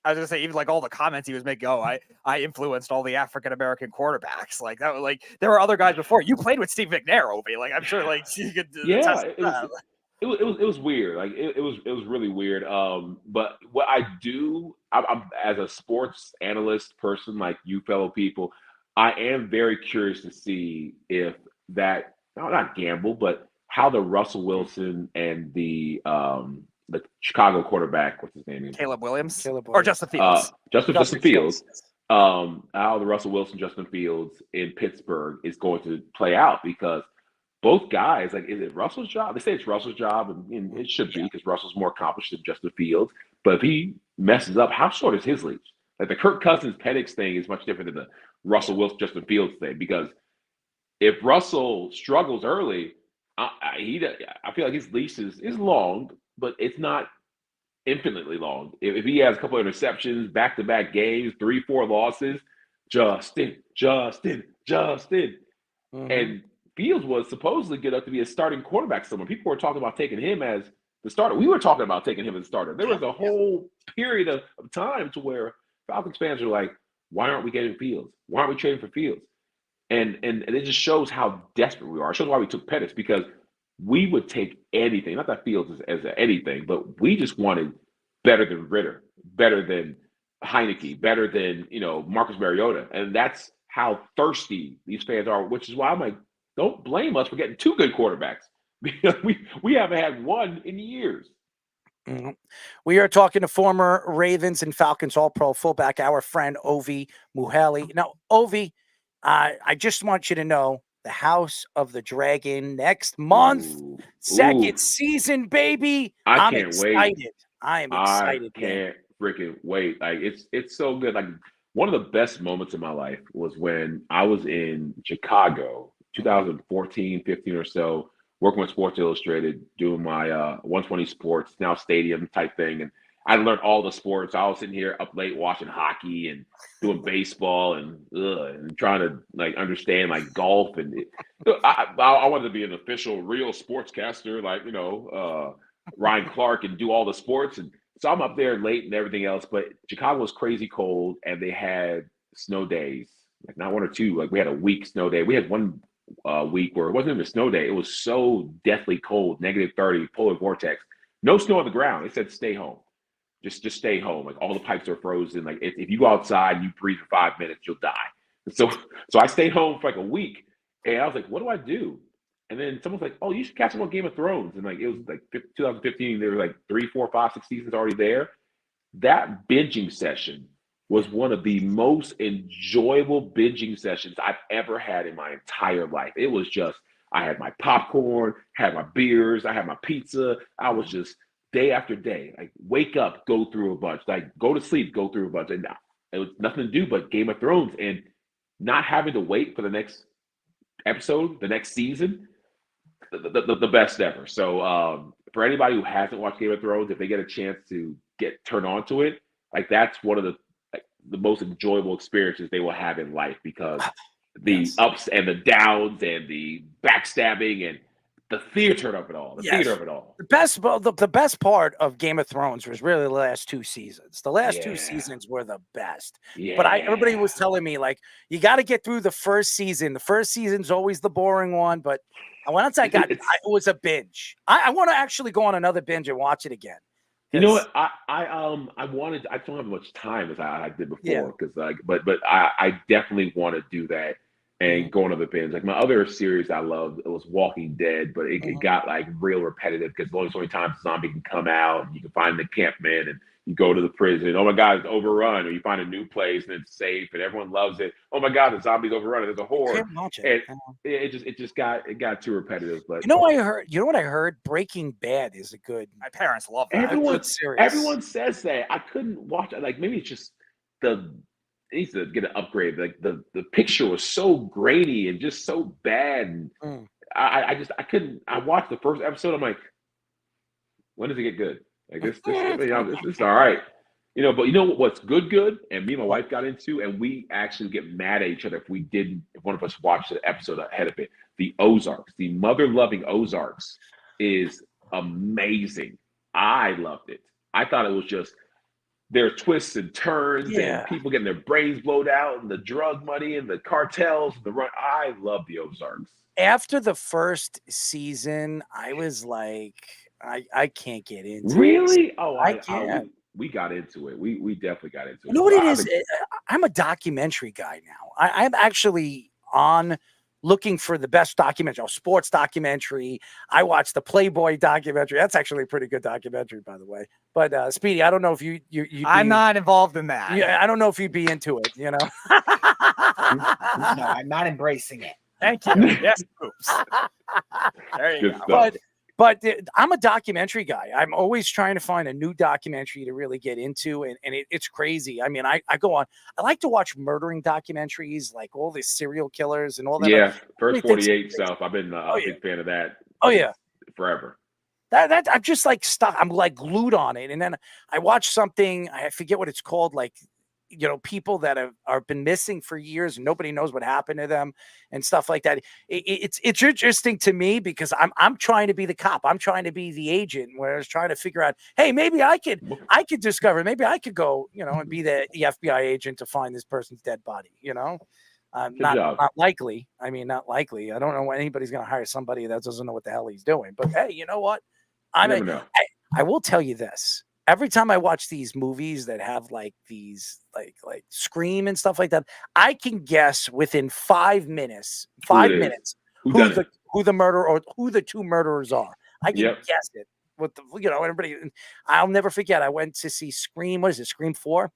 I was gonna say, even like all the comments he was making, I influenced all the African American quarterbacks. Like that, like there were other guys before. You played with Steve McNair, Ovie. Like I'm sure, like you could. It was weird. Like it was really weird. But what I do, I'm as a sports analyst person, like you fellow people, I am very curious to see if that not gamble, but how the Russell Wilson and the Chicago quarterback, what's his name? Caleb Williams. Or Justin Fields. Justin Fields. How the Russell Wilson, Justin Fields in Pittsburgh is going to play out because both guys, like, is it Russell's job? They say it's Russell's job, and it should be because Russell's more accomplished than Justin Fields. But if he messes up, how short is his leash? Like the Kirk Cousins Penix thing is much different than the Russell Wilson, Justin Fields thing because if Russell struggles early, I feel like his leash is long, but it's not infinitely long. If he has a couple of interceptions, back-to-back games, 3-4 losses, Justin. And Fields was supposedly good enough to be a starting quarterback somewhere. People were talking about taking him as the starter. We were talking about taking him as a starter. There was a whole period of time to where Falcons fans were like, why aren't we getting Fields? Why aren't we trading for Fields? And it just shows how desperate we are. It shows why we took Pettis, because we would take anything. Not that Fields is as anything, but we just wanted better than Ritter, better than Heineke, better than Marcus Mariota, and that's how thirsty these fans are. Which is why I'm like, don't blame us for getting two good quarterbacks because we haven't had one in years. Mhm. We are talking to former Ravens and Falcons All-Pro fullback, our friend Ovie Mughelli. Now, Ovie, I just want you to know the House of the Dragon next month, second season, baby. I I'm can't wait. excited. I am excited. I can't freaking wait. Like it's so good. Like one of the best moments in my life was when I was in Chicago, 2014, 15 or so, working with Sports Illustrated, doing my 120 Sports, now Stadium type thing. And I learned all the sports. I was sitting here up late watching hockey and doing baseball and trying to like understand like golf. And I wanted to be an official real sportscaster, like, Ryan Clark, and do all the sports. And so I'm up there late and everything else. But Chicago was crazy cold and they had snow days, like not one or two. Like we had a week snow day. We had one week where it wasn't even a snow day. It was so deathly cold, -30, polar vortex. No snow on the ground. It said stay home. Just stay home. Like all the pipes are frozen. Like if you go outside and you breathe for 5 minutes, you'll die. So I stayed home for like a week, and I was like, what do I do? And then someone's like, oh, you should catch up on Game of Thrones. And like it was like 2015. There were like 3, 4, 5, 6 seasons already there. That binging session was one of the most enjoyable binging sessions I've ever had in my entire life. It was just, I had my popcorn, had my beers, I had my pizza. I was just day after day, like wake up, go through a bunch, like go to sleep, go through a bunch. And it was nothing to do but Game of Thrones, and not having to wait for the next episode, the next season, the best ever. So for anybody who hasn't watched Game of Thrones, if they get a chance to turn on to it, like that's one of the most enjoyable experiences they will have in life, because the ups and the downs and the backstabbing and the theater of it all. Theater of it all. The best part of Game of Thrones was really the last 2 seasons. The last 2 seasons were the best. Yeah. But everybody was telling me, like, you got to get through the first season. The first season's always the boring one. But once it was a binge. I want to actually go on another binge and watch it again. You know what? I don't have much time as I did before, because but I definitely want to do that and go on other binge. Like my other series I loved, it was Walking Dead, but it got like real repetitive because there's only so many times a zombie can come out and you can find the encampment and you go to the prison. Oh my God, it's overrun. Or you find a new place and it's safe and everyone loves it. Oh my God, the zombie's overrun. There's a horde. And it got too repetitive. But you know what I heard? Breaking Bad is a good. My parents love that. Everyone says that. I couldn't watch it. Like maybe it's just it needs to get an upgrade. Like the picture was so grainy and just so bad. And I couldn't. I watched the first episode. I'm like, when does it get good? Like this is all right. But you know what's good? And me and my wife got into, and we actually get mad at each other if one of us watched the episode ahead of it. The Ozarks, the mother-loving Ozarks, is amazing. I loved it. I thought it was just there are twists and turns and people getting their brains blown out and the drug money and the cartels and the run. I love the Ozarks. After the first season, I was like, I can't get into really? it. Oh, I can't. We got into it. We definitely got into it. You know what it is? I'm a documentary guy now. I'm actually on looking for the best documentary, sports documentary. I watched the Playboy documentary. That's actually a pretty good documentary, by the way. But Speedy, I don't know if you I'm not involved in that. Yeah, I don't know if you'd be into it. No, I'm not embracing it. Thank you. Yes, oops. There you go. But I'm a documentary guy. I'm always trying to find a new documentary to really get into, and it's crazy. I mean, I go on. I like to watch murdering documentaries, like all the serial killers and all that. Yeah, First 48 stuff. I've been a big fan of that. Oh yeah, forever. That I'm just like stuck. I'm like glued on it. And then I watch something, I forget what it's called, like, you know, people that are been missing for years and nobody knows what happened to them and stuff like that. It's interesting to me because I'm trying to be the cop. I'm trying to be the agent where I was trying to figure out, hey, maybe I could discover, maybe I could go, you know, and be the FBI agent to find this person's dead body, you know? Not likely. I mean, not likely. I don't know when anybody's going to hire somebody that doesn't know what the hell he's doing. But hey, you know what? I will tell you this. Every time I watch these movies that have like these like Scream and stuff like that, I can guess within 5 minutes who the murderer or who the two murderers are. I can guess it. With the, you know, everybody. I'll never forget. I went to see Scream. What is it? Scream 4.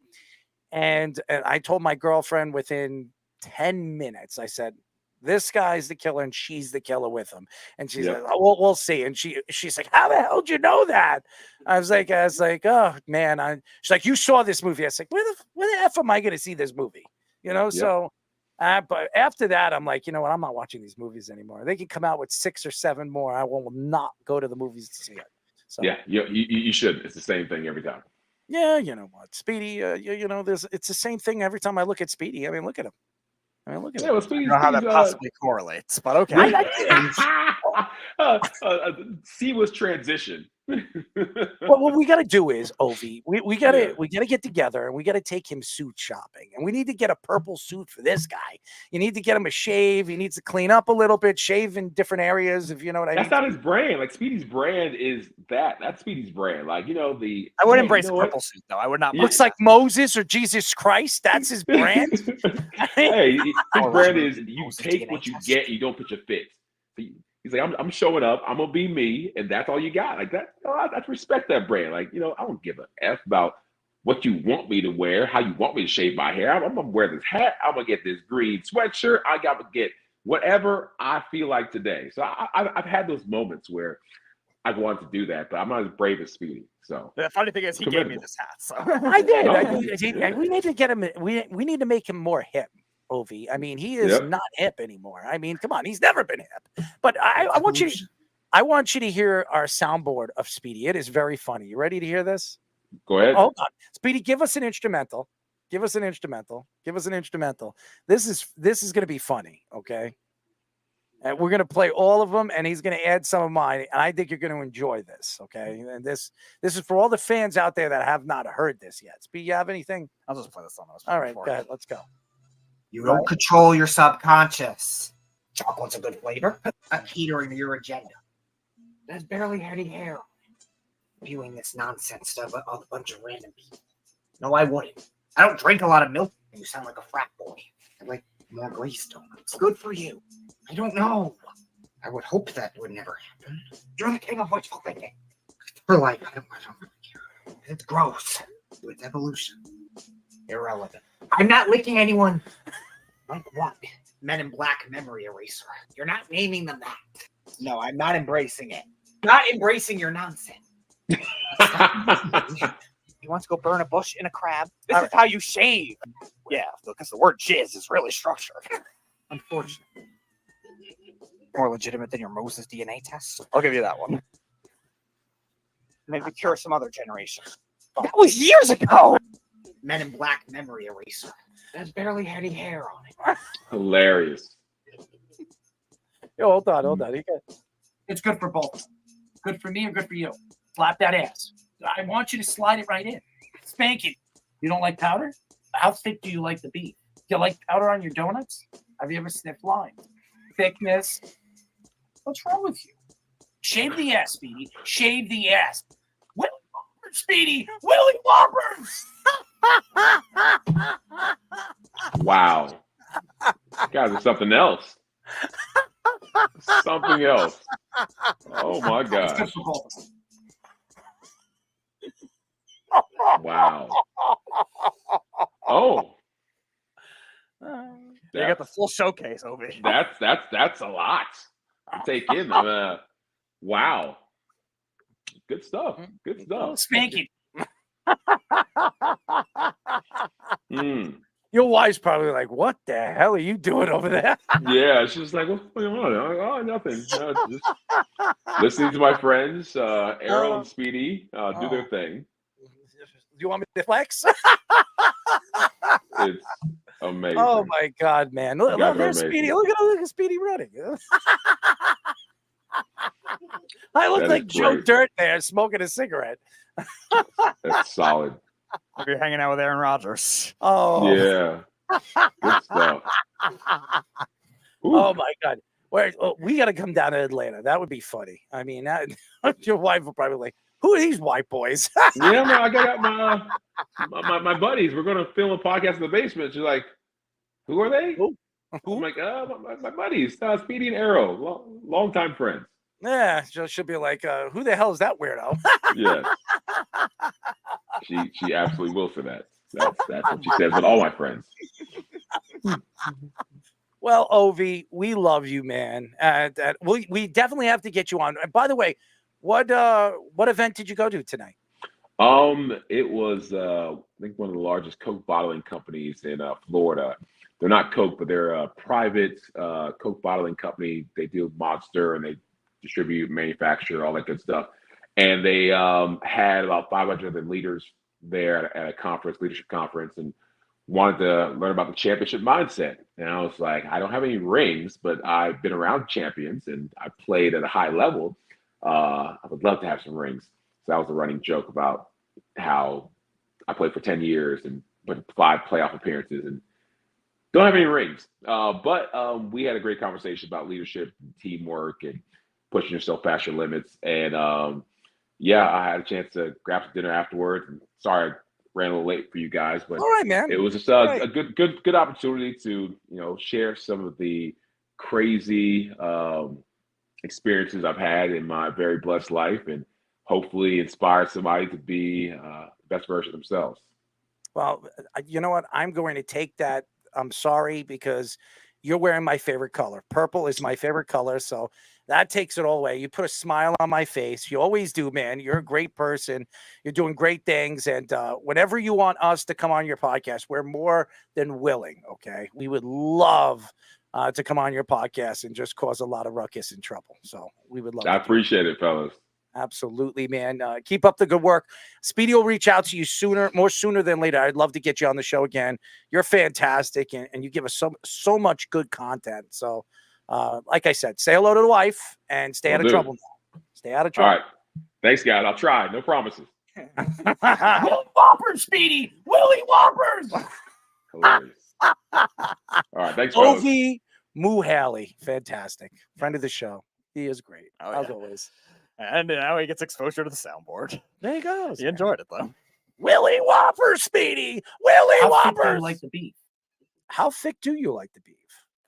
And I told my girlfriend within 10 minutes, I said, this guy's the killer and she's the killer with him. And she's like, oh, we'll see. And she's like, how the hell did you know that? I was like, oh man. She's like, you saw this movie. I was like, where the F am I going to see this movie? You know? So, but after that, I'm like, you know what? I'm not watching these movies anymore. They can come out with 6 or 7 more. I will not go to the movies to see it. So yeah, you should. It's the same thing every time. Yeah. You know what? Speedy, you know, it's the same thing every time I look at Speedy. I mean, look at him. Look at I don't know how that possibly correlates, but okay. C was transition. Well, what we got to do is, Ovie, we got to get together and we got to take him suit shopping, and we need to get a purple suit for this guy. You need to get him a shave. He needs to clean up a little bit, shave in different areas, if you know what I mean. That's not his brand. Like Speedy's brand is that. That's Speedy's brand. Like, you know, I would embrace a purple suit though. I would not. Looks like Moses or Jesus Christ. That's his brand. Hey, his brand is you take what you get. You don't put your fits. He's like, I'm showing up. I'm gonna be me, and that's all you got. Like that. I respect that brand. Like, you know, I don't give a f about what you want me to wear, how you want me to shave my hair. I'm gonna wear this hat. I'm gonna get this green sweatshirt. I gotta get whatever I feel like today. So I've had those moments where I wanted to do that, but I'm not as brave as Speedy. So the funny thing is, he gave me this hat. So I did. We need to get him. We need to make him more hip. Ovie. I mean, he is not hip anymore. I mean, come on, he's never been hip. But I want you to hear our soundboard of Speedy. It is very funny. You ready to hear this? Go ahead. Hold on. Speedy, give us an instrumental. Give us an instrumental. This is going to be funny, okay? And we're going to play all of them, and he's going to add some of mine, and I think you're going to enjoy this, okay? And this is for all the fans out there that have not heard this yet. Speedy, you have anything? I'll just play this song. All right, go ahead. Let's go. You don't control your subconscious. Chocolate's a good flavor. I'm catering to your agenda. There's barely any hair on it. Viewing this nonsense stuff of a bunch of random people. No, I wouldn't. I don't drink a lot of milk. You sound like a frat boy. I like more Greystone. It's good for you. I don't know. I would hope that would never happen. You're the king of wishful thinking. For life, I don't really care. It's gross. It's evolution. Irrelevant. I'm not licking anyone. Like what? Men in Black memory eraser. You're not naming them that. No, I'm not embracing it. Not embracing your nonsense. He wants to go burn a bush in a crab. This is how you shave. Yeah, because the word jizz is really structured. Unfortunately. More legitimate than your Moses DNA test. I'll give you that one. Maybe cure some other generation. That was years ago. Men in Black memory eraser. There's barely any hair on it. Hilarious. Yo, hold on. It's good for both. Good for me or good for you? Slap that ass. I want you to slide it right in. Spank it. You don't like powder? How thick do you like the beef? Do you like powder on your donuts? Have you ever sniffed lime? Thickness. What's wrong with you? Shave the ass, Speedy. Shave the ass. Willy Whoppers, Speedy. Willy Whoppers. Wow. You guys are something else. Something else. Oh my gosh. Wow. Oh. You got the full showcase, Ovie. That's a lot to take in. Wow. Good stuff. Good stuff. Spank it. Your wife's probably like, "What the hell are you doing over there?" Yeah, she's like, "What's going on?" I'm like, "Oh, nothing. Just listening to my friends, Errol and Speedy, do their thing." Do you want me to flex? It's amazing. Oh my God, man! You guys are There's amazing. Speedy. Look at Speedy running. I look That like is Joe great. Dirt there, smoking a cigarette. That's solid. I'll be hanging out with Aaron Rodgers. Oh, Yeah, good stuff. Ooh. oh my God! We got to come down to Atlanta. That would be funny. I mean, your wife will probably like, "Who are these white boys?" Yeah, man, I got my buddies. We're gonna film a podcast in the basement. She's like, "Who are they?" Who? I'm like, my buddies, Speedy and Arrow, longtime friends. Yeah, she'll be like, "Who the hell is that weirdo?" Yes, she absolutely will for that. That's what she says with all my friends. Well, Ovie, we love you, man. We definitely have to get you on. And by the way, what event did you go to tonight? It was I think one of the largest Coke bottling companies in Florida. They're not Coke, but they're a private Coke bottling company. They deal with Monster and they distribute, manufacture, all that good stuff. And they had about 500 of the leaders there at a conference, leadership conference, and wanted to learn about the championship mindset. And I was like, I don't have any rings, but I've been around champions and I played at a high level. I would love to have some rings. So that was a running joke about how I played for 10 years and put 5 playoff appearances and don't have any rings. But we had a great conversation about leadership, and teamwork, and pushing yourself past your limits. And yeah, I had a chance to grab some dinner afterwards. And sorry, I ran a little late for you guys, but All right, man. it was just All right. a good opportunity to share some of the crazy experiences I've had in my very blessed life, and hopefully inspire somebody to be the best version of themselves. Well, you know what? I'm going to take that. I'm sorry because you're wearing my favorite color. Purple is my favorite color, so that takes it all away. You put a smile on my face. You always do, man. You're a great person. You're doing great things, and whenever you want us to come on your podcast, we're more than willing. Okay, we would love to come on your podcast and just cause a lot of ruckus and trouble. So we would love. I appreciate it, fellas. Absolutely, man. Keep up the good work. Speedy will reach out to you more sooner than later. I'd love to get you on the show again. You're fantastic, and you give us so much good content. So, like I said, say hello to the wife and stay out of trouble now. Stay out of trouble. All right. Thanks, guys. I'll try. No promises. Willie Whoppers, Speedy. Willie Whoppers. Hilarious. All right. Thanks, fellas. Ovie Mughelli. Fantastic. Friend of the show. He is great, as always. And now he gets exposure to the soundboard. There he goes. He enjoyed it, though. Willie Whoppers, Speedy. Willie How Whoppers. thick do you like the beef? How thick do you like the beef?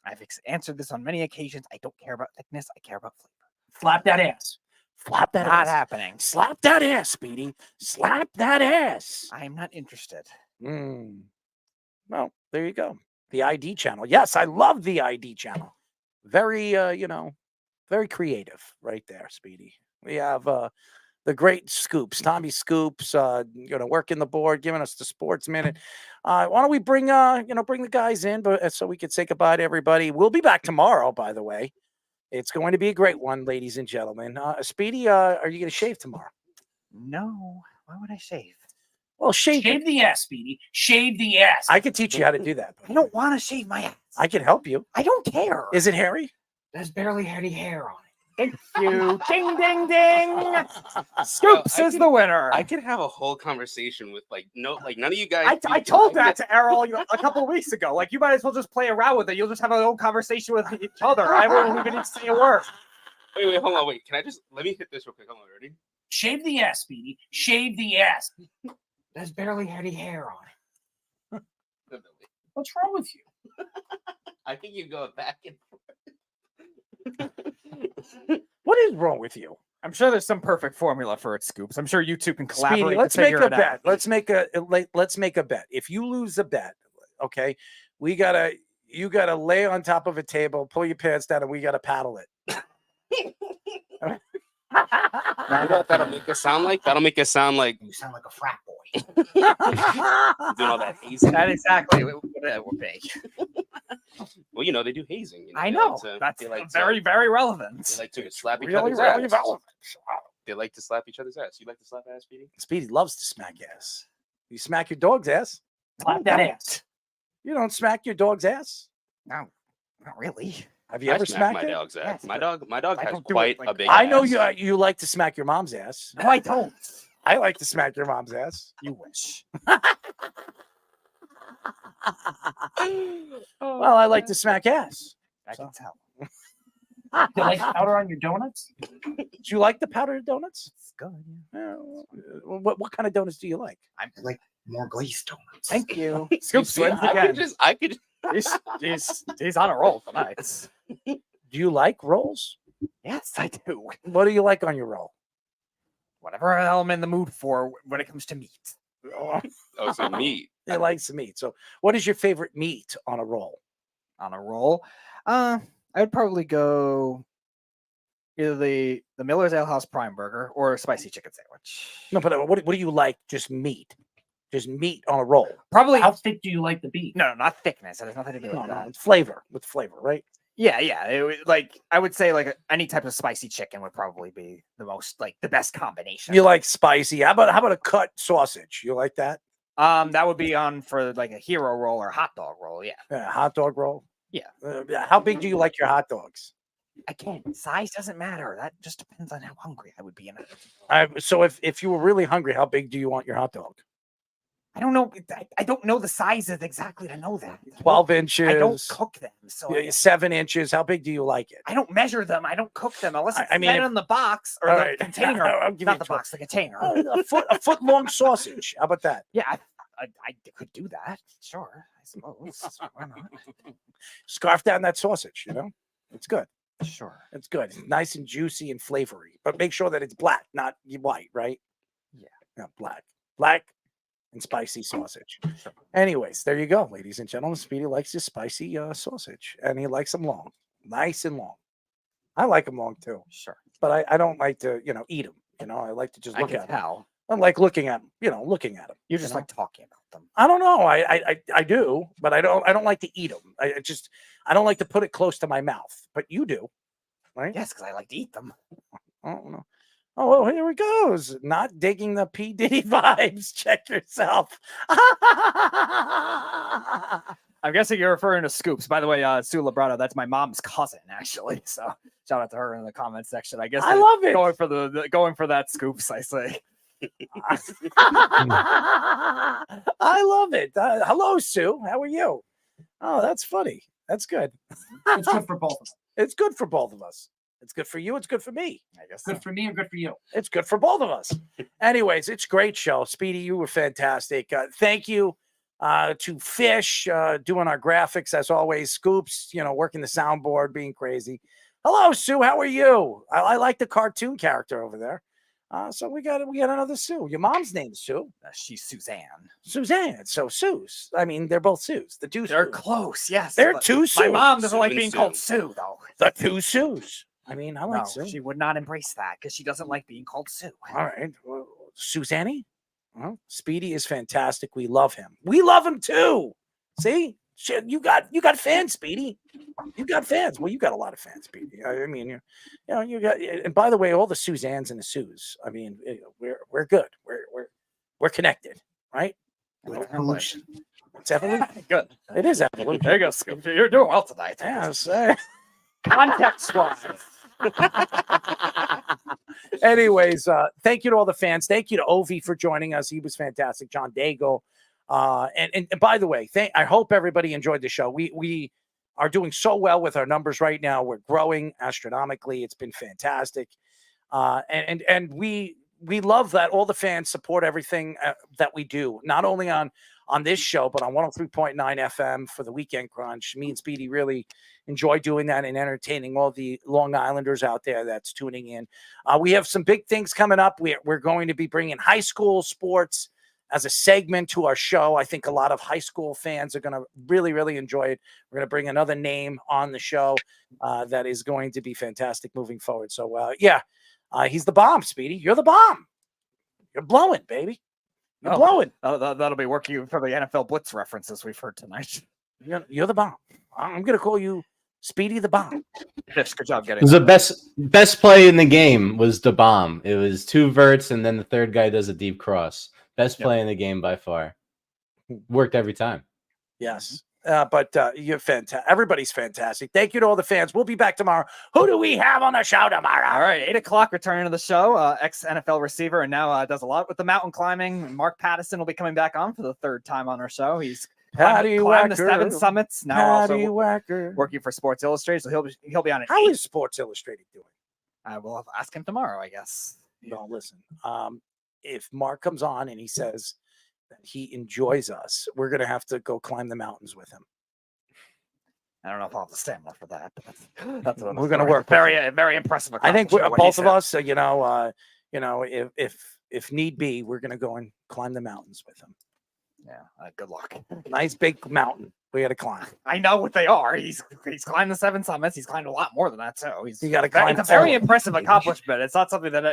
I've answered this on many occasions. I don't care about thickness. I care about flavor. Slap that ass. Slap that Not ass. happening. Slap that ass, Speedy. Slap that ass. I am not interested. Well, there you go. The ID channel. Yes, I love the ID channel. Very, very creative right there, Speedy. We have the great Scoops, Tommy Scoops, working the board, giving us the sports minute. Why don't we bring the guys in, but so we can say goodbye to everybody. We'll be back tomorrow, by the way. It's going to be a great one, ladies and gentlemen. Speedy, are you going to shave tomorrow? No. Why would I shave? Well, shave the ass, Speedy. Shave the ass. I can teach you how to do that. I don't want to shave my ass. I can help you. I don't care. Is it hairy? There's barely any hair on it. Thank you. Ding, ding, ding. Scoops is the winner. I could have a whole conversation with none of you guys. I told that to Errol a couple of weeks ago. Like, you might as well just play around with it. You'll just have a little conversation with each other. I won't even need to say a word. Wait, hold on, wait. Can I let me hit this real quick? Hold on, ready? Shave the ass, Speedy. Shave the ass. There's barely any hair on it. What's wrong with you? I think you go back and forth. What is wrong with you? I'm sure there's some perfect formula for it, Scoops. I'm sure you two can collaborate. Speedy, let's to make figure a it bet. out. Let's make a bet. If you lose a bet, okay, you gotta lay on top of a table, pull your pants down, and we gotta paddle it. You know what that'll make us sound like? That'll make us sound like You sound like a frat boy. doing all that hazing. That's exactly what it would be. Well, you know, they do hazing. You know? I They know. like to- That's they like to- very, very relevant. They like to slap each Really, other's really ass. relevant. They like to slap each other's ass. You like to slap ass, Speedy? Speedy loves to smack ass. You smack your dog's ass. Slap that ass. You don't smack your dog's ass. No, not really. Have you I ever smack smacked my it? dog's ass. Yes, My but dog I has don't do it quite like a big. I know ass. you like to smack your mom's ass. No, I don't. I like to smack your mom's ass. You wish. Well, I like to smack ass. I can tell. Do You like powder on your donuts? you like the powdered donuts? It's good. What kind of donuts do you like? I like more glazed donuts. Thank you. Scoops See, wins I again. could. He's on a roll tonight. Do you like rolls? Yes, I do. What do you like on your roll? Whatever I'm in the mood for when it comes to meat. Oh, so meat. I like some meat. So, what is your favorite meat on a roll? On a roll, I would probably go either the Miller's Ale House Prime Burger or a spicy chicken sandwich. No, but what do you like? Just meat on a roll. Probably How thick do you like the beef? no, not thickness. It has nothing to do with No, that. it's flavor with flavor, right? Yeah, like I would say like any type of spicy chicken would probably be the best combination. You like spicy. How about a cut sausage? You like that? That would be on for like a hero roll or hot dog roll. Yeah. Yeah, hot dog roll. Yeah. How big do you like your hot dogs? Again, size doesn't matter. That just depends on how hungry I would be in it. So if you were really hungry, how big do you want your hot dog? I don't know. I don't know the sizes exactly to know that. 12 inches. I don't cook them, so 7 inches. How big do you like it? I don't measure them. I don't cook them unless it's I mean, fed if- in the box or All the right. container. I'll give you Not the 12. box, the container. A foot long sausage. How about that? Yeah, I could do that. Sure, I suppose. Why not? Scarf down that sausage. You know, it's good. Sure. It's good. It's nice and juicy and flavory, but make sure that it's black, not white, right? Yeah. No, black and spicy sausage. Anyways, there you go, ladies and gentlemen. Speedy likes his spicy sausage, and he likes them long, nice and long. I like them long too, Sure. but I don't like to, eat them. I like to just I look can at them. tell. I like looking at them. Looking at them. You just like talking about them. I don't know. I do, but I don't like to eat them. I don't like to put it close to my mouth. But you do, right? Yes, because I like to eat them. I don't know. Oh, well, here it goes. Not digging the P. Diddy vibes. Check yourself. I'm guessing you're referring to Scoops. By the way, Sue Labrado, that's my mom's cousin, actually. So shout out to her in the comment section. I guess I love it. Going for that Scoops, I say. I love it. Hello, Sue. How are you? Oh, that's funny. That's good. It's good for both of us. It's good for both of us. It's good for you. It's good for me. I guess Good for me or good for you? It's good for both of us. Anyways, it's a great show. Speedy, you were fantastic. Thank you to Fish doing our graphics as always. Scoops, working the soundboard, being crazy. Hello, Sue. How are you? I like the cartoon character over there. So we got another Sue. Your mom's name is Sue. she's Suzanne. Suzanne. So Sue's. I mean, they're both Sue's. The two. They're Sues. close, yes. They're but two Sues. My mom doesn't Sue like and being Sue. called Sue, though. The two Sues. I mean, I like No, Sue. she would not embrace that because she doesn't like being called Sue. All right. Well, Suzanne? Well, Speedy is fantastic. We love him. We love him too. See? Shit, you got fans, Speedy. You got fans. Well, you got a lot of fans, Speedy. I mean, you got. And by the way, all the Suzannes and the Sues. I mean, we're good. We're connected, right? Evolution. It's evolution. Good. It is evolution. There you go, Scoop. You're doing well tonight. Yes. Context-wise. Anyways, thank you to all the fans. Thank you to Ovie for joining us. He was fantastic. John Daigle. And by the way, I hope everybody enjoyed the show. We are doing so well with our numbers right now. We're growing astronomically. It's been fantastic. And we love that all the fans support everything that we do, not only on this show, but on 103.9 FM for the Weekend Crunch. Me and Speedy really enjoy doing that and entertaining all the Long Islanders out there that's tuning in. We have some big things coming up. We're going to be bringing high school sports as a segment to our show. I think a lot of high school fans are going to really, really enjoy it. We're going to bring another name on the show that is going to be fantastic moving forward. So, He's the bomb, Speedy. You're the bomb. You're blowing, baby. You're blowing. That'll be working for the NFL Blitz references we've heard tonight. You're the bomb. I'm going to call you Speedy the Bomb. Fish, good job getting It was the best play in the game was the bomb. It was 2 verts, and then the third guy does a deep cross. Best play in the game by far. Worked every time. Yes. But you're fantastic. Everybody's fantastic. Thank you to all the fans. We'll be back tomorrow. Who do we have on the show tomorrow? All right, 8 o'clock returning to the show. Ex-NFL receiver and now does a lot with the mountain climbing. Mark Pattison will be coming back on for the 3rd time on our show. He's climbed the 7 summits. Now also working for Sports Illustrated, so he'll be on it. How is Sports Illustrated doing? I will ask him tomorrow, I guess. No, listen. If Mark comes on and he says that he enjoys us, we're going to have to go climb the mountains with him. I don't know if I'll have the stamina for that. But that's what we're going to work. Very impressive. I think both of us, if need be, we're going to go and climb the mountains with him. Yeah, good luck. Nice big mountain we got to climb. I know what they are. He's climbed the 7 summits. He's climbed a lot more than that, too. You got to climb. It's a very impressive accomplishment. It's not something that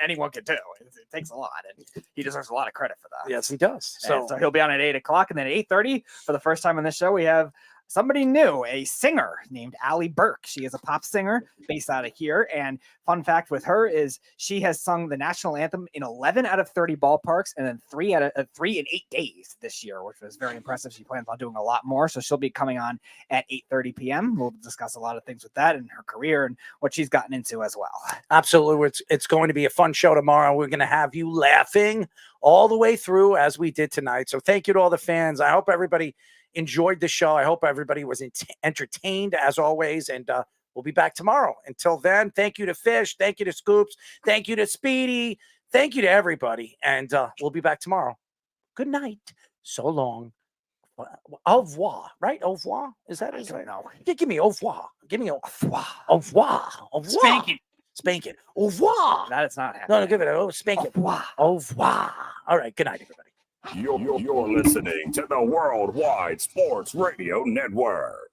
anyone can do. It takes a lot, and he deserves a lot of credit for that. Yes, he does. So he'll be on at 8 o'clock, and then at 8:30 for the first time on this show, we have somebody new, a singer named Allie Burke. She is a pop singer based out of here. And fun fact with her is she has sung the national anthem in 11 out of 30 ballparks and then 3 in 8 days this year, which was very impressive. She plans on doing a lot more. So she'll be coming on at 8:30 p.m. We'll discuss a lot of things with that and her career and what she's gotten into as well. Absolutely. It's going to be a fun show tomorrow. We're going to have you laughing all the way through as we did tonight. So thank you to all the fans. I hope everybody enjoyed the show. I hope everybody was entertained as always, and we'll be back tomorrow. Until then, thank you to Fish, thank you to Scoops, thank you to Speedy, thank you to everybody, and we'll be back tomorrow. Good night. So long. Au revoir, right? Au revoir? Is that it? No. Give me au revoir. Give me au revoir. Au revoir. Au revoir. Spank it. Spank it. Au revoir. That is not happening. No, give it a spank it. Au revoir. Au revoir. All right. Good night, everybody. You're listening to the Worldwide Sports Radio Network.